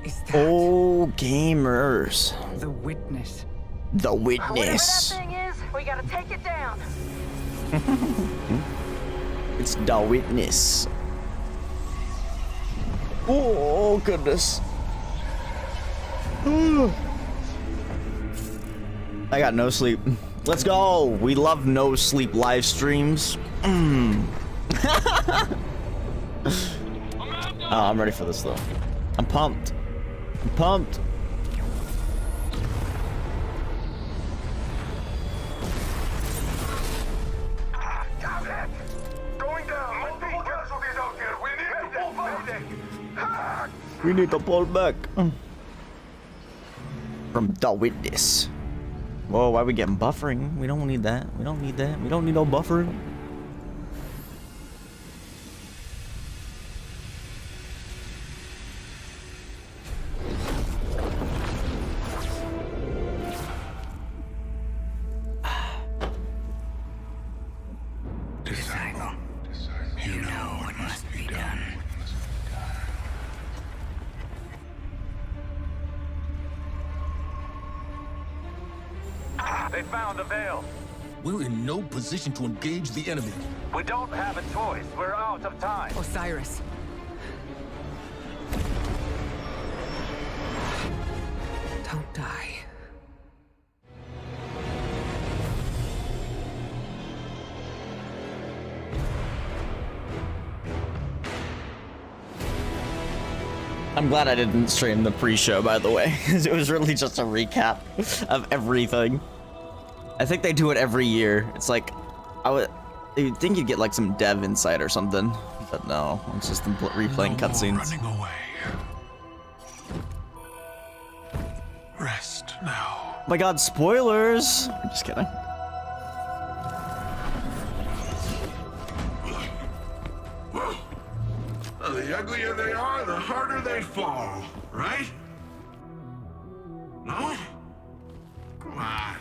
is that? Oh, gamers. The witness. The Whatever that witness. thing is, we gotta take it down. It's the witness. Oh, goodness. I got no sleep. Let's go. We love no sleep live streams. Oh, I'm ready for this though. I'm pumped. I'm pumped. Going down. Multiple casualties out here. We need to pull back. From the witness. Whoa, why are we getting buffering? We don't need that. We don't need that. We don't need no buffering. Disciple, you know what must be done. They found the veil. We're in no position to engage the enemy. We don't have a choice. We're out of time. Osiris. Don't die. I'm glad I didn't stream the pre-show, by the way, because it was really just a recap of everything. I think they do it every year. It's like, you'd think you'd get like some dev insight or something, but no, it's just them replaying cutscenes. Running away. Rest now. Oh my god, spoilers! I'm just kidding. Well, the uglier they are, the harder they fall, right? No? Come on.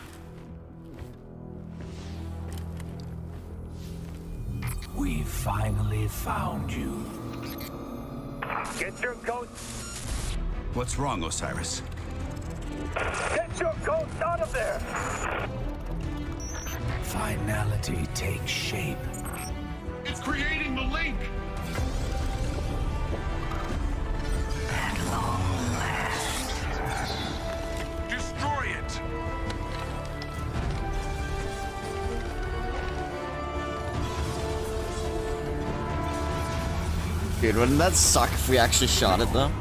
We finally found you. Get your coat. What's wrong, Osiris? Get your coat out of there. Finality takes shape. It's creating the link. At long last. Destroy it. Dude, wouldn't that suck if we actually shot it though?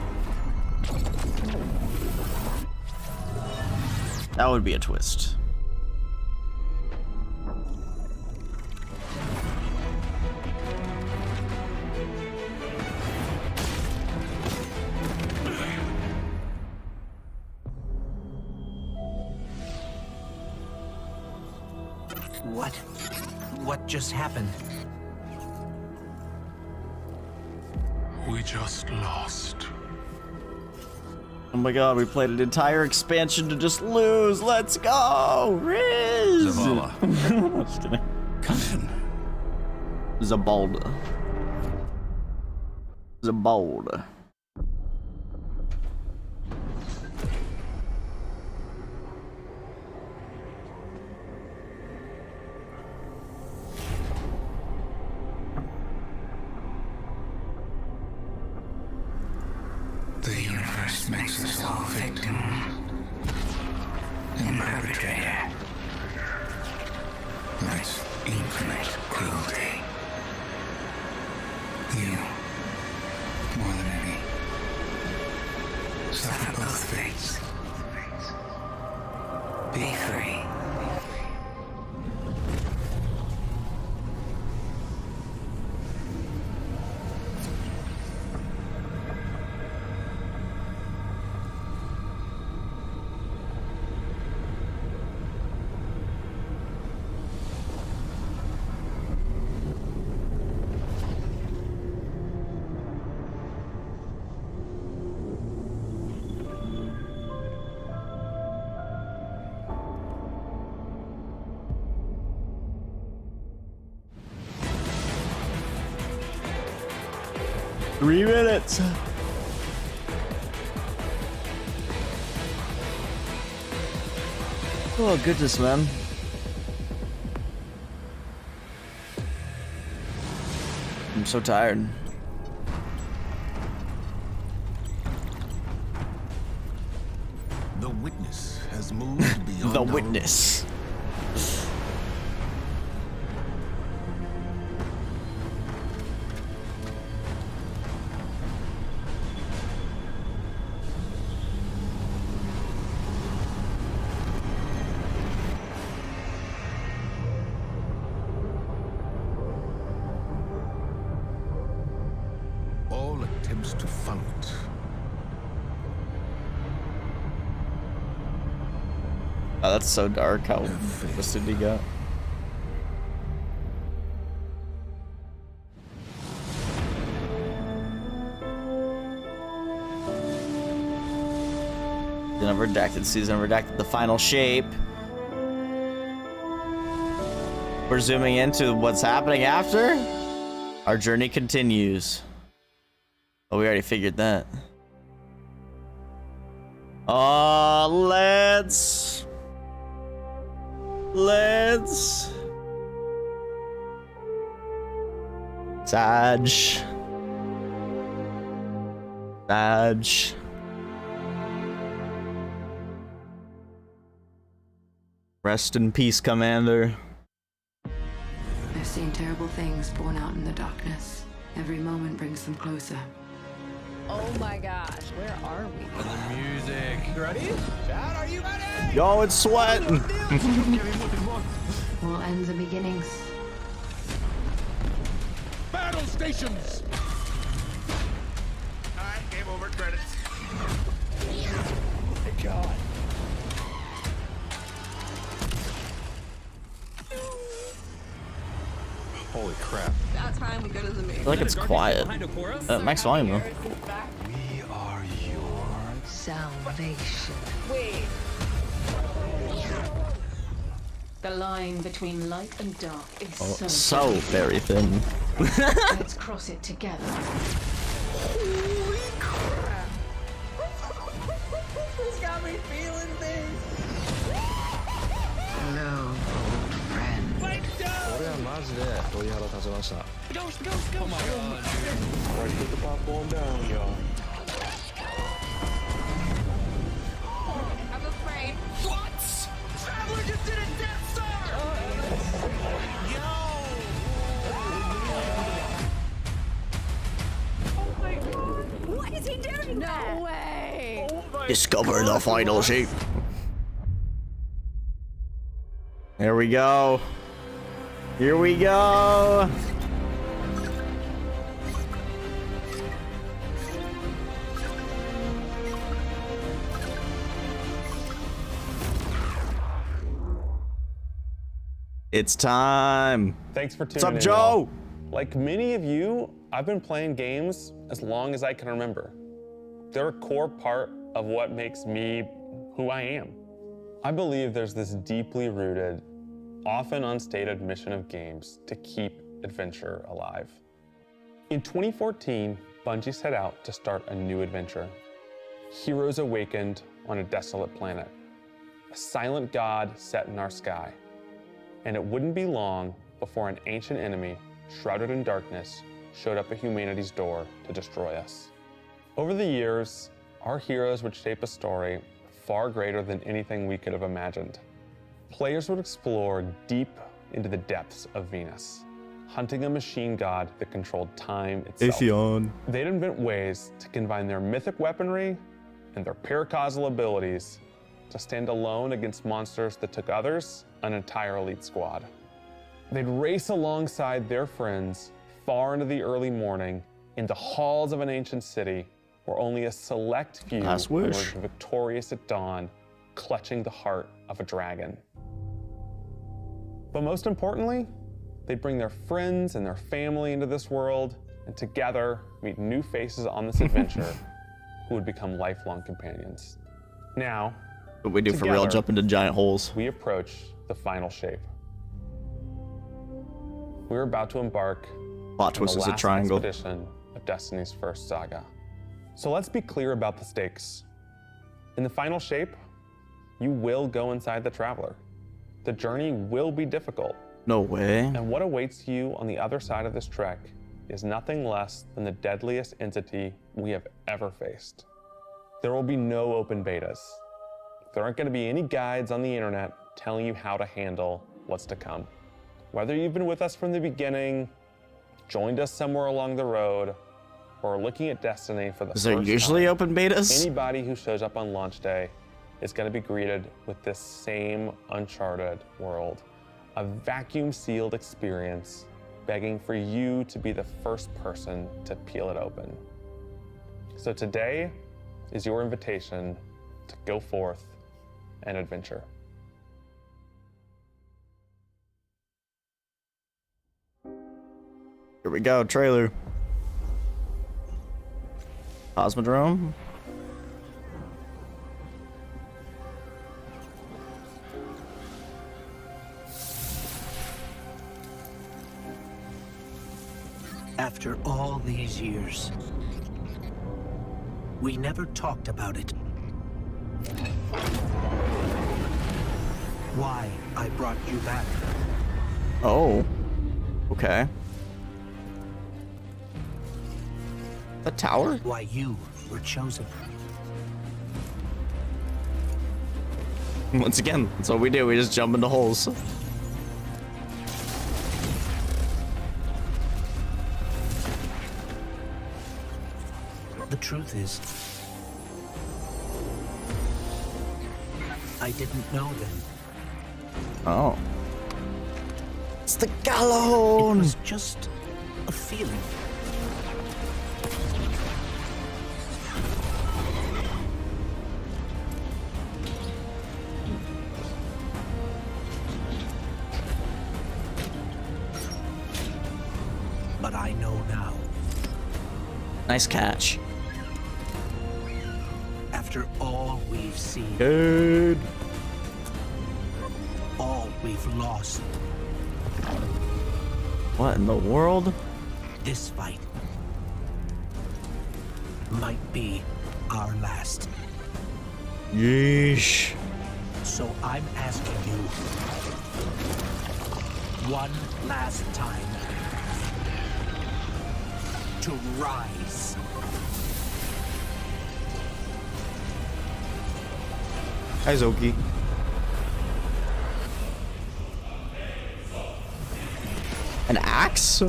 That would be a twist. What just happened? We just lost. Oh my god, we played an entire expansion to just lose. Let's go! Riz! Zavala. Just kidding. Come in. Zabalda. Zabalda. The universe makes us all victim and perpetrator. That's infinite cruelty. You, more than any, suffer both fates. Be free. Three minutes. Oh, goodness, man. I'm so tired. The witness has moved beyond The our witness. all attempts to follow it. Oh, that's so dark. How twisted he got. The unredacted season, redacted the final shape. We're zooming into what's happening after. Our journey continues. Oh, we already figured that. Oh, let's Sag. Rest in peace, Commander. I've seen terrible things born out in the darkness. Every moment brings them closer. Oh my gosh, where are we? Yo, it's sweating. All ends and beginnings. Battle stations! Alright, game over, credits. Holy crap. About time we go to the moon. I feel like it's quiet. Max volume though. We are your Salvation. Wait. The line between light and dark is Oh, so so very thin. Let's cross it together. Holy crap. This got me feeling things. Hello, old friend. I'm afraid. Traveler just did a Death Star! Oh my god. What is he doing? No way. Discover the final shape. Here we go. Here we go. It's time. Thanks for What's tuning up, in. y'all. Joe? Like many of you, I've been playing games as long as I can remember. They're a core part of what makes me who I am. I believe there's this deeply rooted, often unstated mission of games to keep adventure alive. In 2014, Bungie set out to start a new adventure. Heroes awakened on a desolate planet. A silent god set in our sky. And it wouldn't be long before an ancient enemy, shrouded in darkness, showed up at humanity's door to destroy us. Over the years, our heroes would shape a story far greater than anything we could have imagined. Players would explore deep into the depths of Venus, hunting a machine god that controlled time itself. Atheon. They'd invent ways to combine their mythic weaponry and their paracausal abilities to stand alone against monsters that took others an entire elite squad. They'd race alongside their friends far into the early morning in the halls of an ancient city where only a select few Last wish. emerged victorious at dawn, clutching the heart of a dragon. But most importantly, they'd bring their friends and their family into this world and together meet new faces on this adventure who would become lifelong companions. Now, What we do for real, Together. jump into giant holes. we approach the final shape. We're about to embark Plot on twist the is a last triangle. expedition of Destiny's first saga. So let's be clear about the stakes. In the final shape, you will go inside the Traveler. The journey will be difficult, No way. and what awaits you on the other side of this trek is nothing less than the deadliest entity we have ever faced. There will be no open betas. There aren't going to be any guides on the internet telling you how to handle what's to come. Whether you've been with us from the beginning, joined us somewhere along the road, or looking at Destiny for the Is first there usually time, open betas? anybody who shows up on launch day is going to be greeted with this same uncharted world, a vacuum-sealed experience begging for you to be the first person to peel it open. So today is your invitation to go forth and adventure. Here we go, trailer. Cosmodrome. After all these years, we never talked about it. Why I brought you back. Oh. Okay. The tower? Why you were chosen. Once again, that's what we do. We just jump into holes. The truth is, I didn't know then. Oh. It's the It Gallon! was just a feeling. But I know now. Nice catch. After all we've seen, Good. all we've lost, What in the world? this fight might be our last. Yeesh. So I'm asking you one last time to rise. Hi, Zoki. An axe?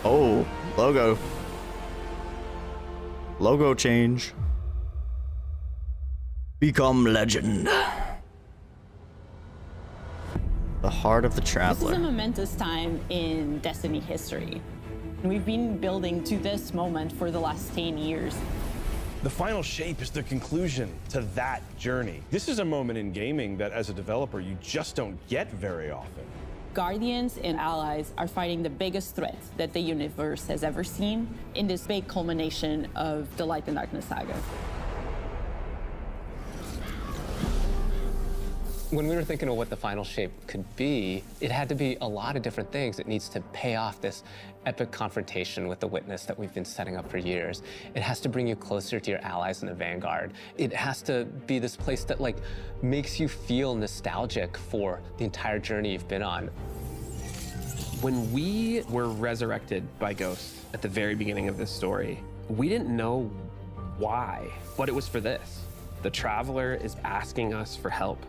Oh, logo. Logo change. Become legend. The heart of the This is traveler. a momentous time in Destiny history. We've been building to this moment for the last 10 years. The final shape is the conclusion to that journey. This is a moment in gaming that as a developer you just don't get very often. Guardians and allies are fighting the biggest threat that the universe has ever seen in this big culmination of the Light and Darkness saga. When we were thinking of what the final shape could be, it had to be a lot of different things. It needs to pay off this epic confrontation with the Witness that we've been setting up for years. It has to bring you closer to your allies in the Vanguard. It has to be this place that like makes you feel nostalgic for the entire journey you've been on. When we were resurrected by ghosts at the very beginning of this story, we didn't know why, but it was for this. The Traveler is asking us for help.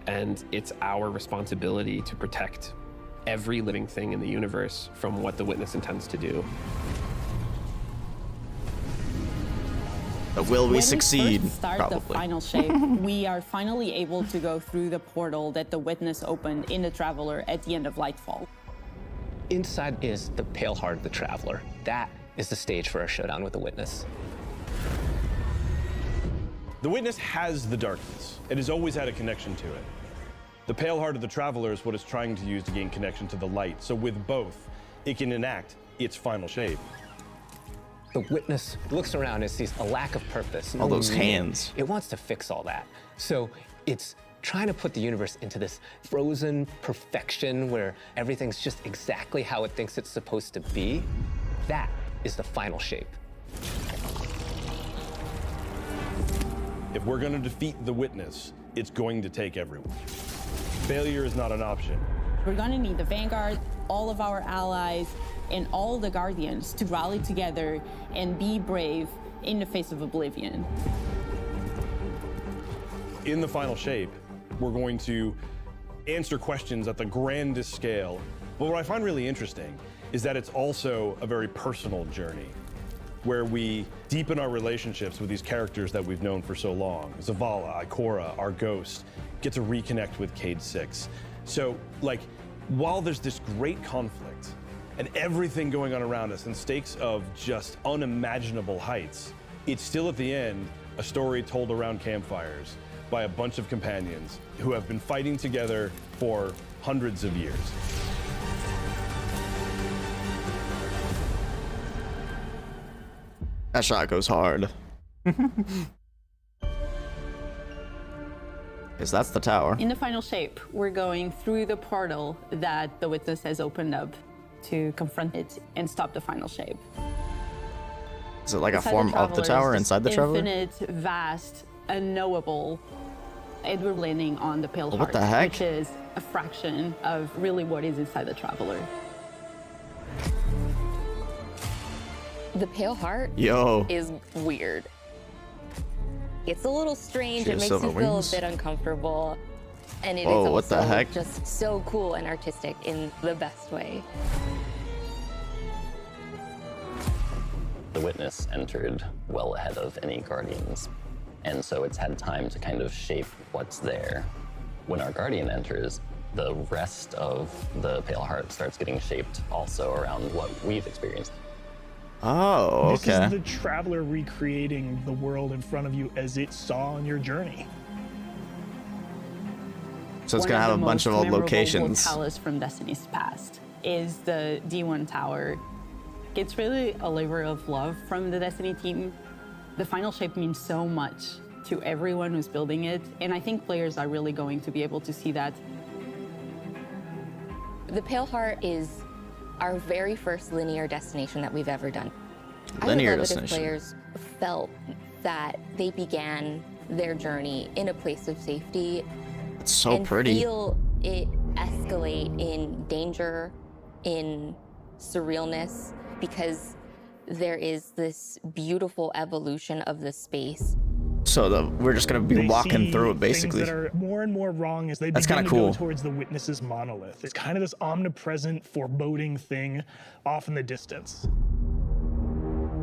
And it's our responsibility to protect every living thing in the universe from what the Witness intends to do. But will we succeed? When we first start Probably. the final shape, we are finally able to go through the portal that the Witness opened in the Traveler at the end of Lightfall. Inside is the pale heart of the Traveler. That is the stage for our showdown with the Witness. The Witness has the darkness. It has always had a connection to it. The pale heart of the Traveler is what it's trying to use to gain connection to the light. So with both, it can enact its final shape. The Witness looks around and sees a lack of purpose. All those meaning. hands. It wants to fix all that. So it's trying to put the universe into this frozen perfection where everything's just exactly how it thinks it's supposed to be. That is the final shape. If we're going to defeat the Witness, it's going to take everyone. Failure is not an option. We're gonna need the Vanguard, all of our allies, and all the Guardians to rally together and be brave in the face of Oblivion. In the final shape, we're going to answer questions at the grandest scale. But what I find really interesting is that it's also a very personal journey where we deepen our relationships with these characters that we've known for so long. Zavala, Ikora, our Ghost, get to reconnect with Cade 6. So, like, while there's this great conflict and everything going on around us and stakes of just unimaginable heights, it's still at the end a story told around campfires by a bunch of companions who have been fighting together for hundreds of years. That shot goes hard. Because that's the tower. In the final shape, we're going through the portal that the Witness has opened up to confront it and stop the final shape. Is it like a Inside form of the tower inside the Traveler? Infinite, vast, unknowable. And we're landing on the Pale Heart, what the heck? which is a fraction of really what is inside the Traveler. The Pale Heart is weird. It's a little strange. It makes you feel a bit uncomfortable. And it is what also the heck? just so cool and artistic in the best way. The Witness entered well ahead of any Guardians, and so it's had time to kind of shape what's there. When our Guardian enters, the rest of the Pale Heart starts getting shaped also around what we've experienced. Oh, okay. This is the Traveler recreating the world in front of you as it saw on your journey. So it's gonna have a bunch of old locations. Palace from Destiny's past is the D1 tower. It's really a labor of love from the Destiny team. The final shape means so much to everyone who's building it, and I think players are really going to be able to see that. The Pale Heart is our very first linear destination that we've ever done. Linear I would love it if destination. players felt that they began their journey in a place of safety. It's so and pretty. Feel it escalate in danger, in surrealness, because there is this beautiful evolution of the space. So we're just gonna be walking through it basically. Things that are more and more wrong as they That's begin kinda to cool. go towards the Witness's monolith. It's kind of this omnipresent, foreboding thing off in the distance.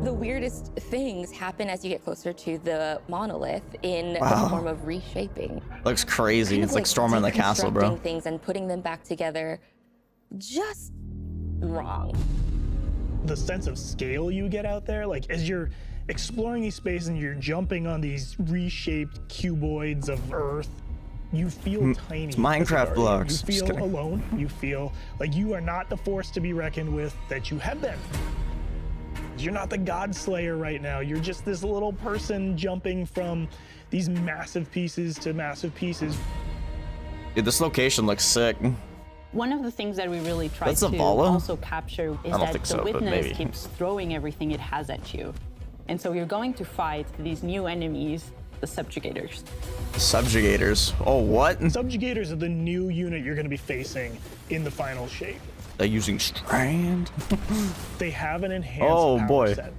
The weirdest things happen as you get closer to the monolith in the Wow. form of reshaping. Looks crazy. Kind of It's like storming the castle, bro. deconstructing things and putting them back together just wrong. The sense of scale you get out there, like as you're exploring these spaces and you're jumping on these reshaped cuboids of Earth, you feel tiny. It's Minecraft blocks. You Just feel kidding. alone. You feel like you are not the force to be reckoned with that you have been. You're not the God Slayer right now. You're just this little person jumping from these massive pieces to massive pieces. Dude, this location looks sick. One of the things that we really try That's to Zavala? also capture is I don't that think the so, but Witness maybe. keeps throwing everything it has at you. And so you're going to fight these new enemies, the Subjugators. Subjugators. Oh, what? Subjugators are the new unit you're going to be facing in the final shape. They're using Strand. They have an enhanced power boy. set.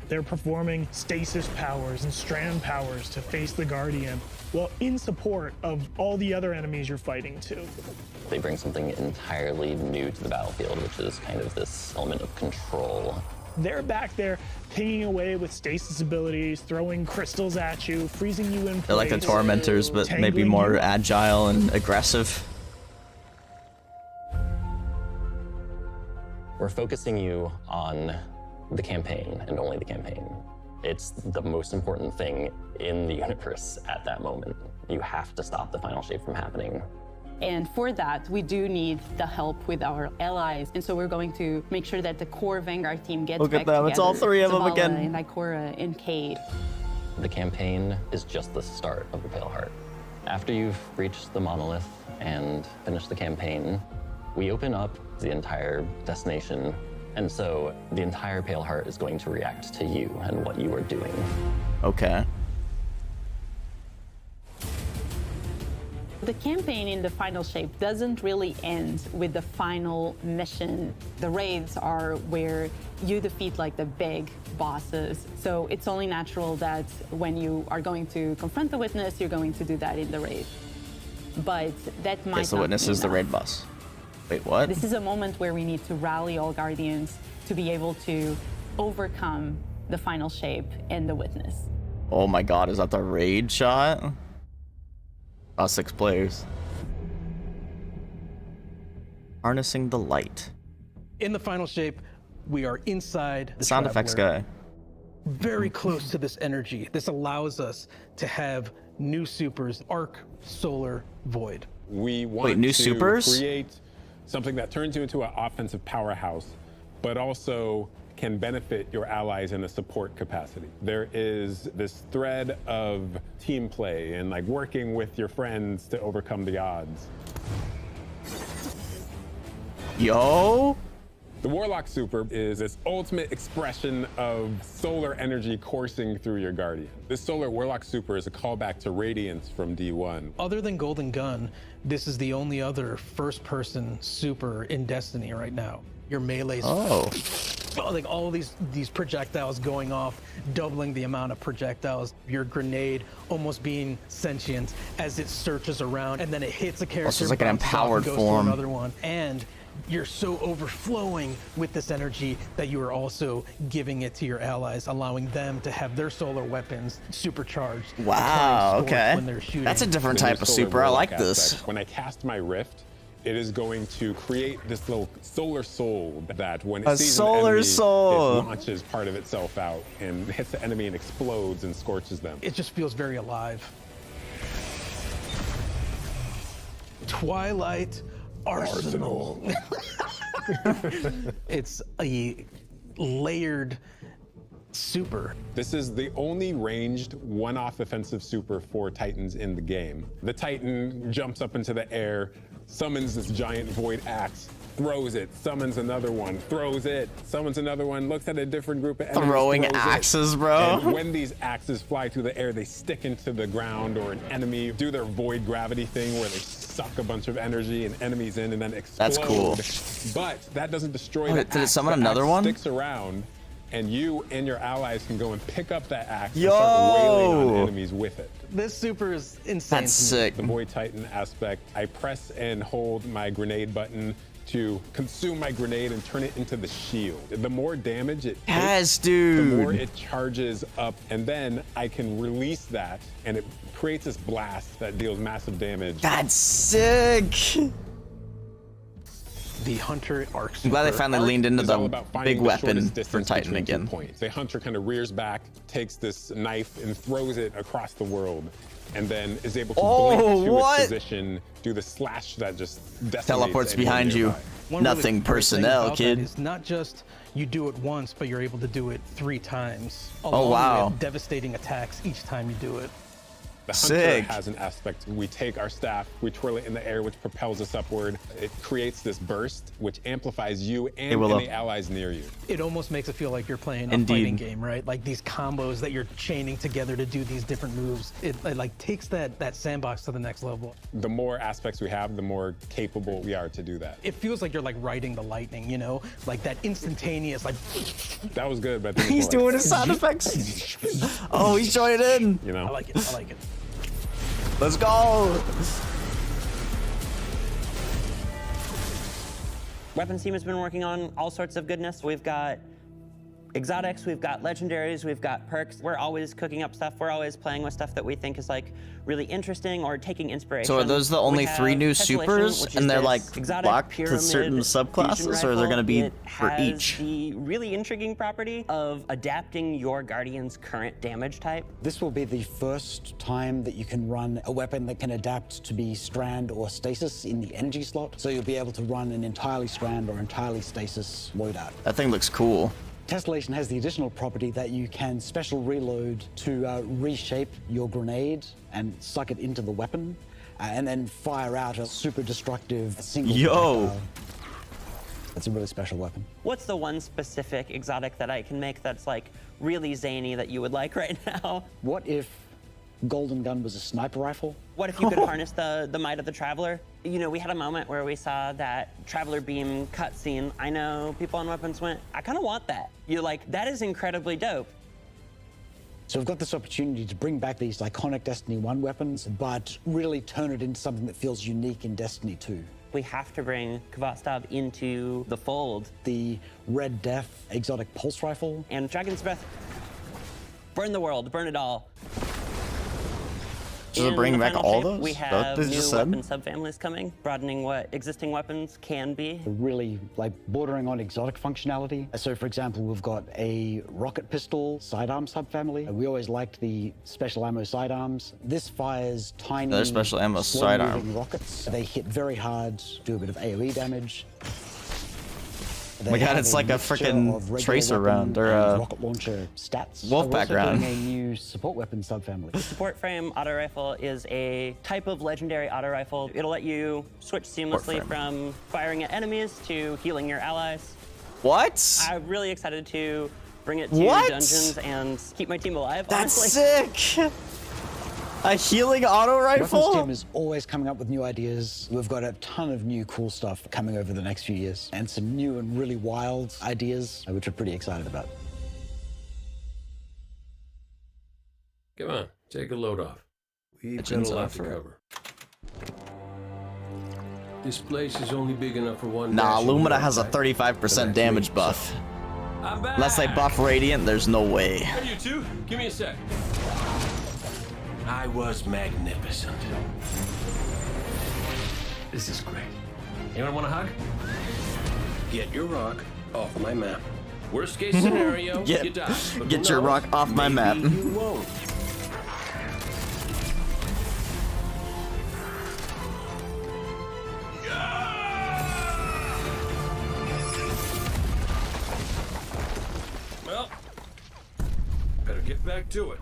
They're performing stasis powers and strand powers to face the Guardian, well, in support of all the other enemies you're fighting too. They bring something entirely new to the battlefield, which is kind of this element of control. They're back there pinging away with stasis abilities, throwing crystals at you, freezing you in place. They're like the Tormentors, but maybe tangling more you. agile and aggressive. We're focusing you on the campaign and only the campaign. It's the most important thing in the universe at that moment. You have to stop the final shape from happening. And for that, we do need the help with our allies. And so we're going to make sure that the core Vanguard team gets Look back at them, together. it's all three of them Zavala again. And Ikora and Cade. The campaign is just the start of the Pale Heart. After you've reached the monolith and finished the campaign, we open up the entire destination. And so the entire Pale Heart is going to react to you and what you are doing. Okay. The campaign in the final shape doesn't really end with the final mission. The raids are where you defeat like the big bosses. So it's only natural that when you are going to confront the witness, you're going to do that in the raid. But that might Yes, the not witness be is the enough. raid boss. Wait, what? This is a moment where we need to rally all guardians to be able to overcome the final shape and the witness. Oh my god, is that the raid shot? Oh, 6 players. Harnessing the light. In the final shape, we are inside the Sound effects Traveler, guy. very close to this energy. This allows us to have new supers, Arc, Solar, Void. We want new to supers? create something that turns you into an offensive powerhouse, but also can benefit your allies in a support capacity. There is this thread of team play and like working with your friends to overcome the odds. Yo! The Warlock Super is this ultimate expression of solar energy coursing through your Guardian. This Solar Warlock Super is a callback to Radiance from D1. Other than Golden Gun, this is the only other first-person super in Destiny right now. Your melee's like all these projectiles going off, doubling the amount of projectiles. Your grenade almost being sentient as it searches around, and then it hits a character. it's like an bounces off, empowered and goes form. to another one, and you're so overflowing with this energy that you are also giving it to your allies, allowing them to have their solar weapons supercharged. Wow, applying scorch okay. when they're shooting. That's a different The new type of Solar super. I Warlock like this. aspect. When I cast my Rift, it is going to create this little solar soul that when it A sees solar an enemy, soul. it launches part of itself out and hits the enemy and explodes and scorches them. It just feels very alive. Twilight Arsenal. It's a layered super. This is the only ranged one-off offensive super for Titans in the game. The Titan jumps up into the air, summons this giant void axe, throws it, summons another one, throws it, summons another one, looks at a different group of enemies, Throwing throws it. axes, bro. And when these axes fly through the air, they stick into the ground or an enemy, do their void gravity thing where they suck a bunch of energy and enemies in and then explode. That's cool. But that doesn't destroy Oh, the did it axe. summon The another axe one? Sticks around, and you and your allies can go and pick up that axe and Yo! start wailing on enemies with it. This super is insane. That's to me. sick. The Void Titan aspect, I press and hold my grenade button to consume my grenade and turn it into the shield. The more damage it Yes, takes, the more dude. it charges up, and then I can release that, and it creates this blast that deals massive damage. That's sick. The Hunter Arc I'm glad they Super. finally leaned into It's all the about finding big the weapon shortest for distance Titan between 2 again. points. The hunter kind of rears back, takes this knife and throws it across the world, and then is able to blink to what? its position, do the slash that just decimates Teleports anyone behind you. nearby. One really Nothing great thing personnel, about that kid. is not just you do it once, but you're able to do it 3 times. Oh, along wow. with devastating attacks each time you do it. The hunter Sick. has an aspect. We take our staff, we twirl it in the air, which propels us upward. It creates this burst, which amplifies you and Willow. any allies near you. It almost makes it feel like you're playing a Indeed. fighting game, right? Like these combos that you're chaining together to do these different moves. It like takes that sandbox to the next level. The more aspects we have, the more capable we are to do that. It feels like you're like riding the lightning, you know? Like that instantaneous, like That was good, but I think He's it's more doing like, his sound effects. Oh, he's joining in. you know? I like it, I like it. Let's go. Weapons team has been working on all sorts of goodness. We've got exotics, we've got legendaries, we've got perks. We're always cooking up stuff. We're always playing with stuff that we think is like really interesting or taking inspiration. So are those the only We 3 have new Tessellation, supers, which is and they're this like exotic locked to pyramid certain fusion subclasses, or they're rifle. gonna be It for has each? the really intriguing property of adapting your Guardian's current damage type. This will be the first time that you can run a weapon that can adapt to be strand or stasis in the energy slot. So you'll be able to run an entirely strand or entirely stasis loadout. That thing looks cool. Tessellation has the additional property that you can special reload to reshape your grenade and suck it into the weapon, and then fire out a super destructive single projectile. It's a really special weapon. What's the one specific exotic that I can make that's like really zany that you would like right now? What if golden gun was a sniper rifle. What if you could harness the might of the Traveler? You know, we had a moment where we saw that Traveler beam cutscene. I know people on Weapons went, I kind of want that. You're like, that is incredibly dope. So we've got this opportunity to bring back these iconic Destiny 1 weapons, but really turn it into something that feels unique in Destiny 2. We have to bring Kvotstov into the fold. The Red Death exotic pulse rifle. And Dragon's Breath. Burn the world, burn it all. Does it bring back all those? We have new weapon subfamilies coming, broadening what existing weapons can be. Really, like, bordering on exotic functionality. So, for example, we've got a rocket pistol sidearm subfamily. We always liked the special ammo sidearms. This fires tiny, Another special ammo sidearm. rockets. They hit very hard, do a bit of AoE damage. Oh my god, it's like a freaking tracer round or a rocket launcher stats. Wolfpack round. A new support weapon subfamily. The support frame auto rifle is a type of legendary auto rifle. It'll let you switch seamlessly from firing at enemies to healing your allies. What? I'm really excited to bring it to What? dungeons and keep my team alive. That's honestly. sick. A healing auto rifle? Weapons team is always coming up with new ideas. We've got a ton of new cool stuff coming over the next few years, and some new and really wild ideas, which we're pretty excited about. Come on, take a load off. We've got a lot to cover. This place is only big enough for one. Nah, Lumina has a 35% damage buff. Unless they buff Radiant, there's no way. Hey, you two, give me a sec. I was magnificent. This is great. Anyone want a hug? Get your rock off my map. Worst case scenario, you die. But Get your rock off my map. You won't. Well, better get back to it.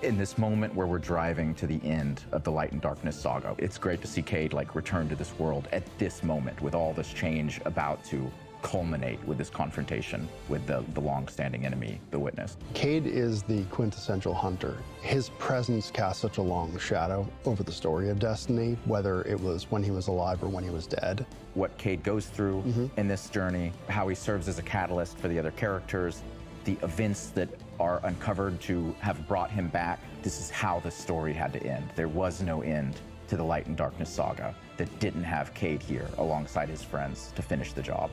In this moment where we're driving to the end of the Light and Darkness saga, it's great to see Cade like return to this world at this moment with all this change about to culminate with this confrontation with the long-standing enemy, the Witness. Cade is the quintessential hunter. His presence casts such a long shadow over the story of Destiny, whether it was when he was alive or when he was dead. What Cade goes through in this journey, how he serves as a catalyst for the other characters, the events that are uncovered to have brought him back. This is how the story had to end. There was no end to the Light and Darkness saga that didn't have Cade here alongside his friends to finish the job.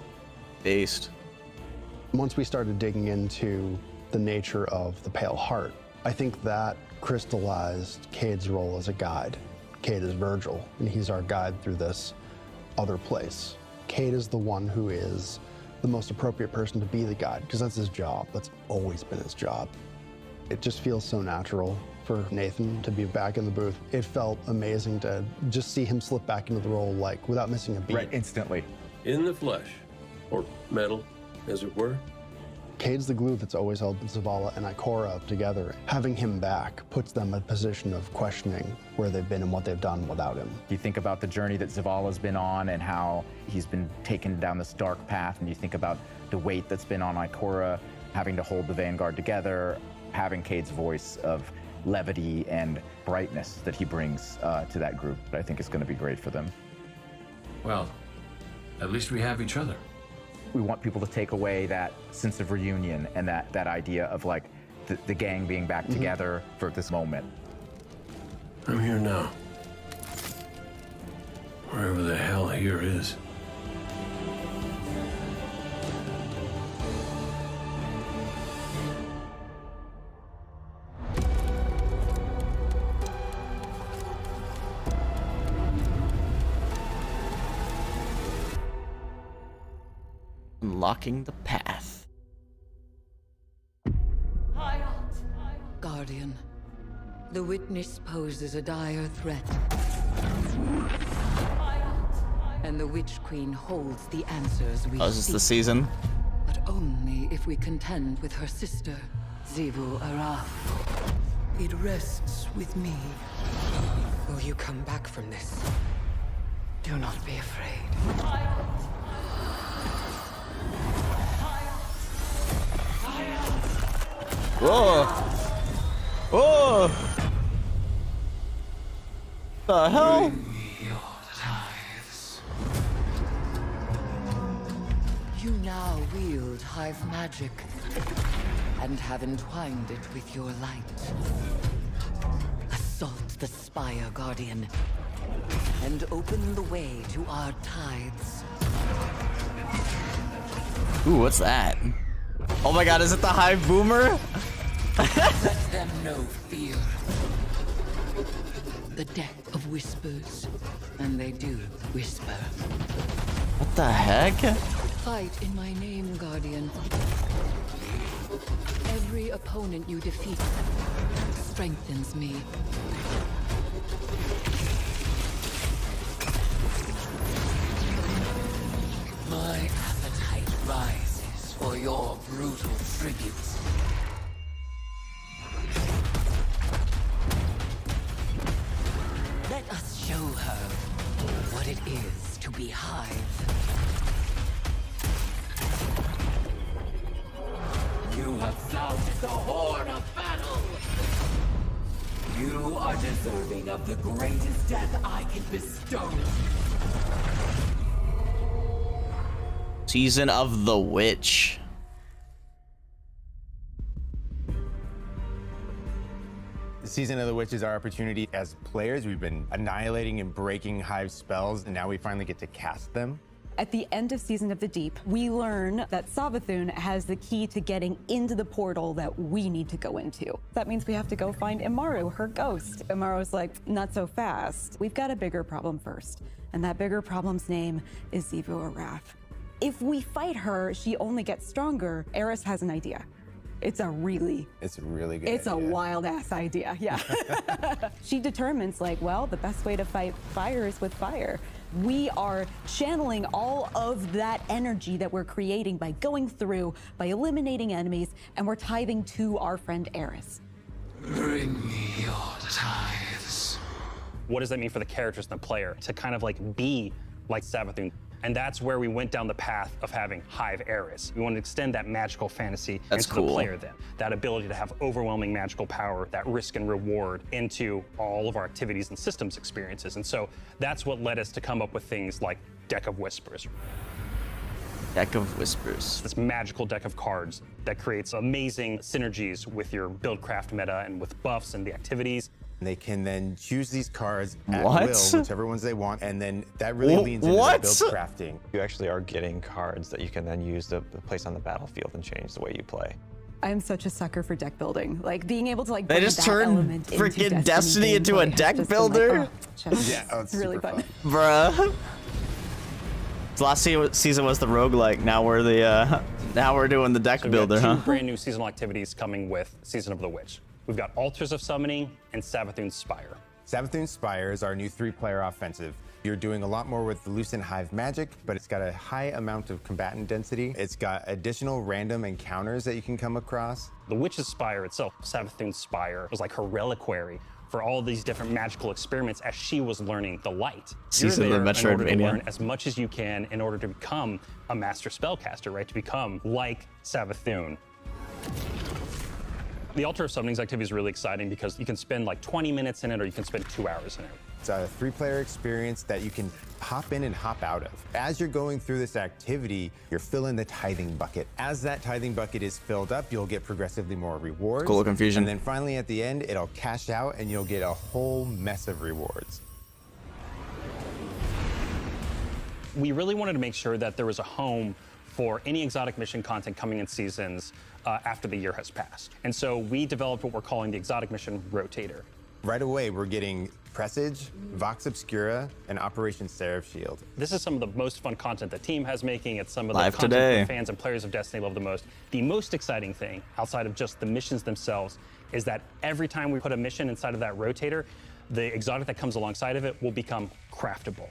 Based. Once we started digging into the nature of the Pale Heart, I think that crystallized Cade's role as a guide. Cade is Virgil, and he's our guide through this other place. Cade is the one who is the most appropriate person to be the guide, because that's his job. That's always been his job. It just feels so natural for Nathan to be back in the booth. It felt amazing to just see him slip back into the role, like, without missing a beat. Right, instantly. In the flesh, or metal, as it were. Cade's the glue that's always held Zavala and Ikora together. Having him back puts them in a position of questioning where they've been and what they've done without him. You think about the journey that Zavala's been on and how he's been taken down this dark path, and you think about the weight that's been on Ikora, having to hold the Vanguard together, having Cade's voice of levity and brightness that he brings to that group. I think it's going to be great for them. Well, at least we have each other. We want people to take away that sense of reunion and that idea of like the gang being back together for this moment. I'm here now. Wherever the hell here is. Unlocking the path. Guardian, the Witness poses a dire threat. And the Witch Queen holds the answers we Oh, is this seek. the season? But only if we contend with her sister, Xivu Araf. It rests with me. Will you come back from this? Do not be afraid. Whoa! Whoa! The hell? You now wield hive magic and have entwined it with your light. Assault the Spire Guardian and open the way to our tides. Ooh, what's that? Oh my god, is it the Hive Boomer? Let them know fear. The deck of whispers, and they do whisper. What the heck? Fight in my name, Guardian. Every opponent you defeat strengthens me. My appetite rises for your brutal tribute. Let us show her what it is to be Hive. You have sounded the horn of battle! You are deserving of the greatest death I can bestow. Season of the Witch. The Season of the Witch is our opportunity as players. We've been annihilating and breaking Hive spells, and now we finally get to cast them. At the end of Season of the Deep, we learn that Savathun has the key to getting into the portal that we need to go into. That means we have to go find Imaru, her ghost. Imaru's like, not so fast. We've got a bigger problem first, and that bigger problem's name is Zivu Arath. If we fight her, she only gets stronger. Eris has an idea. It's a really good It's idea. a wild ass idea, yeah. She determines like, well, the best way to fight fire is with fire. We are channeling all of that energy that we're creating by going through, by eliminating enemies, and we're tithing to our friend Eris. Bring me your tithes. What does that mean for the characters and the player to kind of like be like Savathun? And that's where we went down the path of having Hive Eris. We want to extend that magical fantasy That's into cool. the player then. That ability to have overwhelming magical power, that risk and reward into all of our activities and systems experiences. And so that's what led us to come up with things like Deck of Whispers. Deck of Whispers. This magical deck of cards that creates amazing synergies with your build craft meta and with buffs and the activities. They can then choose these cards at What? will, whichever ones they want, and then that really leans into what? the build crafting. You actually are getting cards that you can then use to place on the battlefield and change the way you play. I'm such a sucker for deck building. Like being able to like They bring just that turned element into freaking Destiny into a gameplay has deck just been like, builder? oh, just- it's really super fun. Bruh. Last season was the roguelike. Now we're the now we're doing the deck So builder, we've got huh? two brand new seasonal activities coming with Season of the Witch. We've got Altars of Summoning and Savathun's Spire. Savathun's Spire is our new 3-player offensive. You're doing a lot more with the Lucent Hive magic, but it's got a high amount of combatant density. It's got additional random encounters that you can come across. The Witch's Spire itself, Savathun's Spire, was like her reliquary for all these different magical experiments as she was learning the light. Season You're of the there in order to Metroidvania. learn as much as you can in order to become a master spellcaster, right? To become like Savathun. The Altar of Summoning's activity is really exciting because you can spend like 20 minutes in it or you can spend 2 hours in it. It's a 3-player experience that you can hop in and hop out of. As you're going through this activity, you're filling the tithing bucket. As that tithing bucket is filled up, you'll get progressively more rewards. Cool confusion. And then finally at the end, it'll cash out and you'll get a whole mess of rewards. We really wanted to make sure that there was a home for any exotic mission content coming in seasons after the year has passed. And so we developed what we're calling the Exotic Mission Rotator. Right away, we're getting Presage, Vox Obscura, and Operation Seraph Shield. This is some of the most fun content the team has making. It's some of the Live content today. the fans and players of Destiny love the most. The most exciting thing, outside of just the missions themselves, is that every time we put a mission inside of that rotator, the exotic that comes alongside of it will become craftable.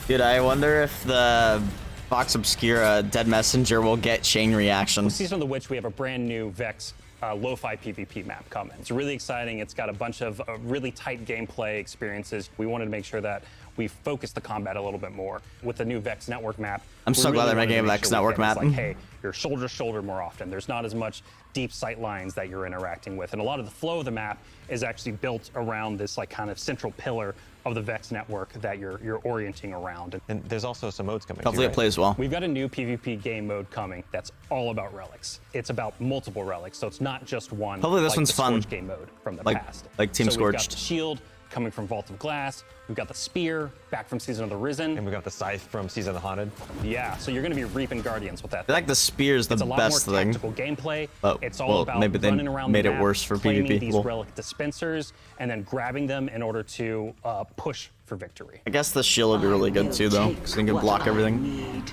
Dude, I wonder if the Vox Obscura Dead Messenger will get chain reaction. With Season of the Witch, we have a brand new Vex lo-fi PvP map coming. It's really exciting. It's got a bunch of really tight gameplay experiences. We wanted to make sure that we focus the combat a little bit more. With the new Vex Network map, I'm so glad they're making a Vex Network map. Like, hey, you're shoulder to shoulder more often. There's not as much deep sight lines that you're interacting with. And a lot of the flow of the map is actually built around this like kind of central pillar of the Vex network that you're orienting around. And there's also some modes coming. Hopefully it plays well. We've got a new PvP game mode coming that's all about relics. It's about multiple relics, so it's not just one. Hopefully this like one's the fun. Scorch game mode from the Like- past. like Team so we've got Scorched. the shield coming from Vault of Glass. We've got the spear back from Season of the Risen. And we got the scythe from Season of the Haunted. Yeah, so you're going to be reaping Guardians with that. I feel like the spear's the It's a lot best more thing. tactical gameplay. Oh, It's all well, about maybe they running around made the it map, worse for claiming PvP. these Well, relic dispensers, and then grabbing them in order to push for victory. I guess the shield would be really good too, though, because you can block everything.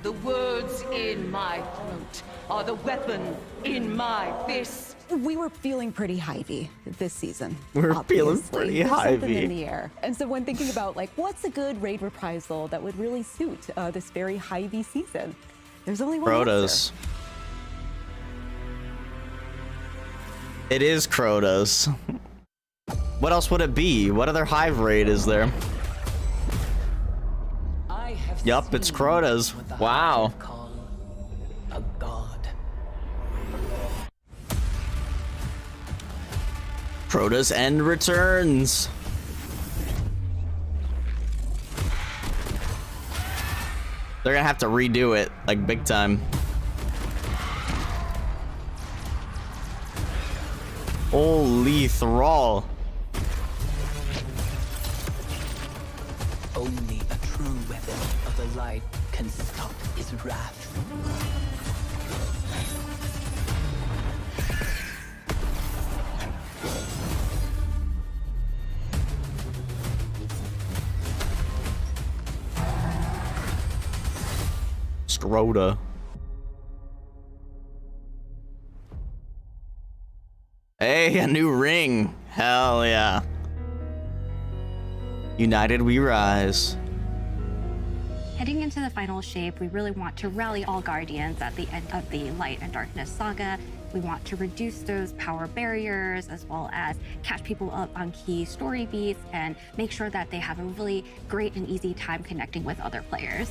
The words in my throat are the weapon in my fist. We were feeling pretty Hy-Vee this season. We're feeling obviously. pretty There's something Hy-Vee. in the air. And so when thinking about like what's a good raid reprisal that would really suit this very Hy-Vee season, there's only one Crotos. answer. It is Crotos. What else would it be? What other Hive raid is there? Yup, it's Crotos. Wow. A god. Crotos End returns. They're gonna have to redo it, like big time. Holy thrall. Only a true weapon of the light can stop his wrath. Scroda. Hey, a new ring. Hell yeah. United we rise. Heading into the final shape, we really want to rally all Guardians at the end of the Light and Darkness saga. We want to reduce those power barriers as well as catch people up on key story beats and make sure that they have a really great and easy time connecting with other players.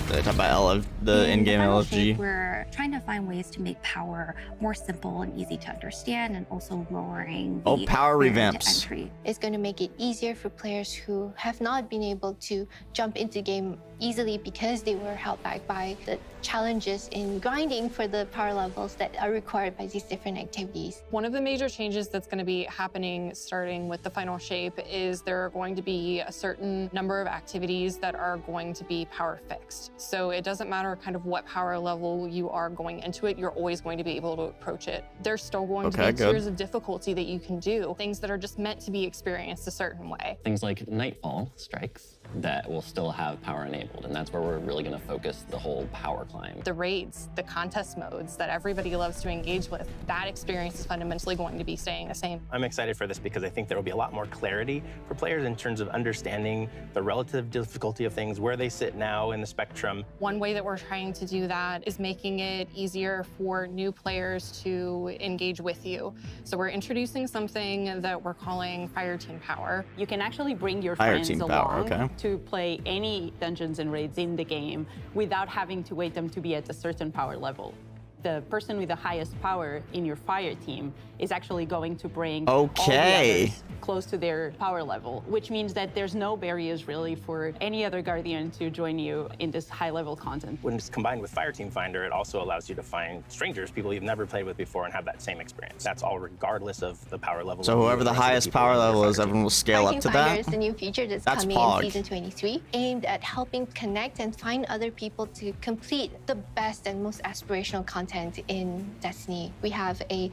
They talk about the in-game final shape, LFG. we're trying to find ways to make power more simple and easy to understand and also lowering the Power barrier to revamps. entry. It's going to make it easier for players who have not been able to jump into game easily because they were held back by the challenges in grinding for the power levels that are required by these different activities. One of the major changes that's going to be happening starting with the final shape is there are going to be a certain number of activities that are going to be power fixed. So it doesn't matter kind of what power level you are going into it, you're always going to be able to approach it. There's still going to be tiers of difficulty that you can do, things that are just meant to be experienced a certain way. Things like Nightfall strikes that will still have power enabled, and that's where we're really going to focus the whole power climb. The raids, the contest modes that everybody loves to engage with, that experience is fundamentally going to be staying the same. I'm excited for this because I think there will be a lot more clarity for players in terms of understanding the relative difficulty of things, where they sit now in the spectrum. One way that we're trying to do that is making it easier for new players to engage with you. So we're introducing something that we're calling Fire Team Power. You can actually bring your Fire friends Team along Power, okay. to play any dungeons and raids in the game without having to wait them to be at a certain power level. The person with the highest power in your fire team is actually going to bring all the others close to their power level, which means that there's no barriers really for any other Guardian to join you in this high-level content. When it's combined with Fire Team Finder, it also allows you to find strangers, people you've never played with before, and have that same experience. That's all regardless of the power level. So whoever the highest power level is, everyone will scale Fire up Team to Finder that. is the new feature that's coming Pog. in Season 23, aimed at helping connect and find other people to complete the best and most aspirational content in Destiny. We have a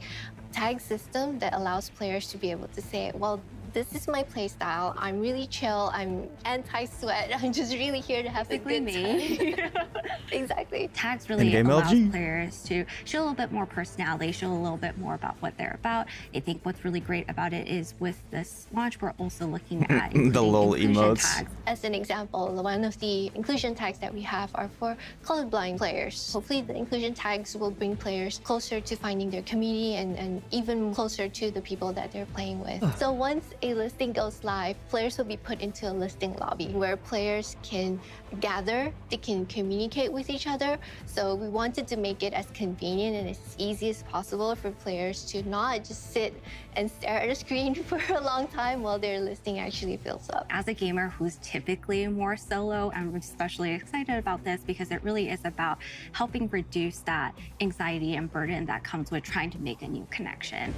tag system that allows players to be able to say, well, this is my play style. I'm really chill. I'm anti-sweat. I'm just really here to have a good time. Exactly. Tags really In-game allows LG. players to show a little bit more personality, show a little bit more about what they're about. I think what's really great about it is with this launch, we're also looking at The lol including emotes. tags. As an example, one of the inclusion tags that we have are for colorblind players. Hopefully the inclusion tags will bring players closer to finding their community and even closer to the people that they're playing with. So once a listing goes live, players will be put into a listing lobby where players can gather, they can communicate with each other. So we wanted to make it as convenient and as easy as possible for players to not just sit and stare at a screen for a long time while their listing actually fills up. As a gamer who's typically more solo, I'm especially excited about this because it really is about helping reduce that anxiety and burden that comes with trying to make a new connection.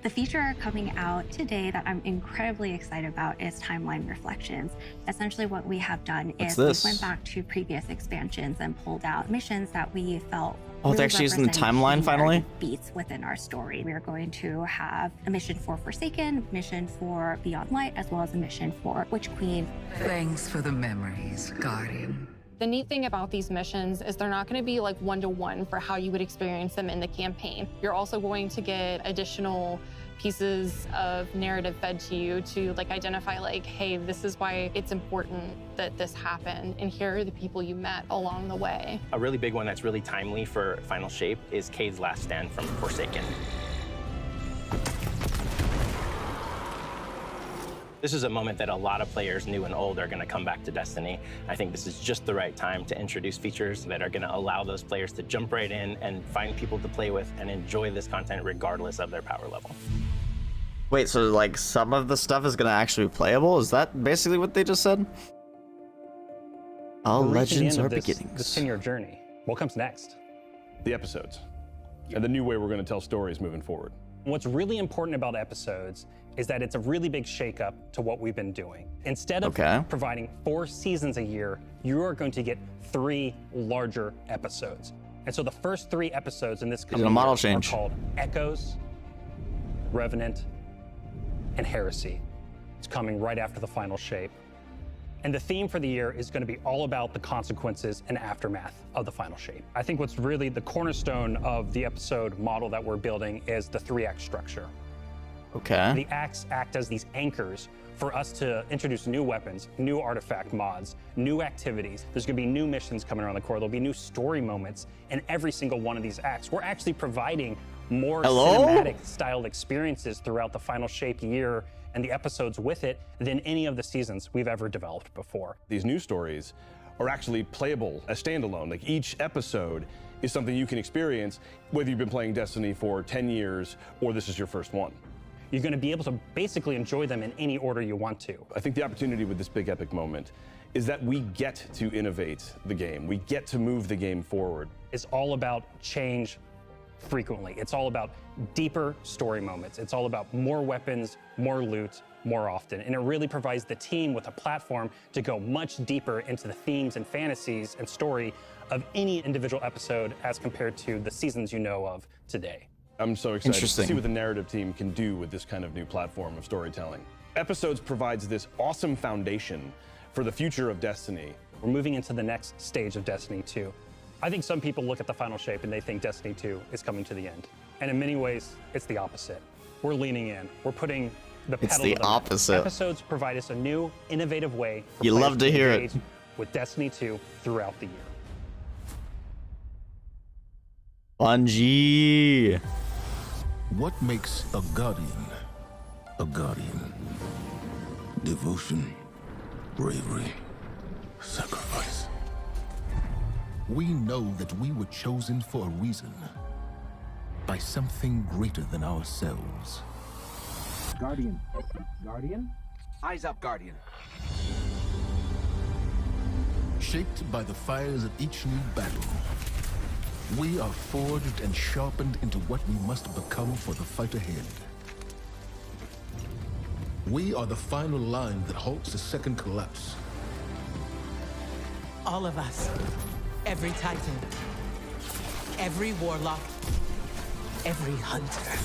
The feature coming out today that I'm incredibly excited about is Timeline Reflections. Essentially what we have done is we went back to previous expansions and pulled out missions that we felt Oh, they're actually using the timeline finally? beats within our story. We are going to have a mission for Forsaken, mission for Beyond Light, as well as a mission for Witch Queen. Thanks for the memories, Guardian. The neat thing about these missions is they're not going to be like one-to-one for how you would experience them in the campaign. You're also going to get additional pieces of narrative fed to you to like identify like, hey, this is why it's important that this happened, and here are the people you met along the way. A really big one that's really timely for Final Shape is Cade's last stand from Forsaken. This is a moment that a lot of players, new and old, are going to come back to Destiny. I think this is just the right time to introduce features that are going to allow those players to jump right in and find people to play with and enjoy this content regardless of their power level. Wait, so like some of the stuff is gonna actually be playable? Is that basically what they just said? All We're reaching the legends end are of this beginnings. 10-year journey. What comes next? The episodes. And the new way we're going to tell stories moving forward. What's really important about episodes is that it's a really big shakeup to what we've been doing. Instead of providing 4 seasons a year, you are going to get 3 larger episodes. And so the first 3 episodes in this coming model year change. are called Echoes, Revenant, and Heresy. It's coming right after the Final Shape. And the theme for the year is going to be all about the consequences and aftermath of the Final Shape. I think what's really the cornerstone of the episode model that we're building is the 3-act structure. Okay. The acts act as these anchors for us to introduce new weapons, new artifact mods, new activities. There's going to be new missions coming around the core. There'll be new story moments in every single one of these acts. We're actually providing more cinematic styled experiences throughout the Final Shape year and the episodes with it than any of the seasons we've ever developed before. These new stories are actually playable as standalone. Like each episode is something you can experience, whether you've been playing Destiny for 10 years or this is your first one. You're going to be able to basically enjoy them in any order you want to. I think the opportunity with this big epic moment is that we get to innovate the game. We get to move the game forward. It's all about change frequently. It's all about deeper story moments. It's all about more weapons, more loot, more often. And it really provides the team with a platform to go much deeper into the themes and fantasies and story of any individual episode as compared to the seasons you know of today. I'm so excited to see what the narrative team can do with this kind of new platform of storytelling. Episodes provides this awesome foundation for the future of Destiny. We're moving into the next stage of Destiny 2. I think some people look at the Final Shape and they think Destiny 2 is coming to the end. And in many ways, it's the opposite. We're leaning in. We're putting the pedal to the metal. opposite. Episodes provide us a new, innovative way for You players love to hear it. engage with Destiny 2 throughout the year. Bungie. What makes a guardian a guardian? Devotion, bravery, sacrifice. We know that we were chosen for a reason, by something greater than ourselves. Guardian. Guardian? Eyes up, Guardian. Shaped by the fires of each new battle, we are forged and sharpened into what we must become for the fight ahead. We are the final line that halts the second collapse. All of us. Every Titan. every warlock, every hunter.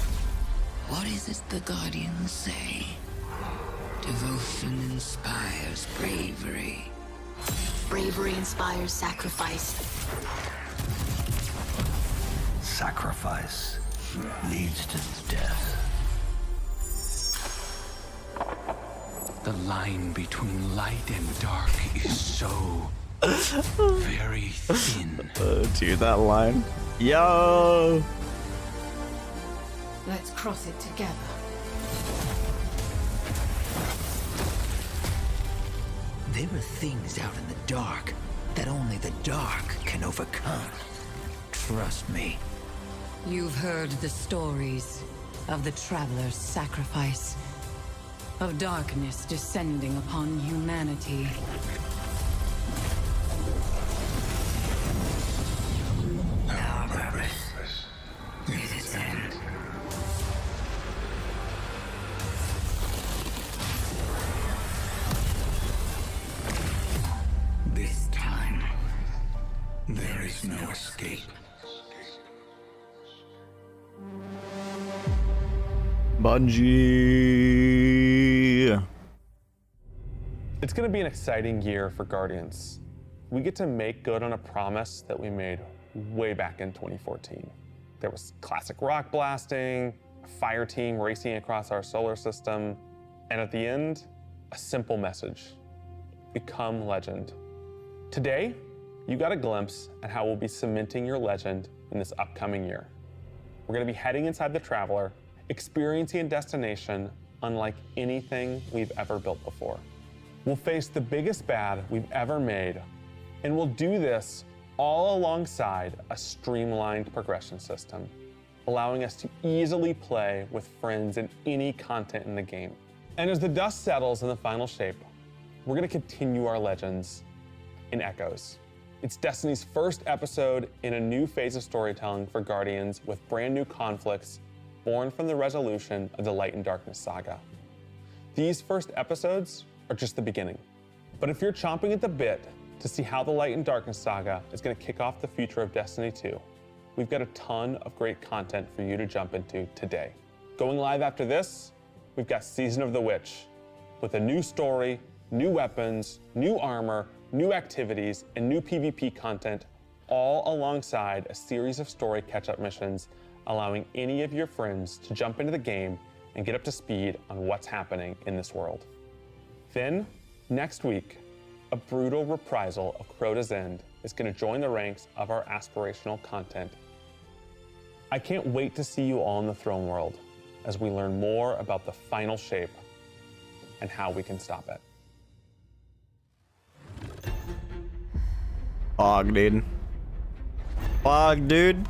What is it the Guardians say? Devotion inspires bravery. Bravery inspires sacrifice. Sacrifice leads to death. The line between light and dark is so very thin. Dude, that line. Yo! Let's cross it together. There are things out in the dark that only the dark can overcome. Trust me. You've heard the stories of the Traveler's sacrifice, of darkness descending upon humanity. Our purpose is its end. This time, there is no escape. Bungie. It's going to be an exciting year for Guardians. We get to make good on a promise that we made way back in 2014. There was classic rock blasting, a fire team racing across our solar system, and at the end, a simple message: become legend. Today, you got a glimpse at how we'll be cementing your legend in this upcoming year. We're going to be heading inside the Traveler, experiencing a destination unlike anything we've ever built before. We'll face the biggest bad we've ever made, and we'll do this all alongside a streamlined progression system, allowing us to easily play with friends in any content in the game. And as the dust settles in the final shape, we're going to continue our legends in Echoes. It's Destiny's first episode in a new phase of storytelling for Guardians, with brand new conflicts born from the resolution of the Light and Darkness saga. These first episodes are just the beginning. But if you're chomping at the bit to see how the Light and Darkness saga is going to kick off the future of Destiny 2, we've got a ton of great content for you to jump into today. Going live after this, we've got Season of the Witch, with a new story, new weapons, new armor, new activities, and new PvP content, all alongside a series of story catch-up missions, allowing any of your friends to jump into the game and get up to speed on what's happening in this world. Then, next week, a brutal reprisal of Crota's End is going to join the ranks of our aspirational content. I can't wait to see you all in the Throne World as we learn more about the final shape and how we can stop it. Fog, dude. Fog, dude.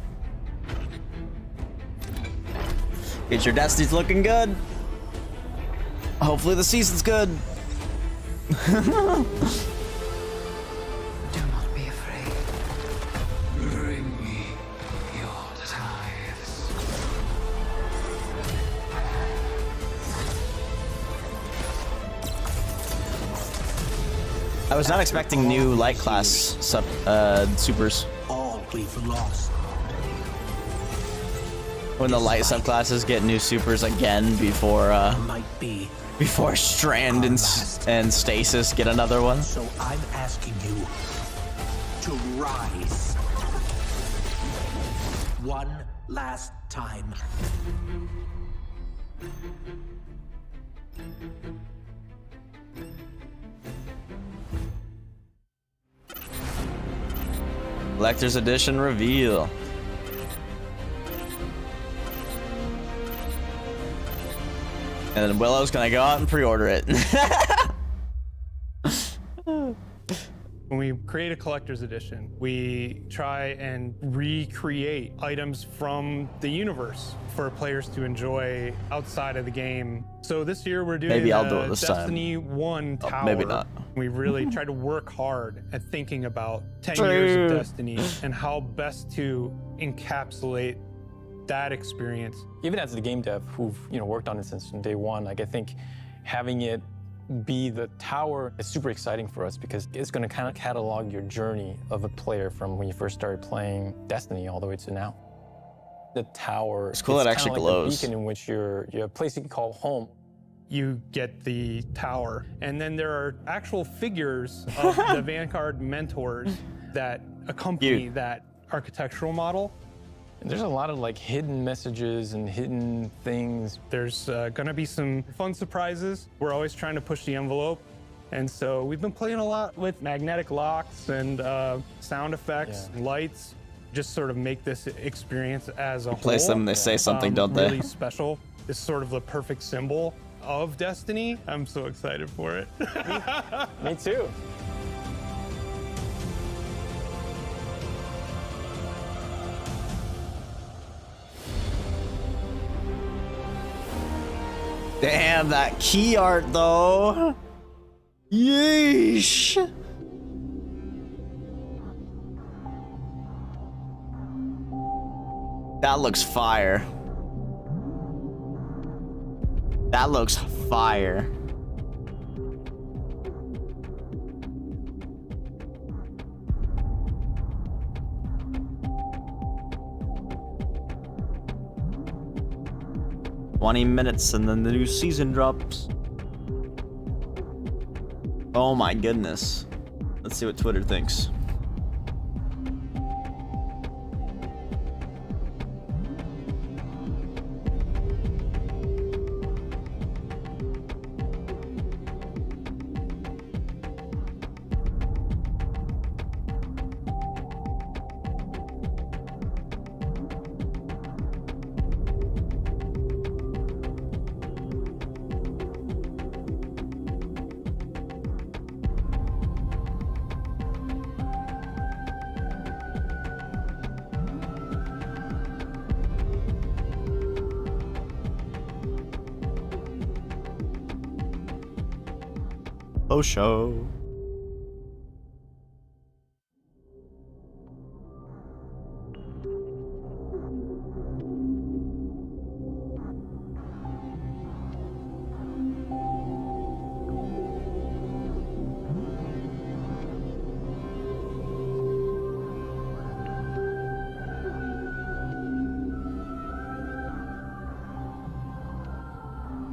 Get your Destiny's looking good. Hopefully the season's good. Do not be afraid. Bring me your tithes. I was not expecting new light class supers. All we've lost. When the light subclasses get new supers again before before Strand and Stasis get another one. So I'm asking you to rise. One last time. Collector's Edition reveal. And then Willow's gonna go out and pre-order it. When we create a collector's edition, we try and recreate items from the universe for players to enjoy outside of the game. So this year we're doing Maybe I'll do it this Destiny time. 1 Oh, Tower. maybe not. We really try to work hard at thinking about 10 True. years of Destiny and how best to encapsulate that experience. Even as the game dev who've worked on it since day one, like I think having it be the tower is super exciting for us because it's going to kind of catalog your journey of a player from when you first started playing Destiny all the way to now. The tower It's cool, it actually like glows. a beacon in which you're a place you can call home. You get the tower, and then there are actual figures of the Vanguard mentors that accompany that architectural model. And there's a lot of like hidden messages and hidden things. There's gonna be some fun surprises. We're always trying to push the envelope. And so we've been playing a lot with magnetic locks and sound effects, and lights, just sort of make this experience as a whole. Place them and they say something, don't they? Really special. It's sort of the perfect symbol of Destiny. I'm so excited for it. Me too. Damn, that key art though. Yeesh. That looks fire. That looks fire. $20 and then the new season drops. Oh my goodness. Let's see what Twitter thinks. Oh, show.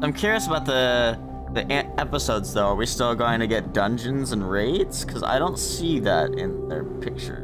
I'm curious about the episodes though. Are we still going to get dungeons and raids? Because I don't see that in their picture.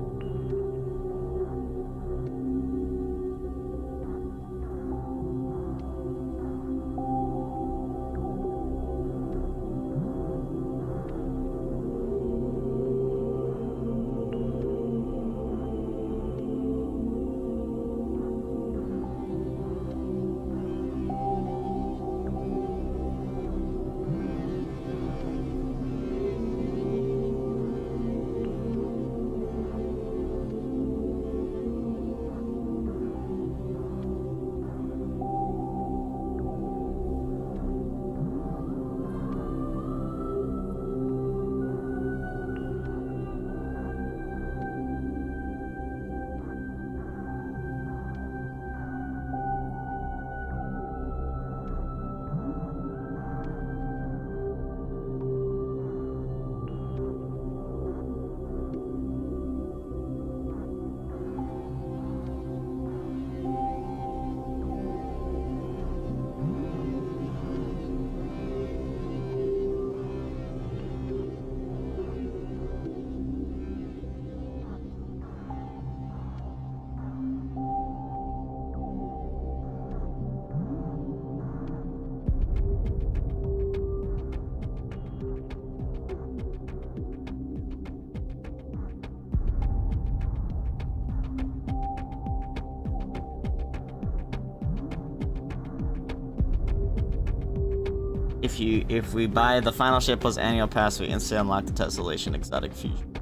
If we buy the final ship plus annual pass, we instantly unlock the Tessellation exotic fusion.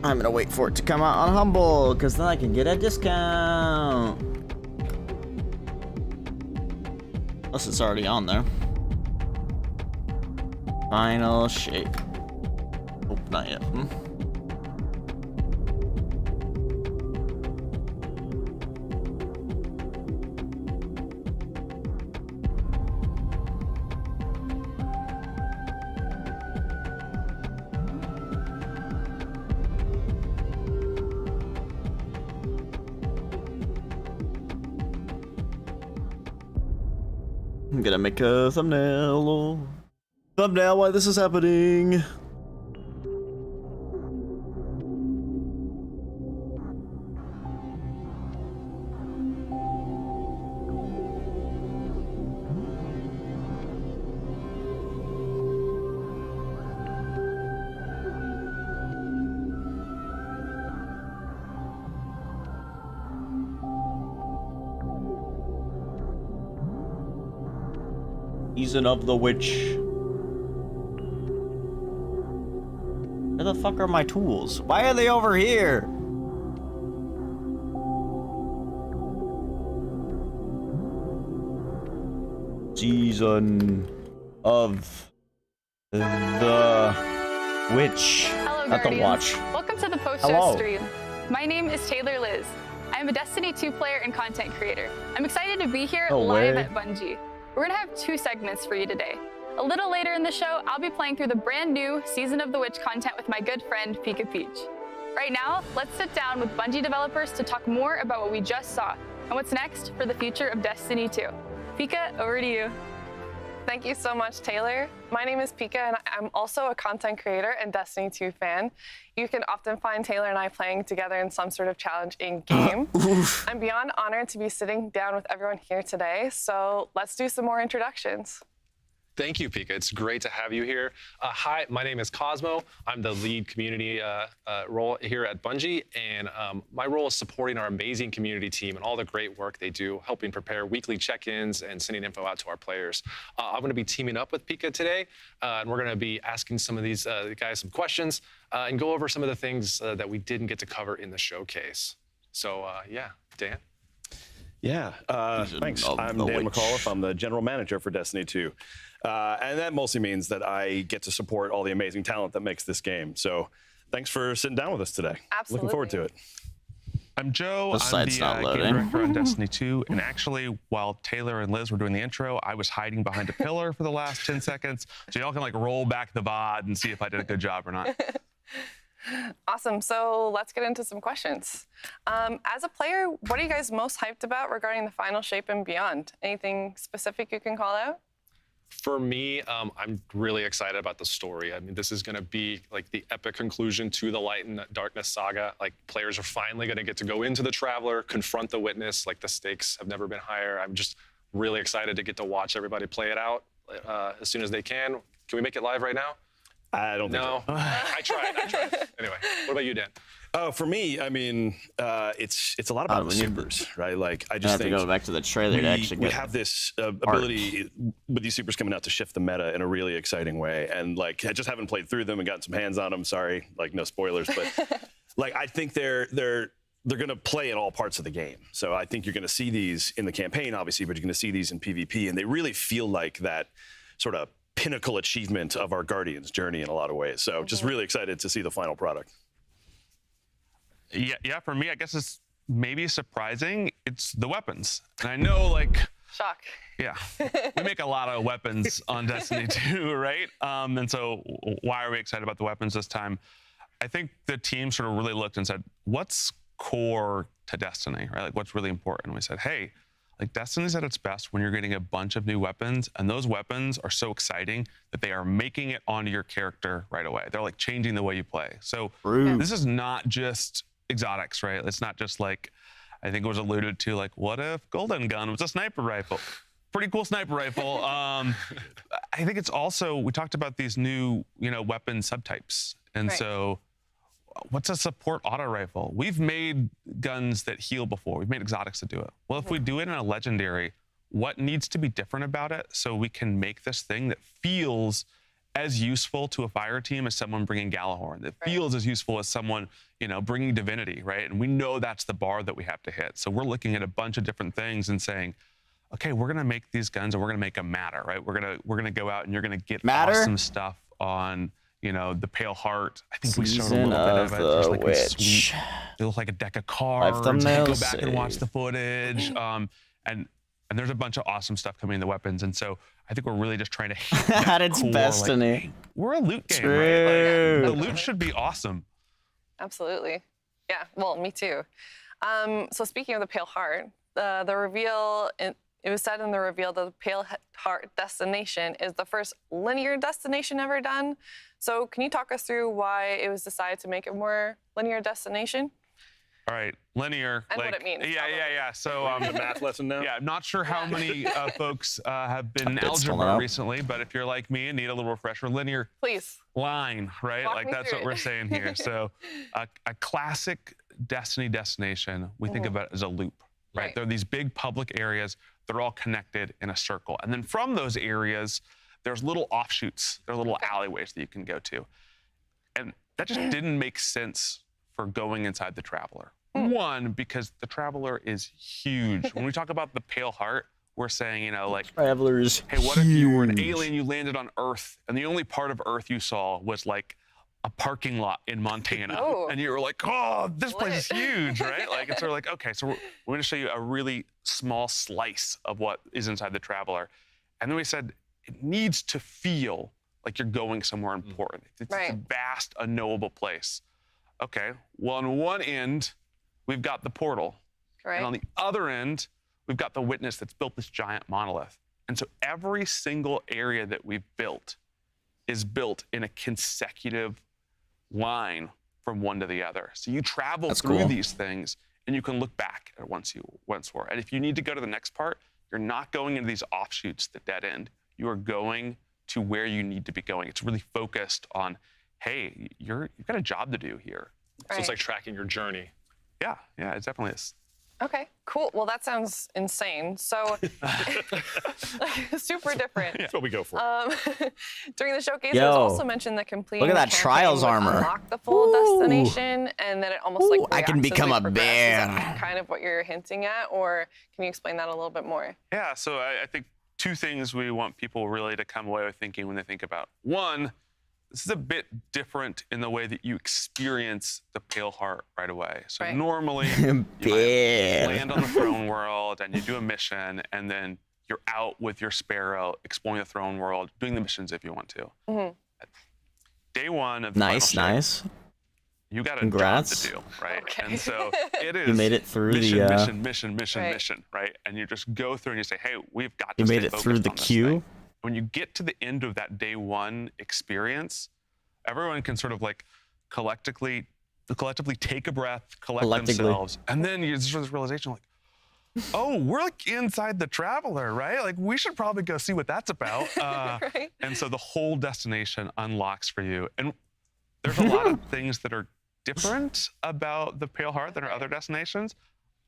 I'm gonna wait for it to come out on Humble, because then I can get a discount. Unless it's already on there. Final shape. Oh, not yet. I'm gonna make a thumbnail. Thumbnail why this is happening. Season of the Witch. Where the fuck are my tools? Why are they over here? Season of the Witch. Hello, Not the Guardians. watch. Welcome to the post-show Hello. stream. My name is Taylor Liz. I'm a Destiny 2 player and content creator. I'm excited to be here No live way. at Bungie. We're gonna have 2 segments for you today. A little later in the show, I'll be playing through the brand new Season of the Witch content with my good friend, Pika Peach. Right now, let's sit down with Bungie developers to talk more about what we just saw and what's next for the future of Destiny 2. Pika, over to you. Thank you so much, Taylor. My name is Pika, and I'm also a content creator and Destiny 2 fan. You can often find Taylor and I playing together in some sort of challenge in-game. I'm beyond honored to be sitting down with everyone here today, so let's do some more introductions. Thank you, Pika. It's great to have you here. Hi, my name is Cosmo. I'm the lead community role here at Bungie, and my role is supporting our amazing community team and all the great work they do, helping prepare weekly check-ins and sending info out to our players. I'm going to be teaming up with Pika today, and we're going to be asking some of these guys some questions and go over some of the things that we didn't get to cover in the showcase. So, yeah, Dan? Yeah, thanks. I'm Dan McAuliffe. I'm the general manager for Destiny 2. And that mostly means that I get to support all the amazing talent that makes this game. So thanks for sitting down with us today. Absolutely. Looking forward to it. I'm Joe. The I'm site's not the loading. game director on Destiny 2. And actually, while Taylor and Liz were doing the intro, I was hiding behind a pillar for the last 10 seconds. So y'all can like roll back the VOD and see if I did a good job or not. Awesome. So let's get into some questions. As a player, what are you guys most hyped about regarding the final shape and beyond? Anything specific you can call out? For me, I'm really excited about the story. I mean, this is going to be like the epic conclusion to the Light and Darkness saga. Like, players are finally going to get to go into the Traveler, confront the Witness. Like, the stakes have never been higher. I'm just really excited to get to watch everybody play it out as soon as they can. Can we make it live right now? I don't think so. I tried. Anyway, what about you, Dan? Oh, for me, I mean, it's a lot about the supers, right? Like, I just have think to go back to the trailer to actually we get have this ability with these supers coming out to shift the meta in a really exciting way. And like, I just haven't played through them and gotten some hands on them. Sorry, like no spoilers, but like, I think they're going to play in all parts of the game. So I think you're going to see these in the campaign, obviously, but you're going to see these in PvP, and they really feel like that sort of pinnacle achievement of our Guardians journey in a lot of ways. So just really excited to see the final product. Yeah, for me, I guess it's maybe surprising. It's the weapons. And I know, like... Shock. Yeah, we make a lot of weapons on Destiny 2, right? And so why are we excited about the weapons this time? I think the team sort of really looked and said, what's core to Destiny, right? Like, what's really important? And we said, hey, like, Destiny's at its best when you're getting a bunch of new weapons, and those weapons are so exciting that they are making it onto your character right away. They're like changing the way you play. So this is not just exotics, right? It's not just like, I think it was alluded to, like, what if Golden Gun was a sniper rifle? Pretty cool sniper rifle. I think it's also, we talked about these new, weapon subtypes. And so what's a support auto rifle? We've made guns that heal before. We've made exotics that do it. Well, if we do it in a legendary, what needs to be different about it so we can make this thing that feels as useful to a fire team as someone bringing Galahorn, that feels as useful as someone, bringing Divinity, right? And we know that's the bar that we have to hit. So we're looking at a bunch of different things and saying, okay, we're gonna make these guns and we're gonna make them matter, right? We're gonna go out and you're gonna get awesome stuff on, the Pale Heart. I think we showed a little bit of it. There's like these sweet, they look like a deck of cards. Go back and watch the footage. And there's a bunch of awesome stuff coming in the weapons. And so I think we're really just trying to hit that At its core, Destiny. like, we're a loot game, right? Like, the loot should be awesome. Absolutely. Yeah, well, me too. So speaking of the Pale Heart, the reveal It was said in the reveal that the Pale Heart destination is the first linear destination ever done. So can you talk us through why it was decided to make a more linear destination? All right, linear. And like, what it means. Yeah. So the math lesson now. Yeah, I'm not sure how many folks have been in It's still algebra out. recently, but if you're like me and need a little refresher, linear Please. line, right? Walk like me that's through what it. we're saying here. So a classic Destiny destination, we think of it as a loop, right? There are these big public areas. They're all connected in a circle. And then from those areas, there's little offshoots. There are little alleyways that you can go to. And that just didn't make sense for going inside the Traveler. One, because the Traveler is huge. When we talk about the Pale Heart, we're saying, you know, like, Traveler's hey, what if you were an huge. alien, you landed on Earth, and the only part of Earth you saw was like a parking lot in Montana. Oh. And you were like, oh, this place is huge, right? Like, it's sort of like, okay, so we're going to show you a really small slice of what is inside the Traveler. And then we said, it needs to feel like you're going somewhere important. It's a vast, unknowable place. Okay, well, on one end, we've got the portal. Right. And on the other end, we've got the Witness that's built this giant monolith. And so every single area that we've built is built in a consecutive line from one to the other. So you travel That's through cool. these things and you can look back at once you once were. And if you need to go to the next part, you're not going into these offshoots that dead end. You are going to where you need to be going. It's really focused on, hey, you've got a job to do here. So it's like tracking your journey. Yeah, it definitely is. Okay, cool. Well, that sounds insane. So, super different. That's what we go for. During the showcase, it was Yo, also mentioned that completing look at that the campaign Trials would armor. unlock the full destination, and that it almost like I can reacts as become we a progress. bear. Is that kind of what you're hinting at, or can you explain that a little bit more? Yeah, so I think two things we want people really to come away with thinking when they think about. One, this is a bit different in the way that you experience the Pale Heart right away. So normally you might land on the throne world and you do a mission, and then you're out with your Sparrow exploring the throne world, doing the missions if you want to. Day one of the Nice, final shape, nice. you got a Congrats. job to do, right? And so it is You made it through mission, the, mission, right? And you just go through and you say, hey, we've got to You stay made it through focused the on this queue. thing. When you get to the end of that day one experience, everyone can sort of like collectively take a breath, collect themselves, and then you just this realization like, oh, we're like inside the Traveler, right? Like we should probably go see what that's about. And so the whole destination unlocks for you. And there's a lot of things that are different about the Pale Heart than our other destinations.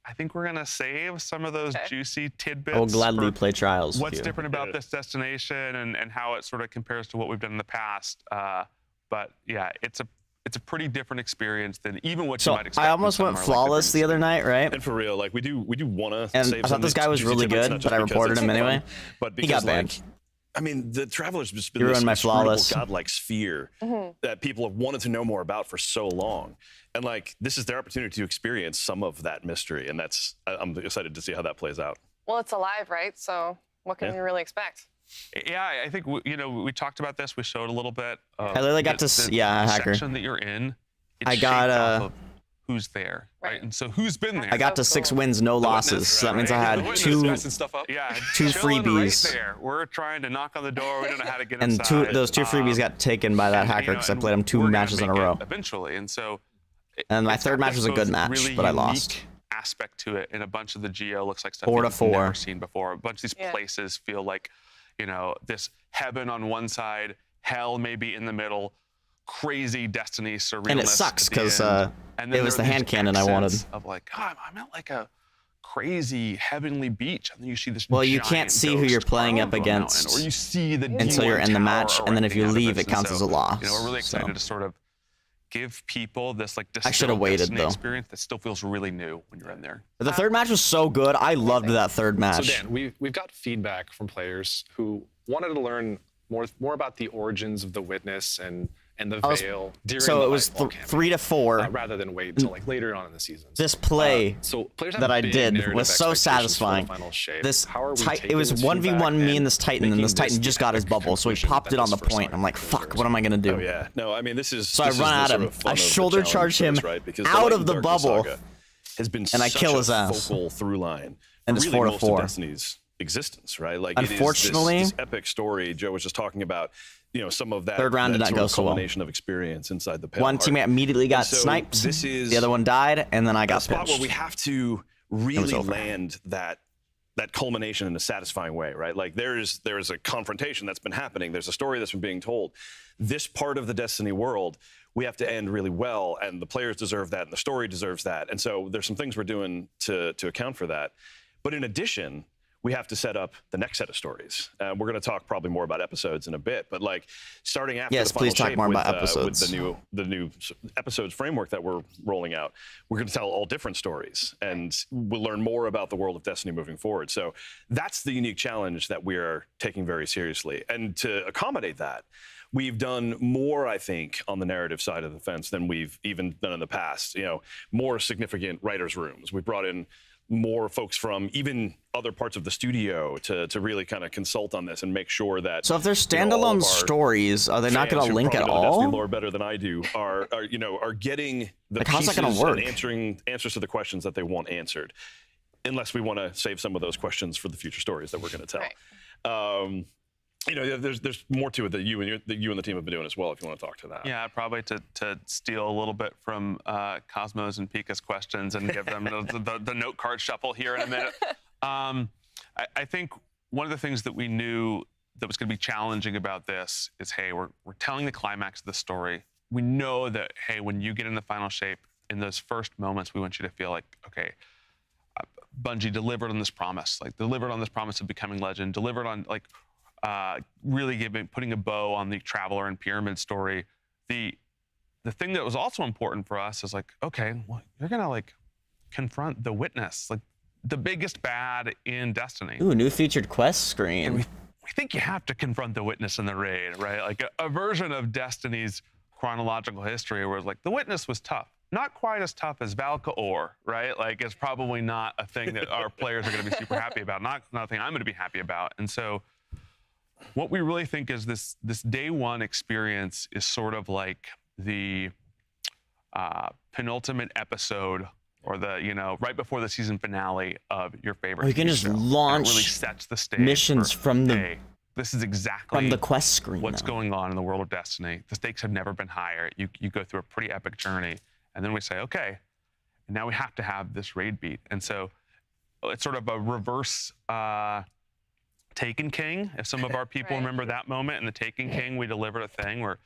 I think we're gonna save some of those juicy tidbits. I will gladly for play Trials with What's you. different about this destination and how it sort of compares to what we've done in the past. But yeah, it's a pretty different experience than even what you So might expect. I from almost some went of our, like, flawless the other night, right? And for real, like we do want to And save I thought some this guy was juicy really tidbits, good, not but just I because reported it's him fun, anyway. But He because got banned. like, I mean, the Traveler's just been You this ruined my inscrutable, flawless. godlike sphere that people have wanted to know more about for so long. And like, this is their opportunity to experience some of that mystery. And I'm excited to see how that plays out. Well, it's alive, right? So, what can we really expect? Yeah, I think we talked about this. We showed a little bit. I literally got to hacker. Section that you're in. It's I got shaped off of who's there, right? And so who's been there? I got to 6 wins, no losses. So that means I had two chilling freebies. Right there. We're trying to knock on the door. We don't know how to get And inside. those two freebies got taken by that hacker because I played him 2 matches in a row. Eventually, and so. And my it's third got match was a both good match, really but I unique lost. Aspect to it, and a bunch of the geo looks like stuff 4 to you've 4. never seen before. A bunch of these places feel like, you know, this heaven on one side, hell maybe in the middle, crazy Destiny surrealness. And it sucks at the because end. And then it was the there are hand these cannon I wanted. accents of like, God, I'm at like a crazy heavenly beach, and then you see this. Well, you can't giant see who you're ghost playing up climb over a mountain, against or you see the until you're in the D1 match, tower and then if you erupting out of leave, this. it counts And as a loss. You know, we're really excited So. to sort of give people this like I should have waited, Destiny though. experience that still feels really new when you're in there. But the third match was so good. I loved that third match. So Dan, we've got feedback from players who wanted to learn more about the origins of the Witness and the Veil during so the it was Nightfall campaign, 3 to 4. rather than wait until like later on in the season. This play So players have that I big did narrative was so expectations for the satisfying. final shape. This How are we it was taking this 1v1 feedback me and this Titan, and making this Titan this just got his bubble, so he popped it on the point. I'm like, fuck, what am I gonna do? Oh yeah, no, I mean this is. So I this run is the at sort him. of fun I of the shoulder challenge charge for us, him right? Because out Light of and the Darkness bubble, saga has been and I such kill a his ass. focal through line. And it's really 4 to most 4. of Destiny's existence, right? Like, unfortunately, it is this epic story. Joe was just talking about, some of that third round did not go so well. Culmination of experience inside the Pale One Heart. teammate immediately got So sniped. This is the other one died, and then I got a spot pinched. where we have to really land that culmination in a satisfying way, right? Like there is a confrontation that's been happening. There's a story that's been being told. This part of the Destiny world, we have to end really well, and the players deserve that, and the story deserves that. And so there's some things we're doing to account for that. But in addition, we have to set up the next set of stories. We're going to talk probably more about episodes in a bit, but like starting after the final please talk shape more with, about episodes. with the new episodes framework that we're rolling out, we're going to tell all different stories, and we'll learn more about the world of Destiny moving forward. So that's the unique challenge that we are taking very seriously. And to accommodate that, we've done more, I think, on the narrative side of the fence than we've even done in the past. More significant writers' rooms. We brought in more folks from even other parts of the studio to really kind of consult on this and make sure that. So if they're standalone stories, are they not going to link at all? Destiny lore better than I do are getting the how's that pieces gonna work? and answers to the questions that they want answered, unless we want to save some of those questions for the future stories that we're going to tell. Right. There's more to it that you and the team have been doing as well. If you want to talk to that. Yeah, probably to steal a little bit from Cosmo's and Pika's questions and give them the note card shuffle here in a minute. I think one of the things that we knew that was going to be challenging about this is, hey, we're telling the climax of the story. We know that, hey, when you get in the final shape, in those first moments, we want you to feel like, okay, Bungie delivered on this promise, delivered on this promise of becoming legend, delivered on really putting a bow on the Traveler and Pyramid story. The thing that was also important for us is okay, well, you're gonna confront the Witness, the biggest bad in Destiny. Ooh, new featured quest screen. And we think you have to confront the Witness in the raid, right? Like a version of Destiny's chronological history where it's the Witness was tough. Not quite as tough as Valka-Or, right? It's probably not a thing that our players are gonna be super happy about. Not a thing I'm gonna be happy about. And so what we really think is this day one experience is sort of like the penultimate episode, or the right before the season finale of your favorite. You can just show. launch it really sets the stage missions from the this is exactly from the quest screen. What's going on in the world of Destiny. The stakes have never been higher. You go through a pretty epic journey, and then we say, okay, now we have to have this raid beat, and so it's sort of a reverse. Taken King, if some of our people remember that moment. In the Taken King, we delivered a thing where,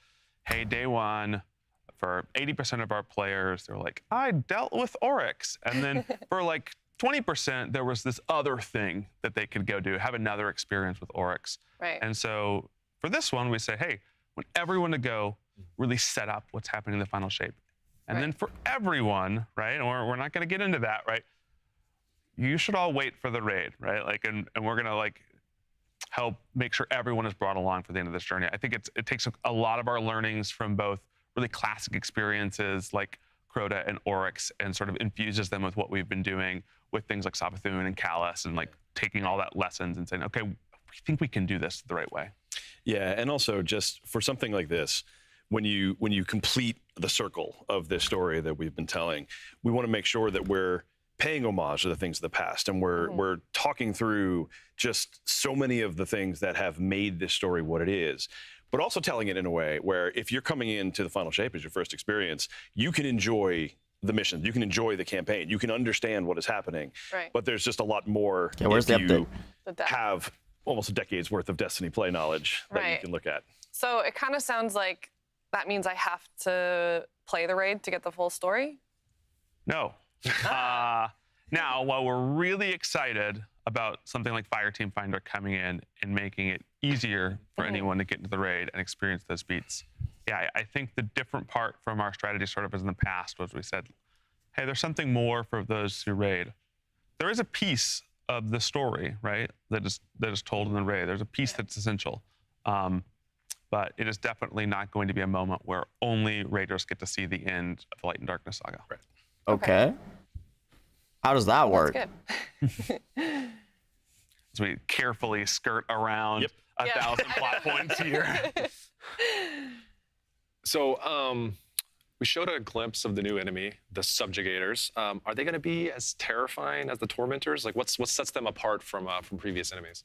hey, day one, for 80% of our players, they're like, I dealt with Oryx. And then for 20%, there was this other thing that they could go do, have another experience with Oryx. Right. And so for this one, we say, hey, want everyone to go really set up what's happening in the final shape. And then for everyone, right, and we're not going to get into that, right, you should all wait for the raid, right? And we're going to help make sure everyone is brought along for the end of this journey. I think it takes a lot of our learnings from both really classic experiences like Crota and Oryx and sort of infuses them with what we've been doing with things like Savathûn and Callus, and taking all that lessons and saying, okay, we think we can do this the right way. Yeah, and also just for something like this, when you complete the circle of this story that we've been telling, we want to make sure that we're paying homage to the things of the past, and we're talking through just so many of the things that have made this story what it is, but also telling it in a way where if you're coming into the final shape as your first experience, you can enjoy the mission, you can enjoy the campaign, you can understand what is happening. Right. But there's just a lot more where's if the you update? have almost a decade's worth of Destiny play knowledge that you can look at. So it kind of sounds like that means I have to play the raid to get the full story? No. Now, while we're really excited about something like Fireteam Finder coming in and making it easier for anyone to get into the raid and experience those beats, yeah, I think the different part from our strategy sort of as in the past was we said, hey, there's something more for those who raid. There is a piece of the story, right, that is told in the raid. There's a piece that's essential. But it is definitely not going to be a moment where only raiders get to see the end of the Light and Darkness saga. Right. Okay. How does that work? That's good. As we carefully skirt around 1,000 plot points here. So We showed a glimpse of the new enemy, the Subjugators. Are they going to be as terrifying as the Tormentors? Like, what sets them apart from previous enemies?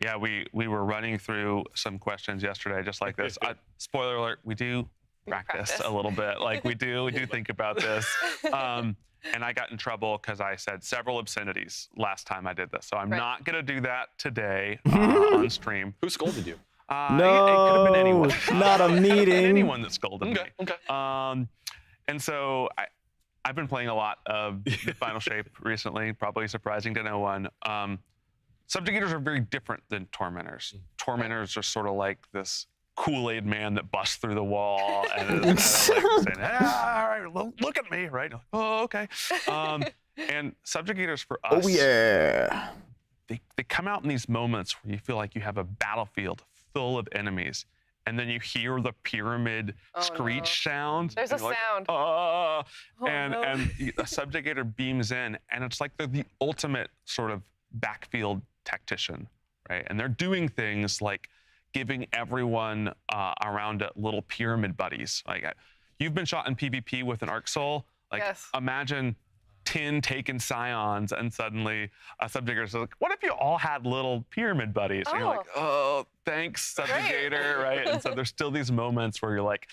Yeah, we were running through some questions yesterday, just like this. Spoiler alert: we do practice a little bit. Like we do think about this. And I got in trouble because I said several obscenities last time I did this. So I'm not going to do that today on stream. Who scolded you? No, it could have been anyone. not a meeting. Anyone that scolded me. Okay. And so I've been playing a lot of the Final Shape recently, probably surprising to no one. Subjugators are very different than Tormentors. Tormentors are sort of like this Kool-Aid man that busts through the wall and is kind of like saying, all right, look at me, right? Oh, okay. And Subjugators for us, oh yeah, they come out in these moments where you feel like you have a battlefield full of enemies, and then you hear the pyramid screech sound. There's a sound. And a Subjugator beams in, and it's like they're the ultimate sort of backfield tactician, right? And they're doing things like giving everyone around it little pyramid buddies. Like you've been shot in PvP with an Arc Soul. Like imagine 10 taken Scions and suddenly a Subjugator's like, what if you all had little pyramid buddies? And you're like, oh, thanks, Subjugator, right? And so there's still these moments where you're like,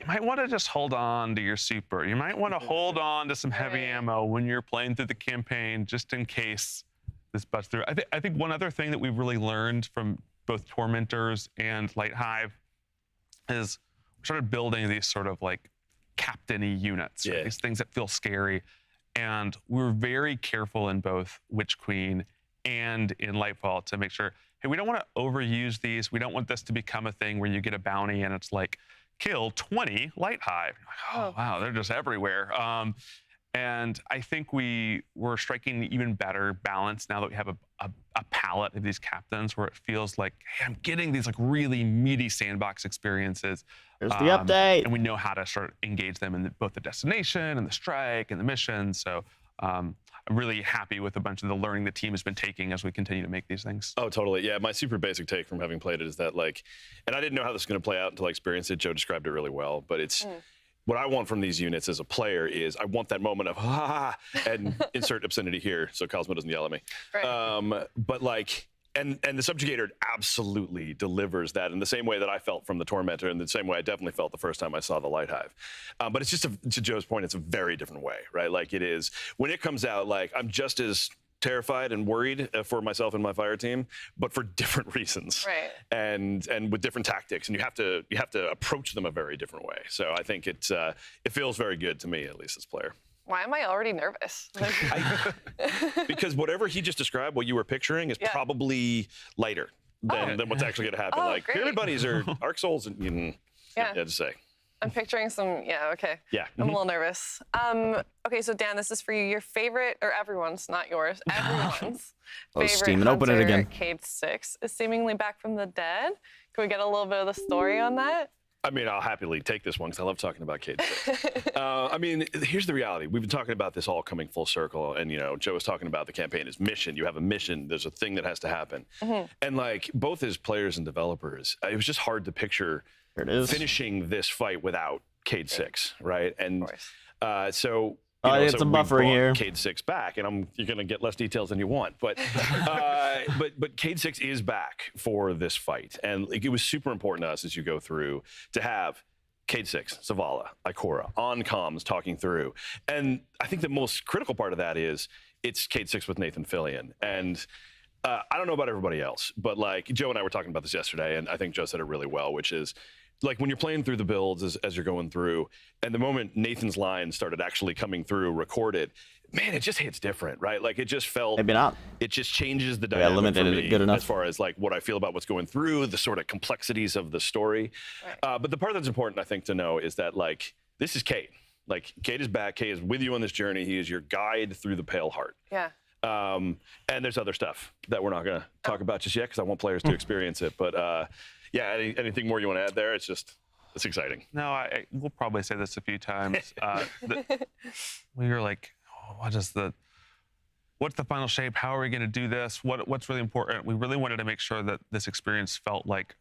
you might want to just hold on to your super. You might want to hold on to some heavy ammo when you're playing through the campaign, just in case this busts through. I think one other thing that we've really learned from both Tormentors and Light Hive is we started building these sort of like captain-y units, right? These things that feel scary. And we were very careful in both Witch Queen and in Lightfall to make sure, hey, we don't want to overuse these. We don't want this to become a thing where you get a bounty and it's like, kill 20 Light Hive. Like, oh, wow, they're just everywhere. And I think we were striking an even better balance now that we have a palette of these captains where it feels like, hey, I'm getting these like really meaty sandbox experiences. There's the update. And we know how to sort of engage them in both the destination and the strike and the mission. So I'm really happy with a bunch of the learning the team has been taking as we continue to make these things. Oh, totally. Yeah, my super basic take from having played it is that like, and I didn't know how this was going to play out until I experienced it. Joe described it really well, but it's, what I want from these units as a player is I want that moment of and insert obscenity here so Cosmo doesn't yell at me. Right. But like, and the Subjugator absolutely delivers that in the same way that I felt from the Tormentor and the same way I definitely felt the first time I saw the Light Hive. But it's just, to Joe's point, it's a very different way, right? Like it is, when it comes out, like I'm just as terrified and worried for myself and my fire team, but for different reasons, right? And with different tactics, and you have to approach them a very different way. So I think it feels very good to me, at least as a player. Why am I already nervous? Because whatever he just described, what you were picturing, is probably lighter than what's actually going to happen. Like pyramid buddies are Arc Souls, and you have to say. I'm picturing some, okay. Yeah. I'm a little nervous. Okay, so Dan, this is for you. Your favorite, or everyone's, not yours, everyone's favorite Steam, open it again. Cade 6 is seemingly back from the dead. Can we get a little bit of the story on that? I mean, I'll happily take this one because I love talking about Cade 6. I mean, here's the reality. We've been talking about this all coming full circle, and Joe was talking about the campaign as mission. You have a mission. There's a thing that has to happen. And like both as players and developers, it was just hard to picture finishing this fight without Cade 6, right? And so it's a buffering here. Cade 6 back, and you're going to get less details than you want, but but Cade 6 is back for this fight, and it was super important to us as you go through to have Cade 6, Zavala, Ikora on comms talking through, and I think the most critical part of that is it's Cade 6 with Nathan Fillion, and I don't know about everybody else, but like Joe and I were talking about this yesterday, and I think Joe said it really well, which is like when you're playing through the builds as you're going through, and the moment Nathan's lines started actually coming through recorded, man, it just hits different, right? Like it just felt, maybe not. It just changes the dynamic for me good enough. as far as like what I feel about what's going through, the sort of complexities of the story. Right. But the part that's important, I think, to know is that like this is Cade. Like Cade is back. Cade is with you on this journey. He is your guide through the Pale Heart. Yeah. And there's other stuff that we're not going to talk about just yet because I want players to experience it. But yeah, anything more you want to add there? It's exciting. No, we'll probably say this a few times. We were like, what's the final shape? How are we going to do this? What's really important? We really wanted to make sure that this experience felt like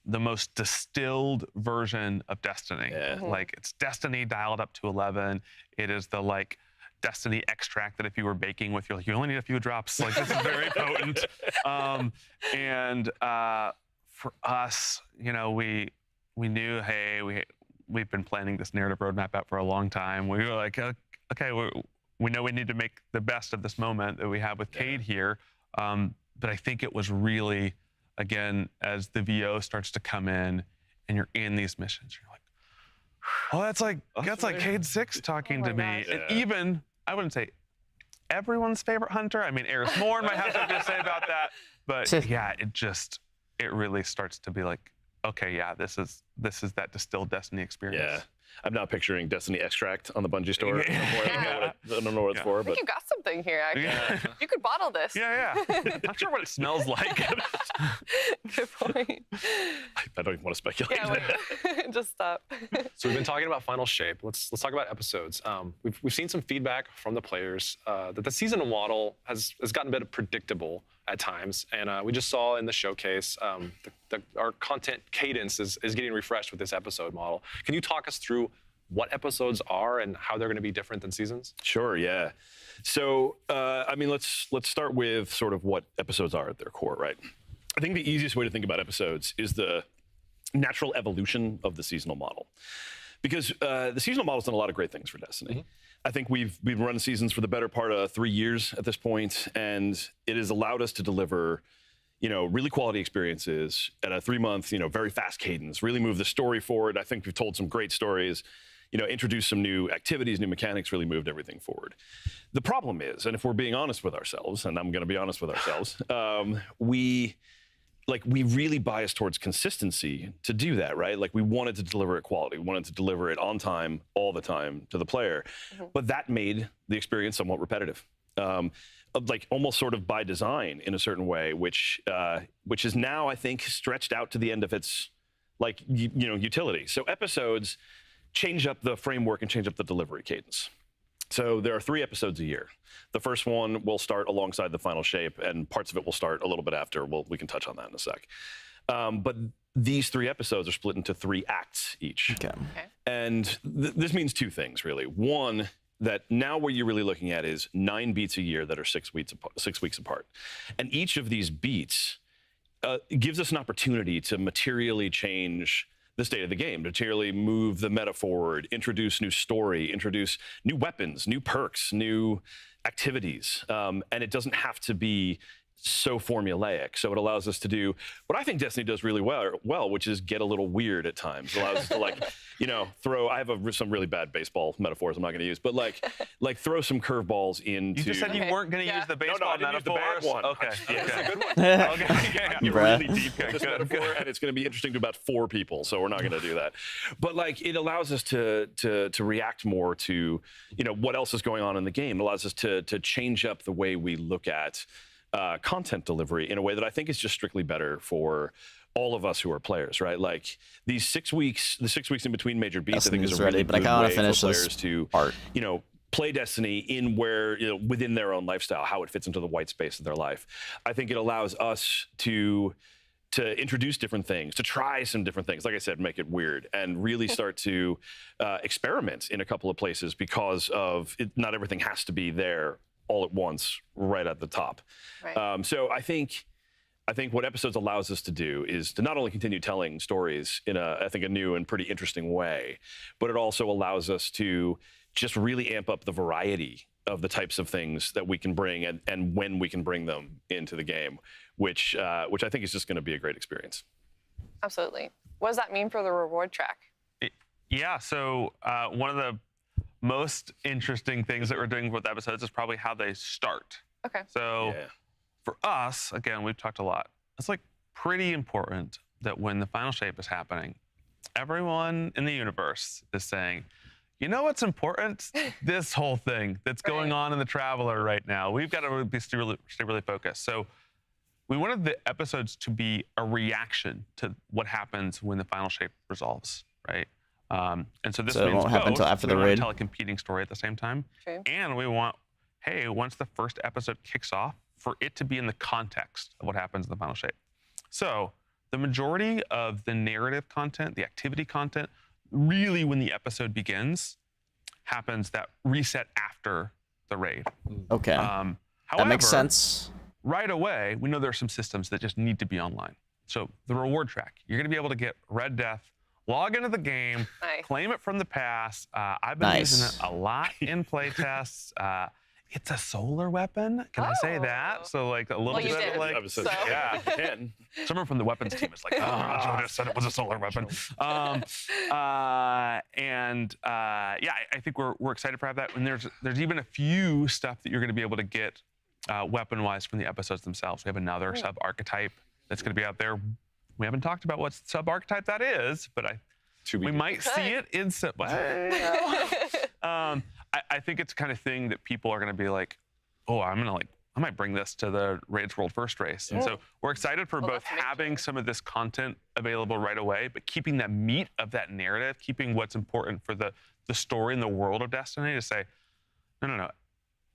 the most distilled version of Destiny. Like it's Destiny dialed up to 11. It is the like Destiny extract that if you were baking with, you're like, you only need a few drops. Like this is very potent. For us, you know, we knew, hey, we've been planning this narrative roadmap out for a long time. We were like, okay, we know we need to make the best of this moment that we have with Cade here. But I think it was really, again, as the VO starts to come in and you're in these missions, you're like, oh, that's like Cade 6 talking to me. And even, I wouldn't say everyone's favorite hunter. I mean, Eris Morn might have something to say about that. But yeah, it really starts to be like, okay, yeah, this is that distilled Destiny experience. Yeah. I'm now picturing Destiny extract on the Bungie store. I don't know what it's for, I think but you got something here, actually. You could bottle this. Yeah. Not sure what it smells like. Good point. I don't even want to speculate. Yeah, just stop. So we've been talking about Final Shape. Let's talk about episodes. We've seen some feedback from the players that the season model has gotten a bit predictable at times, and we just saw in the showcase our content cadence is getting refreshed with this episode model. Can you talk us through what episodes are and how they're going to be different than seasons? Sure, yeah. So, I mean, let's start with sort of what episodes are at their core, right? I think the easiest way to think about episodes is the natural evolution of the seasonal model. Because the seasonal model's done a lot of great things for Destiny. I think we've run seasons for the better part of 3 years at this point, and it has allowed us to deliver, you know, really quality experiences at a 3-month, you know, very fast cadence, really move the story forward. I think we've told some great stories, you know, introduced some new activities, new mechanics, really moved everything forward. The problem is, and if we're being honest with ourselves, and I'm going to be honest with ourselves, we really biased towards consistency to do that, right? Like we wanted to deliver it quality. We wanted to deliver it on time, all the time to the player. But that made the experience somewhat repetitive. Like almost sort of by design in a certain way, which is now, I think, stretched out to the end of its like, you know, utility. So episodes change up the framework and change up the delivery cadence. So there are 3 episodes a year. The first one will start alongside the Final Shape, and parts of it will start a little bit after. We can touch on that in a sec. But these 3 episodes are split into 3 acts each. Okay. And this means 2 things, really. One, that now what you're really looking at is 9 beats a year that are 6 weeks apart. And each of these beats gives us an opportunity to materially change the state of the game, to materially move the meta forward, introduce new story, introduce new weapons, new perks, new activities. And it doesn't have to be so formulaic. So it allows us to do what I think Destiny does really well, which is get a little weird at times. It allows us to, like, you know, I have some really bad baseball metaphors I'm not going to use, but like throw some curveballs into. You just said you weren't going to use the baseball metaphor. Use the bad one. Okay. That's a good one. Okay. You're really deep with this metaphor, and it's going to be interesting to about 4 people, so we're not going to do that. But like, it allows us to react more to, you know, what else is going on in the game. It allows us to change up the way we look at content delivery in a way that I think is just strictly better for all of us who are players, right? Like these 6 weeks, the 6 weeks in between major beats, I think is a really good way for players to, you know, play Destiny in where, you know, within their own lifestyle, how it fits into the white space of their life. I think it allows us to introduce different things, to try some different things, like I said, make it weird, and really start to experiment in a couple of places because of not everything has to be there all at once, right at the top. Right. So I think what episodes allows us to do is to not only continue telling stories in I think a new and pretty interesting way, but it also allows us to just really amp up the variety of the types of things that we can bring and when we can bring them into the game, which I think is just going to be a great experience. Absolutely. What does that mean for the reward track? Yeah, so one of the most interesting things that we're doing with episodes is probably how they start. Okay. So for us, again, we've talked a lot. It's like pretty important that when the Final Shape is happening, everyone in the universe is saying, you know what's important? This whole thing that's going on in the Traveler right now. We've got to stay really focused. So we wanted the episodes to be a reaction to what happens when the Final Shape resolves, right? And so this means won't happen until after the raid. Tell a competing story at the same time. True. And we want, hey, once the first episode kicks off, for it to be in the context of what happens in the Final Shape. So the majority of the narrative content, the activity content, really when the episode begins, happens that reset after the raid. Okay. However, that makes sense. Right away, we know there are some systems that just need to be online. So the reward track, you're going to be able to get Red Death, log into the game, claim it from the past. I've been using it a lot in playtests. It's a solar weapon. Can I say that? So like a little bit like, yeah. Someone from the weapons team is like, oh, I said it was a solar weapon. Yeah, I think we're excited for that. And there's even a few stuff that you're going to be able to get weapon-wise from the episodes themselves. We have another sub-archetype that's going to be out there. We haven't talked about what sub-archetype that is, but we might see it in I think it's the kind of thing that people are going to be like, oh, I might bring this to the Raids World First race. And so we're excited for both having some of this content available right away, but keeping the meat of that narrative, keeping what's important for the story and the world of Destiny to say, no.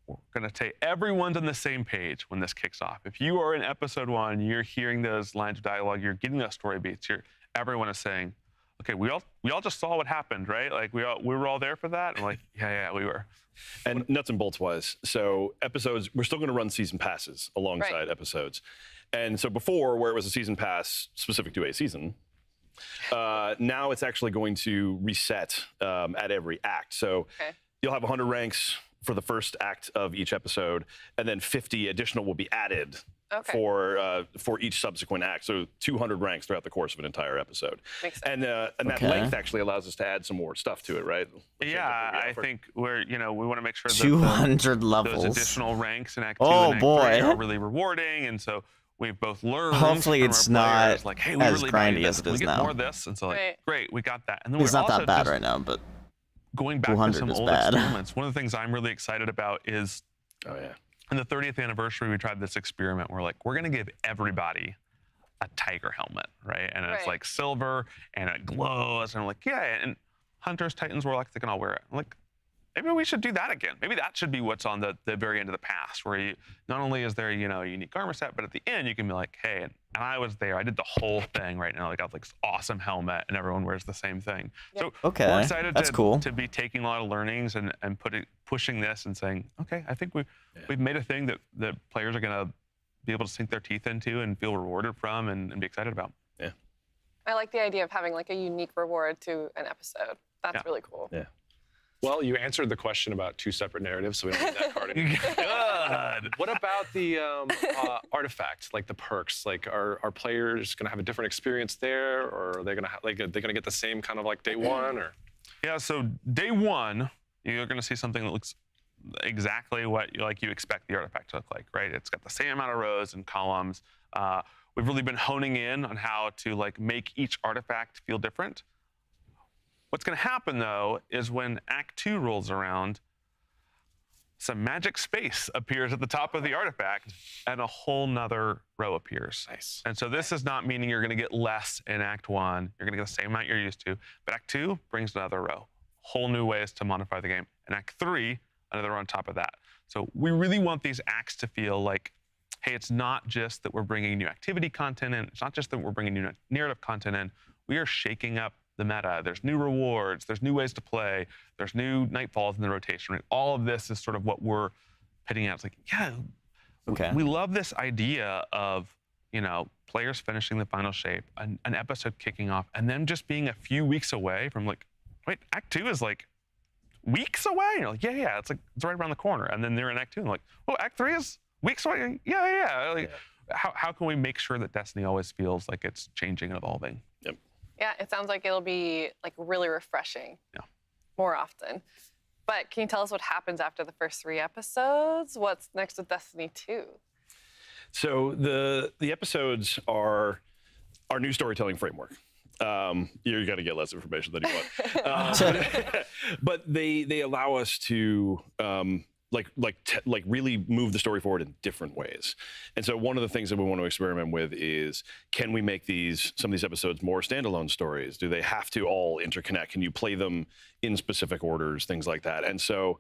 We're going to take everyone's on the same page when this kicks off. If you are in episode 1, you're hearing those lines of dialogue, you're getting those story beats, everyone is saying, okay, we all just saw what happened, right? Like we were all there for that. And like, yeah, we were. And nuts and bolts wise, so episodes, we're still going to run season passes alongside episodes. And so before, where it was a season pass specific to a season, now it's actually going to reset at every act. So you'll have 100 ranks for the first act of each episode, and then 50 additional will be added for each subsequent act. So 200 ranks throughout the course of an entire episode. And that length actually allows us to add some more stuff to it, right? Yeah, I think we want to make sure that 200 levels. Those additional ranks in Act 2 and Act 3 are really rewarding, and so we've both learned. Hopefully, from it's our not players, like, hey, we as really grindy valued as this. it is we get now. more of this, and so like, great, we got that. And then It's we're not also that bad just right now, but going back to some old bad. experiments. One of the things I'm really excited about is, in the 30th anniversary, we tried this experiment where we're going to give everybody a tiger helmet, right? And it's like silver and it glows, and I'm like, yeah. And Hunters, Titans, Warlocks, they can all wear it. I'm like, maybe we should do that again. Maybe that should be what's on the very end of the pass, where not only is there a unique armor set, but at the end you can be like, hey, and I was there. I did the whole thing right now. I got this awesome helmet, and everyone wears the same thing. So we're excited to be taking a lot of learnings and pushing this and saying, okay, I think we've made a thing that players are going to be able to sink their teeth into and feel rewarded from and be excited about. Yeah. I like the idea of having a unique reward to an episode. That's really cool. Yeah. Well, you answered the question about 2 separate narratives, so we don't need that card anymore. Good. What about the artifact, like the perks? Like, are players going to have a different experience there, or are they going to get the same kind of day 1? Or yeah, so day 1, you're going to see something that looks exactly what you expect the artifact to look like, right? It's got the same amount of rows and columns. We've really been honing in on how to make each artifact feel different. What's going to happen, though, is when Act 2 rolls around, some magic space appears at the top of the artifact, and a whole nother row appears. Nice. And so this is not meaning you're going to get less in Act 1. You're going to get the same amount you're used to. But Act 2 brings another row. Whole new ways to modify the game. And Act 3, another row on top of that. So we really want these acts to feel like, hey, it's not just that we're bringing new activity content in. It's not just that we're bringing new narrative content in. We are shaking up the meta. There's new rewards, there's new ways to play, there's new nightfalls in the rotation. Right? All of this is sort of what we're pitting out. It's like, yeah, we love this idea of, players finishing the final shape, an episode kicking off, and then just being a few weeks away from wait, Act 2 is weeks away? And you're like, yeah, it's right around the corner. And then they're in Act 2 and oh, Act 3 is weeks away? Yeah. How can we make sure that Destiny always feels like it's changing and evolving? Yep. Yeah, it sounds like it'll be really refreshing more often. But can you tell us what happens after the first 3 episodes? What's next with Destiny 2? So the episodes are our new storytelling framework. You're going to get less information than you want. But they allow us to really move the story forward in different ways. And so one of the things that we want to experiment with is, can we make some of these episodes more standalone stories? Do they have to all interconnect? Can you play them in specific orders, things like that? And so,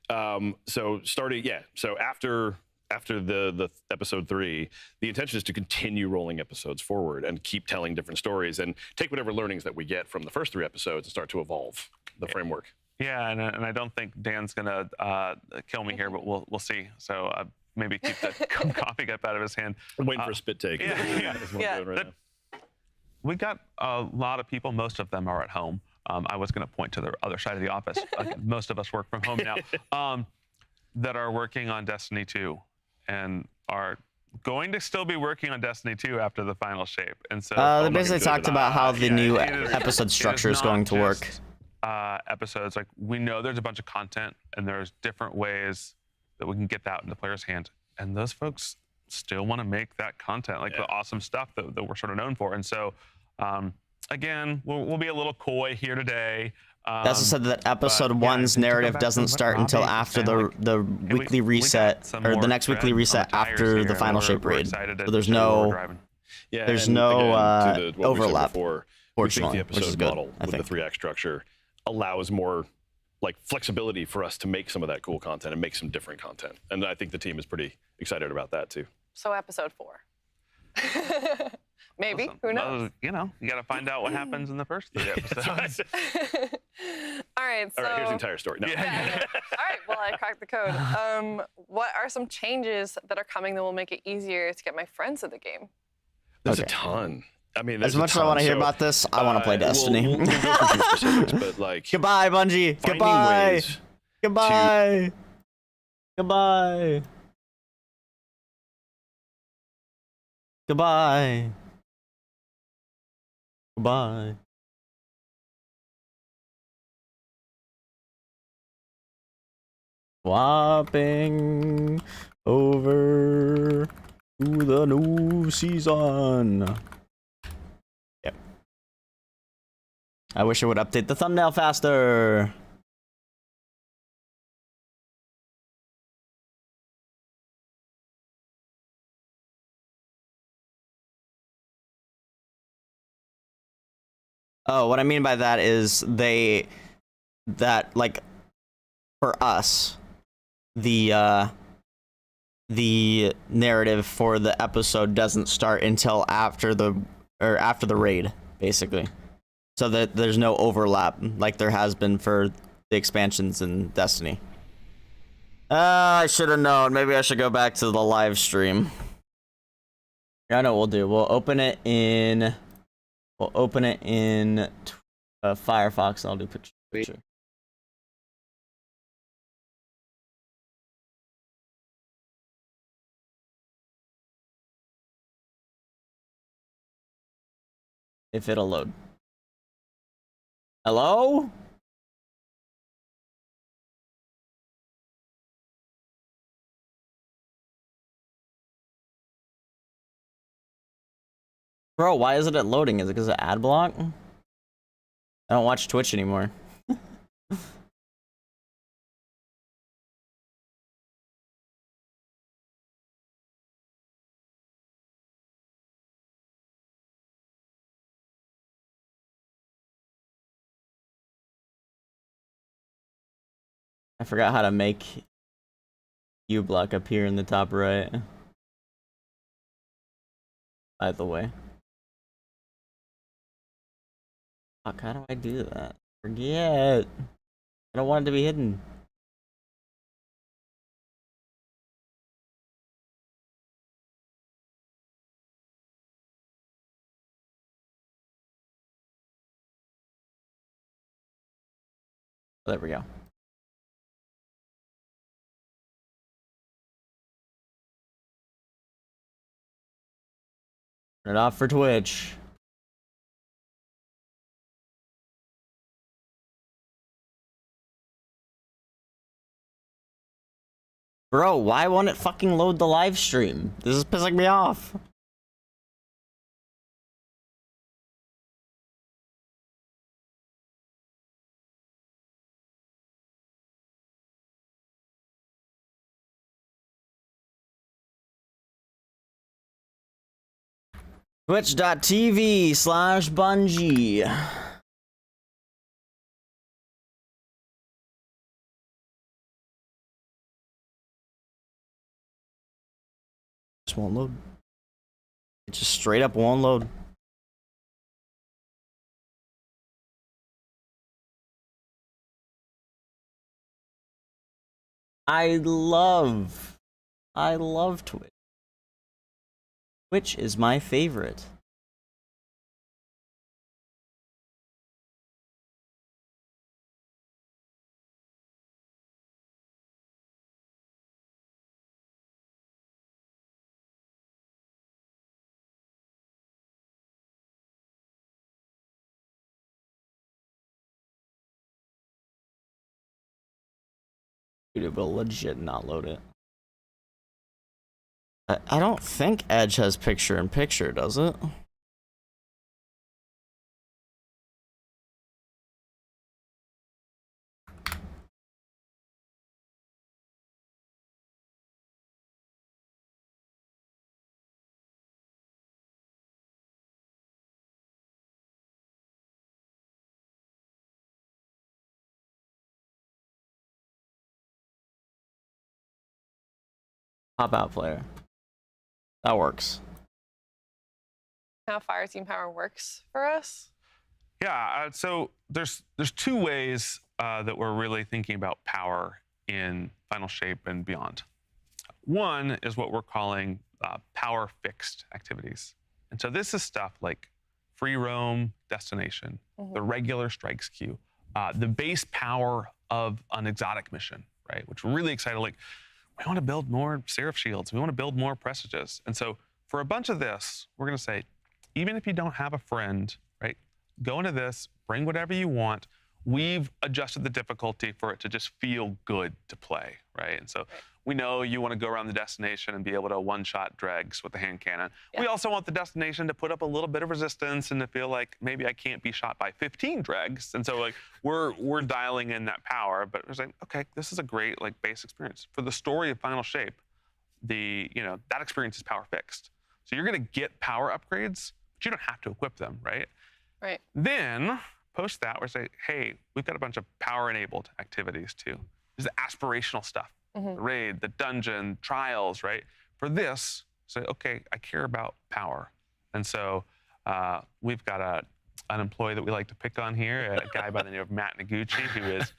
so after after the episode 3, the intention is to continue rolling episodes forward and keep telling different stories and take whatever learnings that we get from the first 3 episodes and start to evolve the framework. Yeah, and I don't think Dan's gonna kill me here, but we'll see. So maybe keep the coffee cup out of his hand. I'm waiting for a spit take. Yeah, That's what I'm doing right now. We got a lot of people. Most of them are at home. I was going to point to the other side of the office. Most of us work from home now. That are working on Destiny 2 and are going to still be working on Destiny 2 after the final shape. And so they basically talked about how the new episode structure is going to work. Episodes, like we know there's a bunch of content and there's different ways that we can get that into players' hands. And those folks still want to make that content, like the awesome stuff that we're sort of known for. And so, again, we'll be a little coy here today. They also said that episode 1's narrative doesn't start until after the weekly reset, or the next weekly reset after the final shape raid. So there's no overlap, fortunately, the which is episode good, model with the 3-act structure allows more like flexibility for us to make some of that cool content and make some different content. And I think the team is pretty excited about that too. So episode 4. Maybe. Who knows? You know, you got to find out what happens in the first 3 episodes. All right. So, all right, here's the entire story. No. All right. Well, I cracked the code. What are some changes that are coming that will make it easier to get my friends in the game? There's a ton. I mean, as much as I want to hear about this, I want to play Destiny. We'll go through some specifics, but like, goodbye, Bungie. Goodbye. Goodbye. Goodbye. Goodbye. Goodbye. Swapping over to the new season. Yep. I wish it would update the thumbnail faster. Oh, what I mean by that is like for us, the narrative for the episode doesn't start until after the raid, basically. So that there's no overlap like there has been for the expansions in Destiny. I should have known. Maybe I should go back to the live stream. I know what we'll do. We'll open it in Firefox, and I'll do picture. If it'll load. Hello? Bro, why isn't it loading? Is it because of ad block? I don't watch Twitch anymore. I forgot how to make uBlock appear in the top right. By the way. Fuck, how do I do that? Forget. I don't want it to be hidden. There we go. Turn it off for Twitch. Bro, why won't it fucking load the live stream? This is pissing me off. Twitch.tv/Bungie. just won't load. It just straight up won't load. I love Twitch. Twitch is my favorite. Dude, it will legit not load it. I don't think Edge has picture-in-picture, does it? Pop out player. That works. How fire team power works for us? Yeah, so there's two ways that we're really thinking about power in Final Shape and beyond. One is what we're calling power fixed activities. And so this is stuff like free roam destination, the regular strikes queue, the base power of an exotic mission, right? Which we're really excited, like, we want to build more Seraph Shields. We want to build more Presages. And so for a bunch of this, we're going to say, even if you don't have a friend, right, go into this, bring whatever you want. We've adjusted the difficulty for it to just feel good to play, right? And so we know you want to go around the destination and be able to one-shot dregs with the hand cannon. Yeah. We also want the destination to put up a little bit of resistance and to feel like maybe I can't be shot by 15 dregs. And so like we're dialing in that power, but we're saying, okay, this is a great like base experience. For the story of Final Shape, that experience is power fixed. So you're going to get power upgrades, but you don't have to equip them, right? Right. Then post that, we're saying, hey, we've got a bunch of power-enabled activities too. There's the aspirational stuff, the raid, the dungeon, trials, right? For this, say, okay, I care about power. And so we've got an employee that we like to pick on here, a guy by the name of Matt Noguchi, who is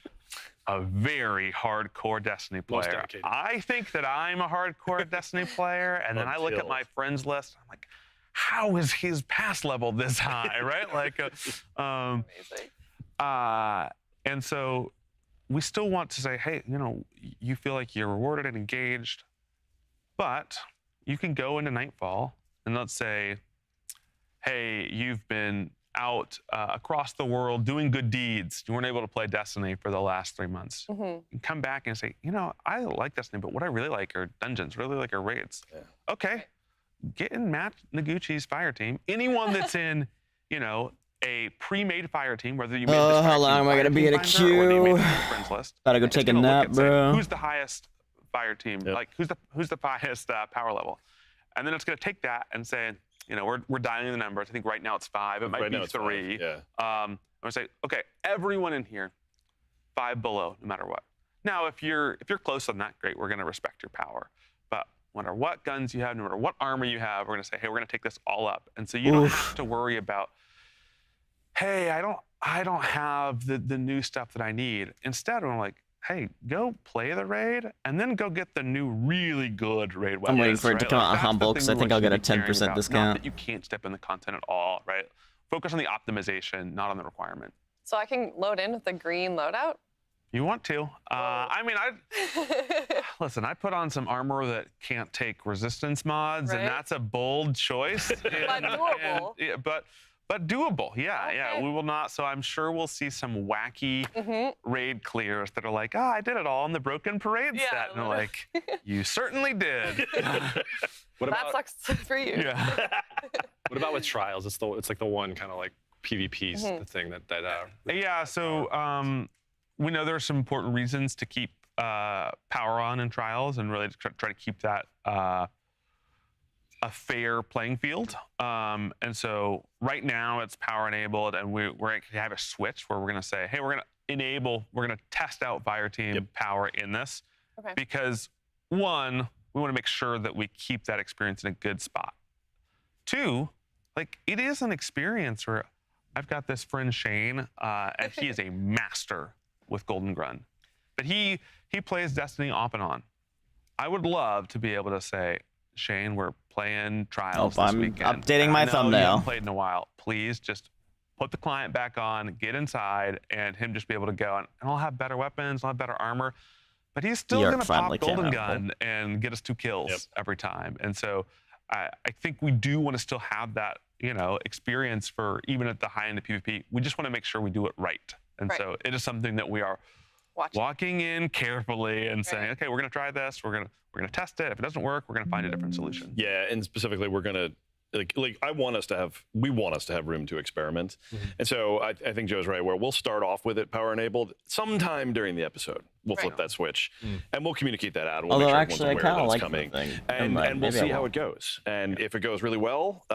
a very hardcore Destiny player. I think that I'm a hardcore Destiny player, and then I look at my friends list, I'm like, how is his pass level this high, right? Like, amazing. And so we still want to say, hey, you feel like you're rewarded and engaged, but you can go into Nightfall and let's say, hey, you've been out across the world doing good deeds. You weren't able to play Destiny for the last 3 months. You come back and say, I like Destiny, but what I really like are dungeons, really like are raids. Yeah. Okay. Get in Matt Noguchi's fire team. Anyone that's in, a pre-made fire team, whether you made this how long am I gonna be in a queue? Gotta go take a nap, bro. Who's the highest fire team? Yep. Like who's the highest power level? And then it's gonna take that and say, we're dialing the numbers. I think right now it's 5. It might be 3. Yeah. I'm gonna say, okay, everyone in here, 5 below, no matter what. Now, if you're close on that, great. We're gonna respect your power. But no matter what guns you have, no matter what armor you have, we're gonna say, hey, we're gonna take this all up. And so you don't have to worry about, hey, I don't have the new stuff that I need. Instead, I'm like, hey, go play the raid and then go get the new really good raid weapons. I'm waiting for it to come out on Humble because I think I'll get a 10% discount. Not that you can't step in the content at all, right? Focus on the optimization, not on the requirement. So I can load in with the green loadout? You want to. Listen, I put on some armor that can't take resistance mods, and that's a bold choice. But doable. But doable, yeah. We will not. So I'm sure we'll see some wacky raid clears that are like, I did it all on the Broken Parade set. And they're like, you certainly did. That sucks for you. Yeah. What about with trials? It's like the one kind of like PvP's the thing that yeah. So we know there are some important reasons to keep power on in trials and really try to keep that a fair playing field. And so right now it's power enabled, and we're going to have a switch where we're going to say, hey, we're going to test out fire team power in this. Okay. Because one, we want to make sure that we keep that experience in a good spot. 2, like, it is an experience where I've got this friend Shane, and he is a master with Golden Gun. But he plays Destiny off and on. I would love to be able to say, Shane, we're playing Trials this weekend. I'm updating my I know thumbnail. You haven't played in a while. Please just put the client back on, get inside, and him just be able to go. And I'll have better weapons, I'll have better armor. But he's still going to pop Golden Gun and get us 2 kills every time. And so I think we do want to still have that, you know, experience for even at the high end of PvP. We just want to make sure we do it right. And so it is something that we are walking in carefully and saying, okay, we're going to try this. We're going to test it. If it doesn't work, we're going to find a different solution. Yeah, and specifically, we're going to like we want us to have room to experiment. And so I think Joe's right, where we'll start off with it power enabled sometime during the episode. We'll flip that switch and we'll communicate that out. We'll make sure everyone's aware that it's coming. And we'll see how it goes. And if it goes really well,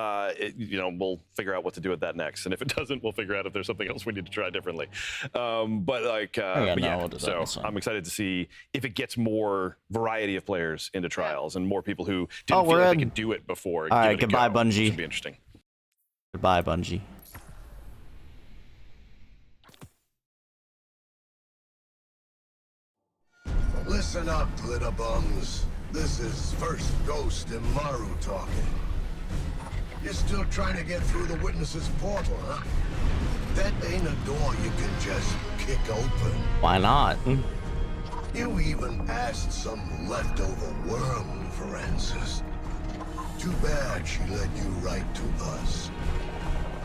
you know, we'll figure out what to do with that next. And if it doesn't, we'll figure out if there's something else we need to try differently. But I'm excited to see if it gets more variety of players into Trials and more people who didn't feel like they could do it before. All right, goodbye, Bungie. Which would be interesting. Goodbye, Bungie. Listen up, glitter bums. This is First Ghost and Maru talking. You're still trying to get through the witness's portal, huh? That ain't a door you can just kick open. Why not? You even passed some leftover worm for answers. Too bad she led you right to us.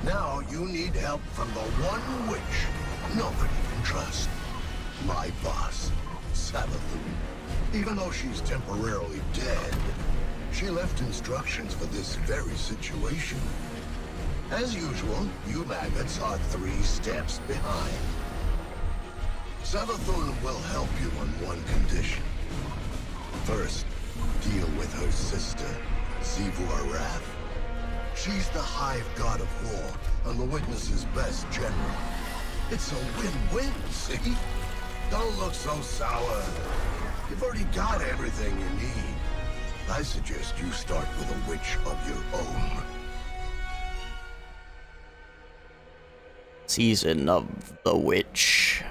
Now you need help from the one witch nobody can trust. My boss, Savathun. Even though she's temporarily dead, she left instructions for this very situation. As usual, you maggots are 3 steps behind. Savathun will help you on one condition. First, deal with her sister, Xivu Arath. She's the hive god of war and the Witness's best general. It's a win-win, see? Don't look so sour. You've already got everything you need. I suggest you start with a witch of your own. Season of the Witch.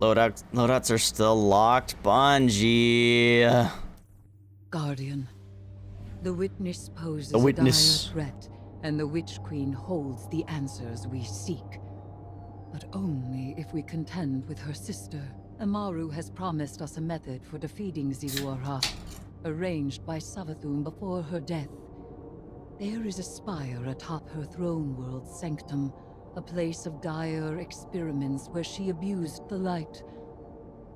Loadouts are still locked. Bungie. Guardian, the Witness poses The Witness. a dire threat, and the Witch Queen holds the answers we seek. But only if we contend with her sister. Amaru has promised us a method for defeating Xivu Arath, arranged by Savathun before her death. There is a spire atop her throne world's sanctum, a place of dire experiments where she abused the light.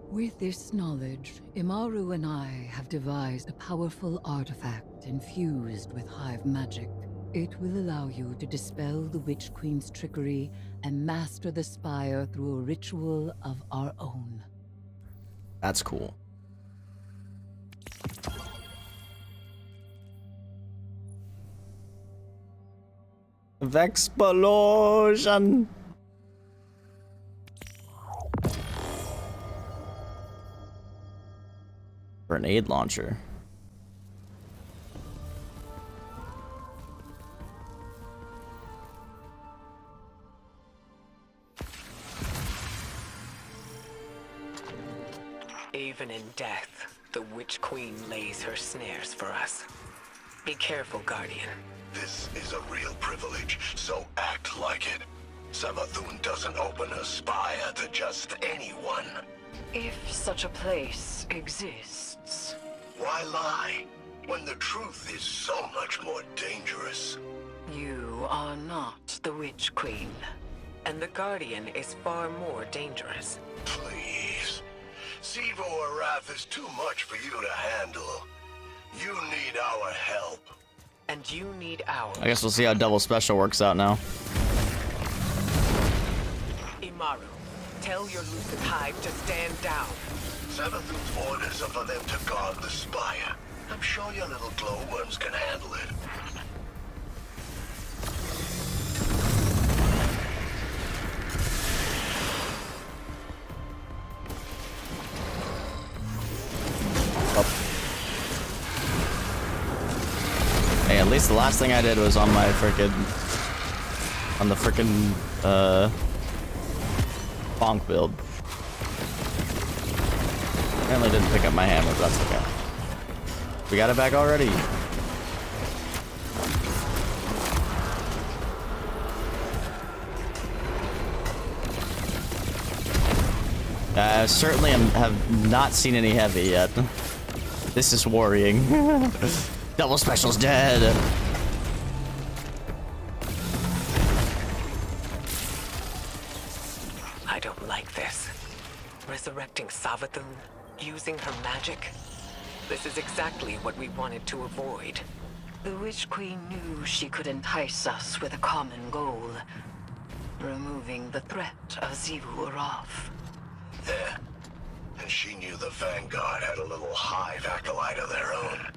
With this knowledge, Imaru and I have devised a powerful artifact infused with hive magic. It will allow you to dispel the Witch Queen's trickery and master the spire through a ritual of our own. That's cool. Vexplosion. Grenade launcher. Even in death, the Witch Queen lays her snares for us. Be careful, Guardian. This is a real privilege, so act like it. Savathun doesn't open a spire to just anyone. If such a place exists. Why lie, when the truth is so much more dangerous? You are not the Witch Queen, and the Guardian is far more dangerous. Please. Xivu Arath is too much for you to handle. You need our help. And you need ours. I guess we'll see how double special works out now. Imaru, Tell your Lucid Hive to stand down. Savathun's orders are for them to guard the spire. I'm sure your little glowworms can handle it. Hey, at least the last thing I did was on my frickin' bonk build. Apparently didn't pick up my hammer, but that's okay. We got it back already. Certainly have not seen any heavy yet. This is worrying. Double special's dead. I don't like this. Resurrecting Savathun, using her magic. This is exactly what we wanted to avoid. The Witch Queen knew she could entice us with a common goal. Removing the threat of Xivu Araf. Yeah. And she knew the Vanguard had a little hive acolyte of their own.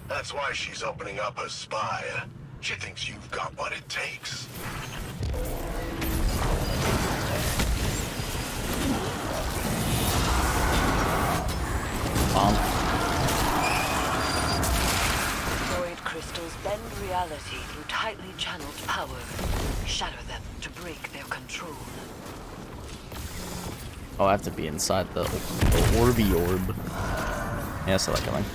That's why she's opening up her spire. She thinks you've got what it takes. Void crystals bend reality through tightly channeled power. Shatter them to break their control. Oh, I have to be inside the orby orb. Yeah, I saw that coming.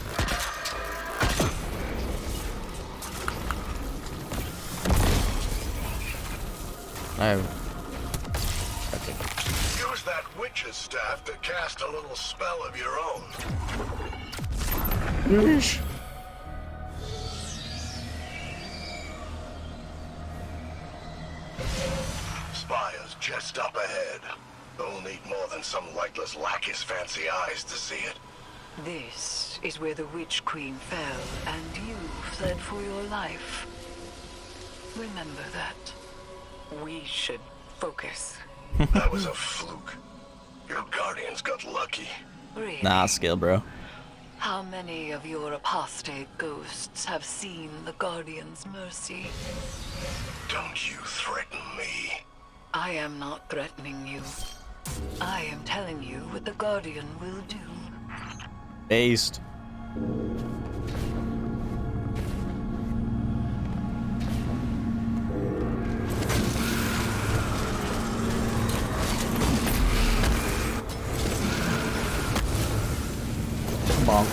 Use that witch's staff to cast a little spell of your own. Yeesh. Spire's just up ahead. They'll need more than some lightless lackey's fancy eyes to see it. This is where the Witch Queen fell, and you fled for your life. Remember that. We should focus. That was a fluke. Your guardians got lucky. Really? Nah, skill, bro. How many of your apostate ghosts have seen the Guardian's mercy? Don't you threaten me. I am not threatening you. I am telling you what the Guardian will do. Based. Bonk.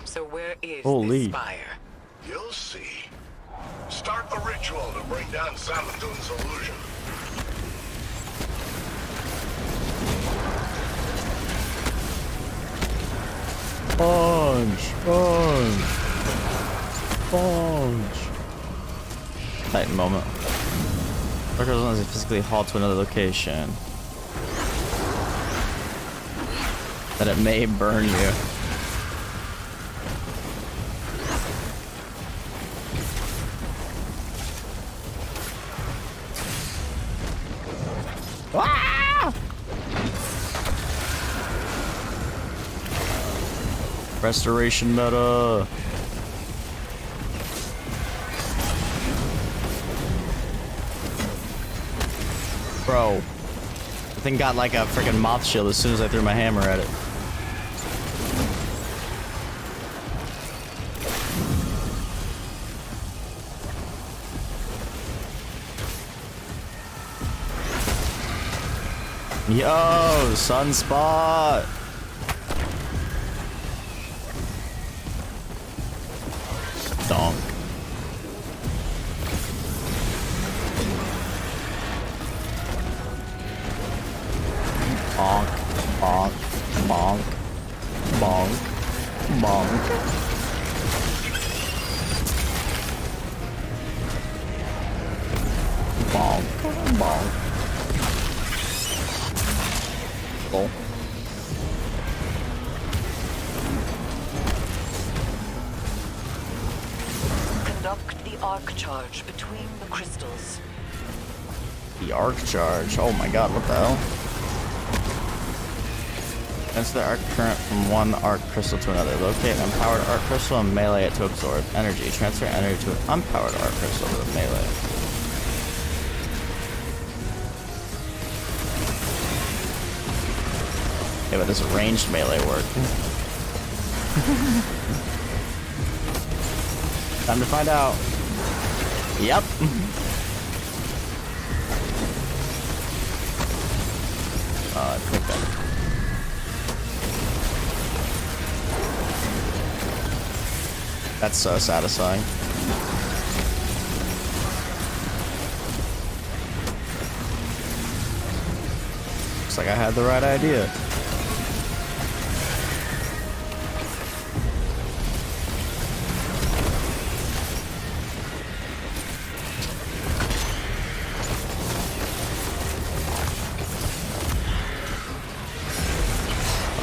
So where is Holy. this spire? You'll see. Start the ritual to bring down Savathun's illusion. Punch! Punch! Punch! Titan moment. Workers want to physically halt to another location. That it may burn you. Ah! Restoration meta. Bro, the thing got like a freaking moth shield as soon as I threw my hammer at it. Yo, sunspot. Donk. Bonk, bonk, bonk, bonk, bonk. Bonk, bonk. Cool. Conduct the arc charge between the crystals. The arc charge. Oh my god, what the hell? Transfer the arc current from one arc crystal to another. Locate an empowered arc crystal and melee it to absorb energy. Transfer energy to an unpowered arc crystal with melee. Yeah, but this ranged melee work. Time to find out. Yep. I think that. That's so satisfying. Looks like I had the right idea.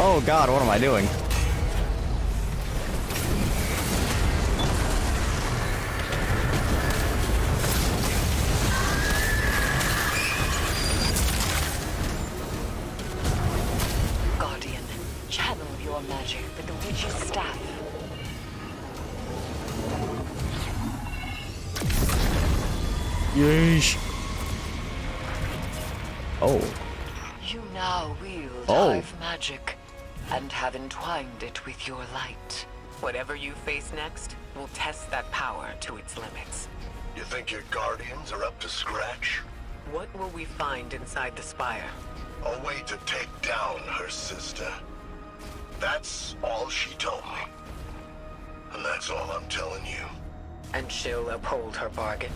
Oh god, what am I doing? Guardian, channel your magic with the witch's staff. Yeesh. Oh. You now wield Oh. hive magic and have entwined it with your light. Whatever you face next, we'll test that power to its limits. You think your guardians are up to scratch? What will we find inside the spire? A way to take down her sister. That's all she told me. And that's all I'm telling you. And she'll uphold her bargain.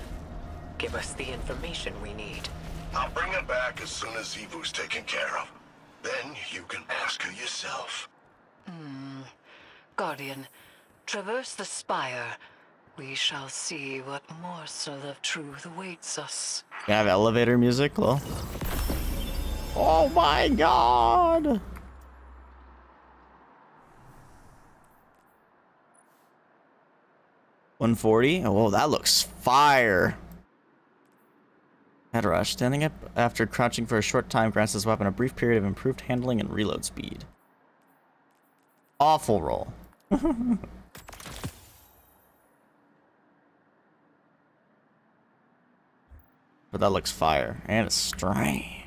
Give us the information we need. I'll bring her back as soon as Evu's taken care of. Then you can ask her yourself. Guardian, traverse the spire. We shall see what morsel of truth awaits us. Can I have elevator music? Hello? Oh my god! $140? Oh, whoa, that looks fire. Head rush. Standing up after crouching for a short time grants this weapon a brief period of improved handling and reload speed. Awful roll. But that looks fire. And it's strange.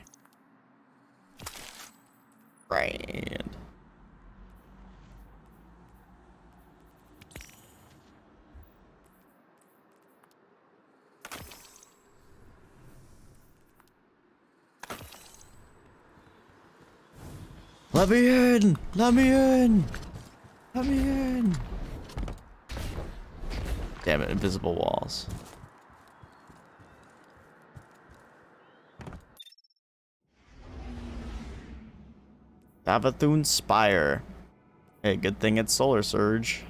Right. Let me in! Let me in! Let me in! Damn it, invisible walls. Savathun Spire. Hey, good thing it's Solar Surge.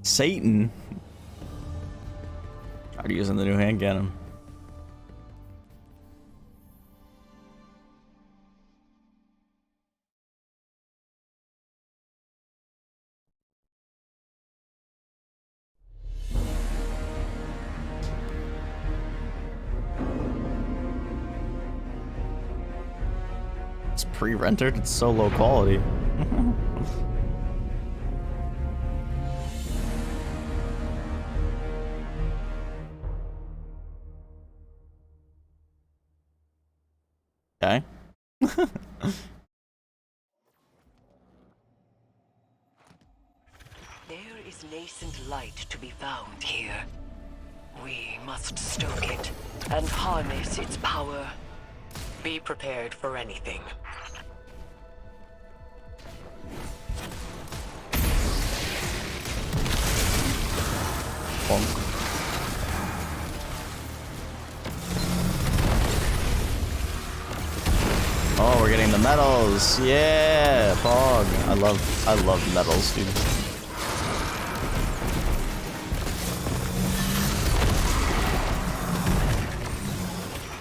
Satan. Tried using the new hand cannon. It's pre-rendered, it's so low quality. Okay. There is nascent light to be found here. We must stoke it and harness its power. Be prepared for anything. Bonk. we're getting the medals. Yeah, Pog. I love medals, dude.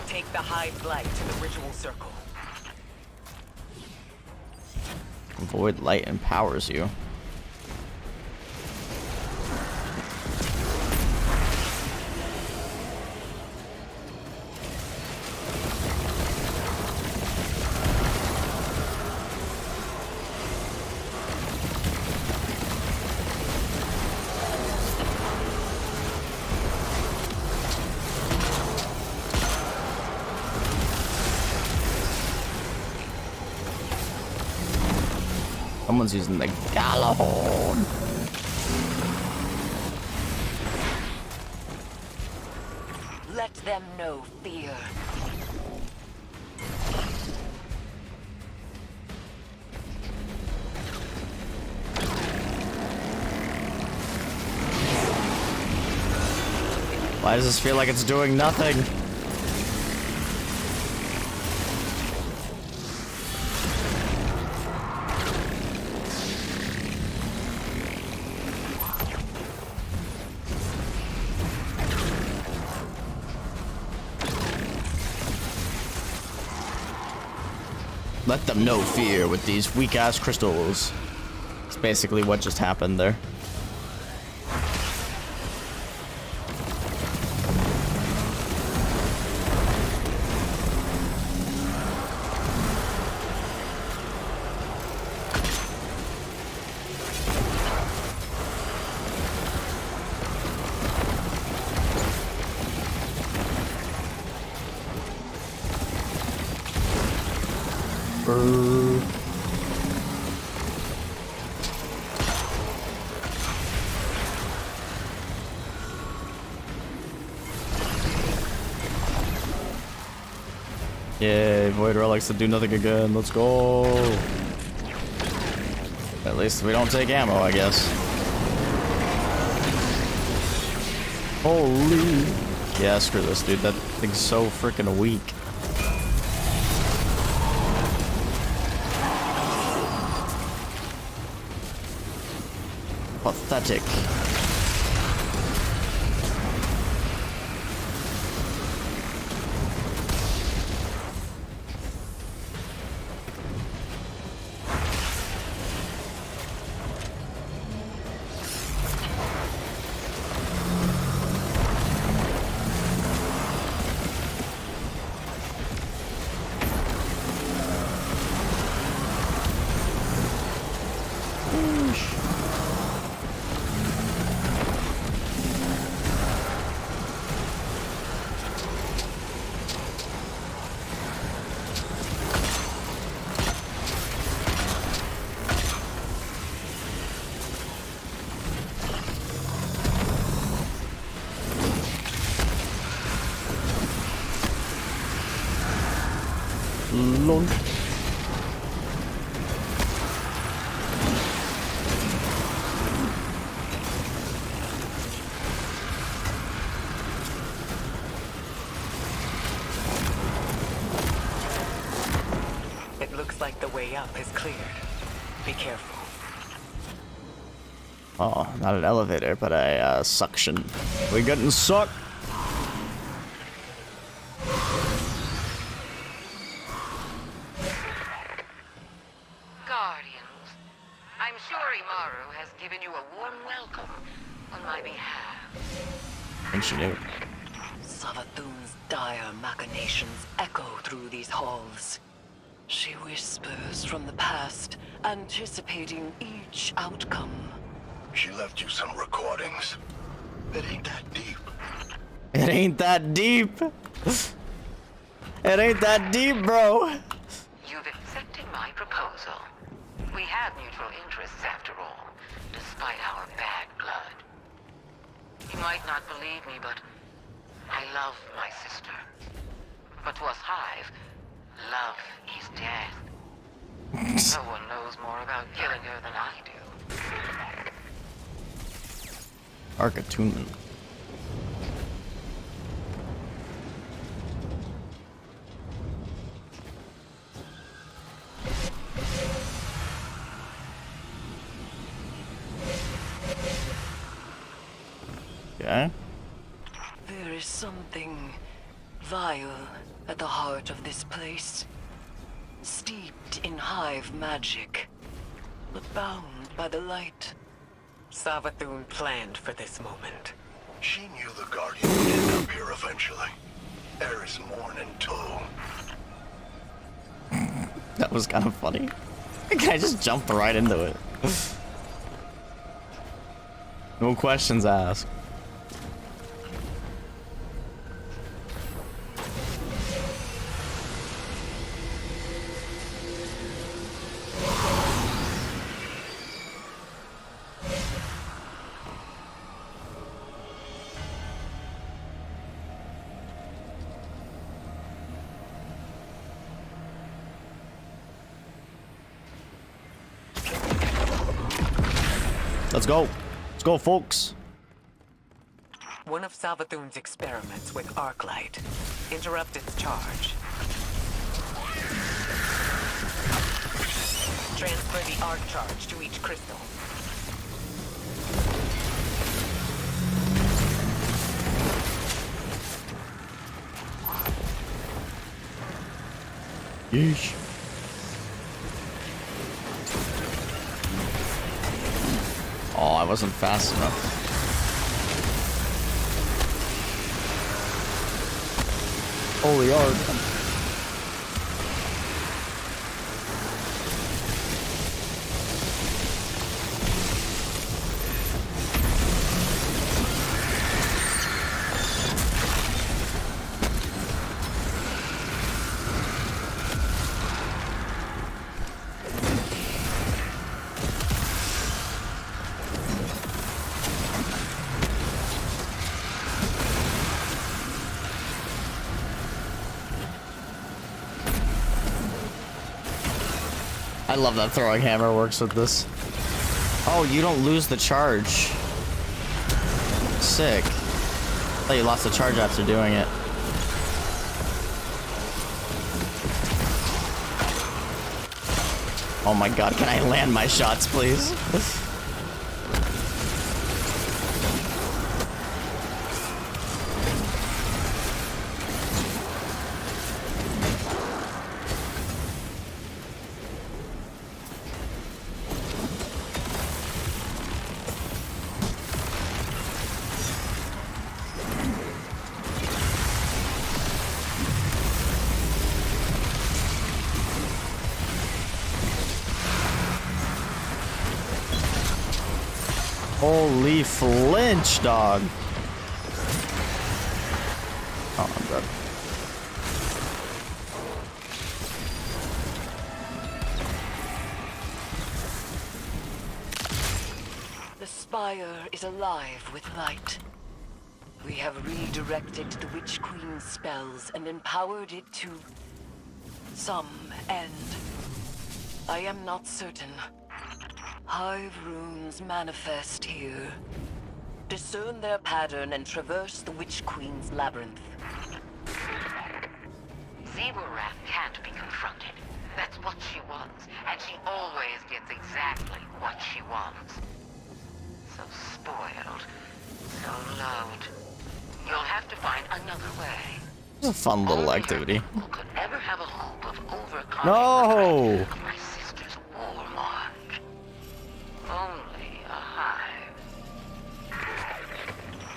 Take the high flight to the ritual circle. Void light empowers you. Someone's using the Galahorn. Let them know fear. Why does this feel like it's doing nothing? Let them know fear with these weak-ass crystals. It's basically what just happened there. Yay, Void Relics to do nothing again. Let's go. At least we don't take ammo, I guess. Holy. Yeah, screw this, dude. That thing's so freaking weak. Pathetic. Lol. It looks like the way up is cleared. Be careful. Oh, not an elevator, but a suction. We getting sucked. Guardians, I'm sure Imaru has given you a warm welcome on my behalf. I think she knew. Savathun's dire machinations echo through these halls. She whispers from the past, anticipating each outcome. She left you some recordings. It ain't that deep. It ain't that deep. It ain't that deep, bro. You've accepted my proposal. We have mutual interests after all, despite our bad blood. You might not believe me, but I love my sister. But to us Hive, love is death. No one knows more about killing her than I do. Arc attunement. Okay. There is something vile at the heart of this place. Steeped in hive magic, but bound by the light. Savathun planned for this moment. She knew the Guardian would end up here eventually. Eris mourn in tow. That was kind of funny. The guy just jumped right into it. No questions asked. Let's go. Let's go, folks. One of Savathun's experiments with Arclight. Interrupt its charge. Transfer the arc charge to each crystal. Yeesh. Oh, I wasn't fast enough. Holy yard. I love that throwing hammer works with this. Oh, you don't lose the charge. Sick. I thought you lost the charge after doing it. Oh my god, can I land my shots, please? Holy flinch, dog. Oh, I'm dead. The spire is alive with light. We have redirected the Witch Queen's spells and empowered it to some end. I am not certain. Hive runes manifest here. Discern their pattern and traverse the Witch Queen's labyrinth. Zebrath can't be confronted. That's what she wants, and she always gets exactly what she wants. So spoiled, so loved. You'll have to find another way. It's a fun little activity. Could ever have a hope of overcoming No! my sister's warlord. Only a hive.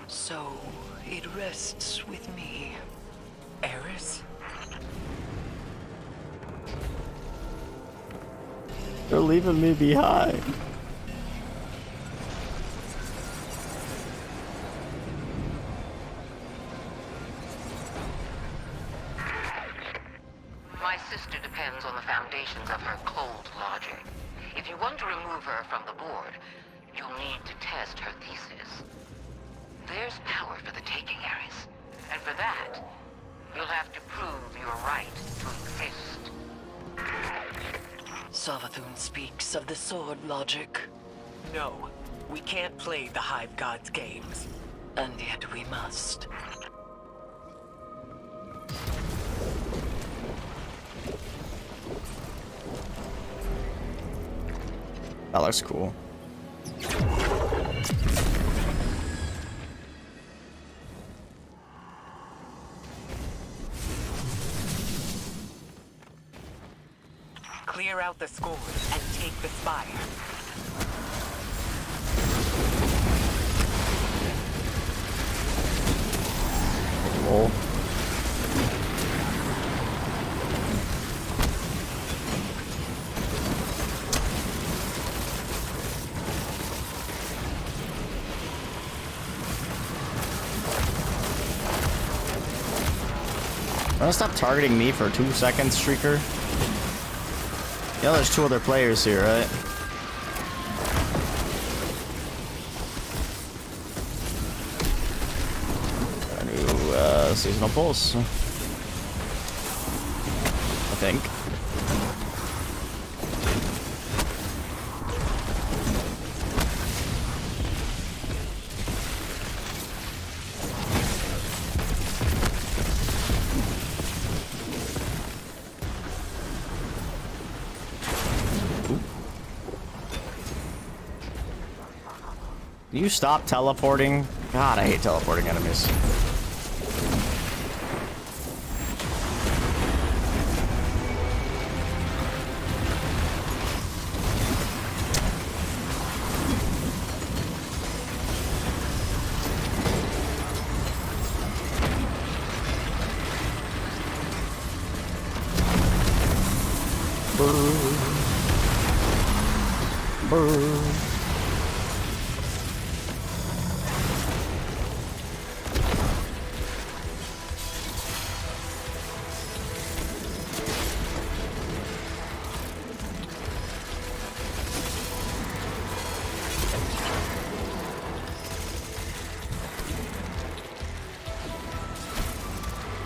So, it rests with me. Eris? You're leaving me behind. My sister depends on the foundations of her cold logic. If you want to remove her from the board, you'll need to test her thesis. There's power for the taking, Eris. And for that, you'll have to prove your right to exist. Savathun speaks of the sword logic. No, we can't play the Hive God's games. And yet we must. That looks cool. Clear out the scores and take the spire. Oh. Wanna stop targeting me for 2 seconds, Shrieker? Yeah, there's 2 other players here, right? A new seasonal pulse, I think. Can you stop teleporting? God, I hate teleporting enemies.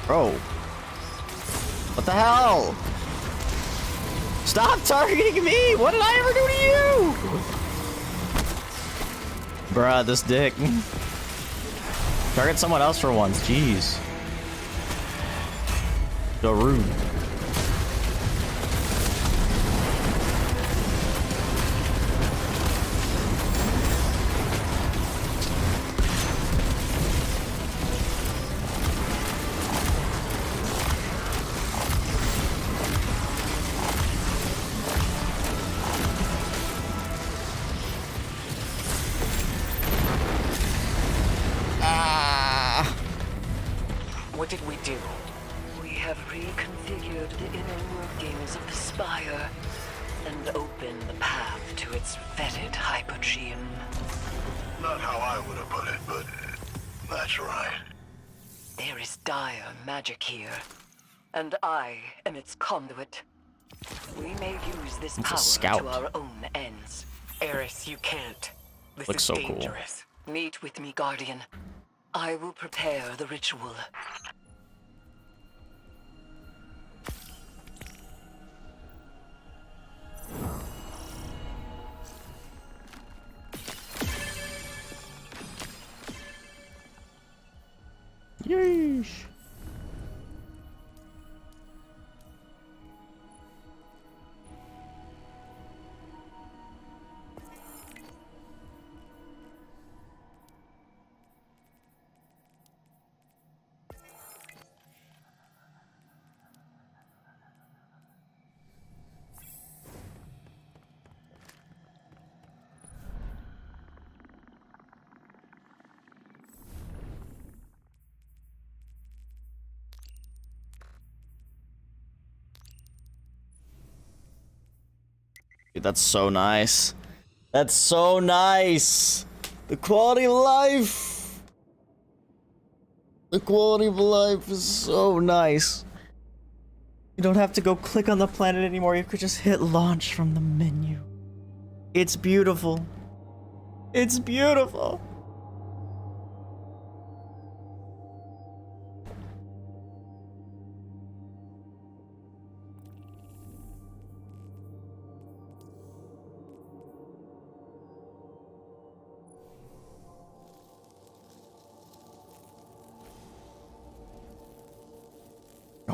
Bro. What the hell? Stop targeting me! What did I ever do to you? Bruh, this dick. Target someone else for once, jeez. So rude. What did we do? We have reconfigured the inner workings of the spire and opened the path to its vetted hypogene. Not how I would have put it, but that's right. There is dire magic here, and I am its conduit. We may use this It's a power scout. to our own ends. Eris, you can't. This Looks is so cool. dangerous. Meet with me, Guardian. I will prepare the ritual. Yeesh. Dude, that's so nice. That's so nice. The quality of life. The quality of life is so nice. You don't have to go click on the planet anymore. You could just hit launch from the menu. It's beautiful. It's beautiful.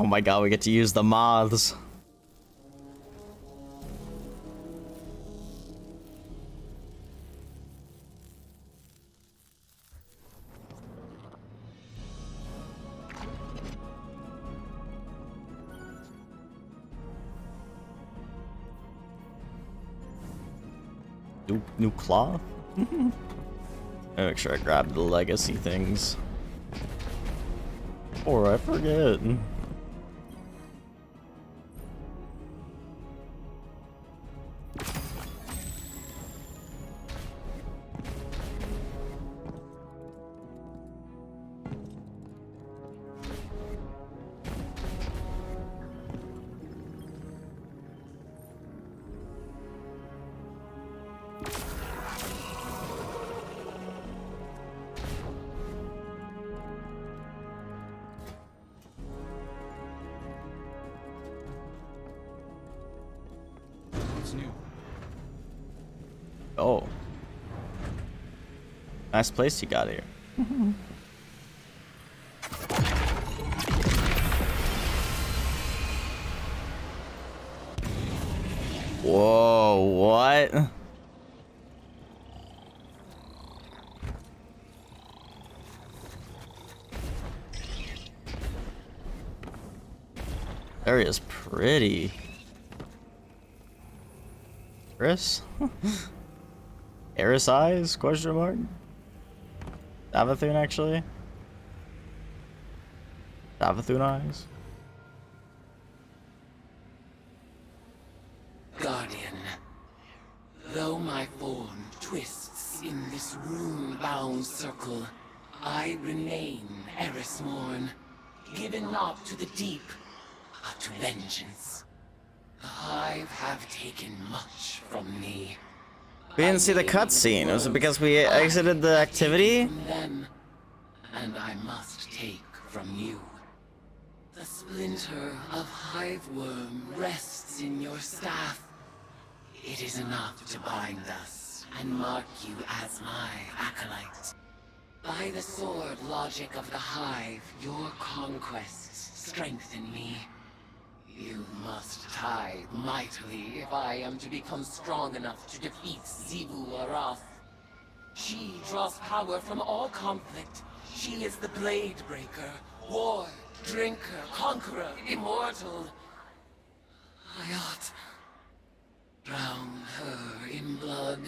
Oh my god, we get to use the moths. New cloth? Make sure I grab the legacy things. Or I forget. Oh. Nice place you got here. Whoa, what? Area is pretty. Chris? Eris eyes? Question mark? Savathun, actually? Savathun eyes? Guardian, though my form twists in this rune-bound circle, I remain Erismorn, given not to the deep, but to vengeance. The Hive have taken much from me. We didn't see the cutscene. Was it because we exited the activity? From them, and I must take from you. The splinter of Hiveworm rests in your staff. It is enough to bind us and mark you as my acolyte. By the sword logic of the Hive, your conquests strengthen me. You must tithe mightily if I am to become strong enough to defeat Xivu Arath. She draws power from all conflict. She is the Blade Breaker, war, drinker, conqueror, immortal. I ought drown her in blood.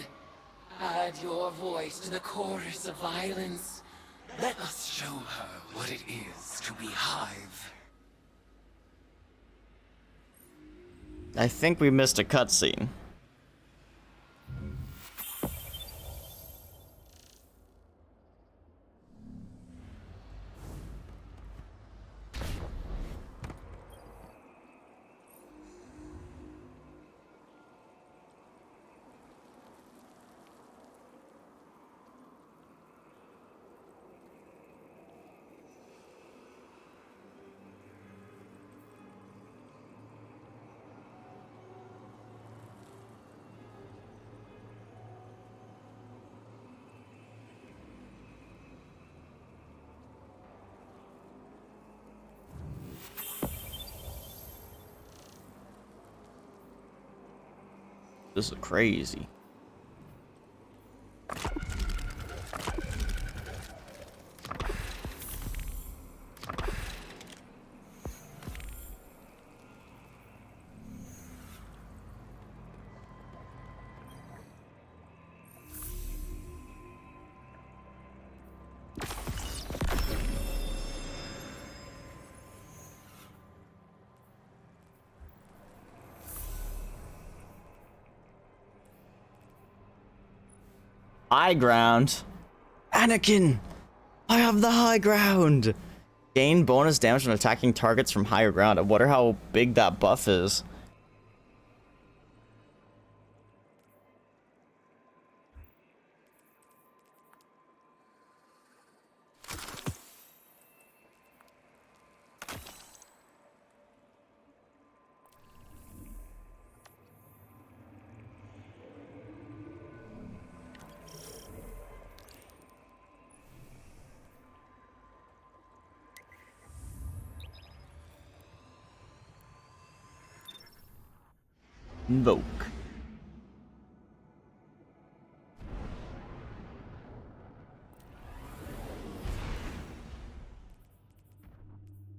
Add your voice to the chorus of violence. Let us show her what it is to be Hive. I think we missed a cutscene. This is crazy. High ground. Anakin! I have the high ground! Gain bonus damage when attacking targets from higher ground. I wonder how big that buff is. Invoke.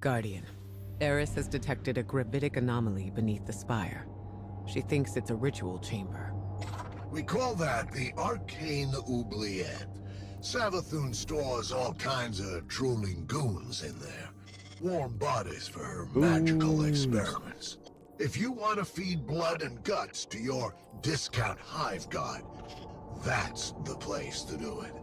Guardian, Eris has detected a gravitic anomaly beneath the spire. She thinks it's a ritual chamber. We call that the Arcane Oubliette. Savathun stores all kinds of drooling goons in there. Warm bodies for her magical experiments. If you want to feed blood and guts to your discount hive god, that's the place to do it.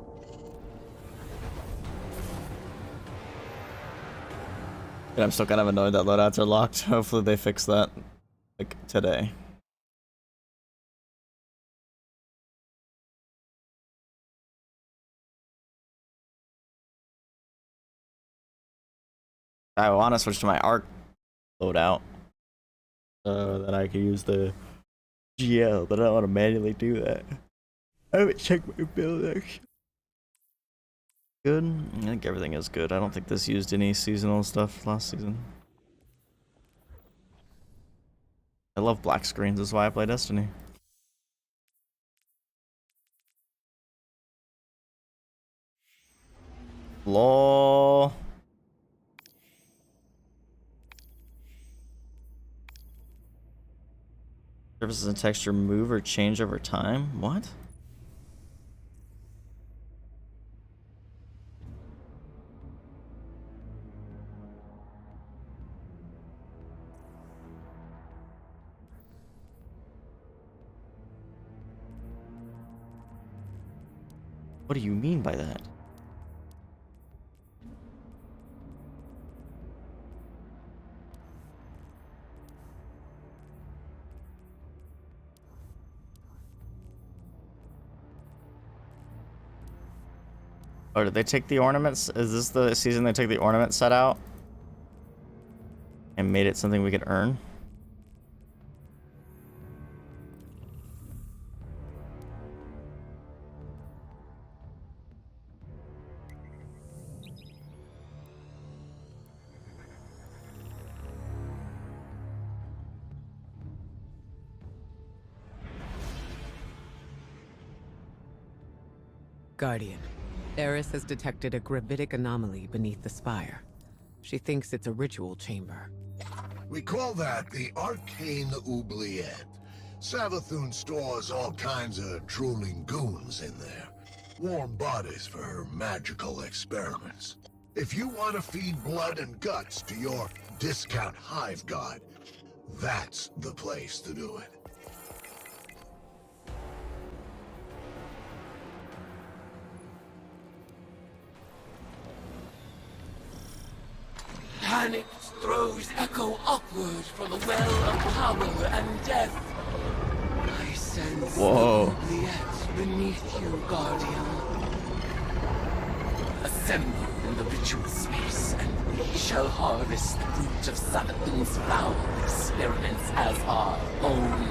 And I'm still kind of annoyed that loadouts are locked. Hopefully they fix that, like, today. I want to switch to my ARC loadout so that I can use the GL, but I don't want to manually do that. I haven't checked my build actually. Good. I think everything is good. I don't think this used any seasonal stuff last season. I love black screens. That's why I play Destiny. LOL. Surfaces and texture move or change over time? What? What do you mean by that? Oh, did they take the ornaments? Is this the season they took the ornament set out and made it something we could earn? Guardian, Eris has detected a gravitic anomaly beneath the spire. She thinks it's a ritual chamber. We call that the Arcane Oubliette. Savathun stores all kinds of drooling goons in there. Warm bodies for her magical experiments. If you want to feed blood and guts to your discount hive god, that's the place to do it. Panicked throws echo upward from the well of power and death. I sense Oubliette beneath you, Guardian. Assemble in the ritual space, and we shall harvest the fruit of Savathun's foul experiments as our own.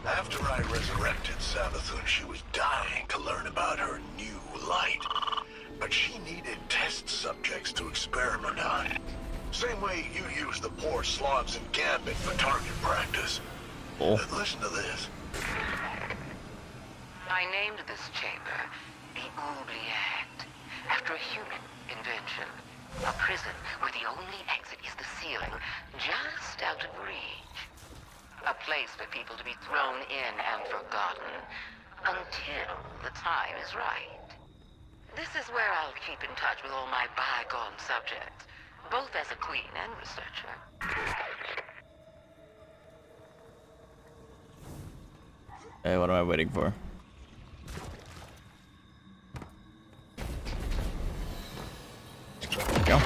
After I resurrected Savathun, she was dying to learn about her new light. But she needed test subjects to experiment on. Same way you use the poor slogs in Gambit for target practice. Listen to this. I named this chamber the Oubliette, after a human invention. A prison where the only exit is the ceiling, just out of reach. A place for people to be thrown in and forgotten, until the time is right. This is where I'll keep in touch with all my bygone subjects, both as a queen and researcher. Hey, what am I waiting for? There we go.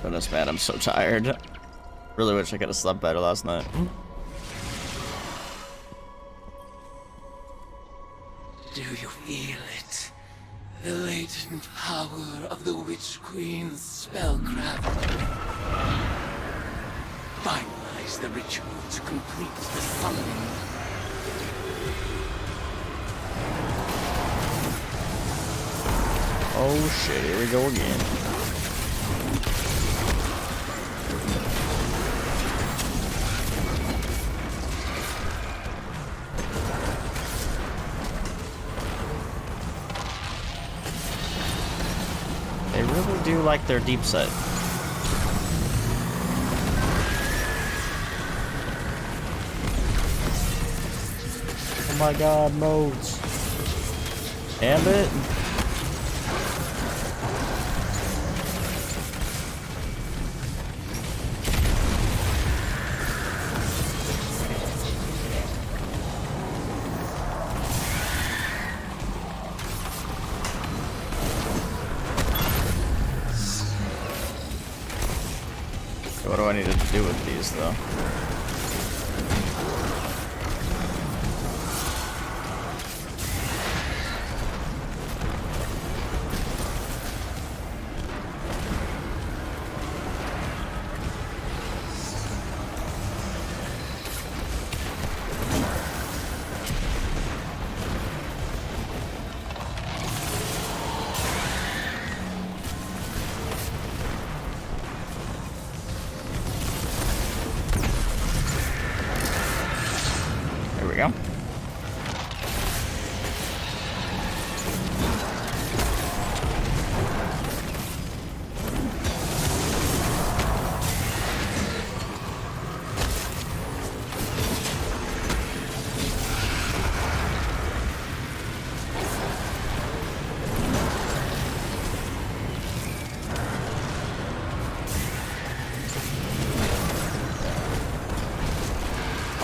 Goodness, man, I'm so tired. Really wish I could have slept better last night. Do you feel it? The latent power of the Witch Queen's spellcraft. Finalize the ritual to complete the summoning. Oh shit, here we go again. really do like their deep set. Oh my god, modes. Ambit. What do I need to do with these, though? There we go.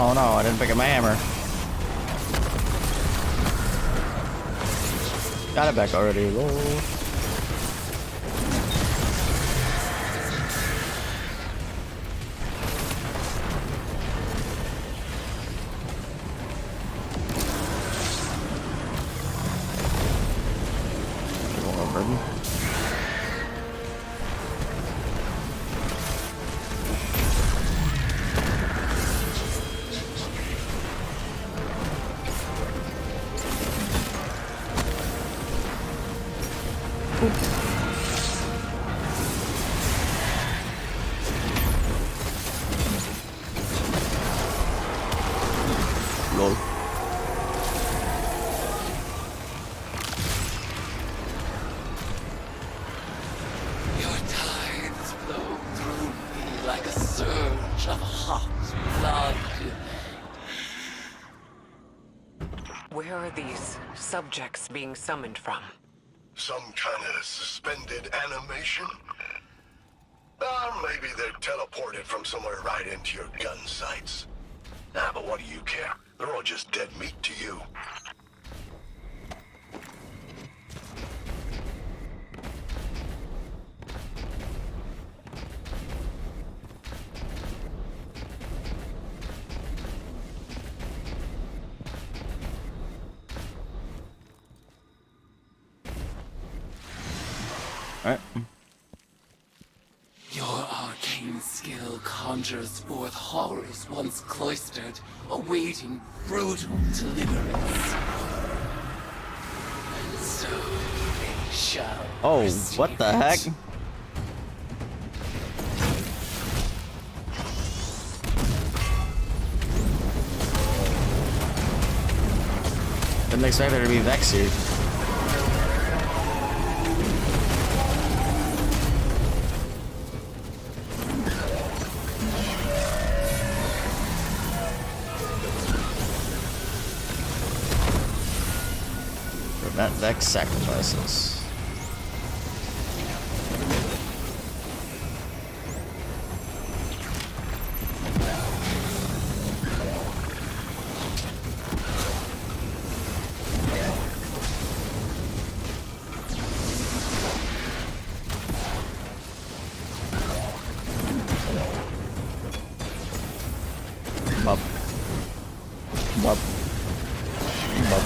Oh no, I didn't pick up my hammer. Got it back already. Lol. Lol. Your tides flow through me like a surge of hot blood. Where are these subjects being summoned from? Some kind of suspended animation? Or maybe they're teleported from somewhere right into your gun sights. Nah, but what do you care? They're all just dead meat to you. Alright. Your arcane skill conjures forth horrors once cloistered, awaiting brutal deliverance. And so they shall. Oh, what the heck? Didn't expect there to be Vex here. Prevent Vex sacrifices. Bub. Bub. Bub.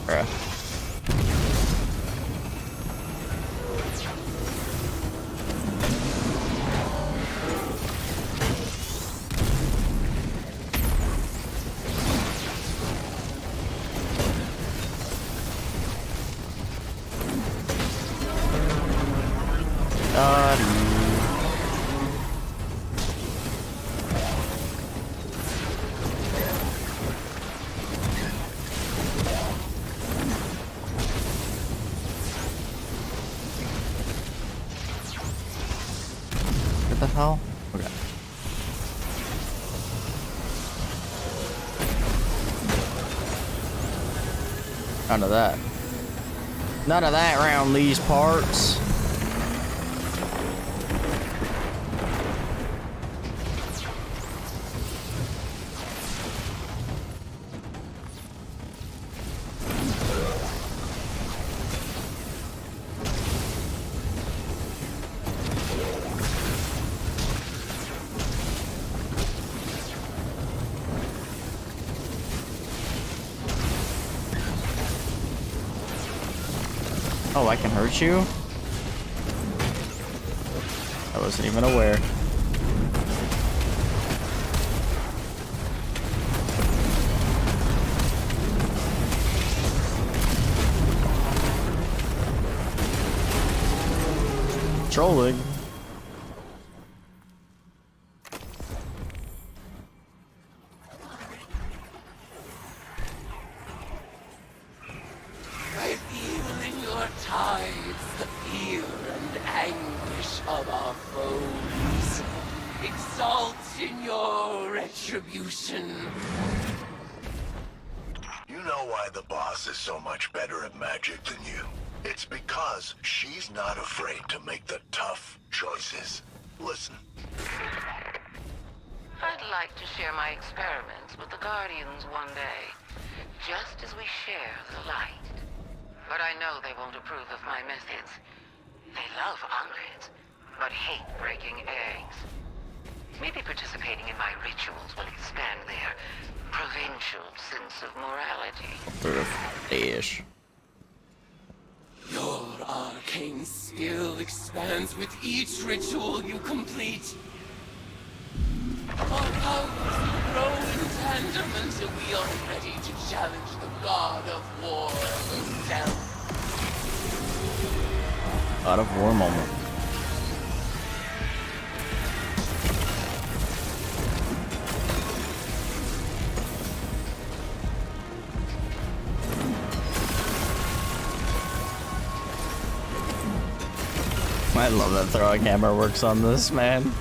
Bruh. What the hell? Okay. None of that. None of that around these parts. Oh, I can hurt you? I wasn't even aware. Trolling. I feel in your tides the fear and anguish of our foes. Exalt in your retribution. You know why the boss is so much better at magic than you? It's because she's not afraid to make the tough choices. Listen. I'd like to share my experiments with the Guardians one day, just as we share the light. But I know they won't approve of my methods. They love omelets, but hate breaking eggs. Maybe participating in my rituals will expand their provincial sense of morality. Ish. Your arcane skill expands with each ritual you complete. Our powers grow in tandem until we are ready to challenge the god of war himself. God of War moment. I love that throwing hammer works on this, man.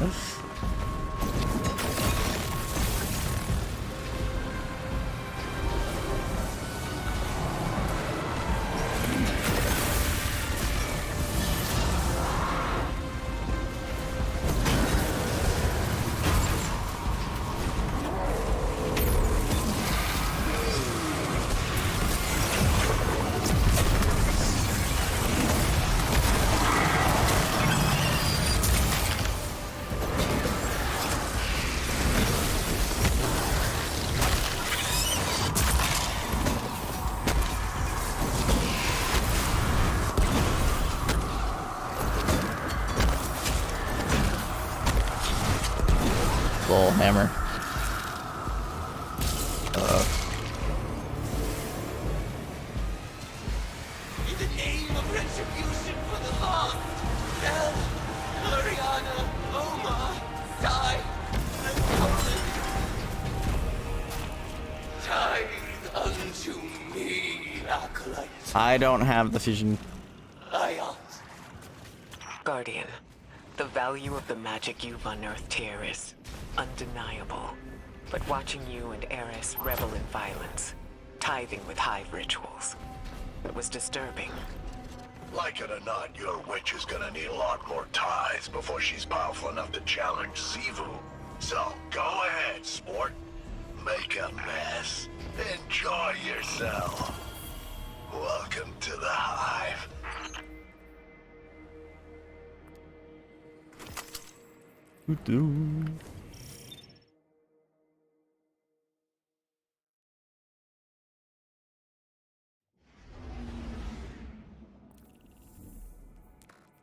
Little hammer. In the name of retribution for the lost, Bell, Gloriana, Oma, Sai, and Colin. Tithe unto me, Acolyte. I don't have the fusion. Guardian, the value of the magic you've unearthed here is undeniable. But watching you and Eris revel in violence, tithing with hive rituals, it was disturbing. Like it or not, your witch is gonna need a lot more tithes before she's powerful enough to challenge Sivu. So, go ahead, sport. Make a mess. Enjoy yourself. Welcome to the hive.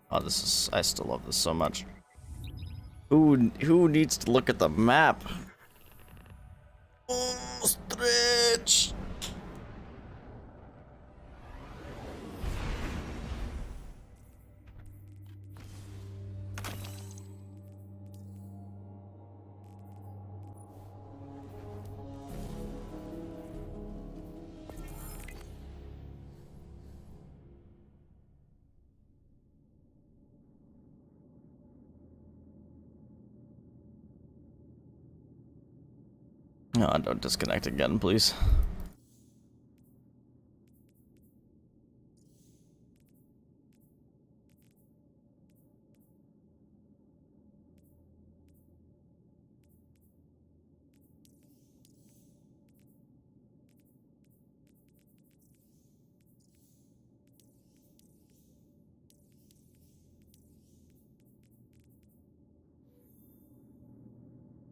Oh, this is, I still love this so much. Who needs to look at the map? Oh, stretch. No, don't disconnect again, please.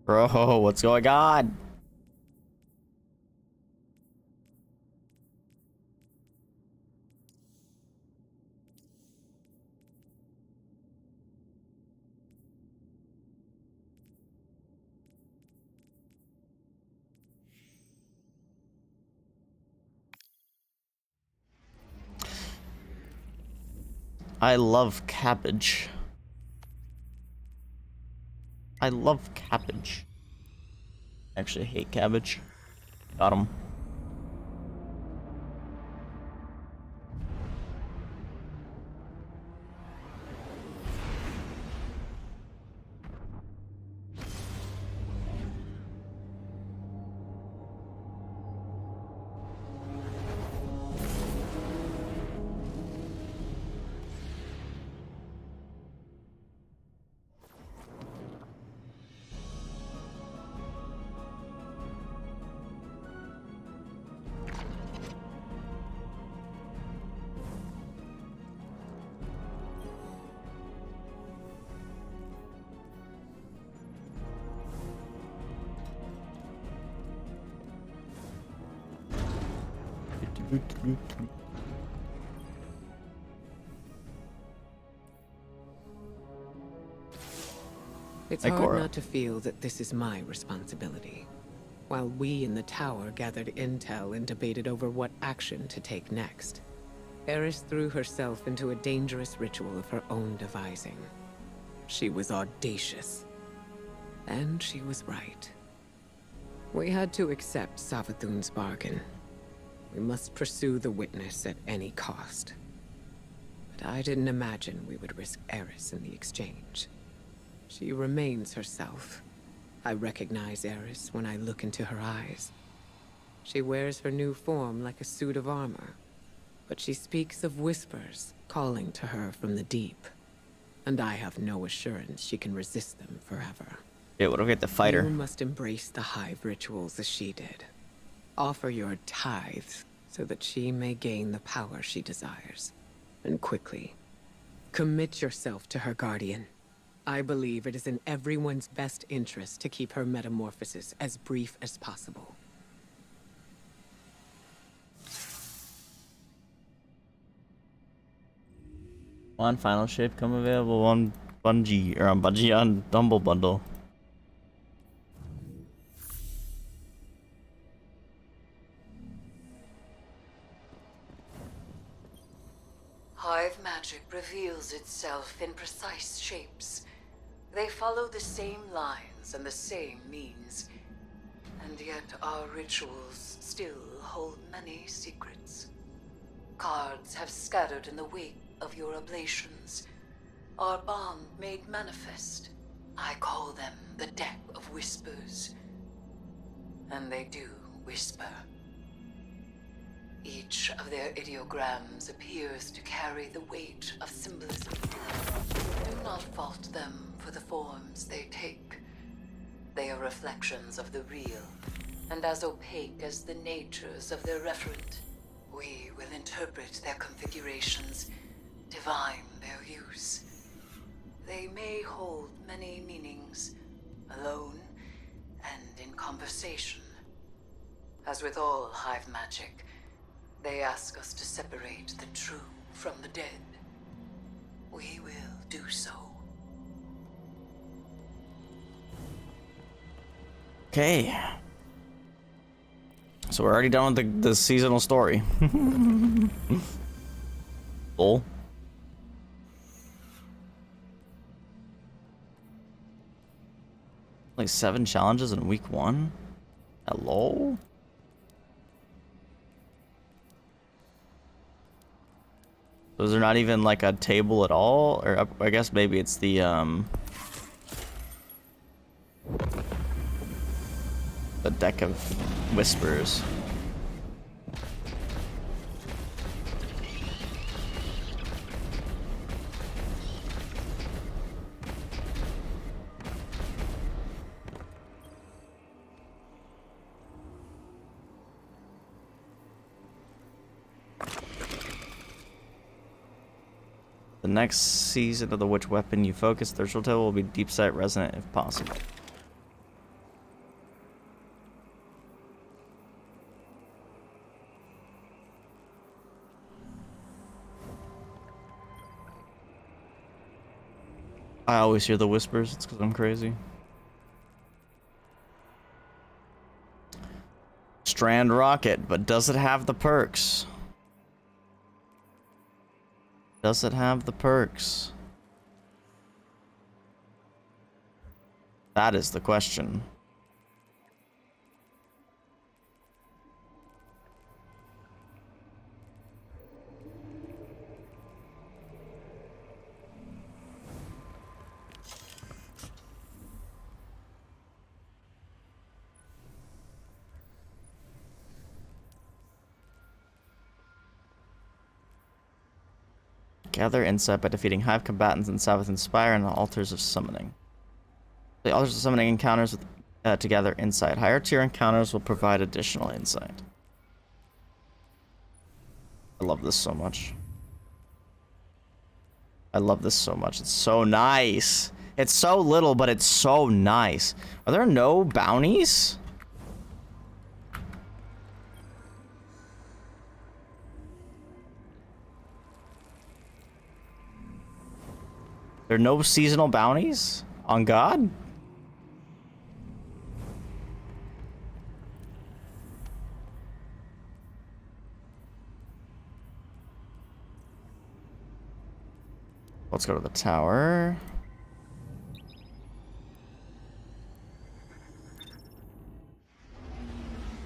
Bro, what's going on? I love cabbage. I love cabbage. Actually, I hate cabbage. Got him. It's hard not to feel that this is my responsibility. While we in the tower gathered intel and debated over what action to take next, Eris threw herself into a dangerous ritual of her own devising. She was audacious. And she was right. We had to accept Savathun's bargain. We must pursue the witness at any cost. But I didn't imagine we would risk Eris in the exchange. She remains herself. I recognize Eris when I look into her eyes. She wears her new form like a suit of armor, but she speaks of whispers calling to her from the deep. And I have no assurance she can resist them forever. Yeah, what do we get to fight her? You must embrace the hive rituals as she did. Offer your tithes so that she may gain the power she desires. And quickly, commit yourself to her guardian. I believe it is in everyone's best interest to keep her metamorphosis as brief as possible. One final shape come available on Bungie, or on Bungie on Humble Bundle. Hive magic reveals itself in precise shapes. They follow the same lines and the same means. And yet our rituals still hold many secrets. Cards have scattered in the wake of your oblations. Our bond made manifest. I call them the Deck of Whispers. And they do whisper. Each of their ideograms appears to carry the weight of symbolism. Do not fault them for the forms they take. They are reflections of the real, and as opaque as the natures of their referent. We will interpret their configurations, divine their use. They may hold many meanings, alone and in conversation. As with all hive magic, they ask us to separate the true from the dead. We will do so. Okay. So we're already done with the seasonal story. Bull. Like 7 challenges in week 1? Hello? So is there not even like a table at all? Or I guess maybe it's the a deck of whispers. The next season of the Witch weapon you focus, Thirstial Table will be Deep Sight Resonant if possible. I always hear the whispers, it's because I'm crazy. Strand Rocket, but does it have the perks? Does it have the perks? That is the question. Gather insight by defeating hive combatants inside within Spire and the altars of summoning. The altars of summoning encounters with, to gather insight. Higher tier encounters will provide additional insight. I love this so much. I love this so much. It's so nice. It's so little, but it's so nice. Are there no bounties? There are no seasonal bounties on God? Let's go to the tower.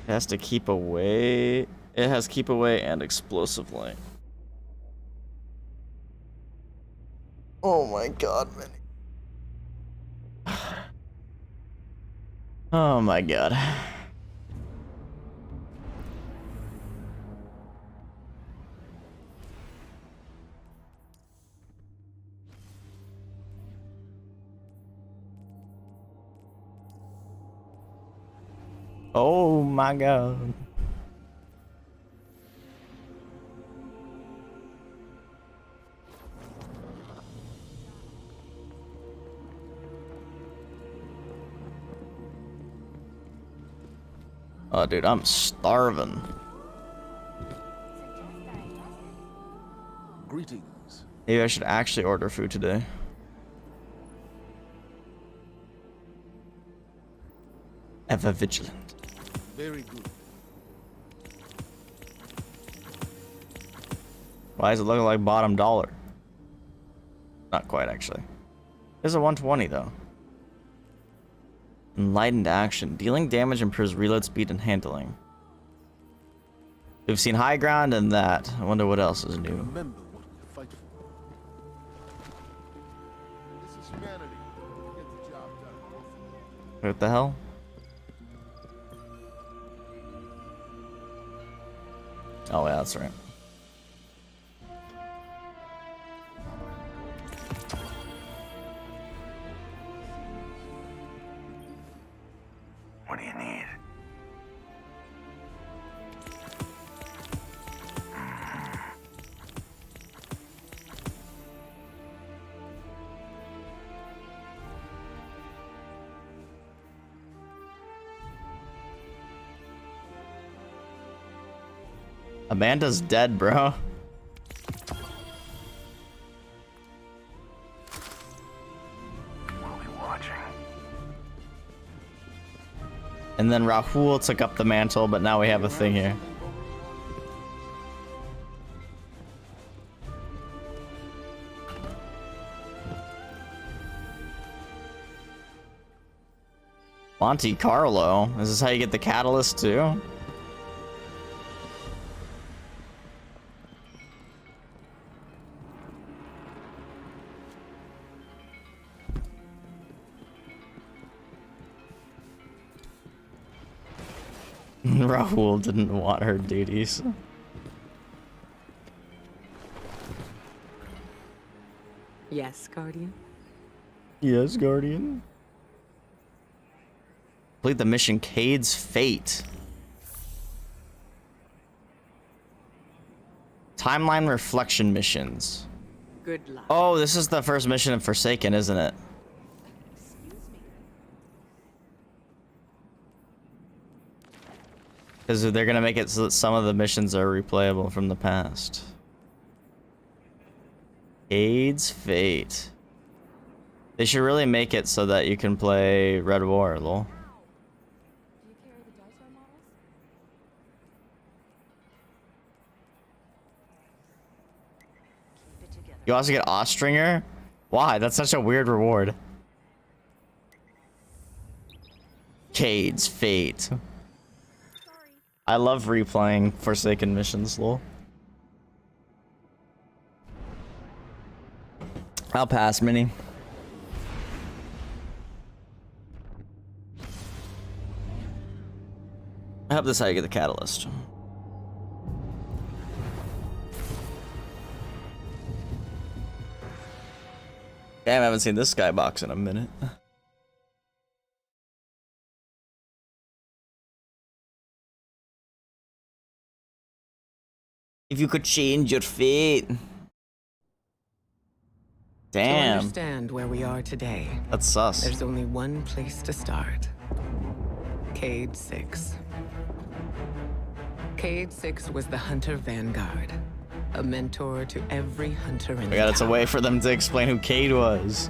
It has to keep away. It has keep away and explosive light. Oh my god, man. Oh my god. Oh my god. Oh, dude, I'm starving. Greetings. Maybe I should actually order food today. Ever vigilant. Very good. Why is it looking like bottom dollar? Not quite, actually. There's a 120, though. Enlightened action. Dealing damage improves reload speed and handling. We've seen high ground and that. I wonder what else is new. Remember what we fight for. This is humanity. Get the job done. What the hell? Oh, yeah, that's right. What do you need? Amanda's dead, bro. We'll be watching. And then Rahul took up the mantle, but now we have a thing here. Monte Carlo. Is this how you get the catalyst too? Rahul didn't want her duties. Yes, Guardian? Yes, Guardian. Complete the mission Cade's Fate. Timeline reflection missions. Good luck. Oh, this is the first mission of Forsaken, isn't it? Because they're gonna make it so that some of the missions are replayable from the past. Cade's Fate. They should really make it so that you can play Red War, lol. You also get Ostringer? Why? That's such a weird reward. Cade's Fate. I love replaying Forsaken missions, lol. I'll pass, Mini. I hope this is how you get the catalyst. Damn, I haven't seen this skybox in a minute. If you could change your fate. Damn. To understand where we are today, that's sus. There's only one place to start. Cade 6. Cade 6 was the Hunter Vanguard, a mentor to every hunter in Oh God, it's a way for them to explain who Cade was.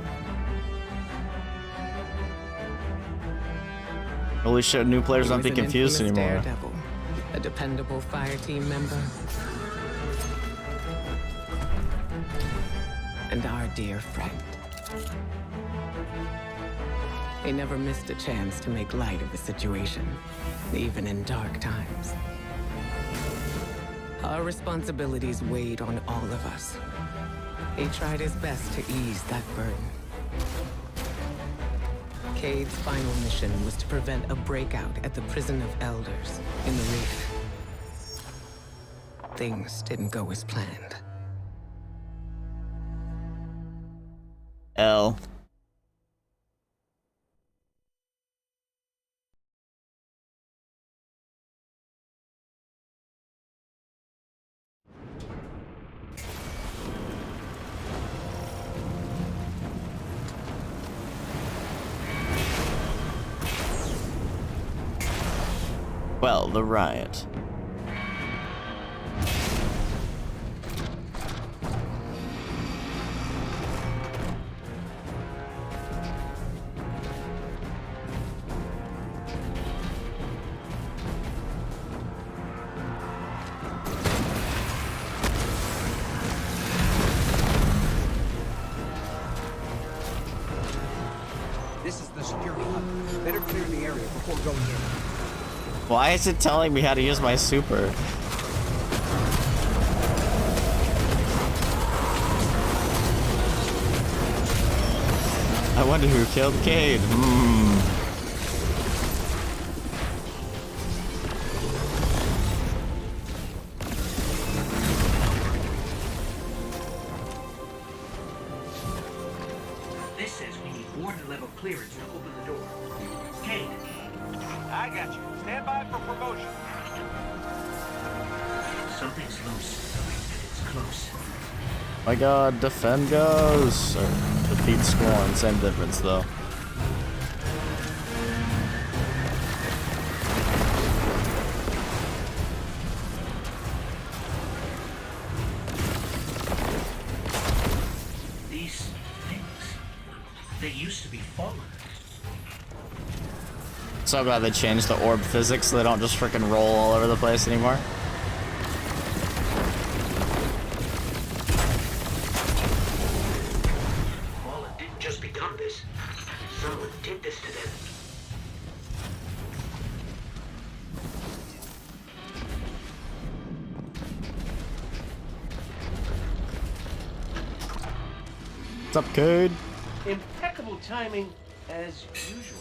Holy shit, new players don't be confused anymore. Daredevil, a dependable fire team member, and our dear friend. He never missed a chance to make light of the situation, even in dark times. Our responsibilities weighed on all of us. He tried his best to ease that burden. Cade's final mission was to prevent a breakout at the Prison of Elders in the Reef. Things didn't go as planned. L. Well, the riot. This is the security hub. Better clear the area before going in. Why is it telling me how to use my super? I wonder who killed Cade. This says we need warden level clearance to open the door. Cade. I got you. Stand by for promotion. Something's loose. It's close. My god, defend goes. Or defeat Scorn, same difference though. These things, they used to be fallen. So glad they changed the orb physics so they don't just freaking roll all over the place anymore. Fallen didn't just become this. Someone did this to them. What's up, Cade? Impeccable timing, as usual.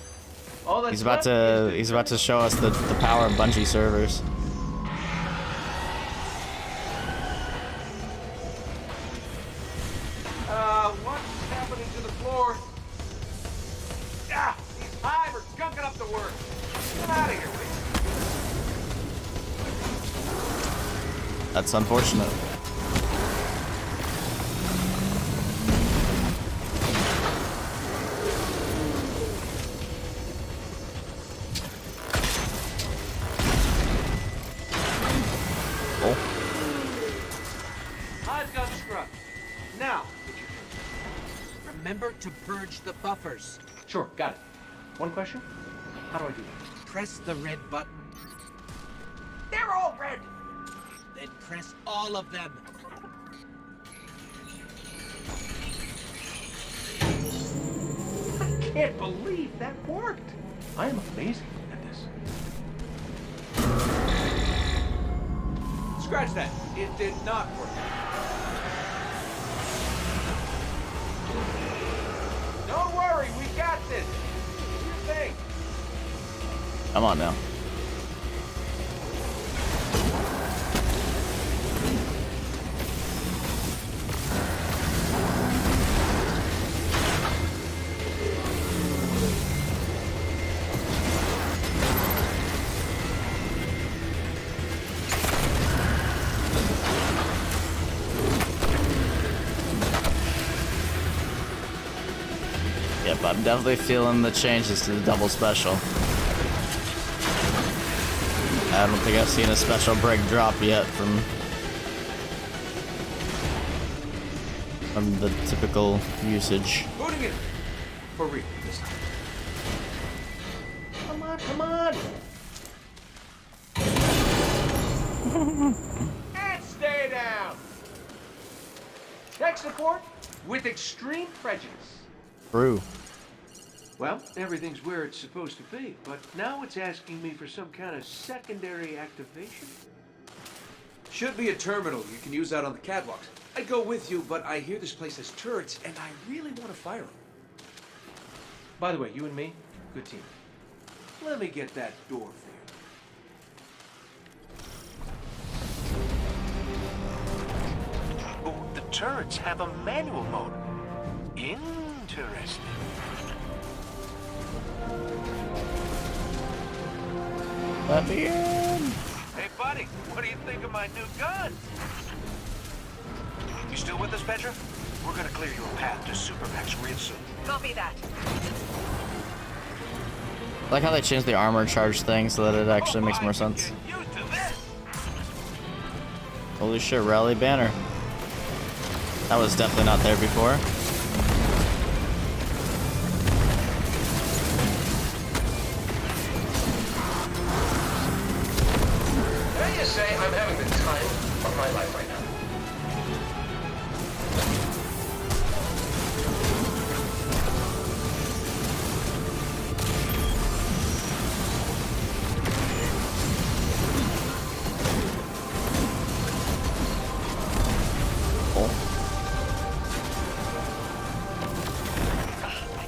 All that's He's about to show us the power of Bungie servers. What's happening to the floor? Ah, these hive are gunking up the work. Get out of here, will you? That's unfortunate. Hive got struck. Now, remember to purge the buffers. Sure, got it. One question? How do I do that? Press the red button. They're all red! Then press all of them. I can't believe that worked. I am amazing at this. Scratch that. It did not work. Don't worry, we got this. Do your thing. Come on now. Yep, I'm definitely feeling the changes to the double special. I don't think I've seen a special break drop yet from the typical usage. Booting it. For real this time. Come on, come on. And stay down. Tech support with extreme prejudice. True. Well, everything's where it's supposed to be, but now it's asking me for some kind of secondary activation. Should be a terminal you can use out on the catwalks. I'd go with you, but I hear this place has turrets, and I really want to fire them. By the way, you and me, good team. Let me get that door for you. Oh, the turrets have a manual mode. Interesting. Let me in. Hey, buddy, what do you think of my new gun? You still with us, Petra? We're gonna clear you a path to Supermax real soon. Copy that. I like how they changed the armor charge thing so that it actually makes more sense. Holy shit, rally banner. That was definitely not there before. Can I just say I'm having the time of my life right now.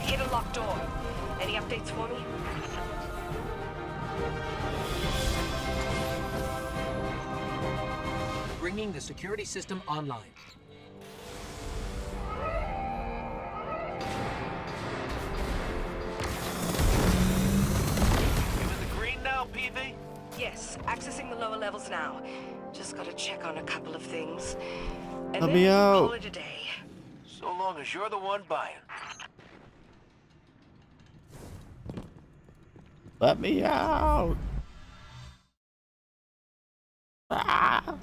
Hit a locked door. Any updates for me? Bringing the security system online. You in the green now, PV? Yes, accessing the lower levels now. Just gotta check on a couple of things. And Let then me we'll out. call it a day. So long as you're the one buying. Let me out. Ah.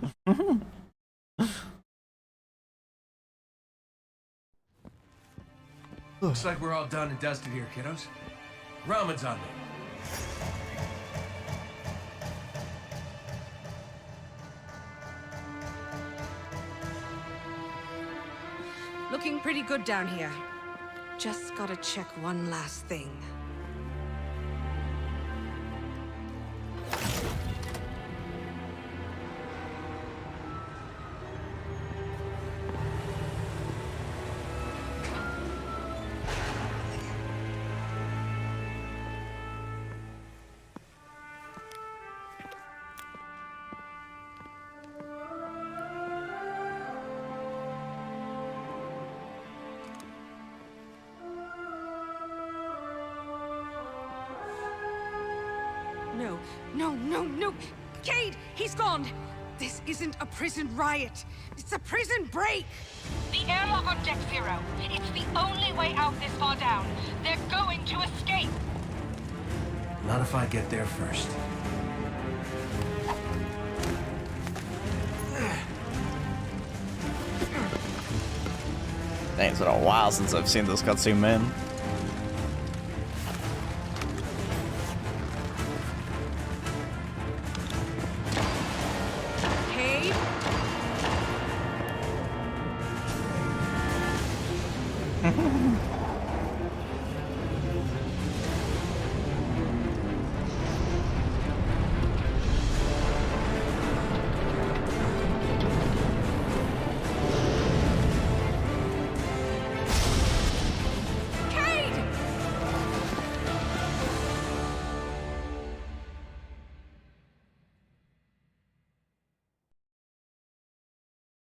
Looks like we're all done and dusted here, kiddos. Ramen's on me. Looking pretty good down here. Just gotta check one last thing. no, no, no, no. Cade, he's gone. This isn't a prison riot. It's a prison break. The airlock on Deck Zero. It's the only way out this far down. They're going to escape. Not if I get there first. Dang, it's been a while since I've seen this cutscene, man. Cade?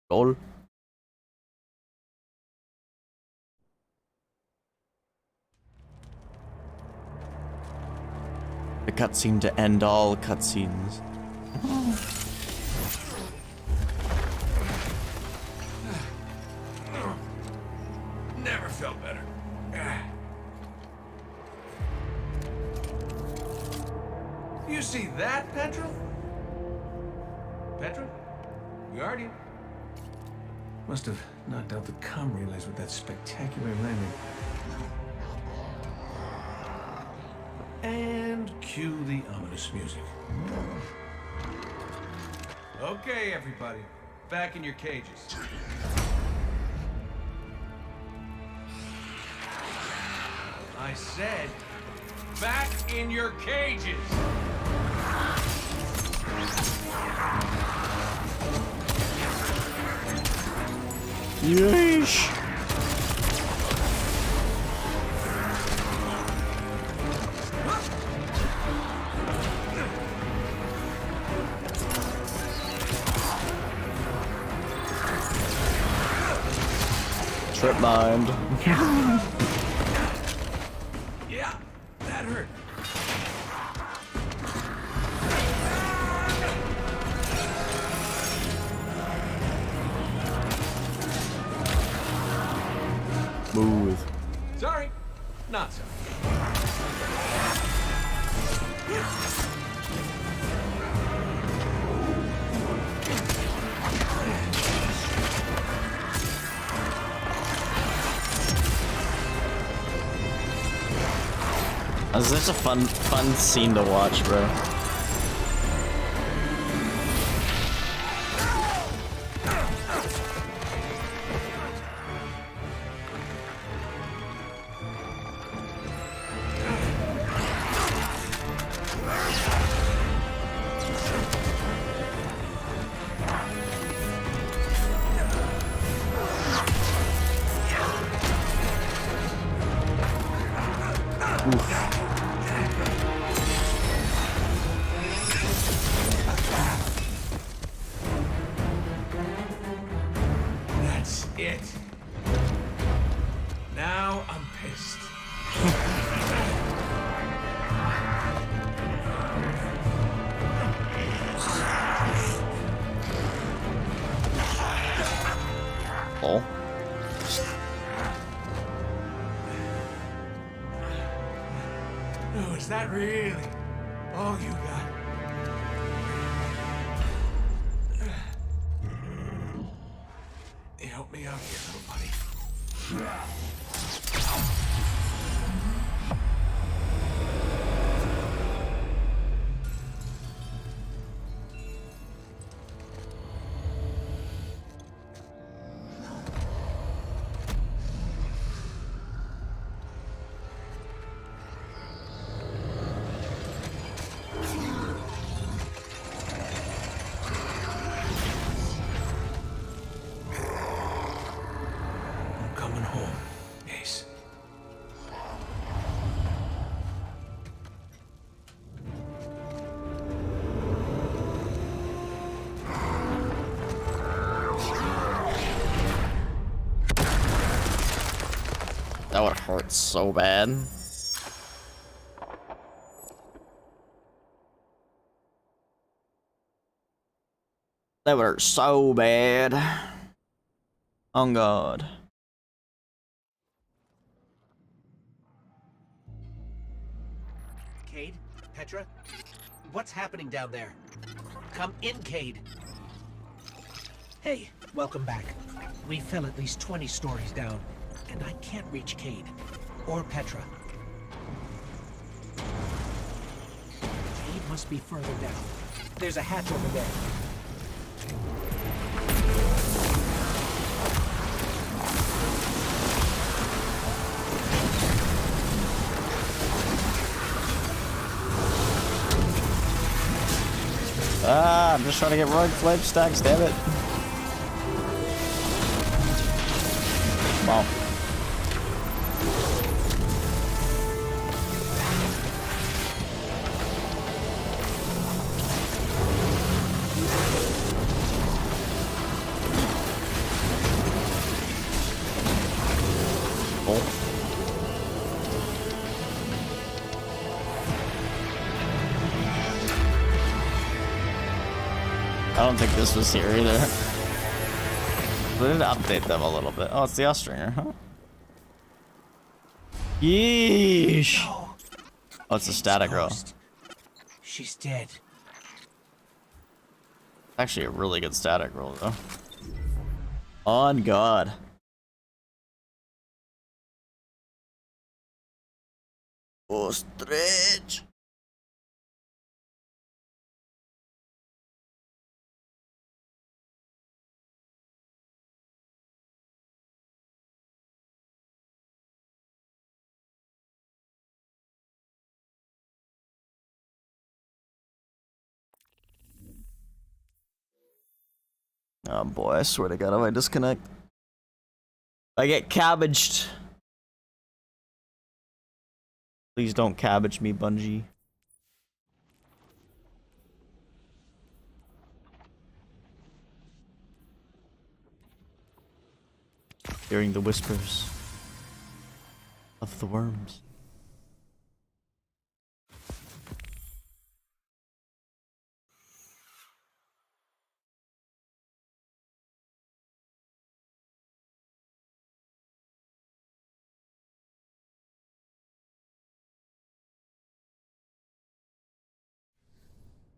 Lol. The cutscene to end all cutscenes. Never felt better. You see that, Petra? Petra? Guardian? Must have knocked out the comm relays with that spectacular landing. And cue the ominous music. Okay, everybody. Back in your cages. I said, back in your cages! Yeesh. Trip mind. Yeah, that hurt. Smooth. Sorry, not sorry. This is such a fun scene to watch, bro. That's it. Now I'm pissed. Oh. Oh, is that really all you got? Help me out here, little buddy. I'm coming home, Ace. That would hurt so bad. That would hurt so bad. Oh god. Cade? Petra? What's happening down there? Come in, Cade. Hey, welcome back. We fell at least 20 stories down, and I can't reach Cade. Or Petra. Cade must be further down. There's a hatch over there. Ah, I'm just trying to get rug flip stacks, damn it. Wow. I don't think this was here either. They did update them a little bit. Oh, it's the Austringer, huh? Yeesh. Oh, it's a static roll. She's dead. Actually, a really good static roll, though. On God. Ostrich. Oh boy, I swear to God, if I disconnect, I get cabbaged. Please don't cabbage me, Bungie. Hearing the whispers of the worms.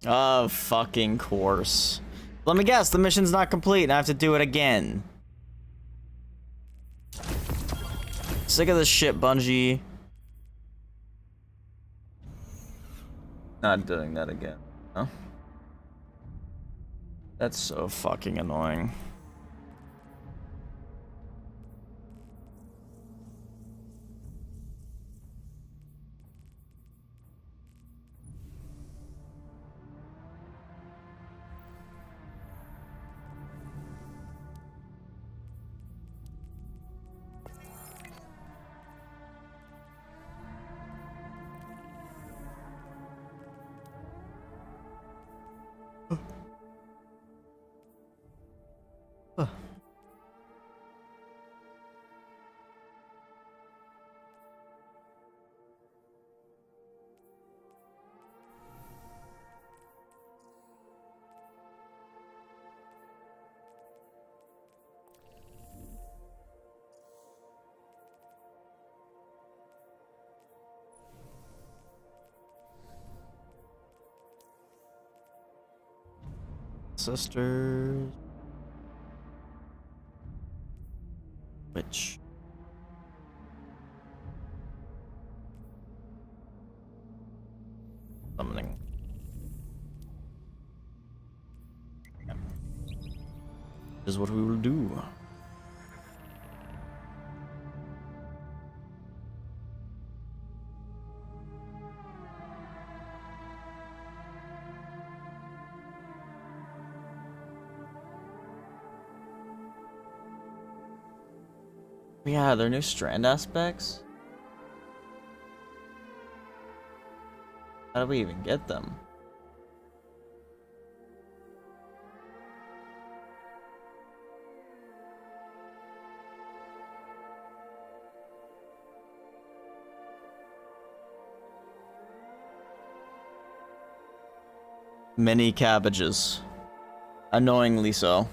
Oh, fucking course. Let me guess, the mission's not complete and I have to do it again. Sick of this shit, Bungie. Not doing that again. Huh? That's so fucking annoying. Sisters. Which? Summoning. Yeah. This is what we will do. Yeah, their new strand aspects. How do we even get them? Many cabbages. Annoyingly so.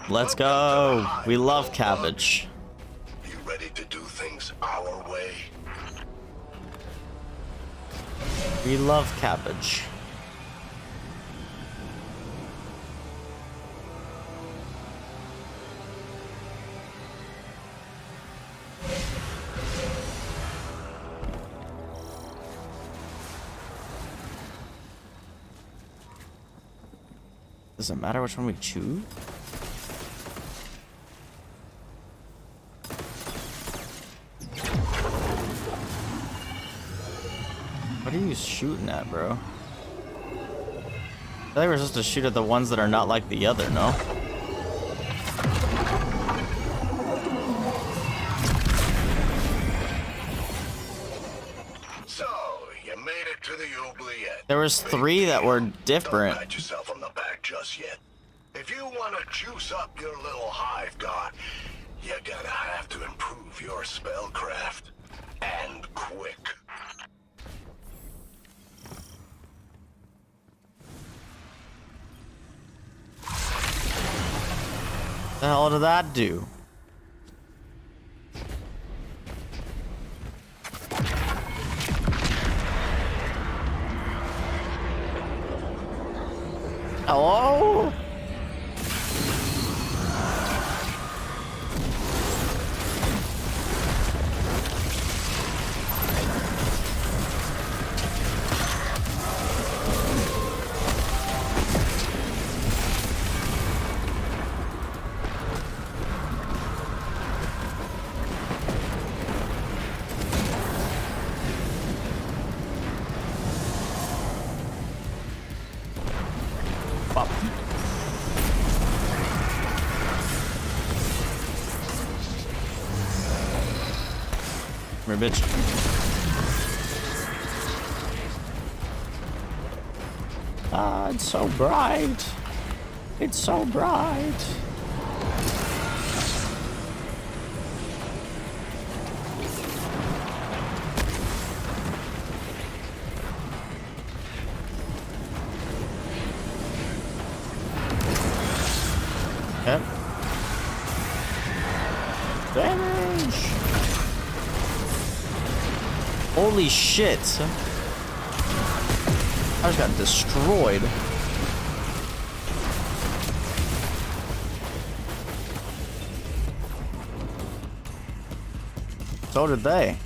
Let's go. We love cabbage. You ready to do things our way? We love cabbage. Does it matter which one we choose? What are you shooting at, bro? I think we're supposed to shoot at the ones that are not like the other, no? So, you made it to the oubliette. There was 3 that were different. Don't pat yourself on the back just yet. If you want to juice up your little hive god, you're gonna have to improve your spellcraft. And quick. What the hell did that do? Hello? Pop. Come here, bitch. Ah, it's so bright. It's so bright. Yep. Damage! Holy shit! I just got destroyed. So did they.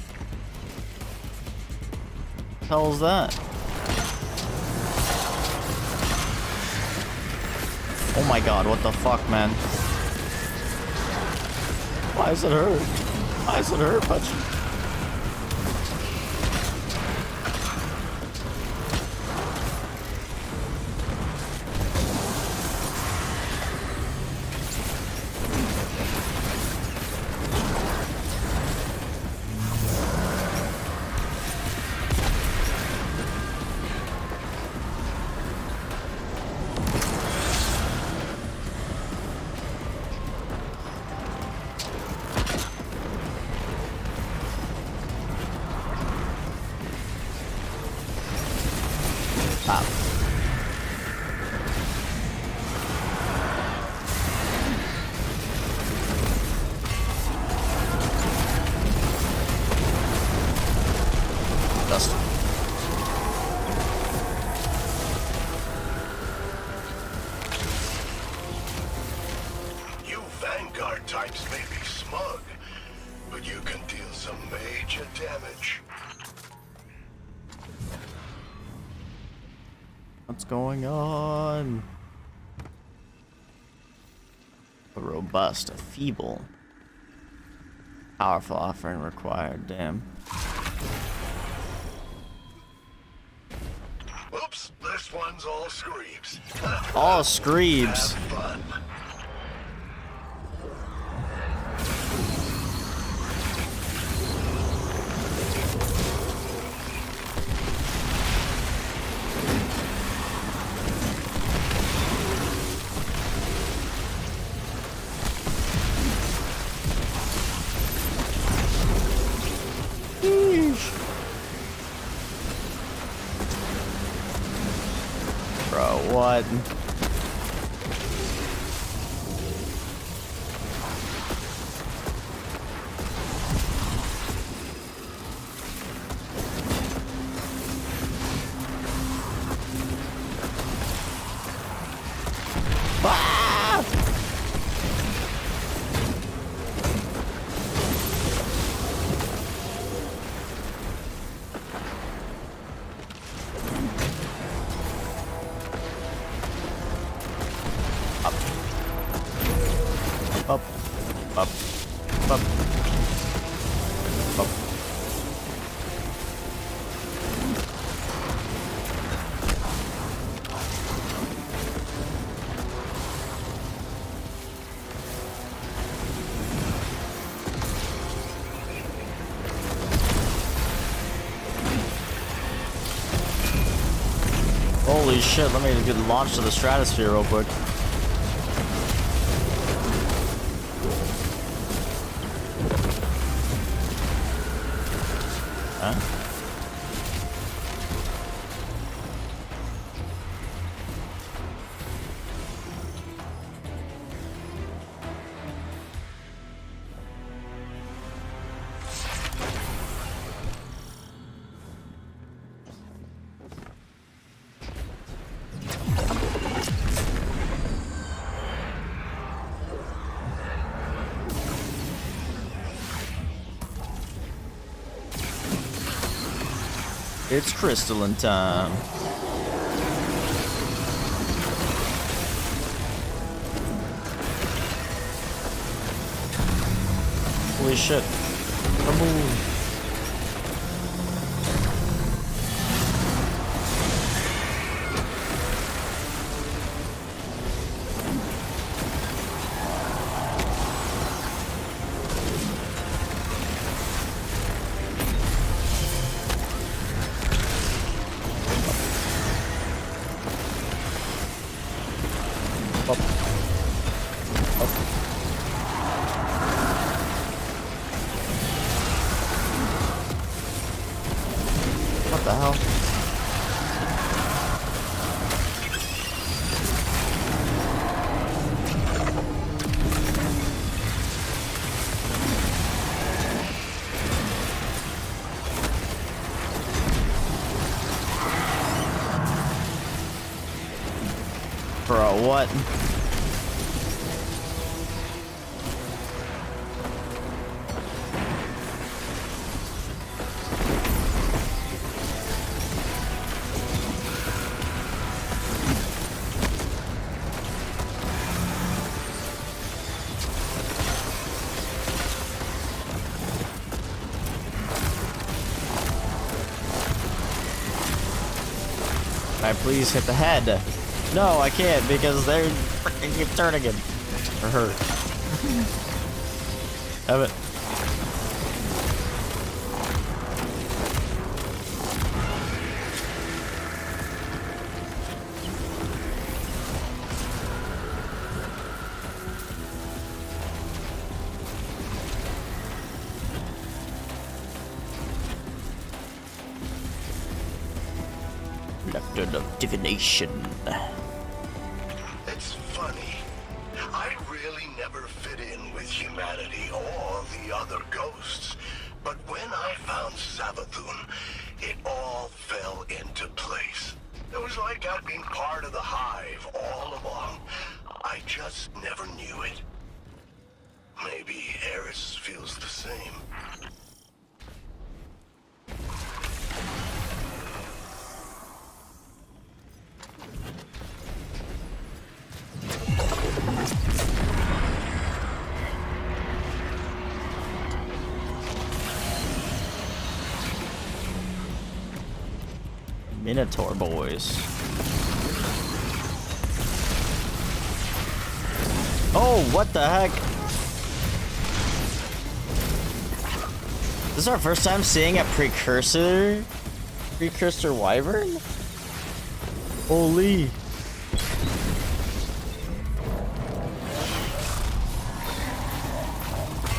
What the hell is that? Oh my god, what the fuck, man? Why does it hurt? Why does it hurt, Pudgy? Dust. You Vanguard types may be smug, but you can deal some major damage. What's going on? A robust, a feeble. Powerful offering required, damn. Oh, Screebs. Bro, what? Ah! Up, up, up, up. Holy shit, let me get launched to the stratosphere real quick. Huh? It's crystalline time. Holy shit. Kaboom. What the hell? Bro, what? Can I please hit the head? No, I can't because they're freaking keep turning it. Or her. Have it. Method of divination. It's funny. I really never fit in with humanity or the other ghosts. But when I found Savathun, it all fell into place. It was like I'd been part of the hive all along. I just never knew it. Maybe Eris feels the same. Minotaur boys. Oh, what the heck? This is our first time seeing a precursor wyvern? Holy.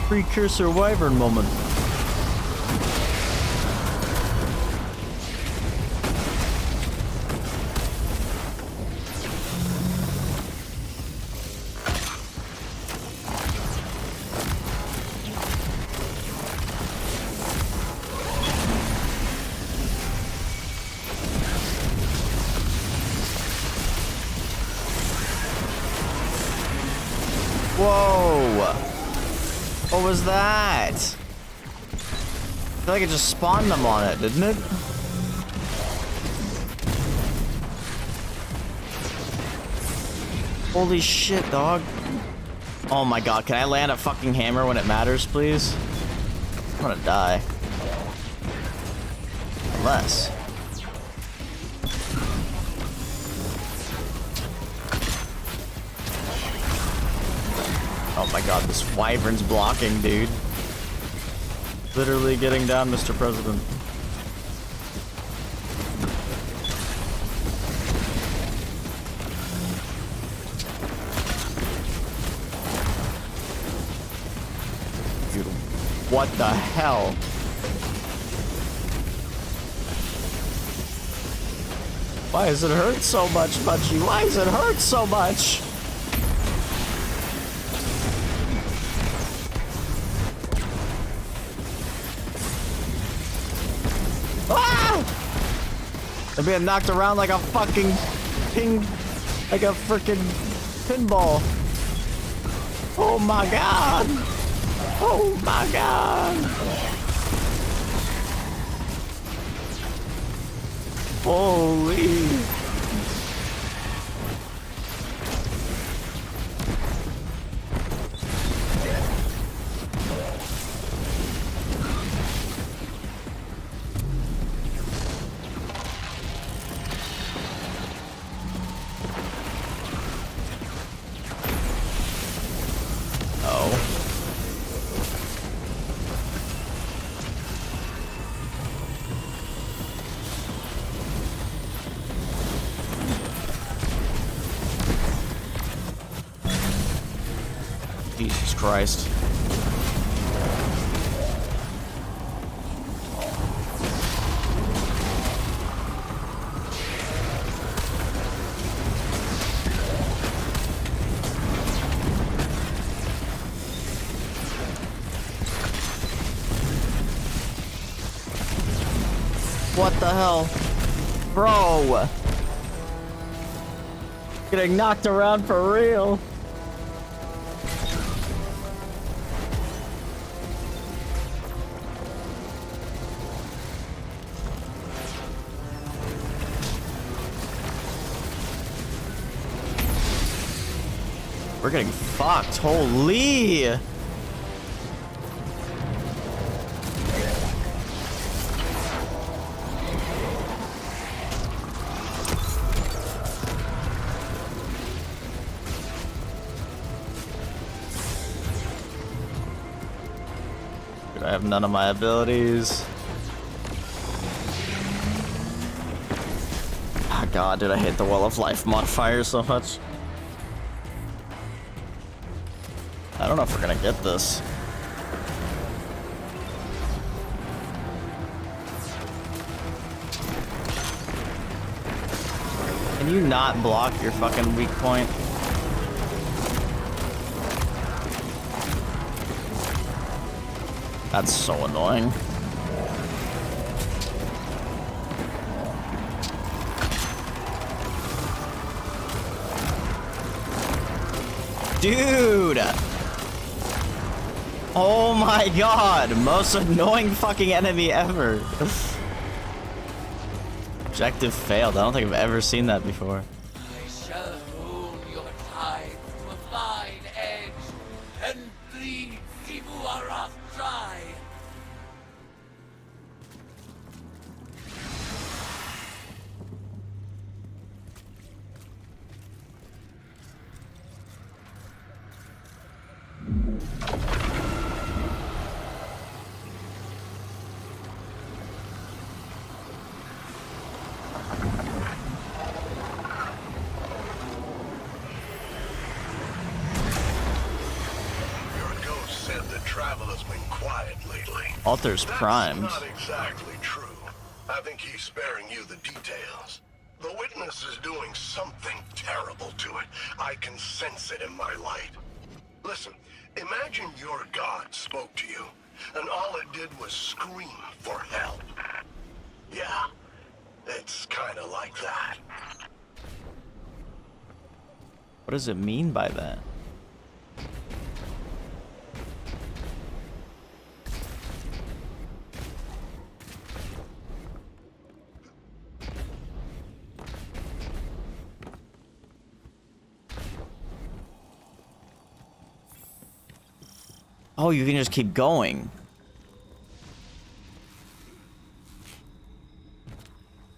Precursor wyvern moment. Whoa! What was that? I feel like it just spawned them on it, didn't it? Holy shit, dog. Oh my god, can I land a fucking hammer when it matters, please? I'm gonna die. Unless. Oh my god, this wyvern's blocking, dude. Literally getting down, Mr. President. Dude, what the hell? Why does it hurt so much, Bungie? Why does it hurt so much? I'm being knocked around like a fucking like a freaking pinball. Oh my god! Oh my god! Holy! Jesus Christ. What the hell? Bro! Getting knocked around for real. We're getting fucked. Holy! Dude, I have none of my abilities. Oh god, dude, I hate the Wall of Life modifier so much. I don't know if we're gonna get this. Can you not block your fucking weak point? That's so annoying. Dude! Oh my god, most annoying fucking enemy ever. Objective failed. I don't think I've ever seen that before. I shall hold your tide to a fine edge and bleed Sivuarath dry. quiet lately. Alter's primed. That's not exactly true. I think he's sparing you the details. The witness is doing something terrible to it. I can sense it in my light. Listen, imagine your god spoke to you, and all it did was scream for help. Yeah, it's kind of like that. What does it mean by that? Oh, you can just keep going.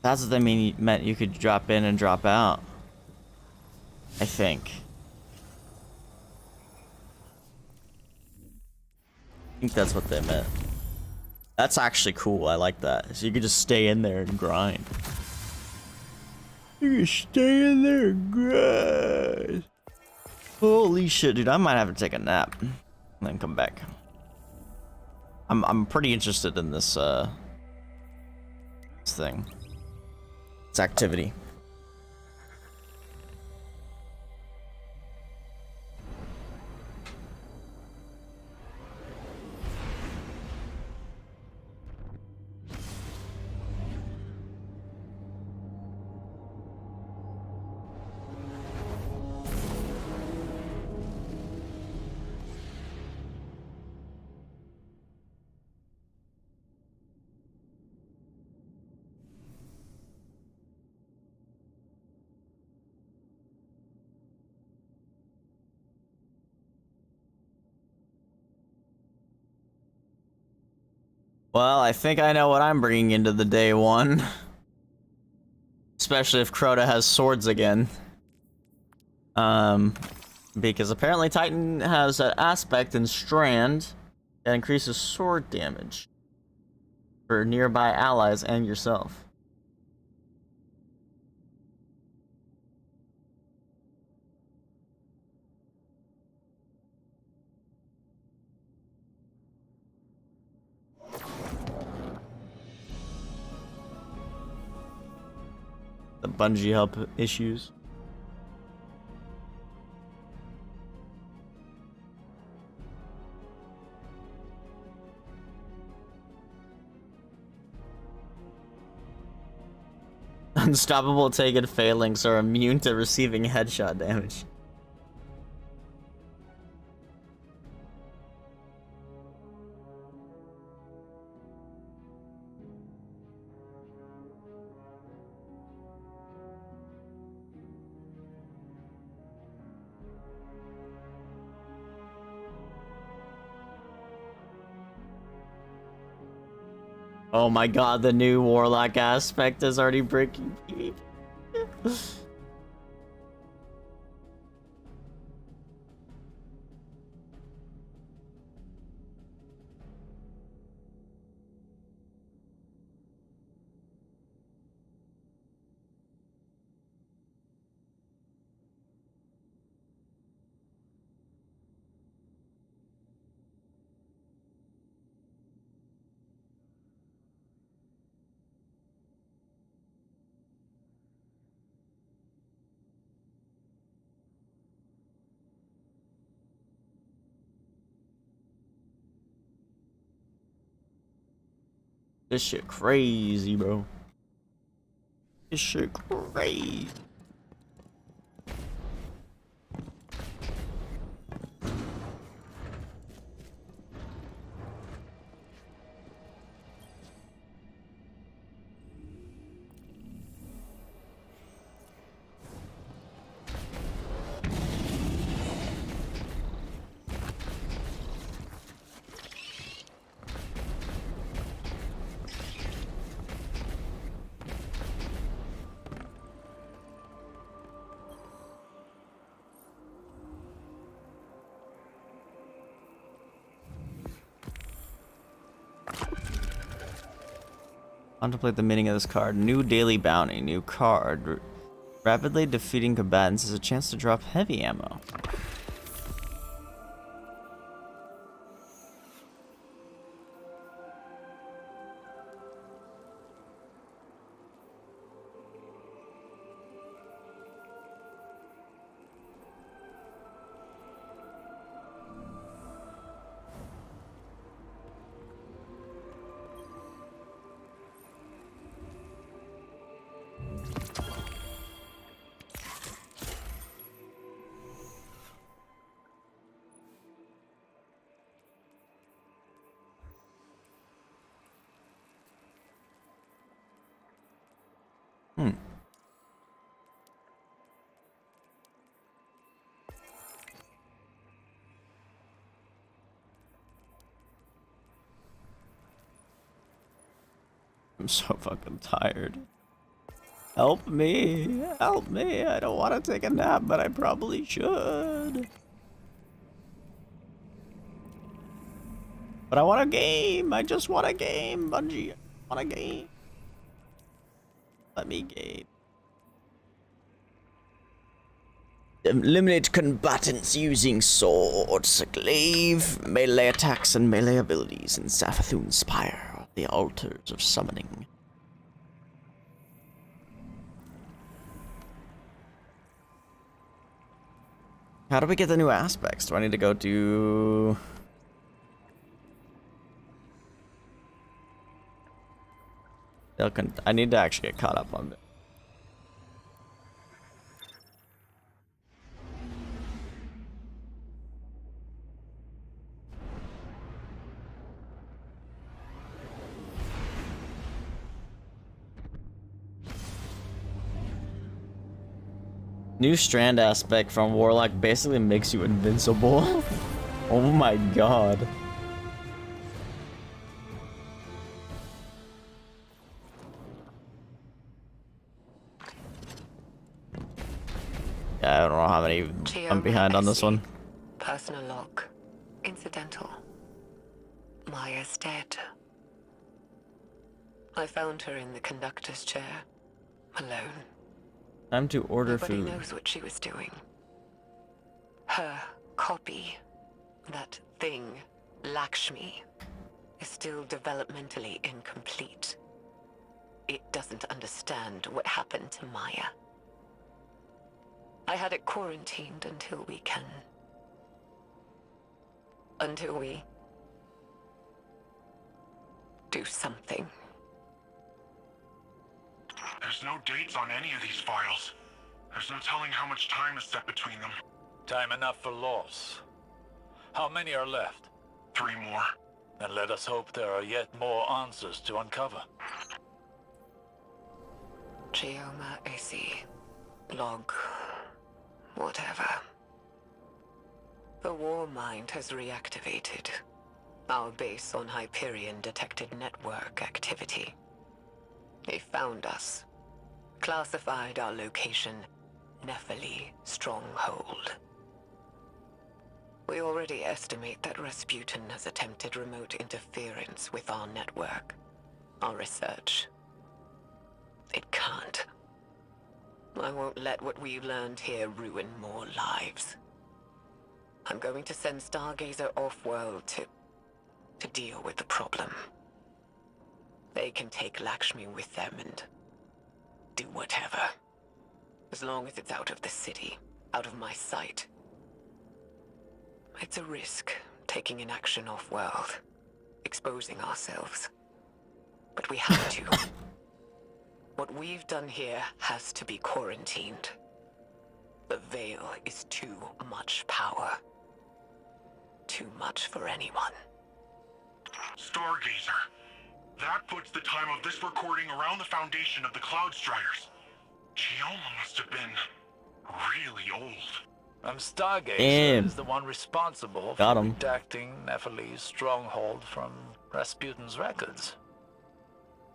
That's what they meant you could drop in and drop out. I think. I think that's what they meant. That's actually cool. I like that. So you could just stay in there and grind. You can stay in there and grind. Holy shit, dude. I might have to take a nap and then come back. I'm pretty interested in this this thing. This activity. Well, I think I know what I'm bringing into the day one. Especially if Crota has swords again. Because apparently Titan has an aspect and strand that increases sword damage for nearby allies and yourself. The Bungie help issues. Unstoppable Taken Phalanx are immune to receiving headshot damage. Oh my god, the new Warlock aspect is already breaking PvP. This shit crazy, bro. This shit crazy. Contemplate the meaning of this card. New daily bounty. New card. Rapidly defeating combatants is a chance to drop heavy ammo. I'm so fucking tired. Help me! Help me! I don't want to take a nap, but I probably should. But I want a game! I just want a game, Bungie! I want a game. Let me game. Eliminate combatants using swords, glaive, melee attacks, and melee abilities in Savathun's Spire, the altars of summoning. How do we get the new aspects? Do I need to go do... I need to actually get caught up on it. New strand aspect from Warlock basically makes you invincible. Oh my god. Yeah, I don't know how many I'm behind on this one. Personal log. Incidental. Maya's dead. I found her in the conductor's chair. Alone. Time to order Nobody food. knows what she was doing. Her copy, that thing, Lakshmi, is still developmentally incomplete. It doesn't understand what happened to Maya. I had it quarantined until we can... Until we... do something. There's no dates on any of these files. There's no telling how much time is set between them. Time enough for loss. How many are left? 3 more. Then let us hope there are yet more answers to uncover. Geoma AC. Log. Whatever. The war mind has reactivated. Our base on Hyperion detected network activity. They found us. Classified our location, Nephili Stronghold. We already estimate that Rasputin has attempted remote interference with our network, our research. It can't. I won't let what we've learned here ruin more lives. I'm going to send Stargazer off-world to deal with the problem. They can take Lakshmi with them and do whatever. As long as it's out of the city, out of my sight. It's a risk, taking an action off-world, exposing ourselves. But we have to. What we've done here has to be quarantined. The Veil is too much power. Too much for anyone. Stargazer. That puts the time of this recording around the foundation of the Cloud Striders. Geoma must have been really old. Stargazer is the one responsible Got for him. redacting Nephili's stronghold from Rasputin's records.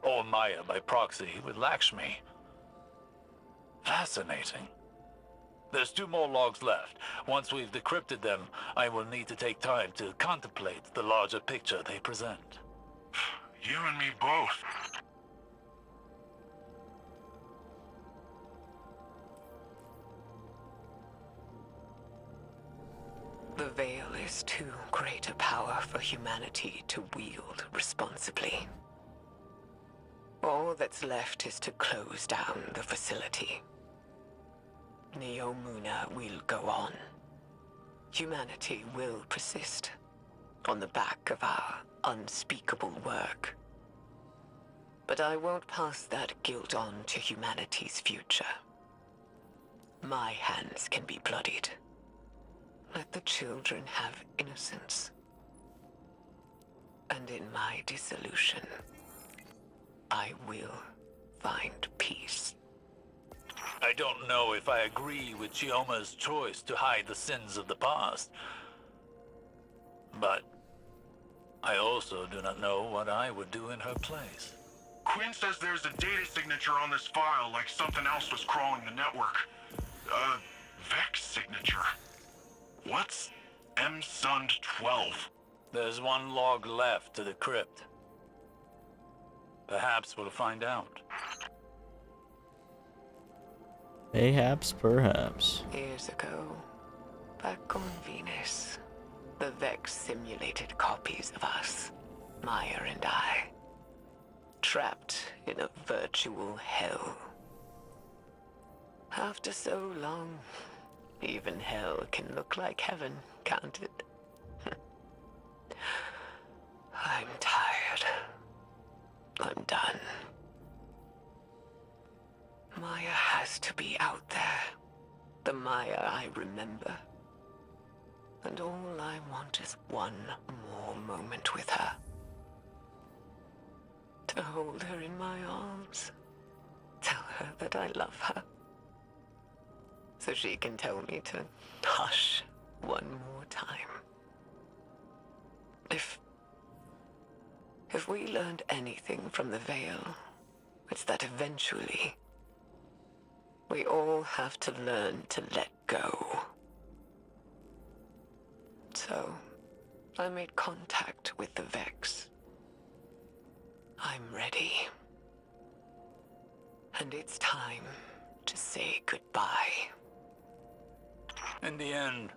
Or Maya by proxy with Lakshmi. Fascinating. There's 2 more logs left. Once we've decrypted them, I will need to take time to contemplate the larger picture they present. You and me both. The Veil is too great a power for humanity to wield responsibly. All that's left is to close down the facility. Neomuna will go on. Humanity will persist on the back of our unspeakable work. But I won't pass that guilt on to humanity's future. My hands can be bloodied. Let the children have innocence. And in my dissolution, I will find peace. I don't know if I agree with Geoma's choice to hide the sins of the past. But I also do not know what I would do in her place. Quinn says there's a data signature on this file, like something else was crawling the network. Vex signature. What's MSund-12? There's one log left to decrypt. Perhaps we'll find out. Perhaps. Years ago, back on Venus, the Vex simulated copies of us, Maya and I, trapped in a virtual hell. After so long, even hell can look like heaven, can't it? I'm tired. I'm done. Maya has to be out there. The Maya I remember. And all I want is one more moment with her. To hold her in my arms. Tell her that I love her. So she can tell me to hush one more time. If we learned anything from the Veil, it's that eventually we all have to learn to let go. So, I made contact with the Vex. I'm ready. And it's time to say goodbye. In the end,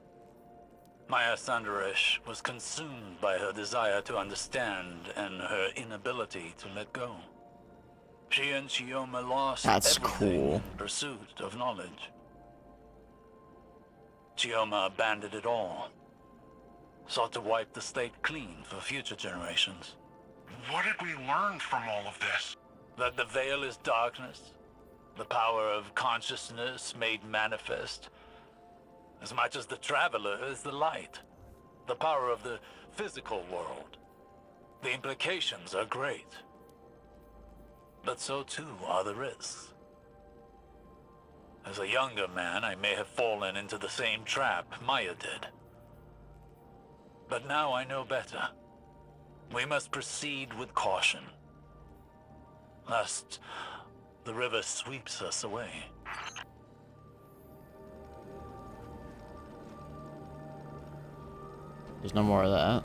Maya Sandaresh was consumed by her desire to understand and her inability to let go. She and Chioma lost everything in pursuit of knowledge. Chioma abandoned it all, sought to wipe the slate clean for future generations. What did we learn from all of this? That the Veil is darkness, the power of consciousness made manifest, as much as the Traveler is the light, the power of the physical world. The implications are great, but so too are the risks. As a younger man, I may have fallen into the same trap Maya did. But now I know better. We must proceed with caution, lest the river sweeps us away. There's no more of that.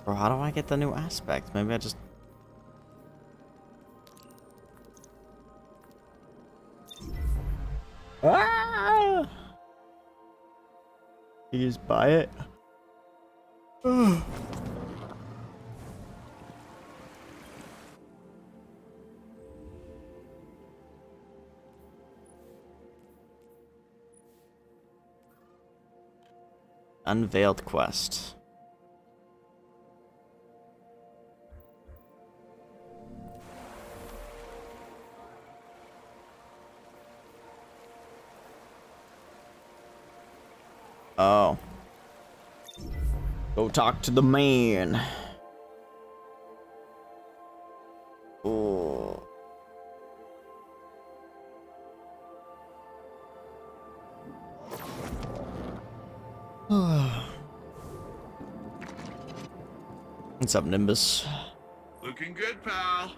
Bro, how do I get the new aspect? Maybe I just... Ah! You just buy it? Unveiled quest. Oh. Go talk to the man. Oh. What's up, Nimbus? Looking good, pal.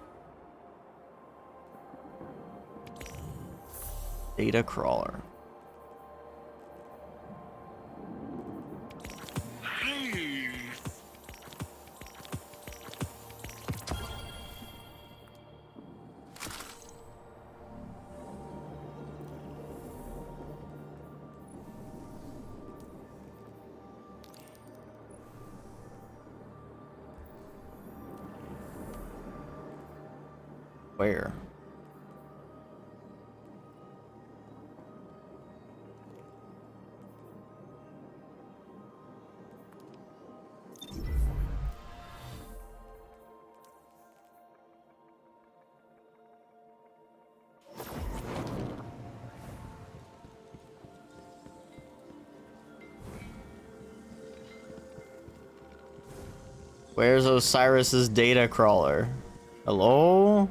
Data crawler. Hey. Where? Where's Osiris's data crawler? Hello?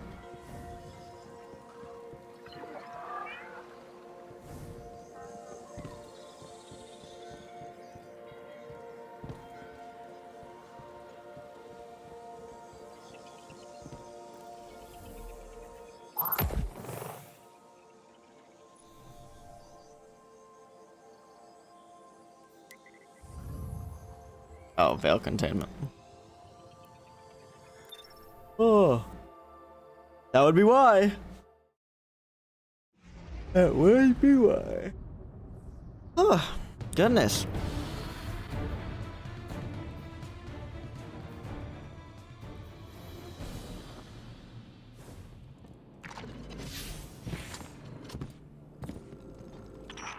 Oh, veil containment. Oh. That would be why. That would be why. Oh, goodness.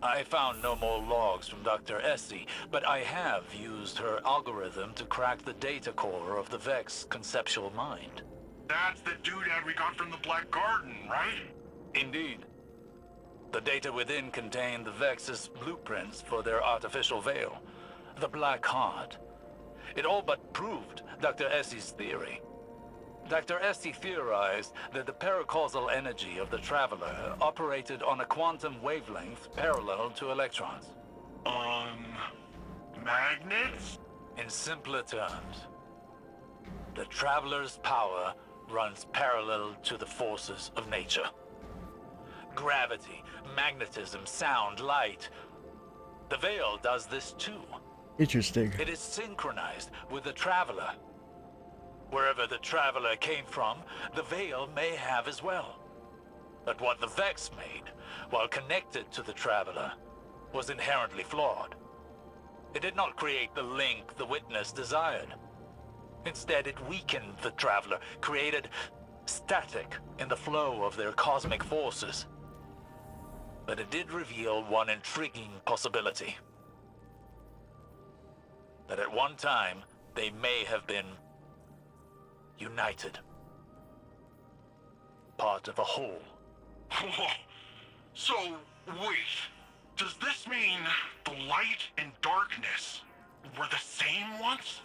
I found no more logs from Dr. Essie, but I have used her algorithm to crack the data core of the Vex conceptual mind. That's the doodad we got from the Black Garden, right? Indeed. The data within contained the Vex's blueprints for their artificial veil, the Black Heart. It all but proved Dr. Essie's theory. Dr. Essie theorized that the paracausal energy of the Traveler operated on a quantum wavelength parallel to electrons. Magnets? In simpler terms, the Traveler's power runs parallel to the forces of nature. Gravity, magnetism, sound, light. The Veil does this too. Interesting. It is synchronized with the Traveler. Wherever the Traveler came from, the Veil may have as well. But what the Vex made, while connected to the Traveler, was inherently flawed. It did not create the link the Witness desired. Instead, it weakened the Traveler, created static in the flow of their cosmic forces. But it did reveal one intriguing possibility. That at one time, they may have been united. Part of a whole. So, wait. Does this mean the light and darkness were the same once?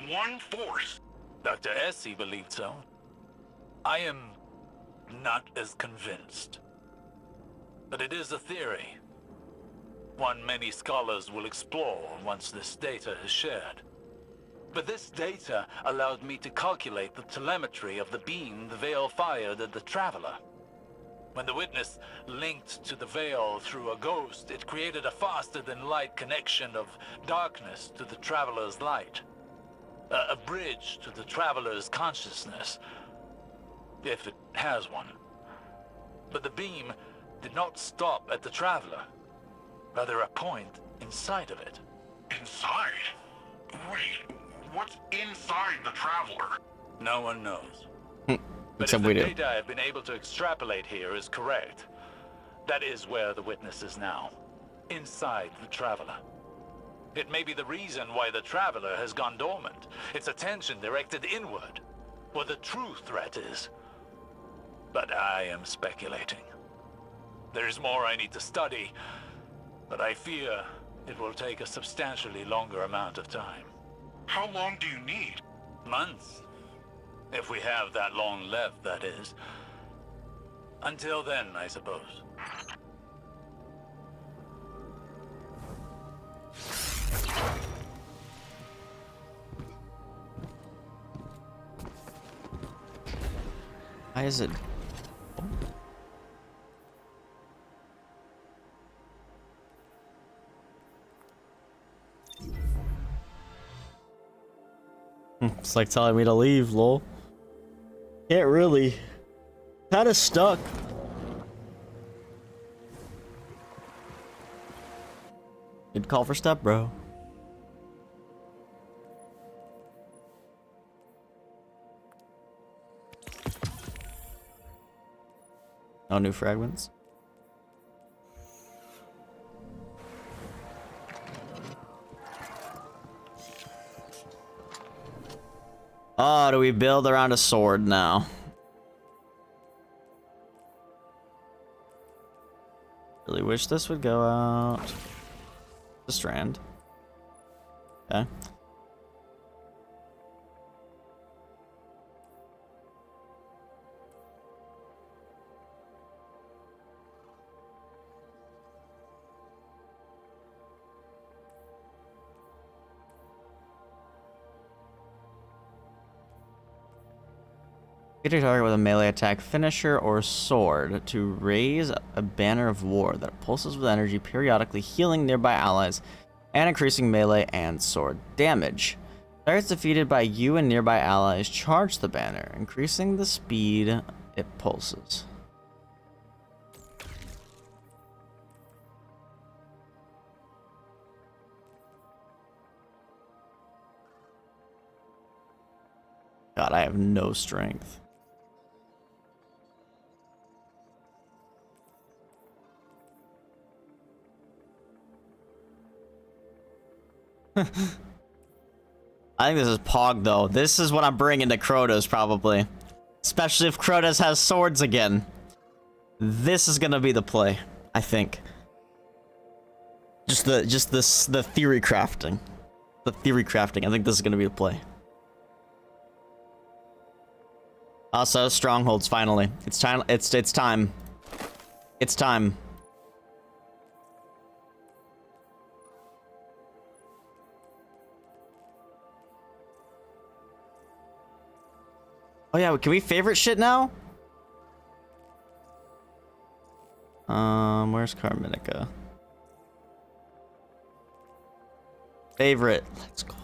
One force? Dr. Essie believed so. I am not as convinced. But it is a theory. One many scholars will explore once this data is shared. But this data allowed me to calculate the telemetry of the beam the Veil fired at the Traveler. When the Witness linked to the Veil through a ghost, it created a faster-than-light connection of darkness to the Traveler's light. A bridge to the Traveler's consciousness, if it has one. But the beam did not stop at the Traveler, rather a point inside of it. Inside? Wait, what's inside the Traveler? No one knows. But Except if we the do. data I've been able to extrapolate here is correct, that is where the Witness is now. Inside the Traveler. It may be the reason why the Traveler has gone dormant, its attention directed inward, where the true threat is. But I am speculating. There is more I need to study, but I fear it will take a substantially longer amount of time. How long do you need? Months. If we have that long left, that is. Until then, I suppose. Why is it? It's like telling me to leave, lol. Can't really. Kinda stuck. Good call for step, bro. No new fragments. Oh, do we build around a sword now? Really wish this would go out. The strand. Okay. Hit a target with a melee attack finisher or sword to raise a banner of war that pulses with energy, periodically healing nearby allies and increasing melee and sword damage. Pirates defeated by you and nearby allies charge the banner, increasing the speed it pulses. God, I have no strength. I think this is Pog, though. This is what I'm bringing to Crotos, probably. Especially if Crotos has swords again. This is gonna be the play, I think. Just the theory crafting. The theory crafting. I think this is gonna be the play. Also, strongholds, finally. It's time. It's time. It's time. Oh yeah, can we favorite shit now? Where's Carminica? Favorite. Let's go.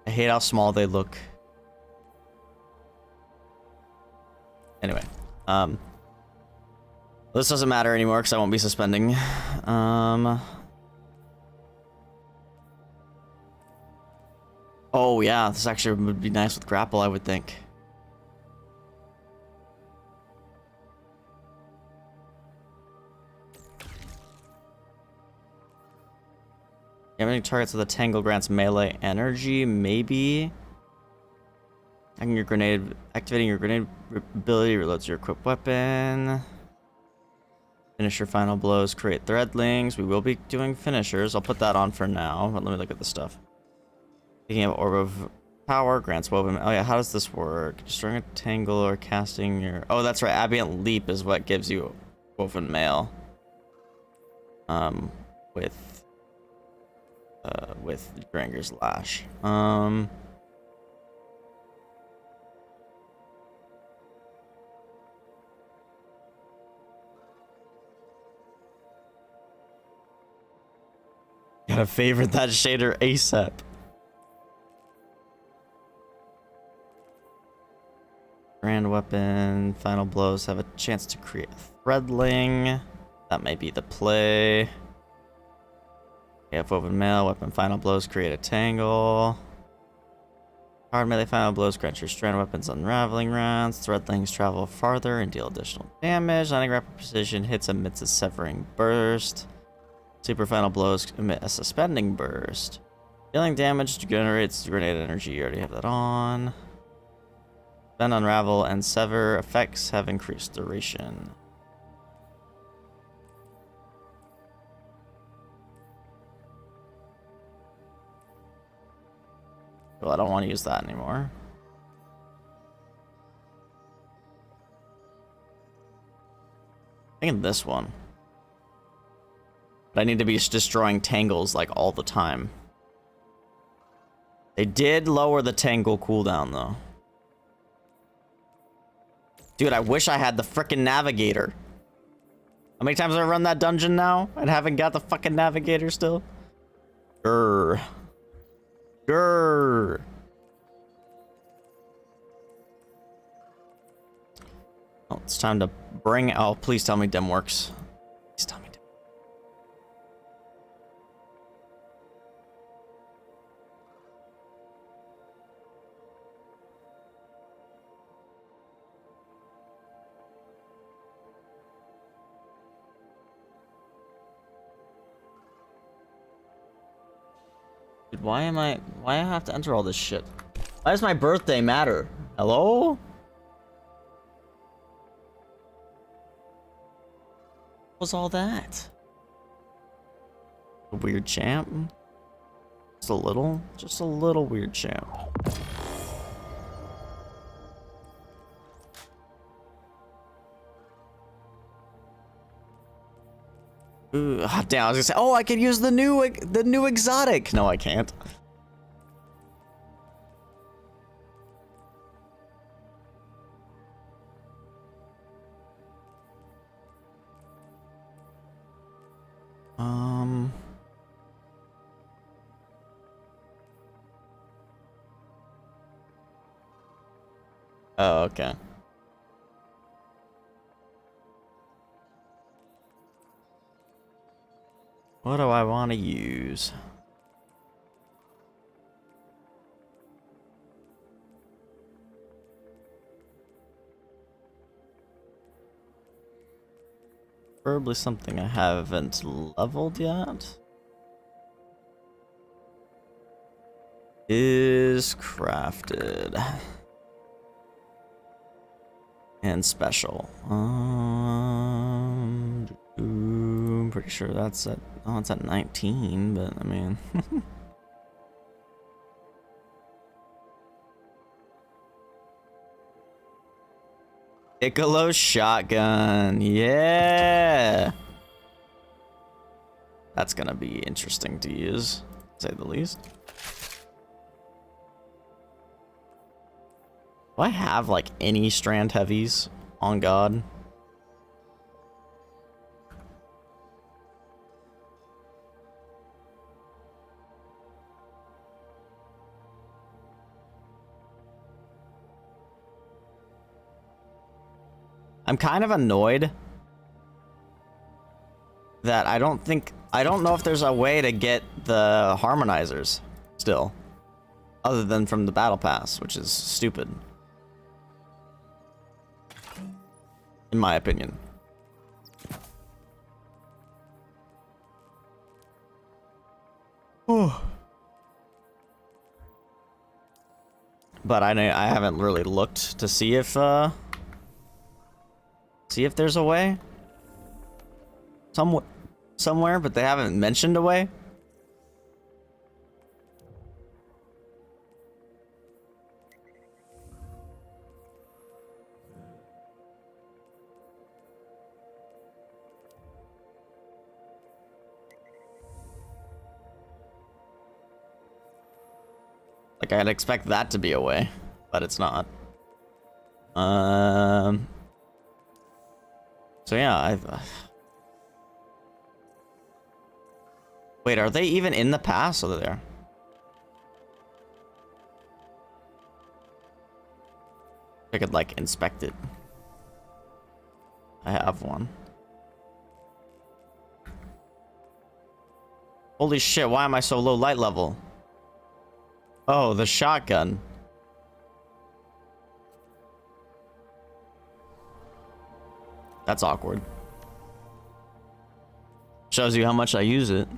I hate how small they look. Anyway, this doesn't matter anymore because I won't be suspending. Oh yeah, this actually would be nice with grapple, I would think. Damaging targets with a tangle grants melee energy, maybe. Activating your grenade ability reloads your equipped weapon. Finisher final blows create threadlings. We will be doing finishers. I'll put that on for now, but let me look at the stuff. Picking up orb of power grants woven. Oh yeah, how does this work? Destroying a tangle or casting your. Oh, that's right. Ambient leap is what gives you woven mail. With Dranger's Lash. Gotta favorite that shader ASAP. Grand weapon, final blows have a chance to create a threadling. That may be the play. We have woven mail, weapon final blows create a tangle. Hard melee final blows grant your strand weapons unraveling rounds. Threadlings travel farther and deal additional damage. Landing rapid precision hits emits a severing burst. Super final blows emit a suspending burst. Dealing damage generates grenade energy. You already have that on. Then unravel and sever effects have increased duration. Well, I don't want to use that anymore. I think this one. But I need to be destroying tangles like all the time. They did lower the tangle cooldown though. Dude, I wish I had the frickin' navigator. How many times have I run that dungeon now and haven't got the fucking navigator still? Grr. Grr. Oh, it's time to bring. Oh, please tell me Dim works. Please tell me Dim. Dude, why I have to enter all this shit? Why does my birthday matter? Hello? What was all that? A weird champ? Just a little weird champ. Ooh, hot damn, I was gonna say, oh, I could use the new exotic. No, I can't. Oh, okay. What do I want to use? Probably something I haven't leveled yet. Is crafted. And special. I'm pretty sure that's at, oh, it's at 19, but I mean. Piccolo shotgun, yeah. That's gonna be interesting to use, to say the least. Do I have like any strand heavies on God? I'm kind of annoyed that I don't know if there's a way to get the harmonizers still, other than from the battle pass, which is stupid, in my opinion. But I haven't really looked to see if there's a way somewhere, but they haven't mentioned a way. Like, I'd expect that to be a way, but it's not. So yeah, wait, are they even in the pass? Over there? I could like inspect it. I have one. Holy shit, why am I so low light level? Oh, the shotgun. That's awkward. Shows you how much I use it.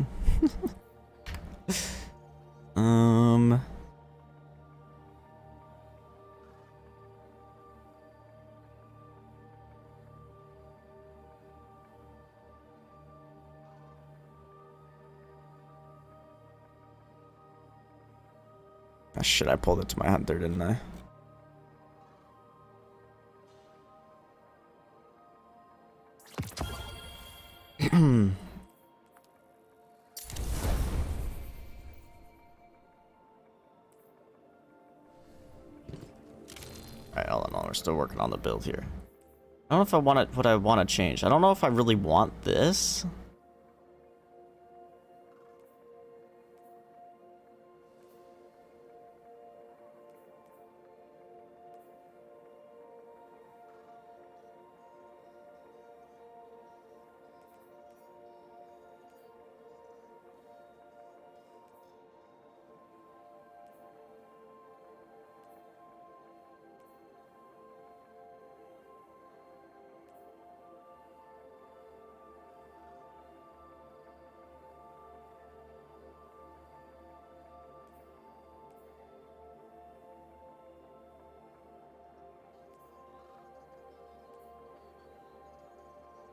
Oh, shit, I pulled it to my hunter, didn't I? Alright, all in all, we're still working on the build here. I don't know if I want it, what I want to change. I don't know if I really want this.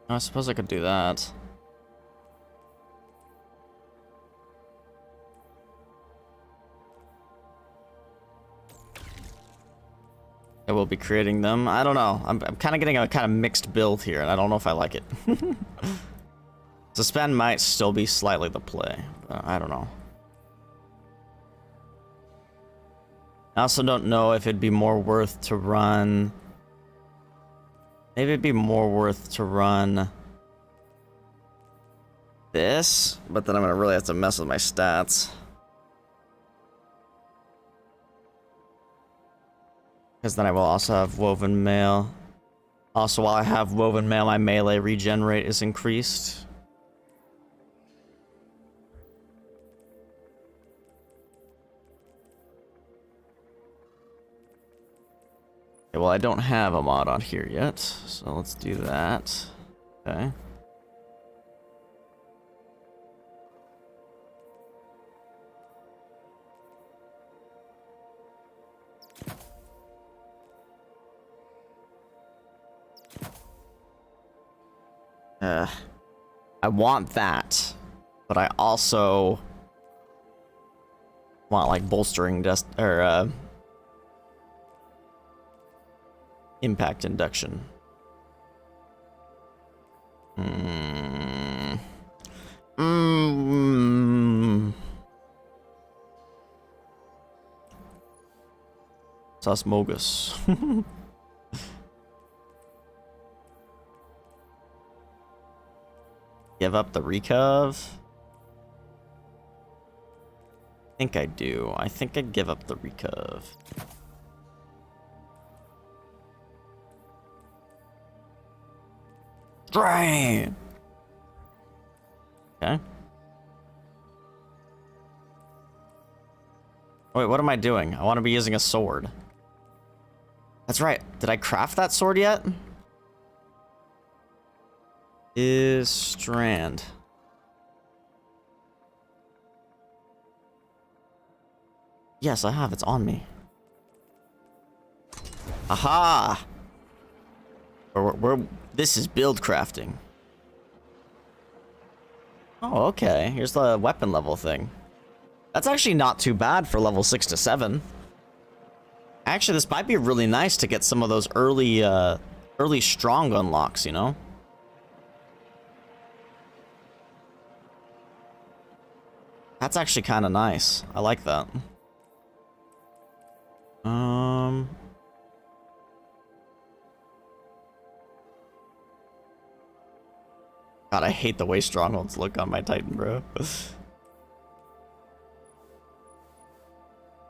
I suppose I could do that. I will be creating them. I don't know. I'm kind of getting a kind of mixed build here, and I don't know if I like it. Suspend might still be slightly the play, but I don't know. I also don't know if it'd be more worth to run... Maybe it'd be more worth to run this, but then I'm gonna really have to mess with my stats. Because then I will also have woven mail. Also, while I have woven mail, my melee regen rate is increased. Okay, well, I don't have a mod on here yet, so let's do that. Okay. I want that, but I also want like bolstering dust or impact induction. Sosmogus. Give up the recov? I think I do. I think I'd give up the recov. Drain! Okay. Wait, what am I doing? I want to be using a sword. That's right. Did I craft that sword yet? Is strand. Yes, I have. It's on me. Aha! This is build crafting. Oh, okay. Here's the weapon level thing. That's actually not too bad for level 6 to 7. Actually, this might be really nice to get some of those early strong unlocks, you know? That's actually kind of nice. I like that. God, I hate the way strongholds look on my Titan, bro.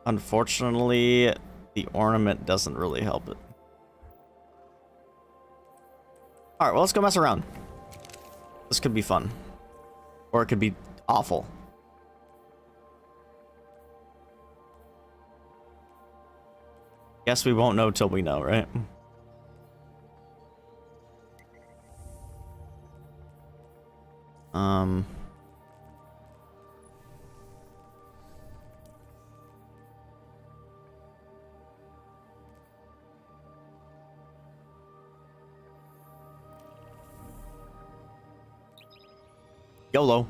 Unfortunately, the ornament doesn't really help it. Alright, well, let's go mess around. This could be fun. Or it could be awful. Guess we won't know till we know, right? YOLO.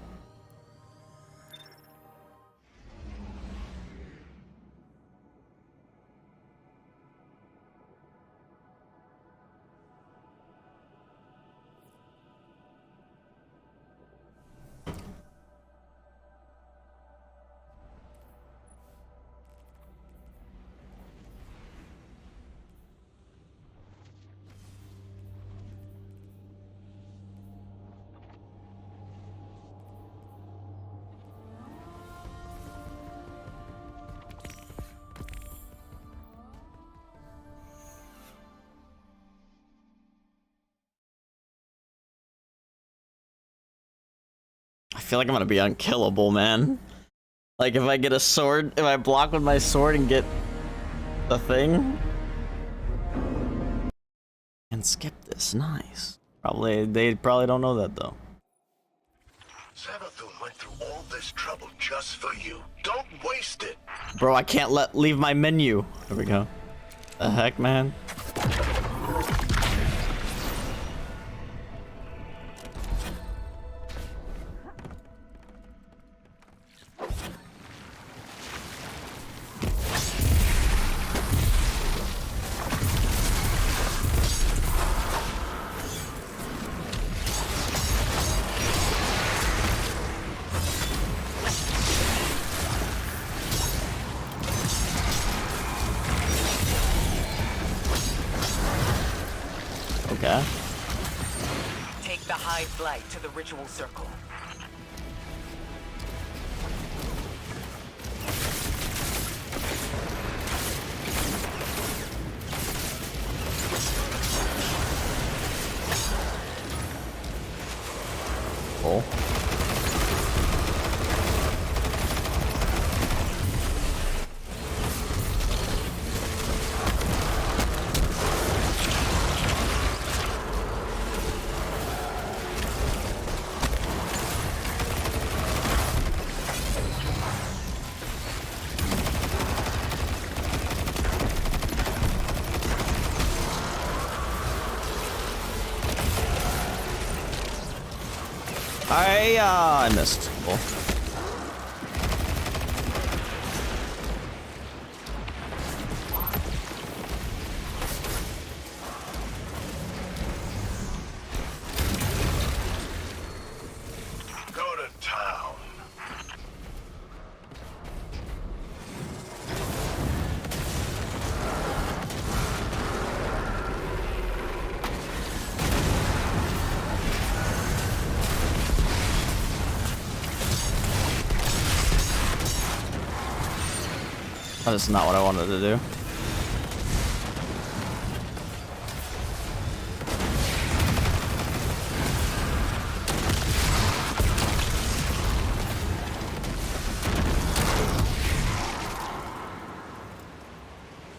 I feel like I'm gonna be unkillable, man. Like, if I get a sword, if I block with my sword and get the thing. And skip this, nice. They probably don't know that, though. Savathun went through all this trouble just for you. Don't waste it. Bro, I can't leave my menu. There we go. The heck, man? Okay. Take the Hive Blight to the ritual circle. I missed. Cool. Go to town. That is not what I wanted to do.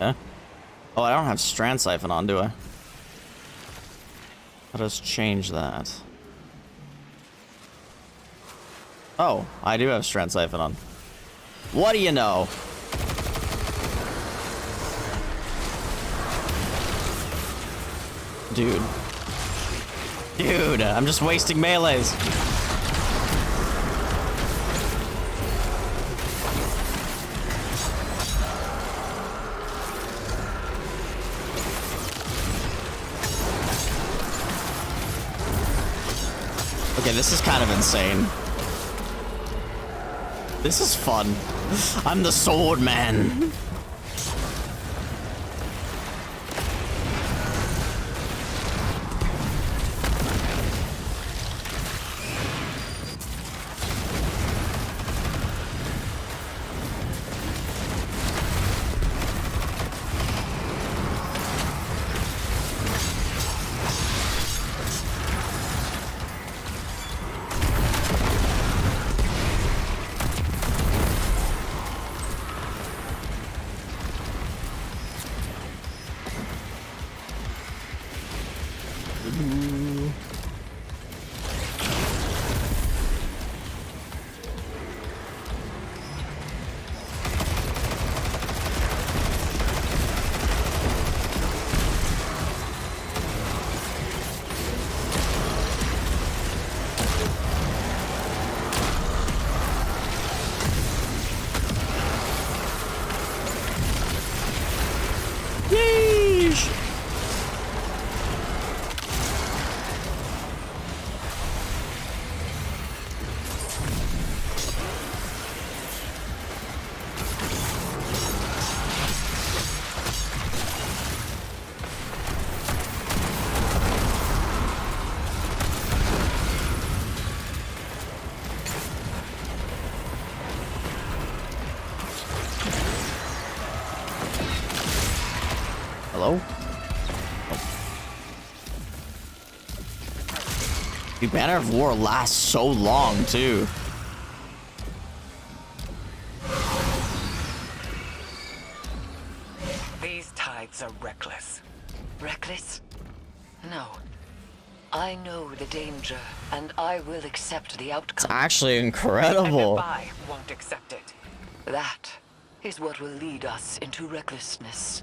Yeah. Oh, I don't have Strand Siphon on, do I? How does change that? Oh, I do have Strand Siphon on. What do you know? Dude. Dude, I'm just wasting melees. Okay, this is kind of insane. This is fun. I'm the sword man. Yeesh. Hello? The Banner of War lasts so long, too. These tides are reckless. Reckless? No. I know the danger, and I will accept the outcome. It's actually incredible. And if I won't accept it, that is what will lead us into recklessness.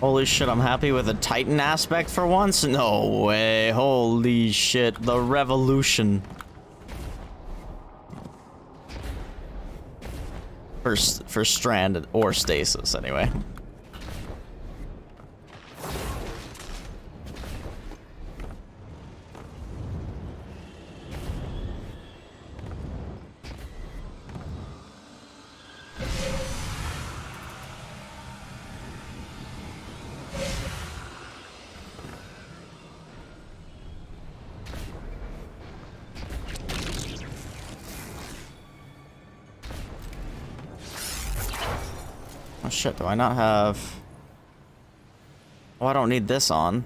Holy shit, I'm happy with the Titan aspect for once? No way. Holy shit, the revolution. For Strand or Stasis, anyway. Oh shit, do I not have... Oh, I don't need this on.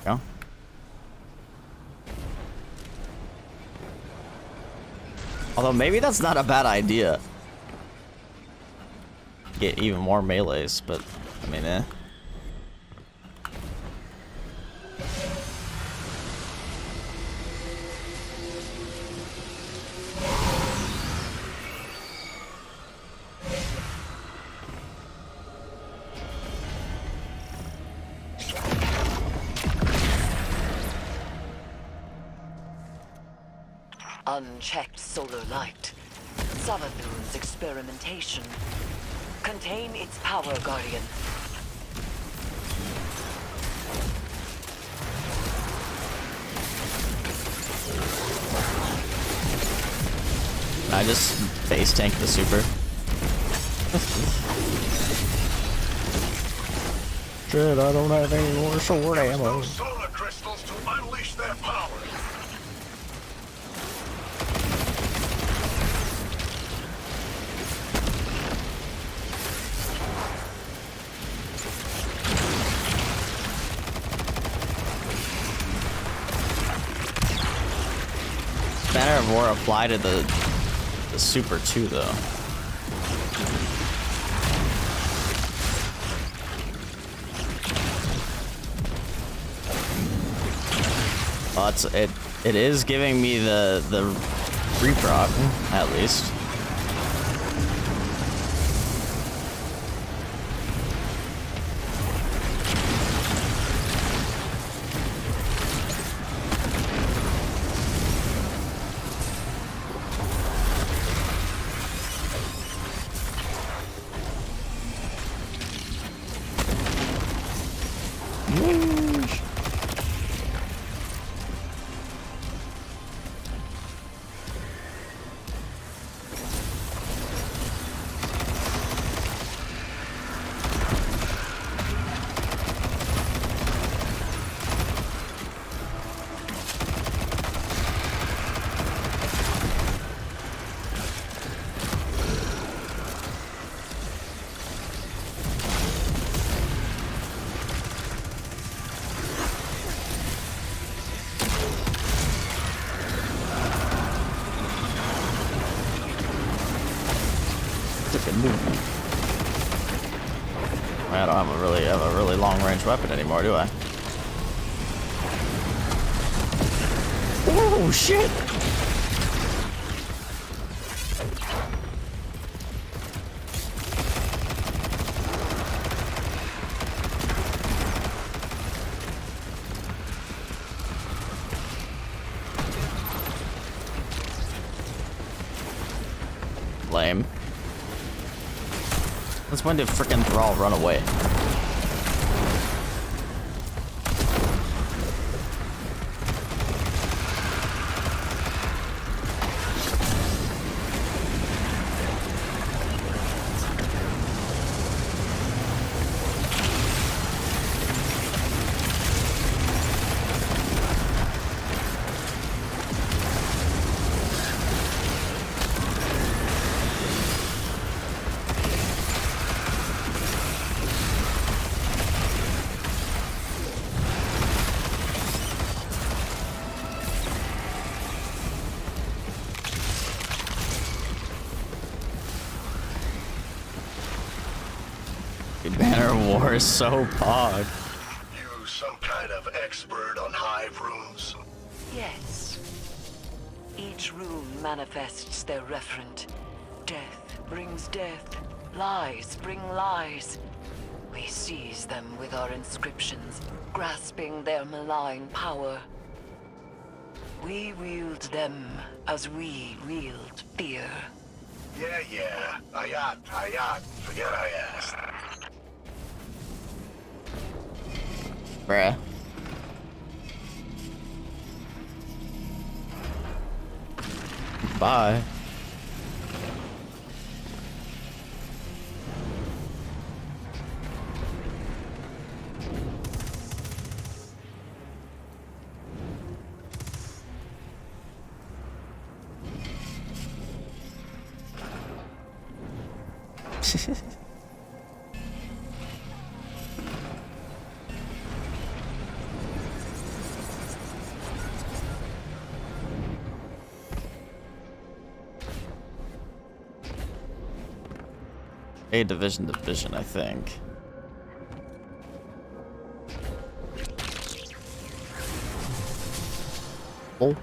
Go. Although maybe that's not a bad idea. Get even more melees, but I mean, eh. unchecked solar light. Savathun's experimentation. Contain its power, Guardian. I just face tank the super. Shit, I don't have any more sword ammo. Solar crystals to unleash their power. Banner of War apply to the super too, though. Well, it is giving me the reproc at least. I don't have a really long range weapon anymore, do I? Oh shit! Lame. Let's when did frickin' Thrall run away? Banner War is so pog. You some kind of expert on hive runes? Yes. Each rune manifests their referent. Death brings death. Lies bring lies. We seize them with our inscriptions, grasping their malign power. We wield them as we wield fear. Yeah. Ayat. Forget I asked. Bruh. Bye. A division, I think. Oh.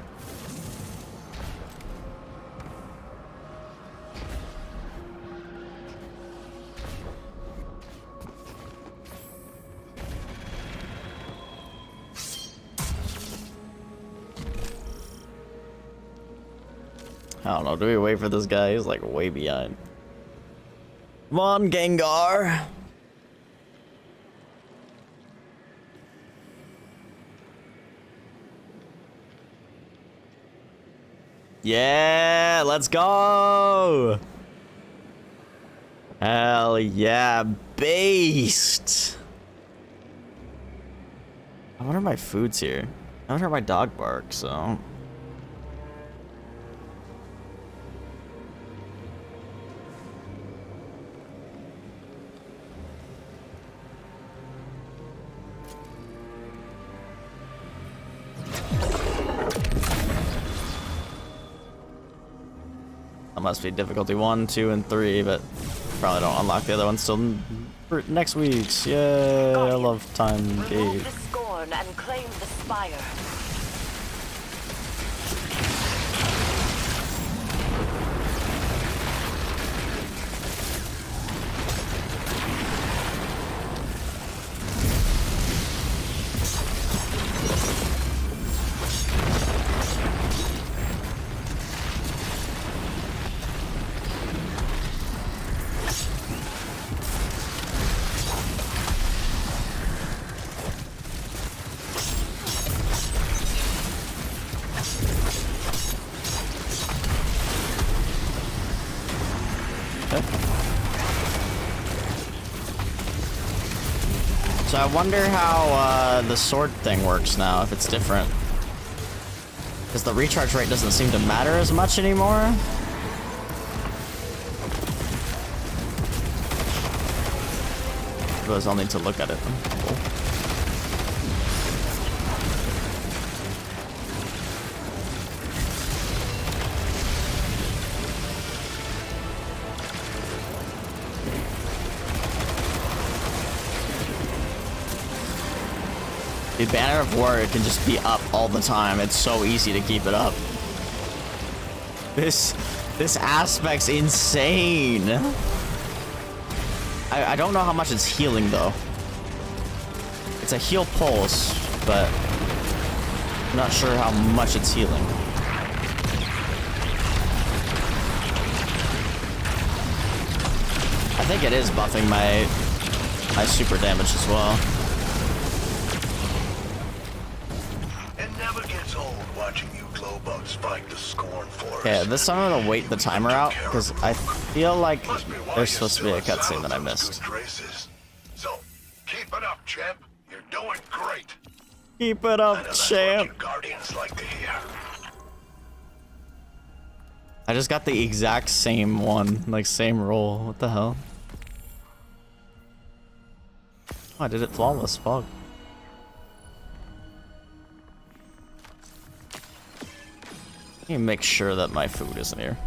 I don't know. Do we wait for this guy? He's like way behind. Come on, Gengar. Yeah, let's go. Hell yeah, beast. I wonder if my food's here. I wonder if my dog barks, so. That must be difficulty 1, 2, and 3, but probably don't unlock the other ones till next week's. Yeah, I love time gate. Remove the scorn and claim the spire. So I wonder how the sword thing works now, if it's different. Because the recharge rate doesn't seem to matter as much anymore. I suppose I'll need to look at it. Cool. The Banner of War can just be up all the time. It's so easy to keep it up. This aspect's insane. I don't know how much it's healing though. It's a heal pulse, but I'm not sure how much it's healing. I think it is buffing my super damage as well. Okay, this time I'm gonna wait the timer out because I feel like there's supposed to be a cutscene that I missed. So, keep it up, champ. You're doing great. Keep it up, champ. Guardians like to hear. I just got the exact same one, like same roll. What the hell? Oh, I did it flawless. Fuck. Let me make sure that my food isn't here.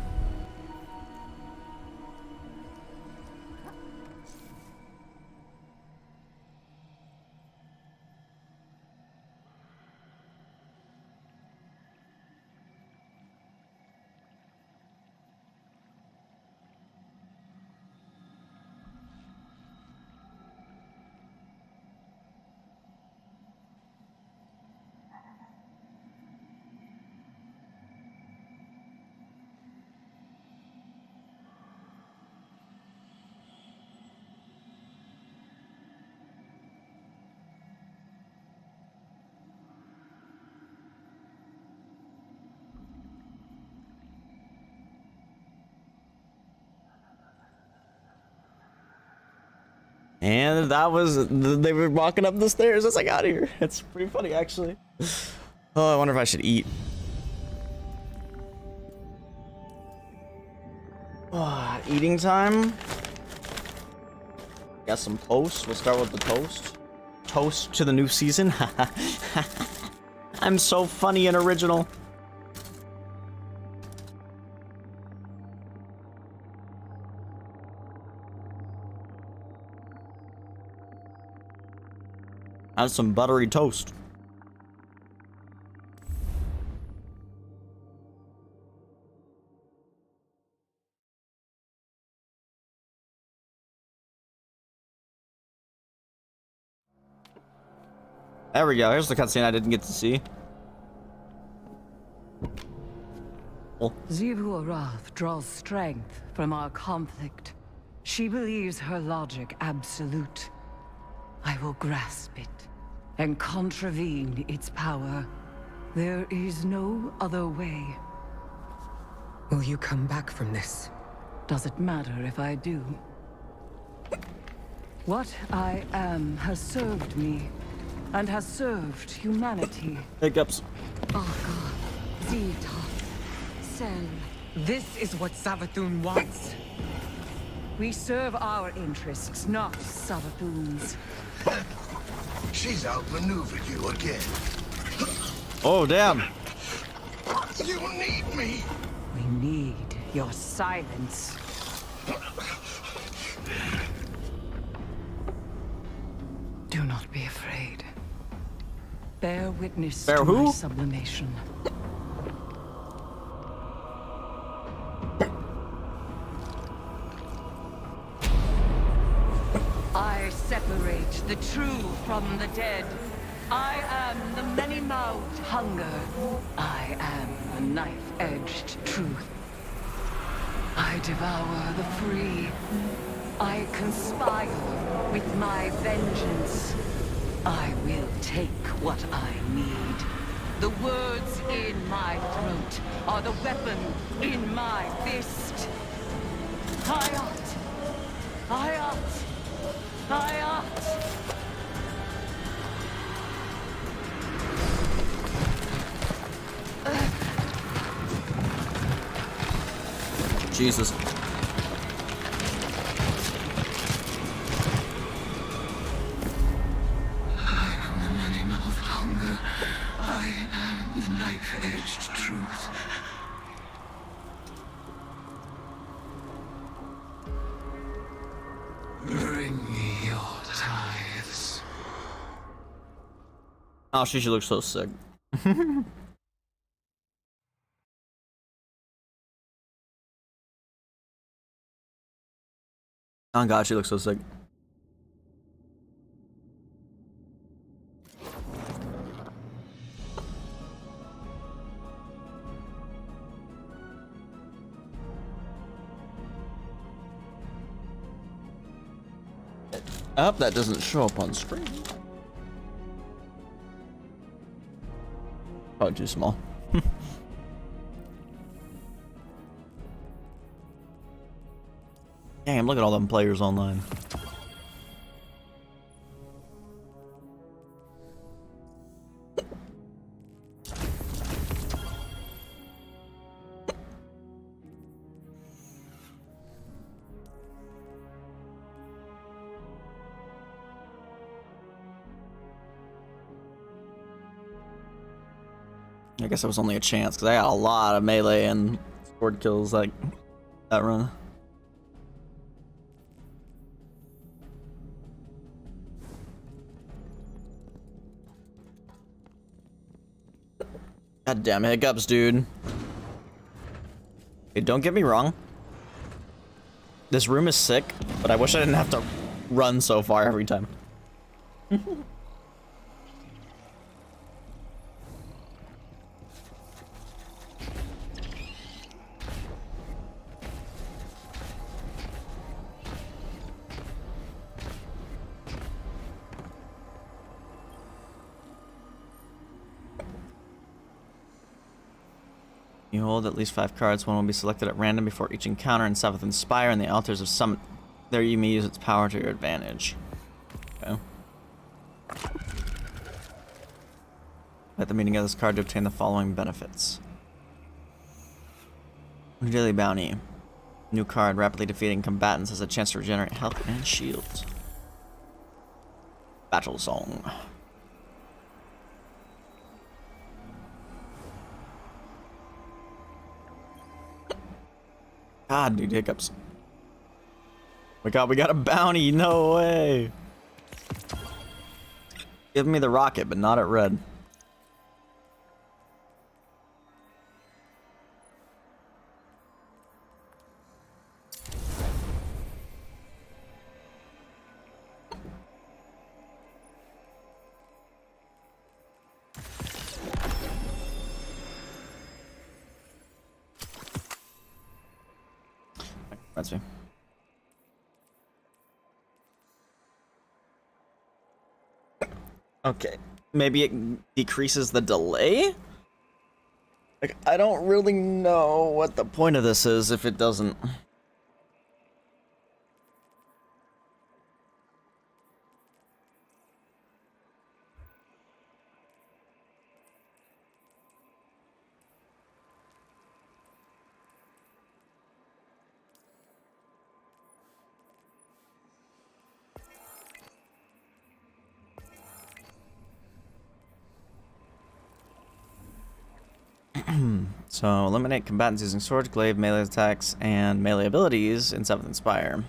And that was, they were walking up the stairs as I got here. It's pretty funny, actually. Oh, I wonder if I should eat. Oh, eating time. Got some toast. We'll start with the toast. Toast to the new season. I'm so funny and original. And some buttery toast. There we go. Here's the cutscene I didn't get to see. Xivu Arath draws strength from our conflict. She believes her logic absolute. I will grasp it and contravene its power. There is no other way. Will you come back from this? Does it matter if I do? What I am has served me, and has served humanity. Hiccups. Aka, Zeta, Sen. This is what Savathun wants. We serve our interests, not Savathun's. She's outmaneuvered you again. Oh, damn. You need me. We need your silence. Do not be afraid. Bear witness Bear to who? my sublimation. I separate the true from the dead. I am the many-mouthed hunger. I am the knife-edged truth. I devour the free. I conspire with my vengeance. I will take what I need. The words in my throat are the weapon in my fist. Hayat! Hayat! Hayat! Jesus. Knife-edged truth. Bring me your tithes. Oh, she looks so sick. Oh god, she looks so sick. I hope that doesn't show up on screen. Probably too small. Damn, look at all them players online. I guess it was only a chance because I got a lot of melee and sword kills like that run. God damn hiccups, dude. Hey, don't get me wrong. This room is sick, but I wish I didn't have to run so far every time. You hold at least 5 cards. One will be selected at random before each encounter in Savathun's Spire and the altars of summon. There you may use its power to your advantage. Okay. At the meeting of this card to obtain the following benefits. Daily bounty. New card, rapidly defeating combatants has a chance to regenerate health and shields. Battle song. God, dude, hiccups. We got a bounty. No way. Give me the rocket, but not at red. That's me. Okay, maybe it decreases the delay? Like, I don't really know what the point of this is if it doesn't. So, eliminate combatants using sword, glaive, melee attacks, and melee abilities in 7th Inspire.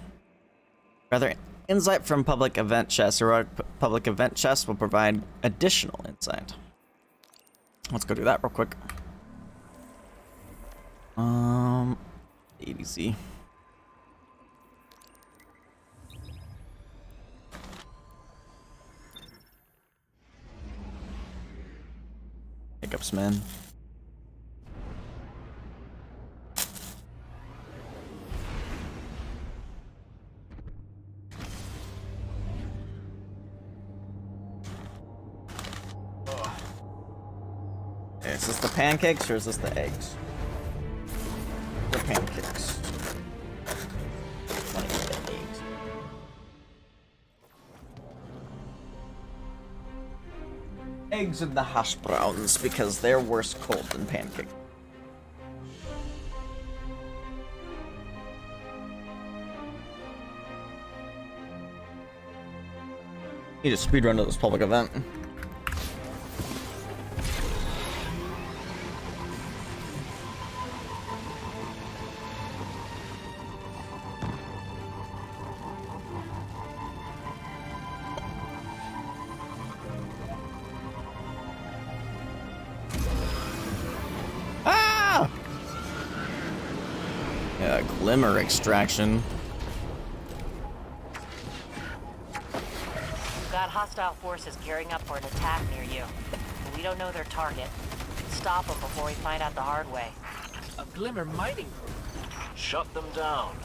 Rather, insight from public event chests. Heroic public event chests will provide additional insight. Let's go do that real quick. ADC. Hiccups, man. Is this the pancakes or is this the eggs? The pancakes. Eggs and the hash browns because they're worse cold than pancakes. Need a speedrun to this public event. Glimmer extraction. We've got hostile forces gearing up for an attack near you. But we don't know their target. Stop them before we find out the hard way. A Glimmer mining group. Shut them down.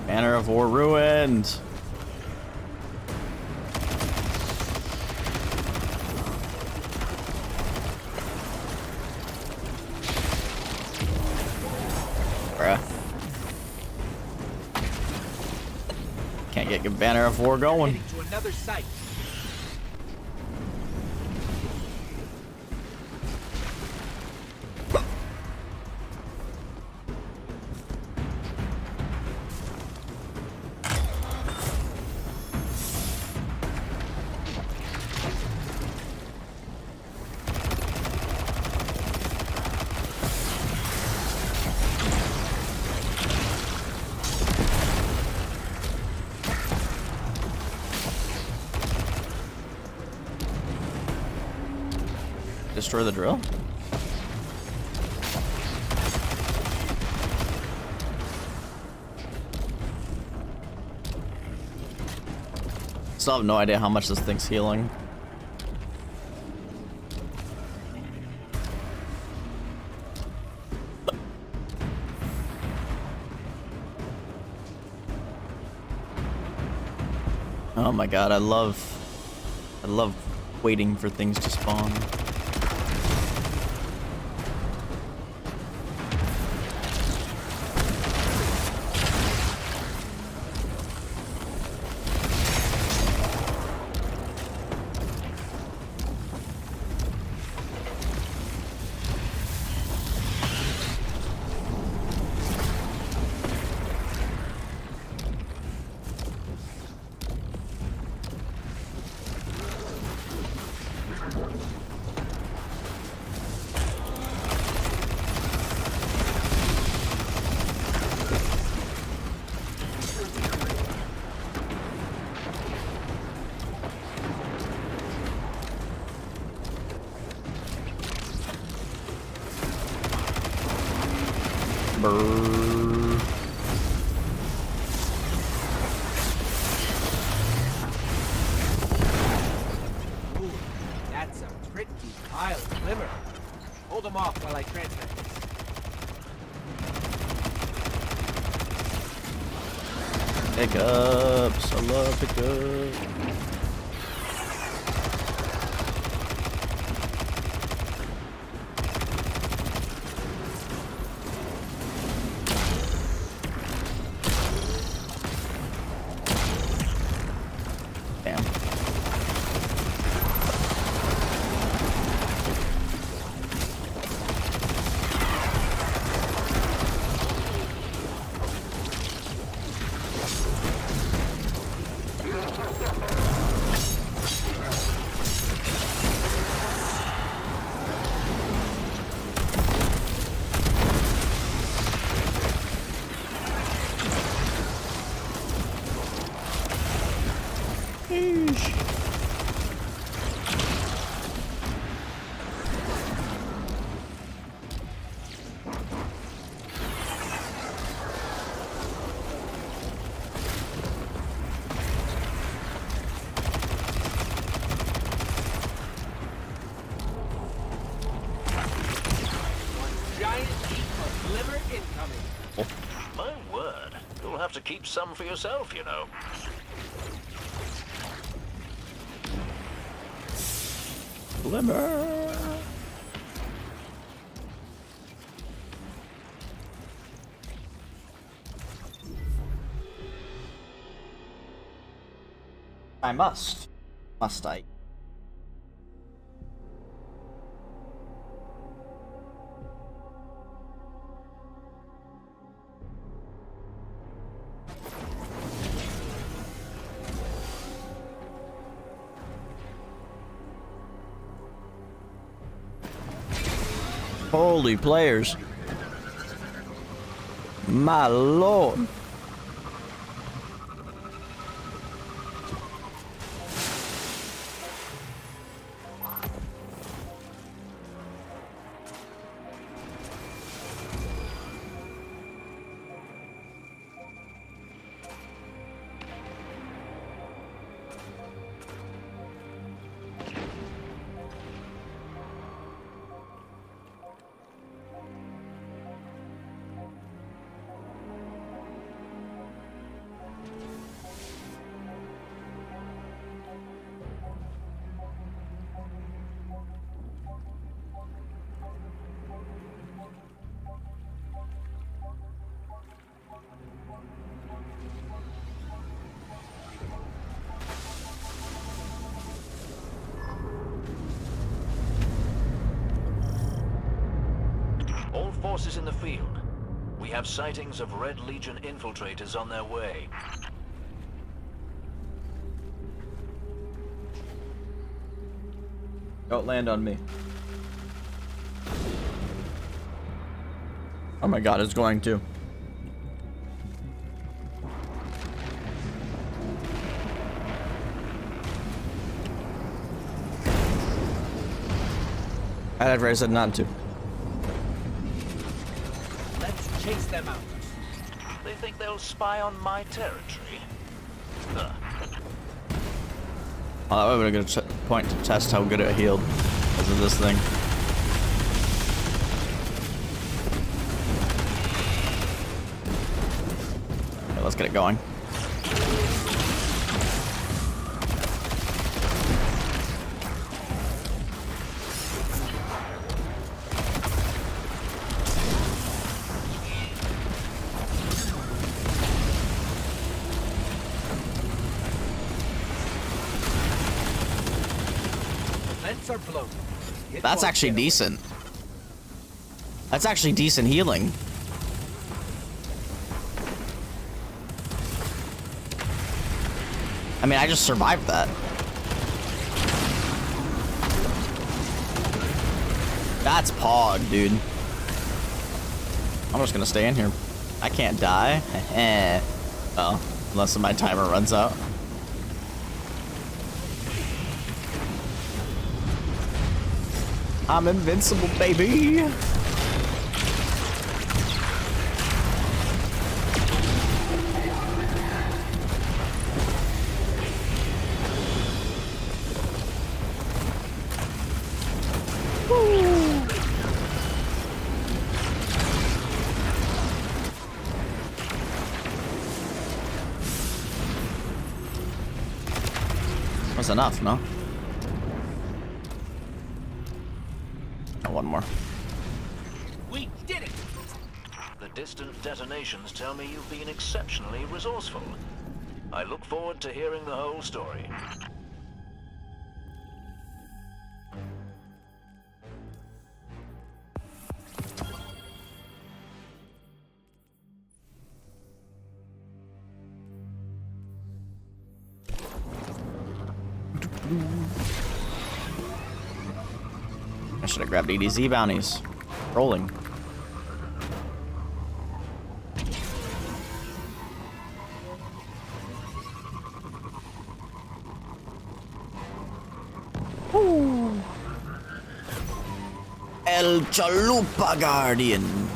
Banner of War ruined. Bruh. Can't get good Banner of War going. To another site. Destroy the drill? Still have no idea how much this thing's healing. Oh my god, I love waiting for things to spawn. Tabor. Ooh, that's a pretty pile of liver. Hold them off while I transfer this. Pickups. I love pickups. Damn. Giant heap of liver incoming. My word. You'll have to keep some for yourself, you know. Liver. I must. Must I? Holy players. My lord. All forces in the field. We have sightings of Red Legion infiltrators on their way. Don't land on me. Oh my god, it's going to. I said not to. Let's chase them out. They think they'll spy on my territory? Huh. Oh, that would have been a good point to test how good it healed because of this thing. Okay, let's get it going. Are blown. That's actually decent. That's actually decent healing. I mean, I just survived that. That's Pog, dude. I'm just gonna stay in here. I can't die. Oh, unless my timer runs out. I'm invincible, baby. That's enough, no? Oh, one more. We did it! The distant detonations tell me you've been exceptionally resourceful. I look forward to hearing the whole story. I should have grabbed EDZ bounties. Rolling. Ooh. El Chalupa Guardian.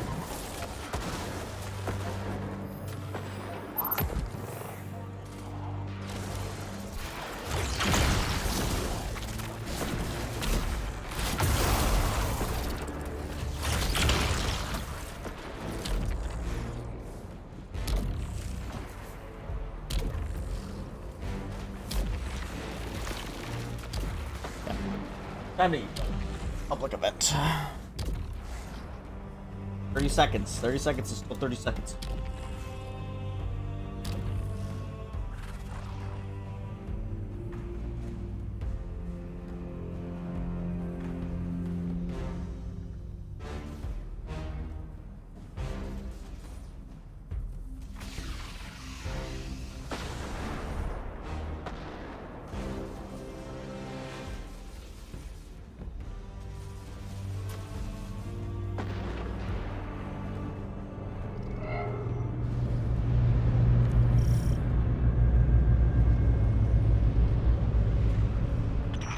Time to eat. Public event. 30 seconds. 30 seconds is still 30 seconds.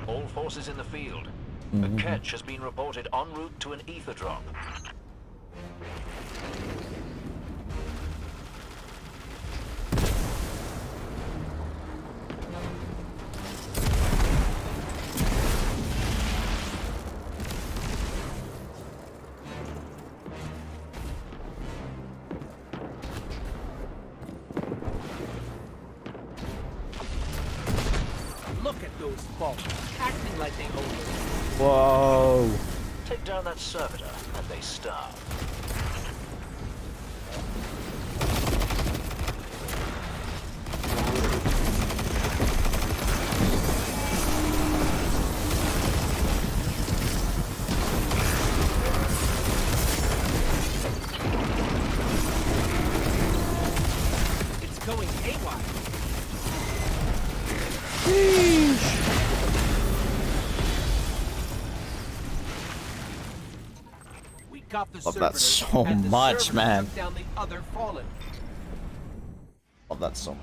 All forces in the field. A catch has been reported en route to an ether drop. Look at those balls, acting like they own it. Whoa. Take down that servitor, and they starve. It's going haywire. We got the Love that servitors, so and the much, servitors man. took down the other fallen. Love that so much.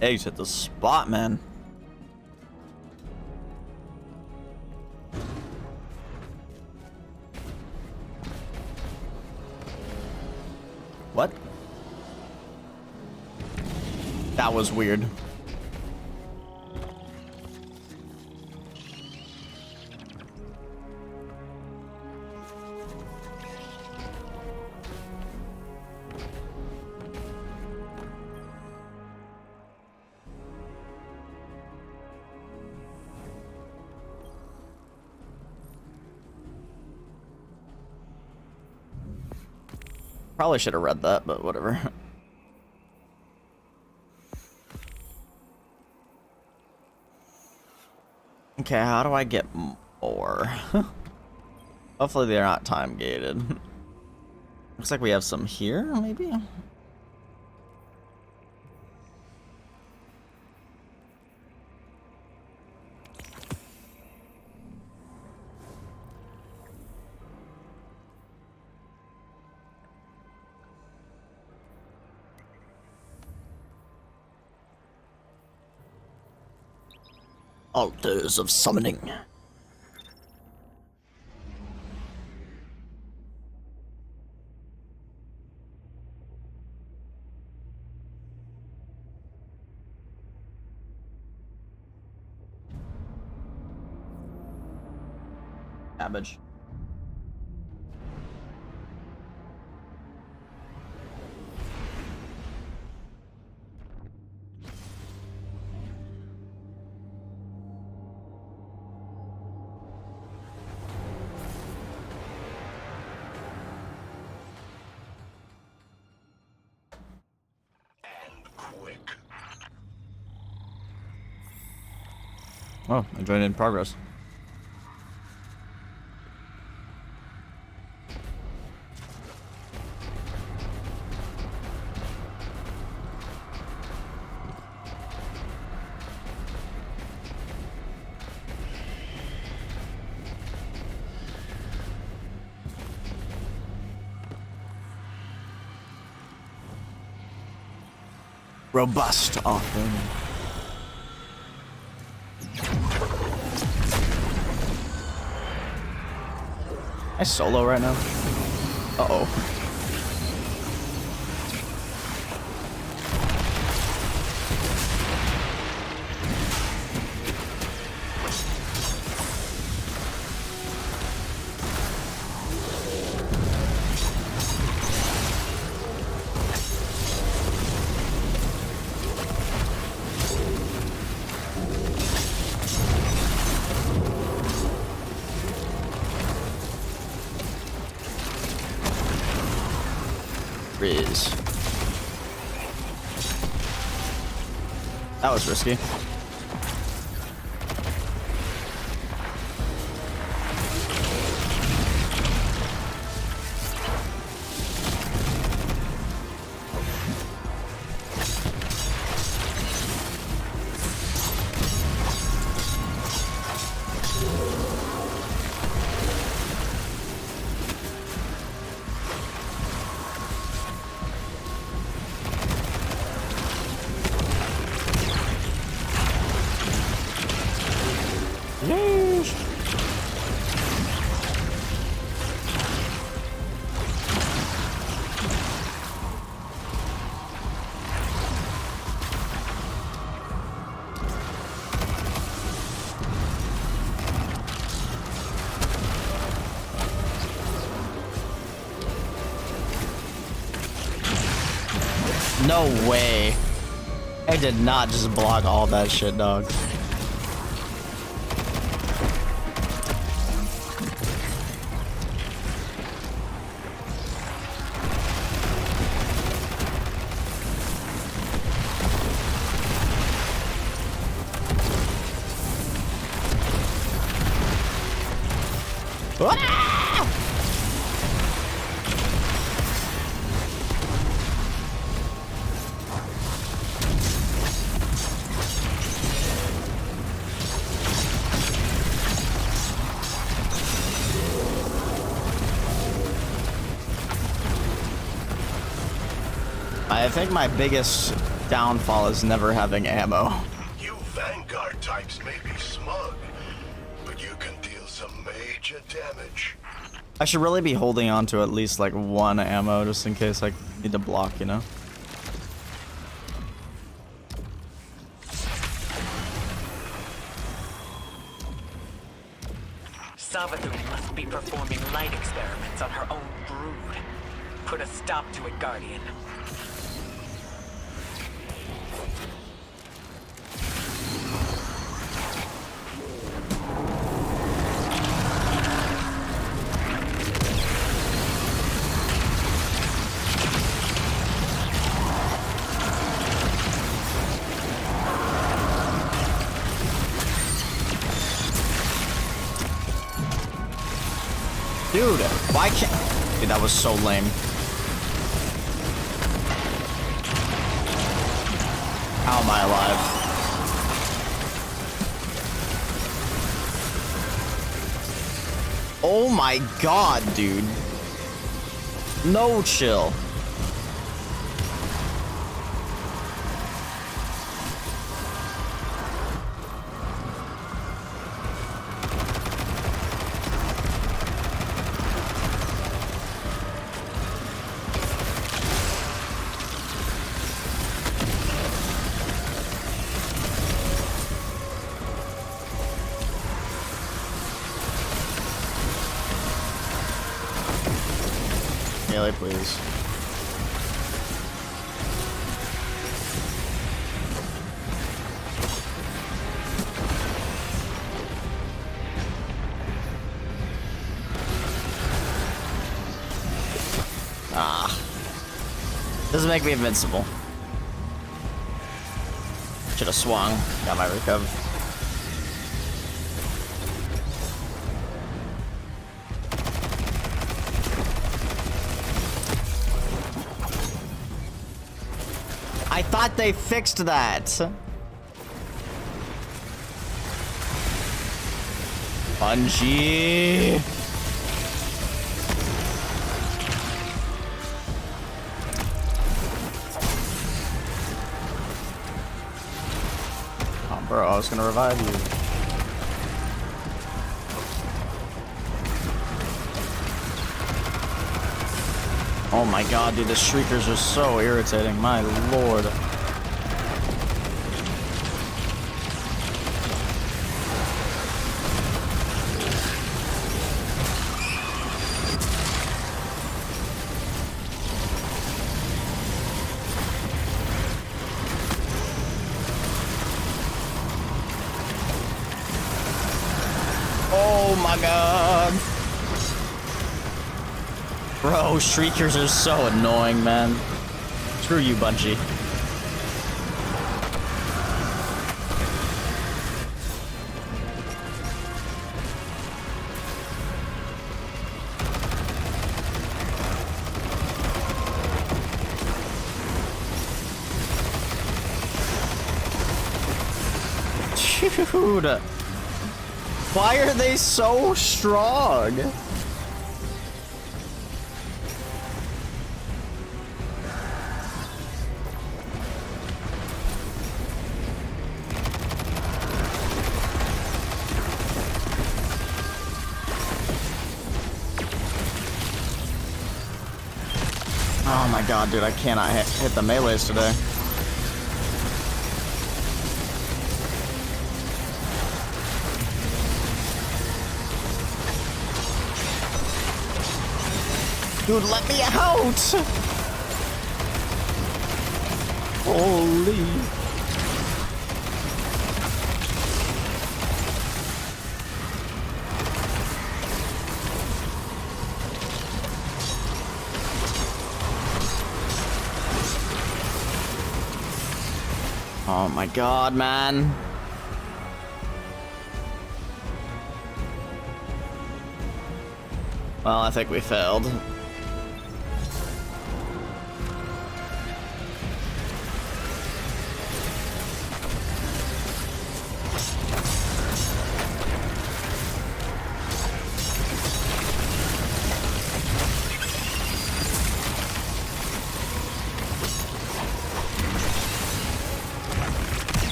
Eggs hit the spot, man. What? That was weird. Probably should have read that, but whatever. Okay, how do I get more? Hopefully they're not time gated. Looks like we have some here, maybe? Altars of Summoning. Cabbage. Oh, I joined in progress. Robust offering. I solo right now. Uh-oh. Riz. That was risky. No way. I did not just block all that shit, dog. I think my biggest downfall is never having ammo. You Vanguard types may be smug, but you can deal some major damage. I should really be holding on to at least like one ammo just in case I need to block, you know? Savathun must be performing light experiments on her own brood. Put a stop to it, Guardian. Dude, why can't... Dude, that was so lame. How am I alive? Oh my god, dude. No chill. melee, please. Ah. Doesn't make me invincible. Should have swung. Got my recoup. I thought they fixed that. Bungie. Oh, bro, I was gonna revive you. Oh my god, dude, the shriekers are so irritating. My lord. Oh my god. Bro, shriekers are so annoying, man. Screw you, Bungie. Dude. Why are they so strong? Oh my god, dude, I cannot hit the melees today. Dude, let me out! Holy. Oh my god, man. Well, I think we failed.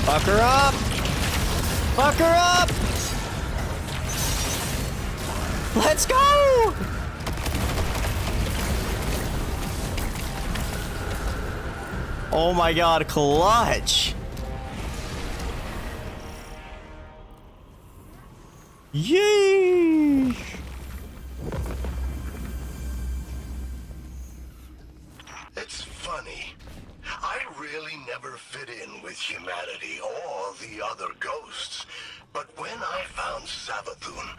Fuck her up! Fuck her up! Let's go! Oh my god, clutch! Yeesh! It's funny. I really never fit in with humanity or the other ghosts. But when I found Savathun,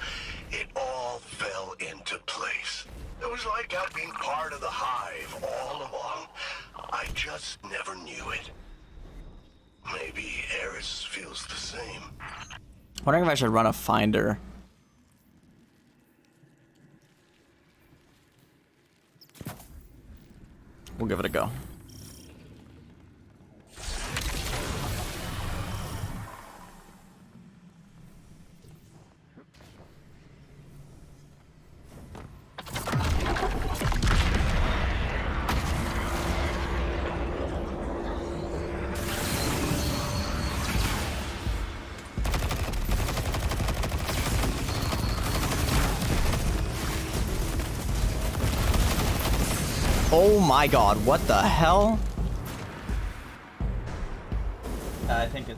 it all fell into place. It was like I'd been part of the hive all along. I just never knew it. Maybe Eris feels the same. Wondering if I should run a finder. We'll give it a go. Oh my god, what the hell? I think it...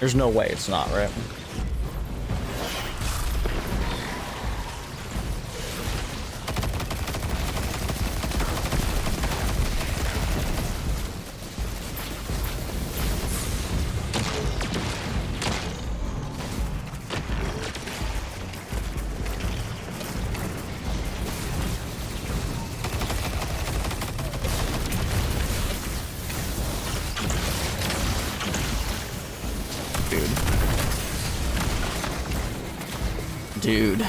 There's no way it's not, right? Dude.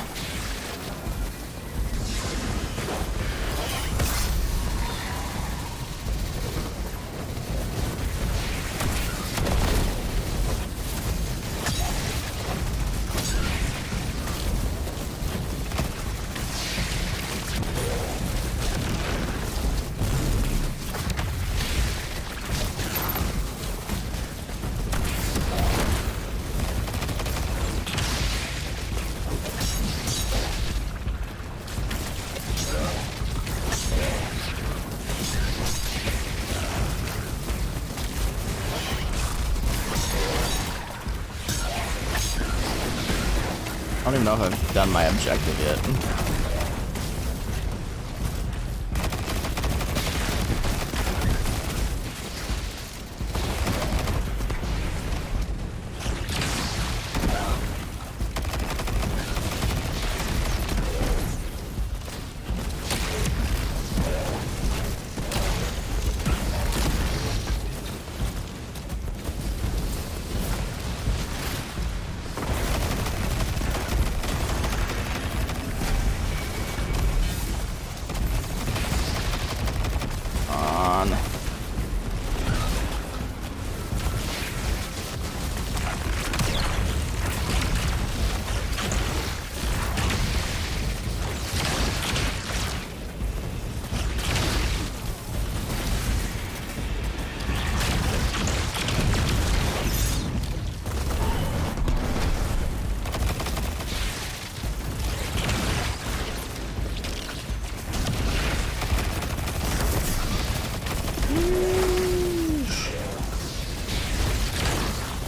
I don't even know if I've done my objective yet.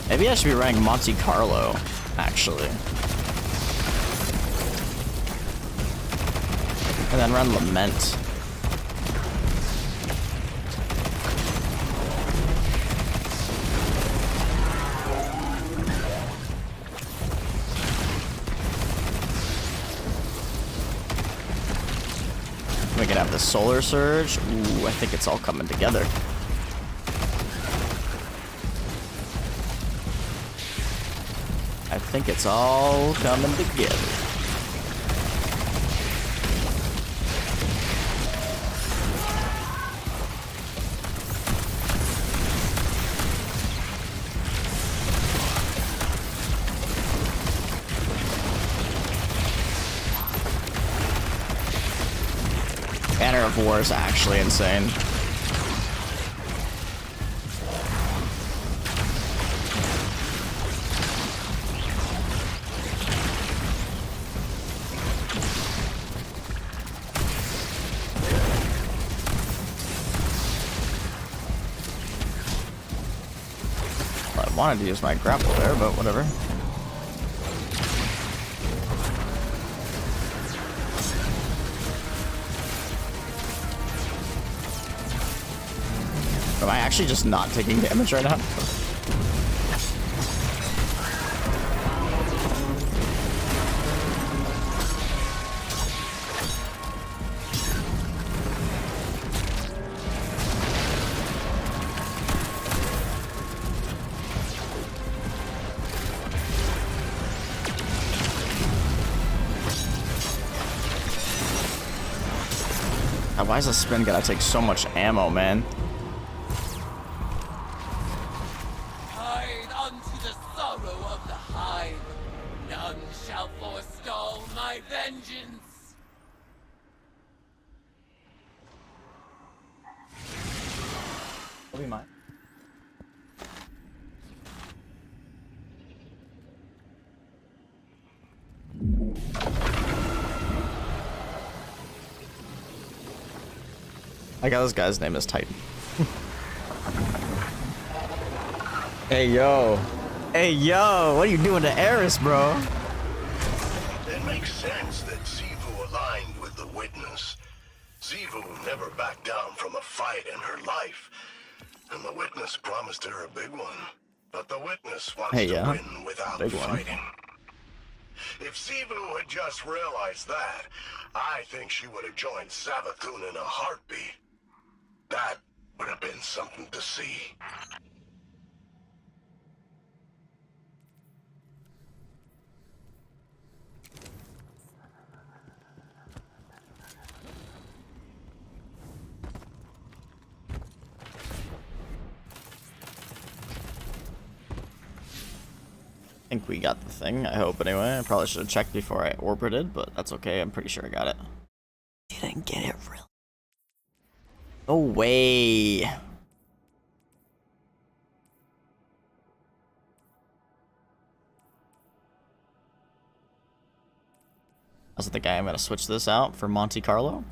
Maybe I should be running Monte Carlo, actually. And then run Lament. We can have the Solar Surge. Ooh, I think it's all coming together. I think it's all coming together. Banner of War is actually insane. I wanted to use my grapple there, but whatever. Am I actually just not taking damage right now? Why is a spin gonna take so much ammo, man? Hide unto the sorrow of the hive. None shall forestall my vengeance. Will be mine. I got this guy's name is Titan. Hey yo. Hey yo, what are you doing to Eris, bro? It makes sense that Xivu aligned with the Witness. Xivu never backed down from a fight in her life, and the Witness promised her a big one. But the Witness wants Hey, to yeah. win without Big one. fighting. If Xivu had just realized that, I think she would have joined Savathun in a heartbeat. That would have been something to see. I think we got the thing, I hope anyway. I probably should have checked before I orbited, but that's okay. I'm pretty sure I got it. Didn't get it really. No way. I think I am gonna switch this out for Monte Carlo.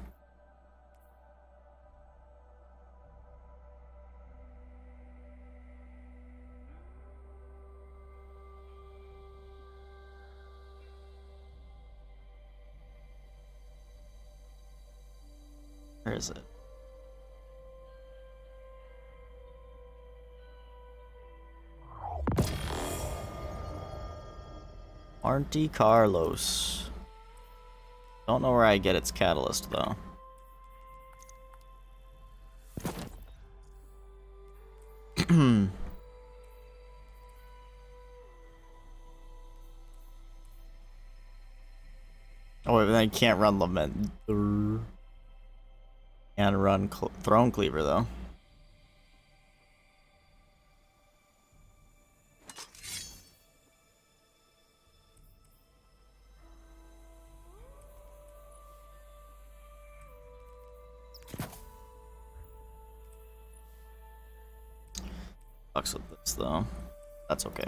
Where is it? Monte Carlos. Don't know where I get its catalyst though. Oh, wait, then I can't run Lament. Can't run Throne Cleaver though. Fucks with this though. That's okay.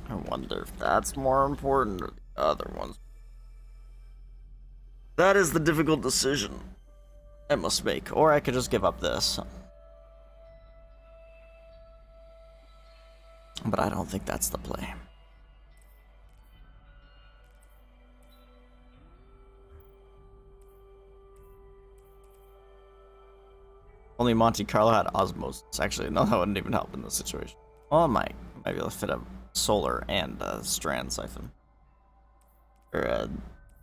I wonder if that's more important than the other ones. That is the difficult decision I must make. Or I could just give up this. But I don't think that's the play. Only Monte Carlo had osmosis. Actually, no, that wouldn't even help in this situation. Well, I might be able to fit a solar and a strand siphon. Or a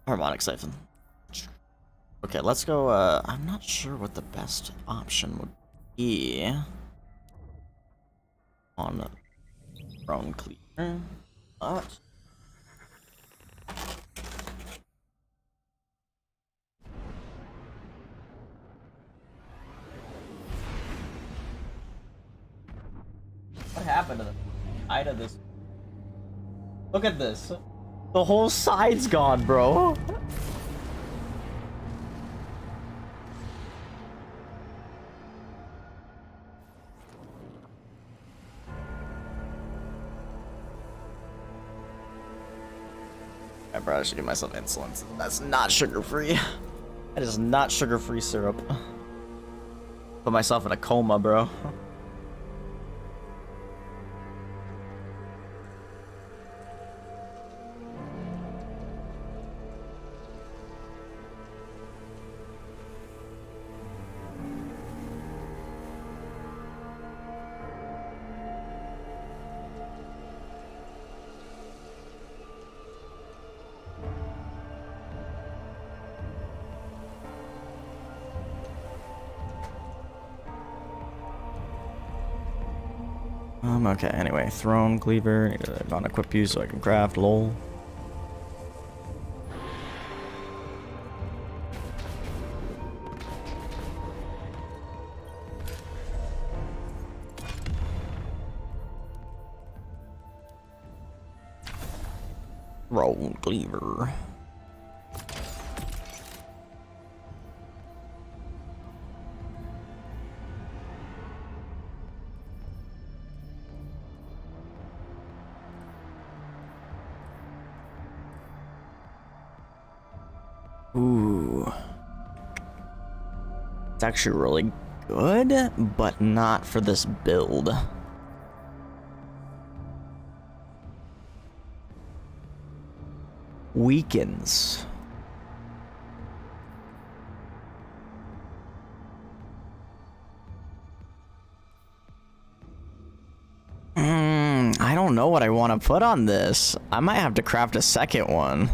harmonic siphon. Okay, let's go. I'm not sure what the best option would be on Throne Cleaver. What? What happened to the side of this? Look at this. The whole side's gone, bro. I probably should give myself insulin. That's not sugar-free. That is not sugar-free syrup. Put myself in a coma, bro. Okay, anyway, Throne Cleaver, need to non-equip you so I can craft, lol. Throne Cleaver. Ooh. It's actually really good, but not for this build. Weakens. I don't know what I want to put on this. I might have to craft a second one.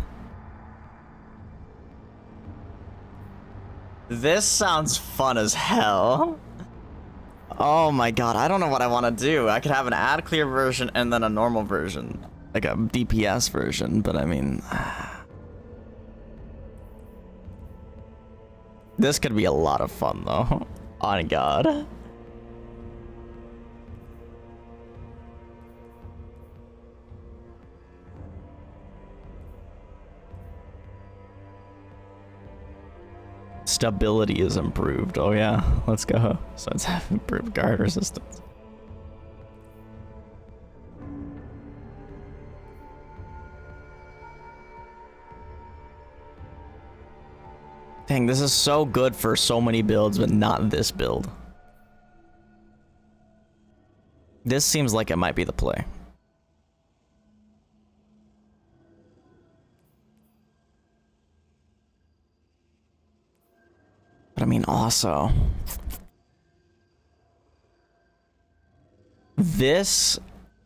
This sounds fun as hell. Oh my god, I don't know what I want to do. I could have an ad clear version and then a normal version. Like a DPS version, but I mean... This could be a lot of fun though. On god. Stability is improved. Oh yeah, let's go. So it's improved guard resistance. Dang, this is so good for so many builds, but not this build. This seems like it might be the play. But I mean, also... This...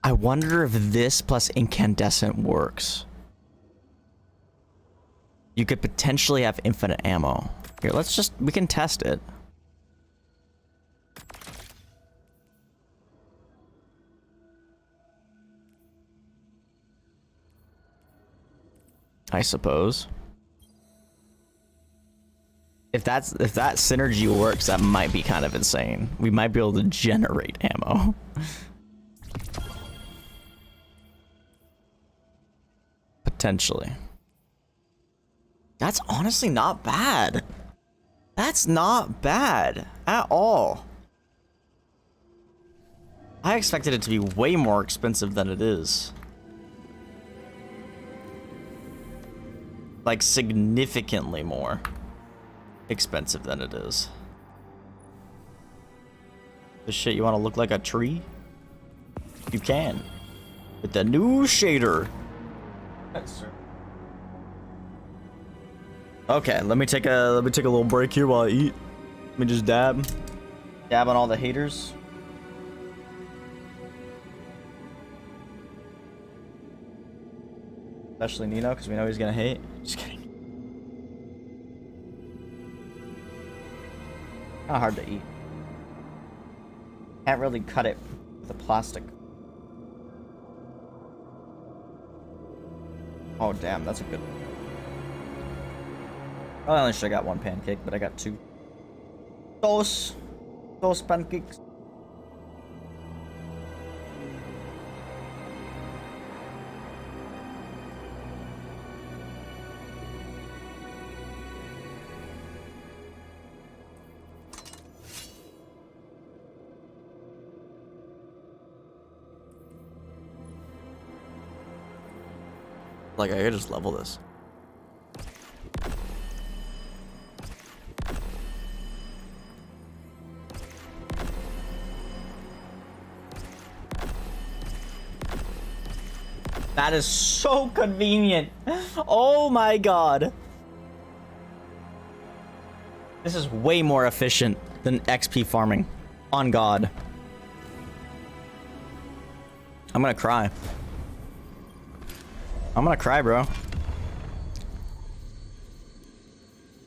I wonder if this plus incandescent works. You could potentially have infinite ammo. Here, let's just... We can test it. I suppose. If that synergy works, that might be kind of insane. We might be able to generate ammo. Potentially. That's honestly not bad. That's not bad at all. I expected it to be way more expensive than it is. Like significantly more expensive than it is. This shit, you want to look like a tree? You can. With the new shader. Okay, let me take a little break here while I eat. Let me just dab on all the haters. Especially Nino, because we know he's gonna hate. Just kidding. Kind of hard to eat. Can't really cut it with the plastic. Oh damn, that's a good one. Well, I only should have got one pancake, but I got two. Those pancakes. Like, I could just level this. That is so convenient. Oh my god. This is way more efficient than XP farming. On god. I'm gonna cry. I'm gonna cry, bro.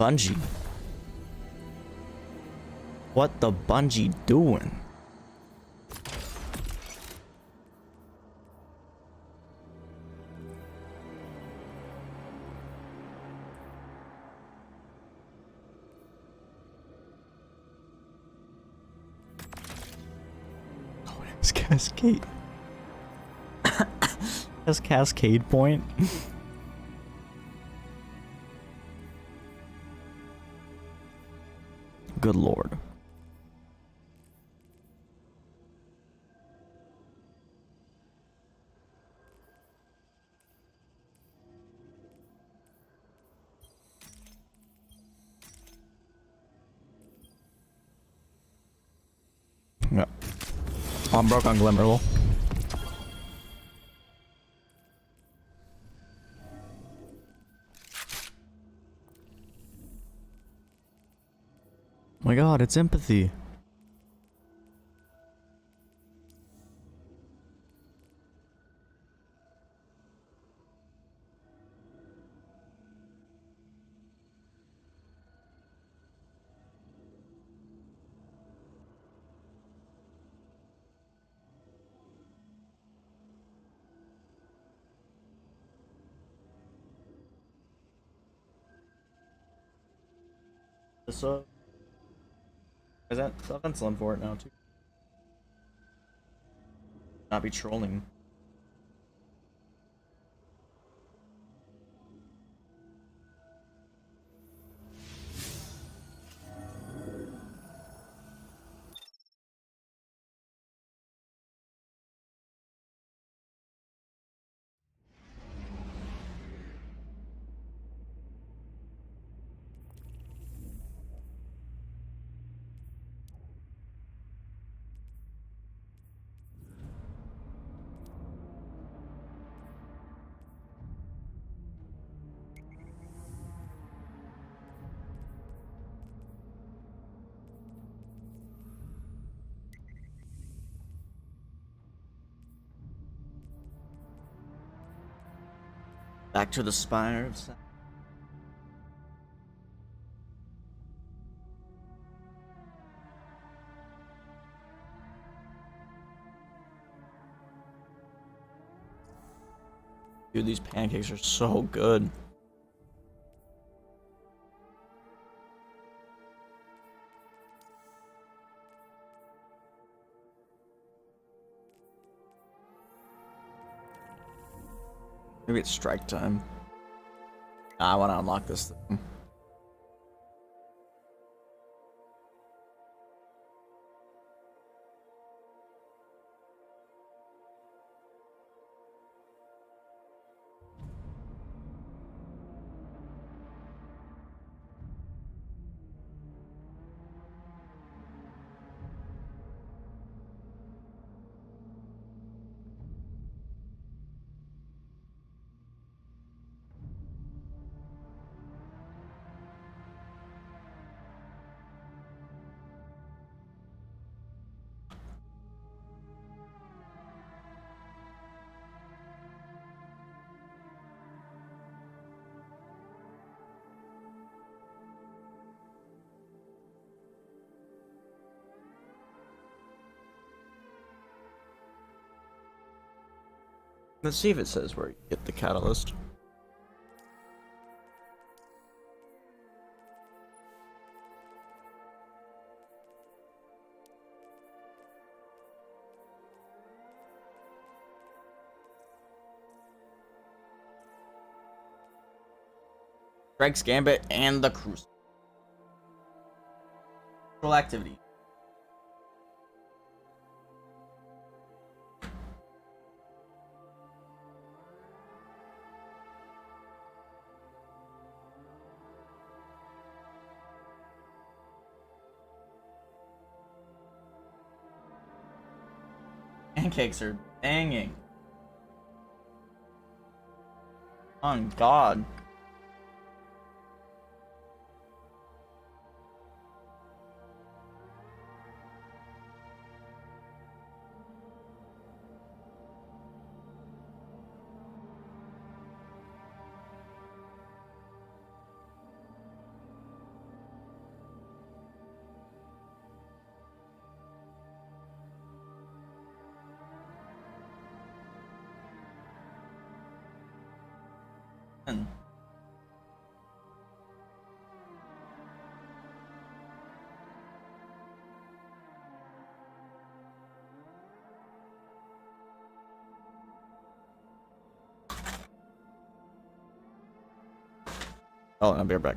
Bungie. What the Bungie doing? Oh, it's Cascade. That's Cascade Point. Good lord. Yeah. I'm broke on Glimmerle. Oh my god, it's empathy. So is that slim for it now too? Not be trolling. Back to the spire of Dude, these pancakes are so good. Maybe it's strike time. I want to unlock this thing. Let's see if it says where you get the catalyst. Strikes Gambit and the Crucible. Activity. Pancakes are banging. On God. Oh, I'll be right back.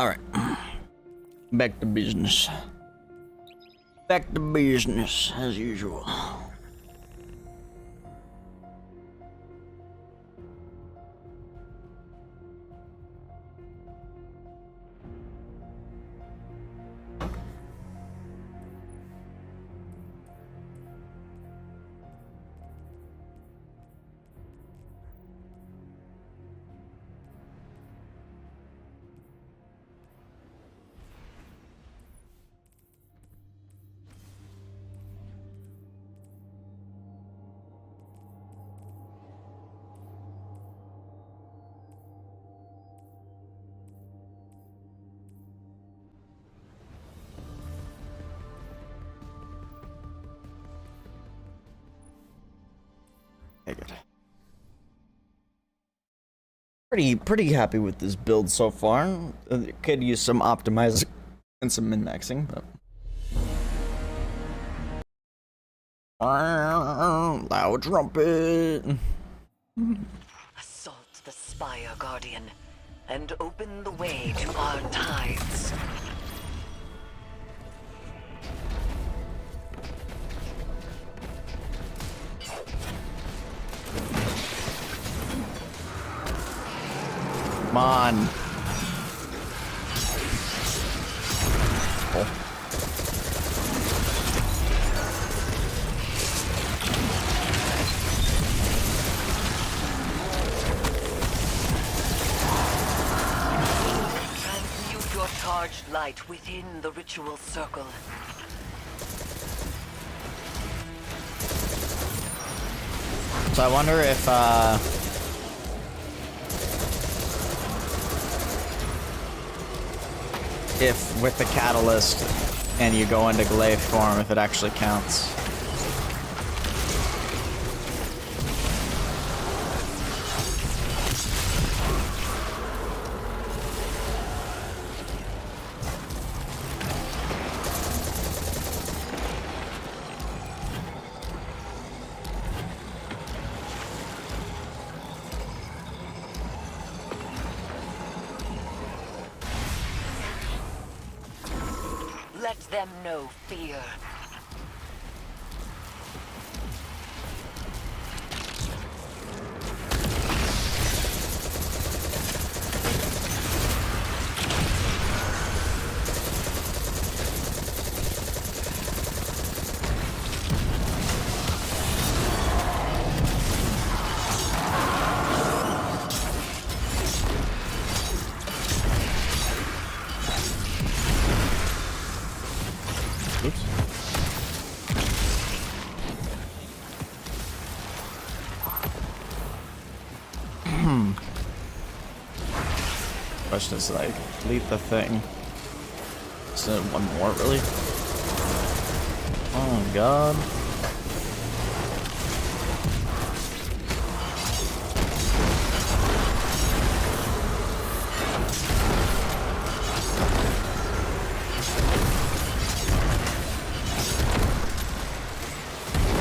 Alright. Back to business. Back to business, as usual. Pretty happy with this build so far. Could use some optimizing and some min-maxing, but loud trumpet. Assault the Spire, Guardian, and open the way to our tides. Come on. Oh. Transmute your charged light within the ritual circle. So I wonder if with the catalyst and you go into glaive form, if it actually counts. Let them know fear. Question is like, delete the thing. Is there one more, really? Oh god.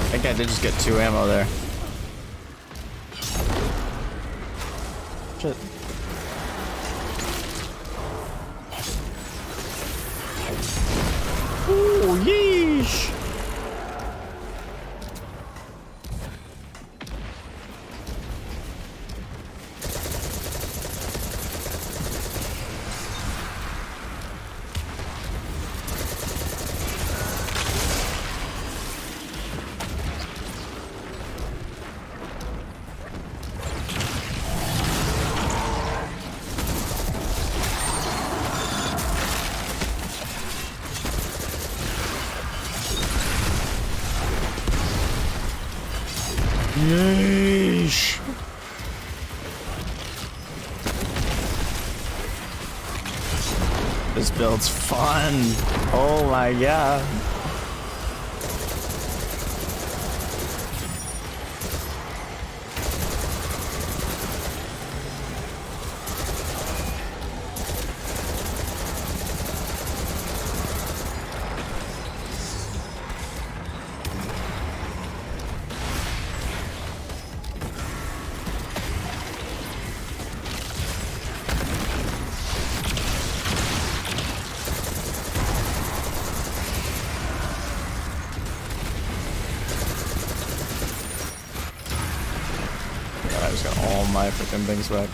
I think I did just get 2 ammo there. Shit. Ooh, yeesh! Yeesh. This build's fun. Oh my god. my freaking things back.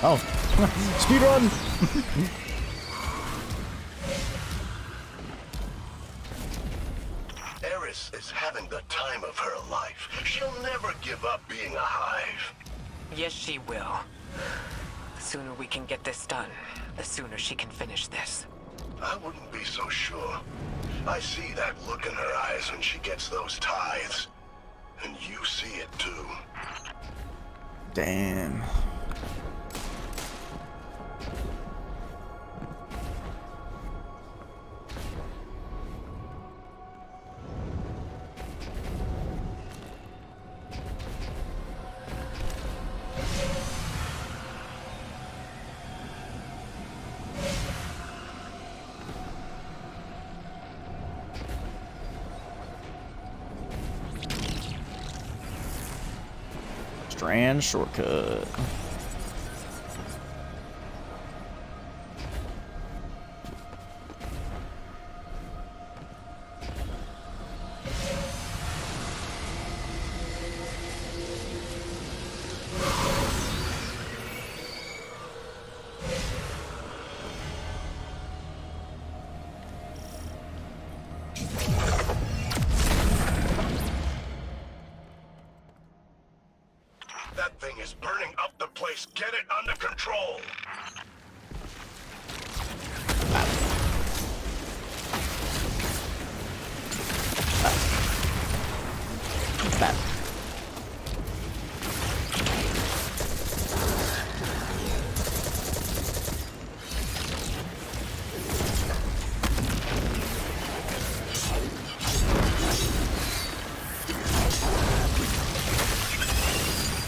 Oh, speed run! Eris is having the time of her life. She'll never give up being a hive. Yes, she will. The sooner we can get this done, the sooner she can finish this. I wouldn't be so sure. I see that look in her eyes when she gets those tithes. And you see it too. Damn. Strand shortcut. That thing is burning up the place. Get it under control. Bad.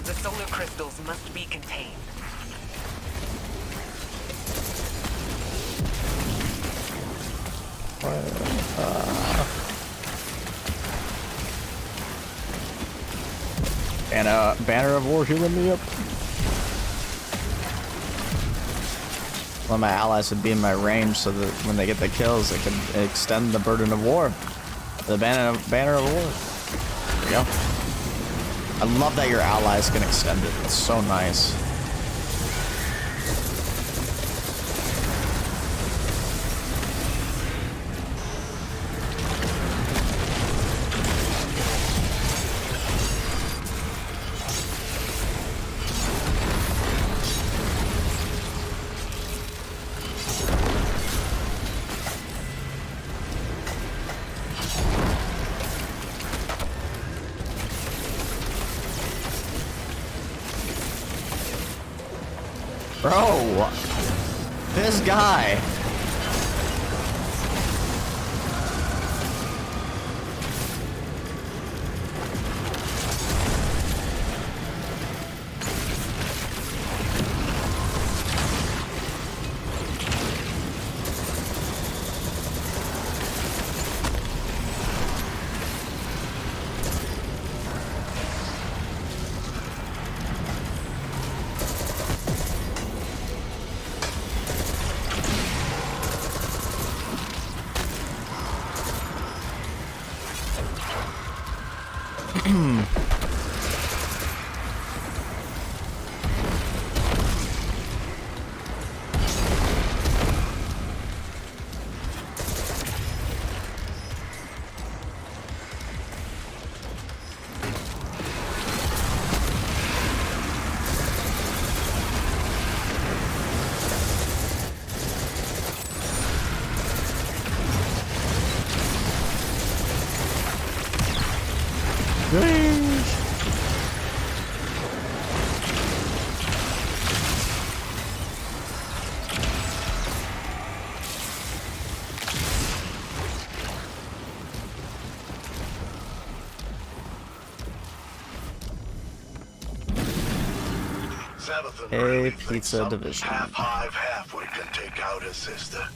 The solar crystals must be contained. And Banner of War healing me up. Well, my allies would be in my range so that when they get the kills, they can extend the burden of war. The Banner of War. There you go. I love that your allies can extend it. It's so nice. Bro, this guy. Hey, Pizza Division. Half hive, half we can take out his sister.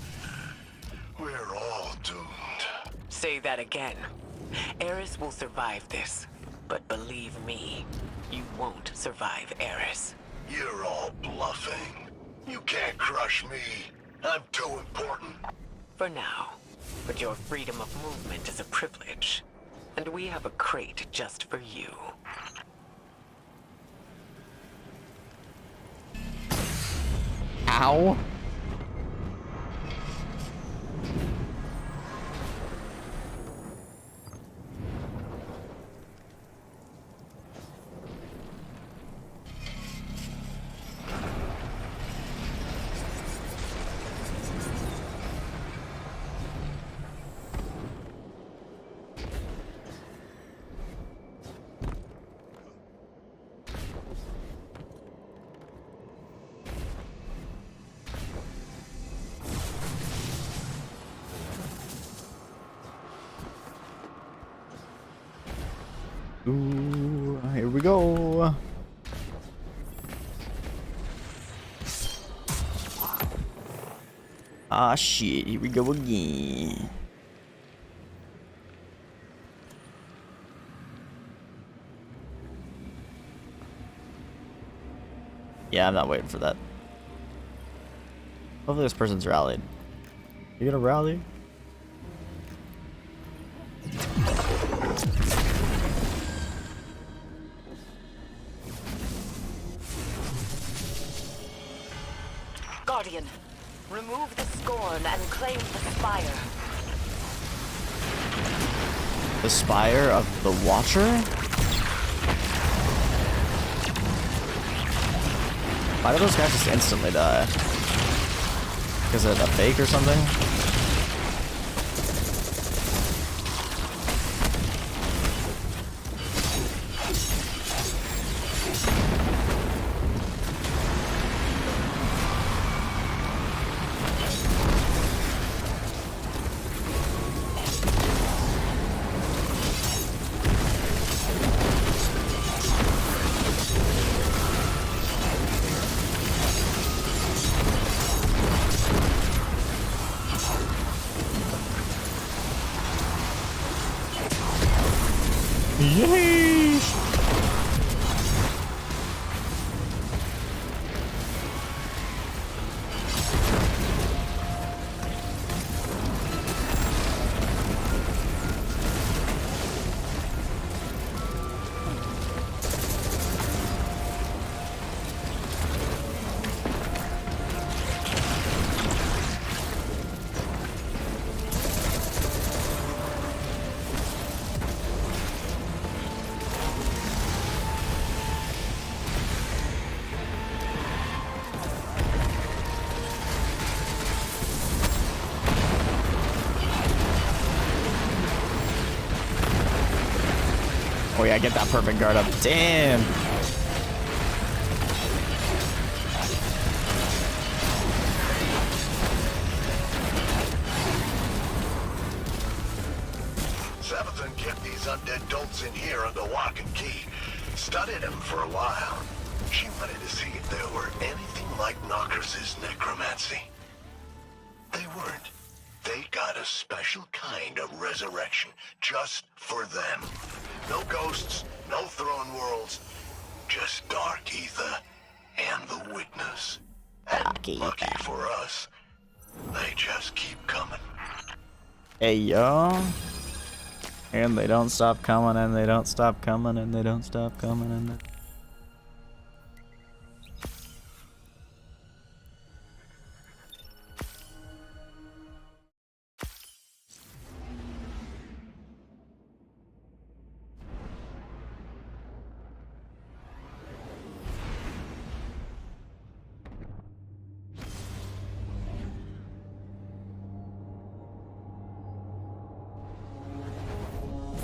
We're all doomed. Say that again. Eris will survive this. But believe me, you won't survive Eris. You're all bluffing. You can't crush me. I'm too important. For now. But your freedom of movement is a privilege. And we have a crate just for you. Ow. Ooh, here we go. Ah, shit, here we go again. Yeah, I'm not waiting for that. Hopefully this person's rallied. You gonna rally? Guardian, remove the scorn and claim the spire. The spire of the Watcher? Why do those guys just instantly die? Is it a fake or something? Yeesh! Oh yeah, get that perfect guard up. Damn. Sabathun kept these undead dolts in here under lock and key. Studied them for a while. She wanted to see if there were anything like Nokris' necromancy. They weren't. They got a special kind of resurrection just for them. No ghosts, no throne worlds, just dark ether and the witness. And lucky for us, they just keep coming. Hey, yo. And they don't stop coming, and they don't stop coming, and they don't stop coming, and they...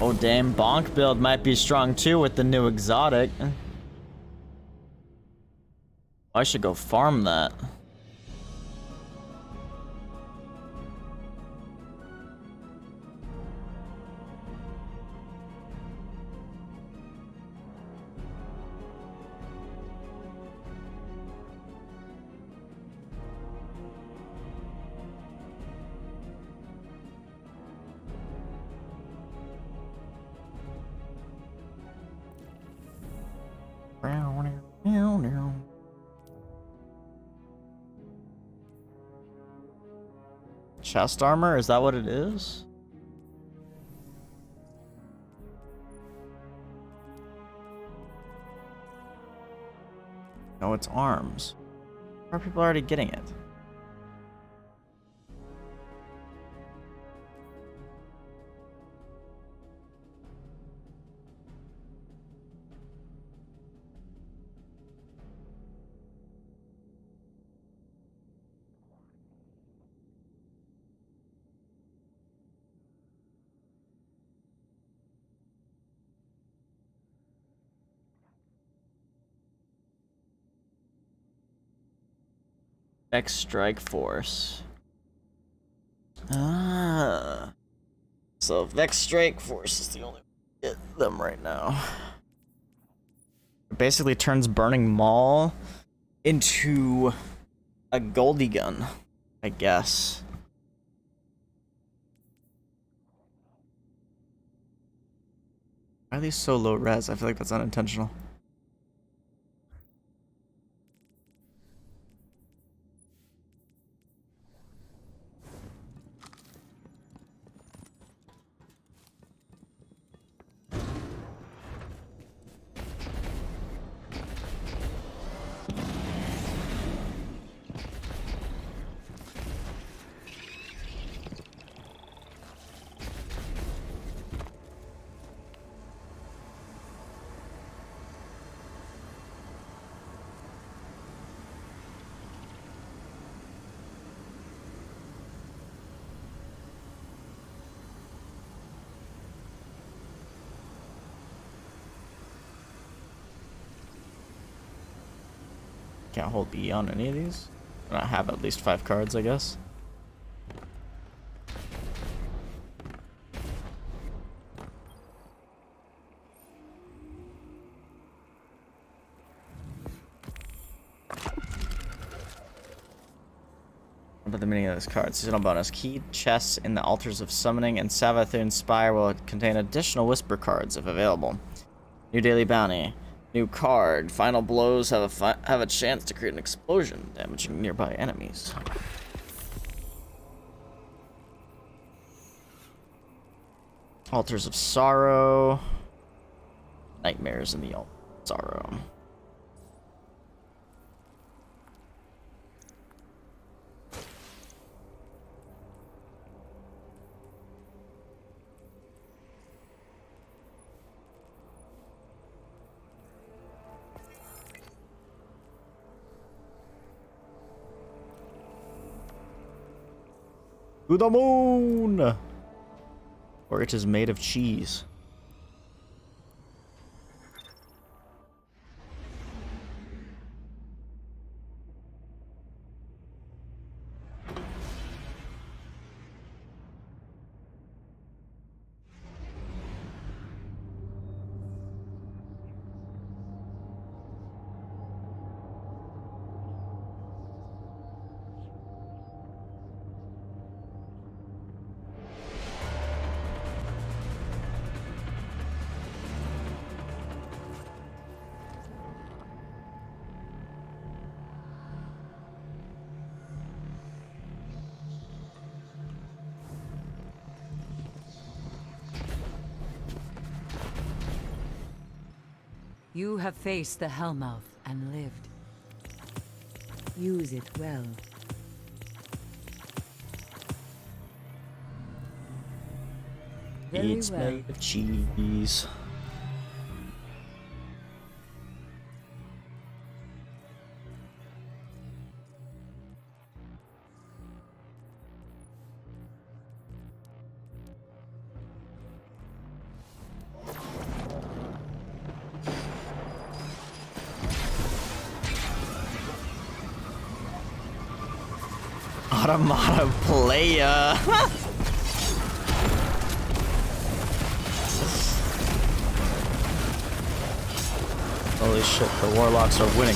Oh damn, Bonk build might be strong too with the new exotic. I should go farm that. Chest armor? Is that what it is? No, it's arms. Why are people already getting it? X Strike Force. Ah. So Vex Strike Force is the only way to get them right now. It basically turns Burning Maul into a Goldie gun, I guess. Why are these so low res? I feel like that's unintentional. Can't hold B on any of these. And I have at least 5 cards, I guess. What about the meaning of this card? Seasonal bonus. Key chests in the Altars of Summoning and Savathun's Spire will contain additional Whisper cards if available. New daily bounty. New card. Final blows have a chance to create an explosion, damaging nearby enemies. Altars of Sorrow. Nightmares in the Altar of Sorrow. To the moon! Or it is made of cheese. You have faced the Hellmouth and lived. Use it well. Very It's well. made of cheese. Automata playa. Holy shit, the warlocks are winning.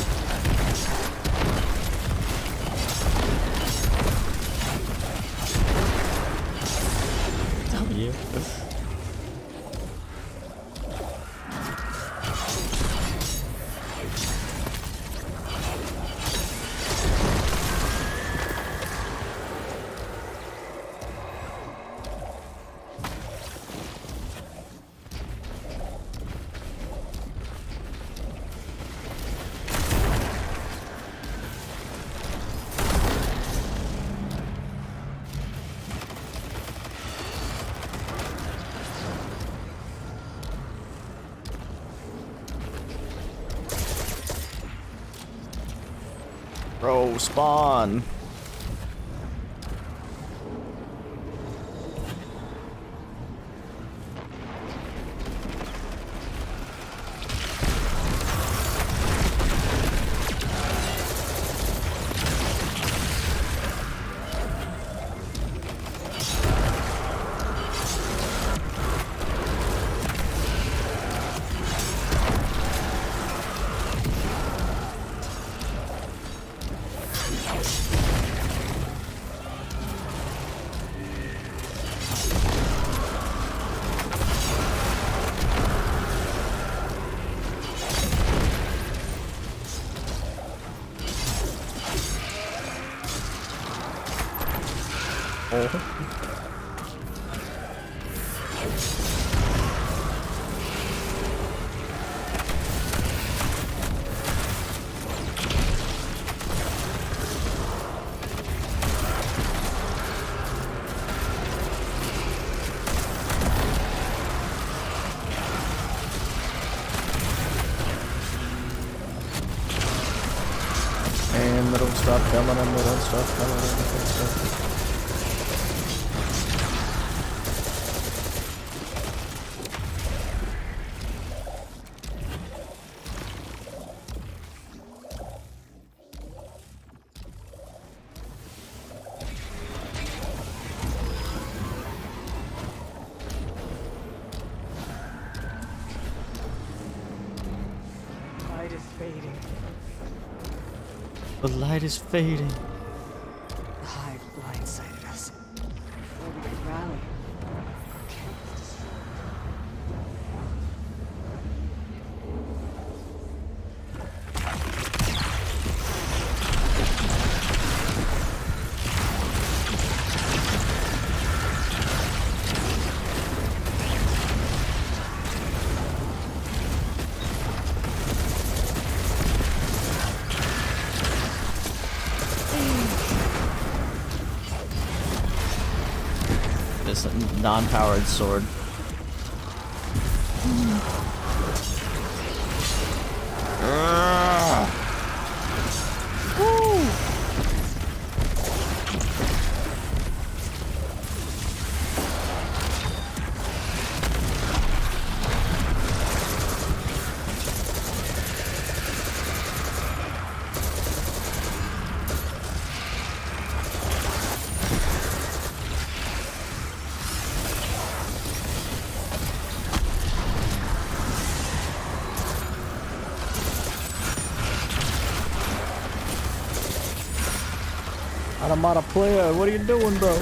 W. Bro, spawn. And they don't stop coming, and they don't stop coming, and they don't stop. Light is fading. The light is fading. The Hive blindsided us. Before we could rally, our camp was destroyed. This non-powered sword. I'm out of player. What are you doing, bro?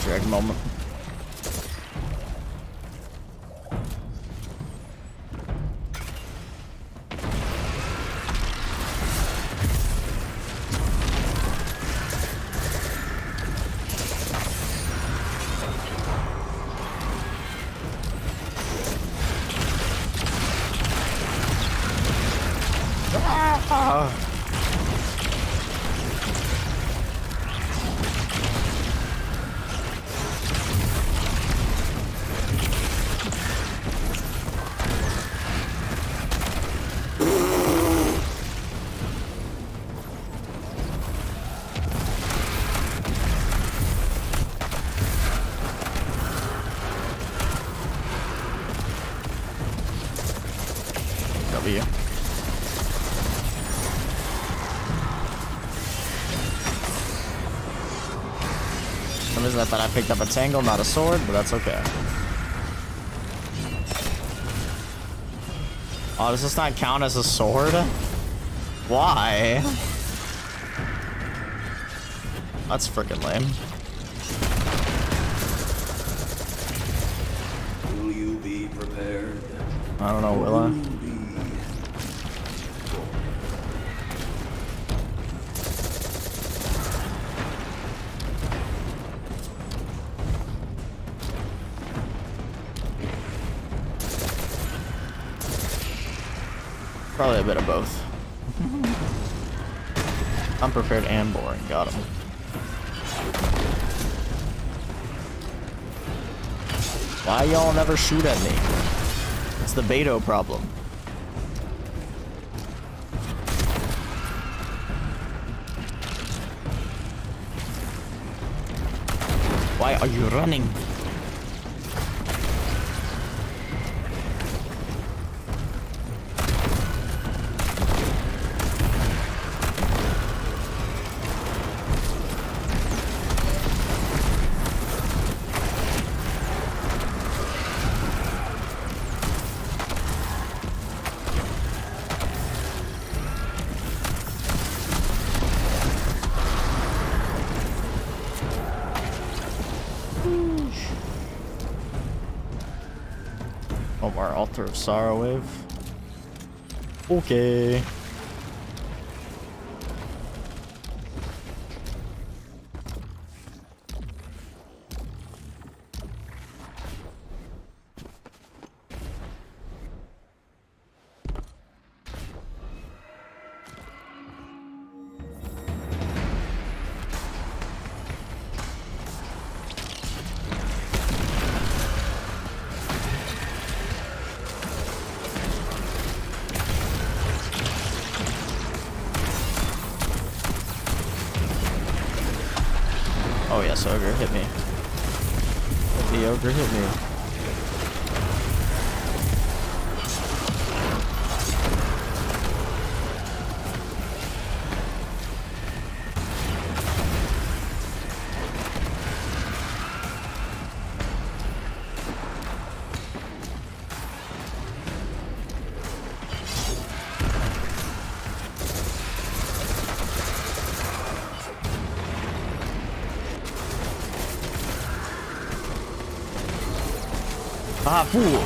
Drag moment. W. For some reason I thought I picked up a tangle, not a sword, but that's okay. Oh, does this not count as a sword? Why? That's freaking lame. Will you be prepared? I don't know, will I? Probably a bit of both. Unprepared and boring. Got him. Why y'all never shoot at me? It's the Beto problem. Why are you running? Altar of Sorrow wave. Okay. Oh yes, ogre hit me. The ogre hit me. Ah, fool.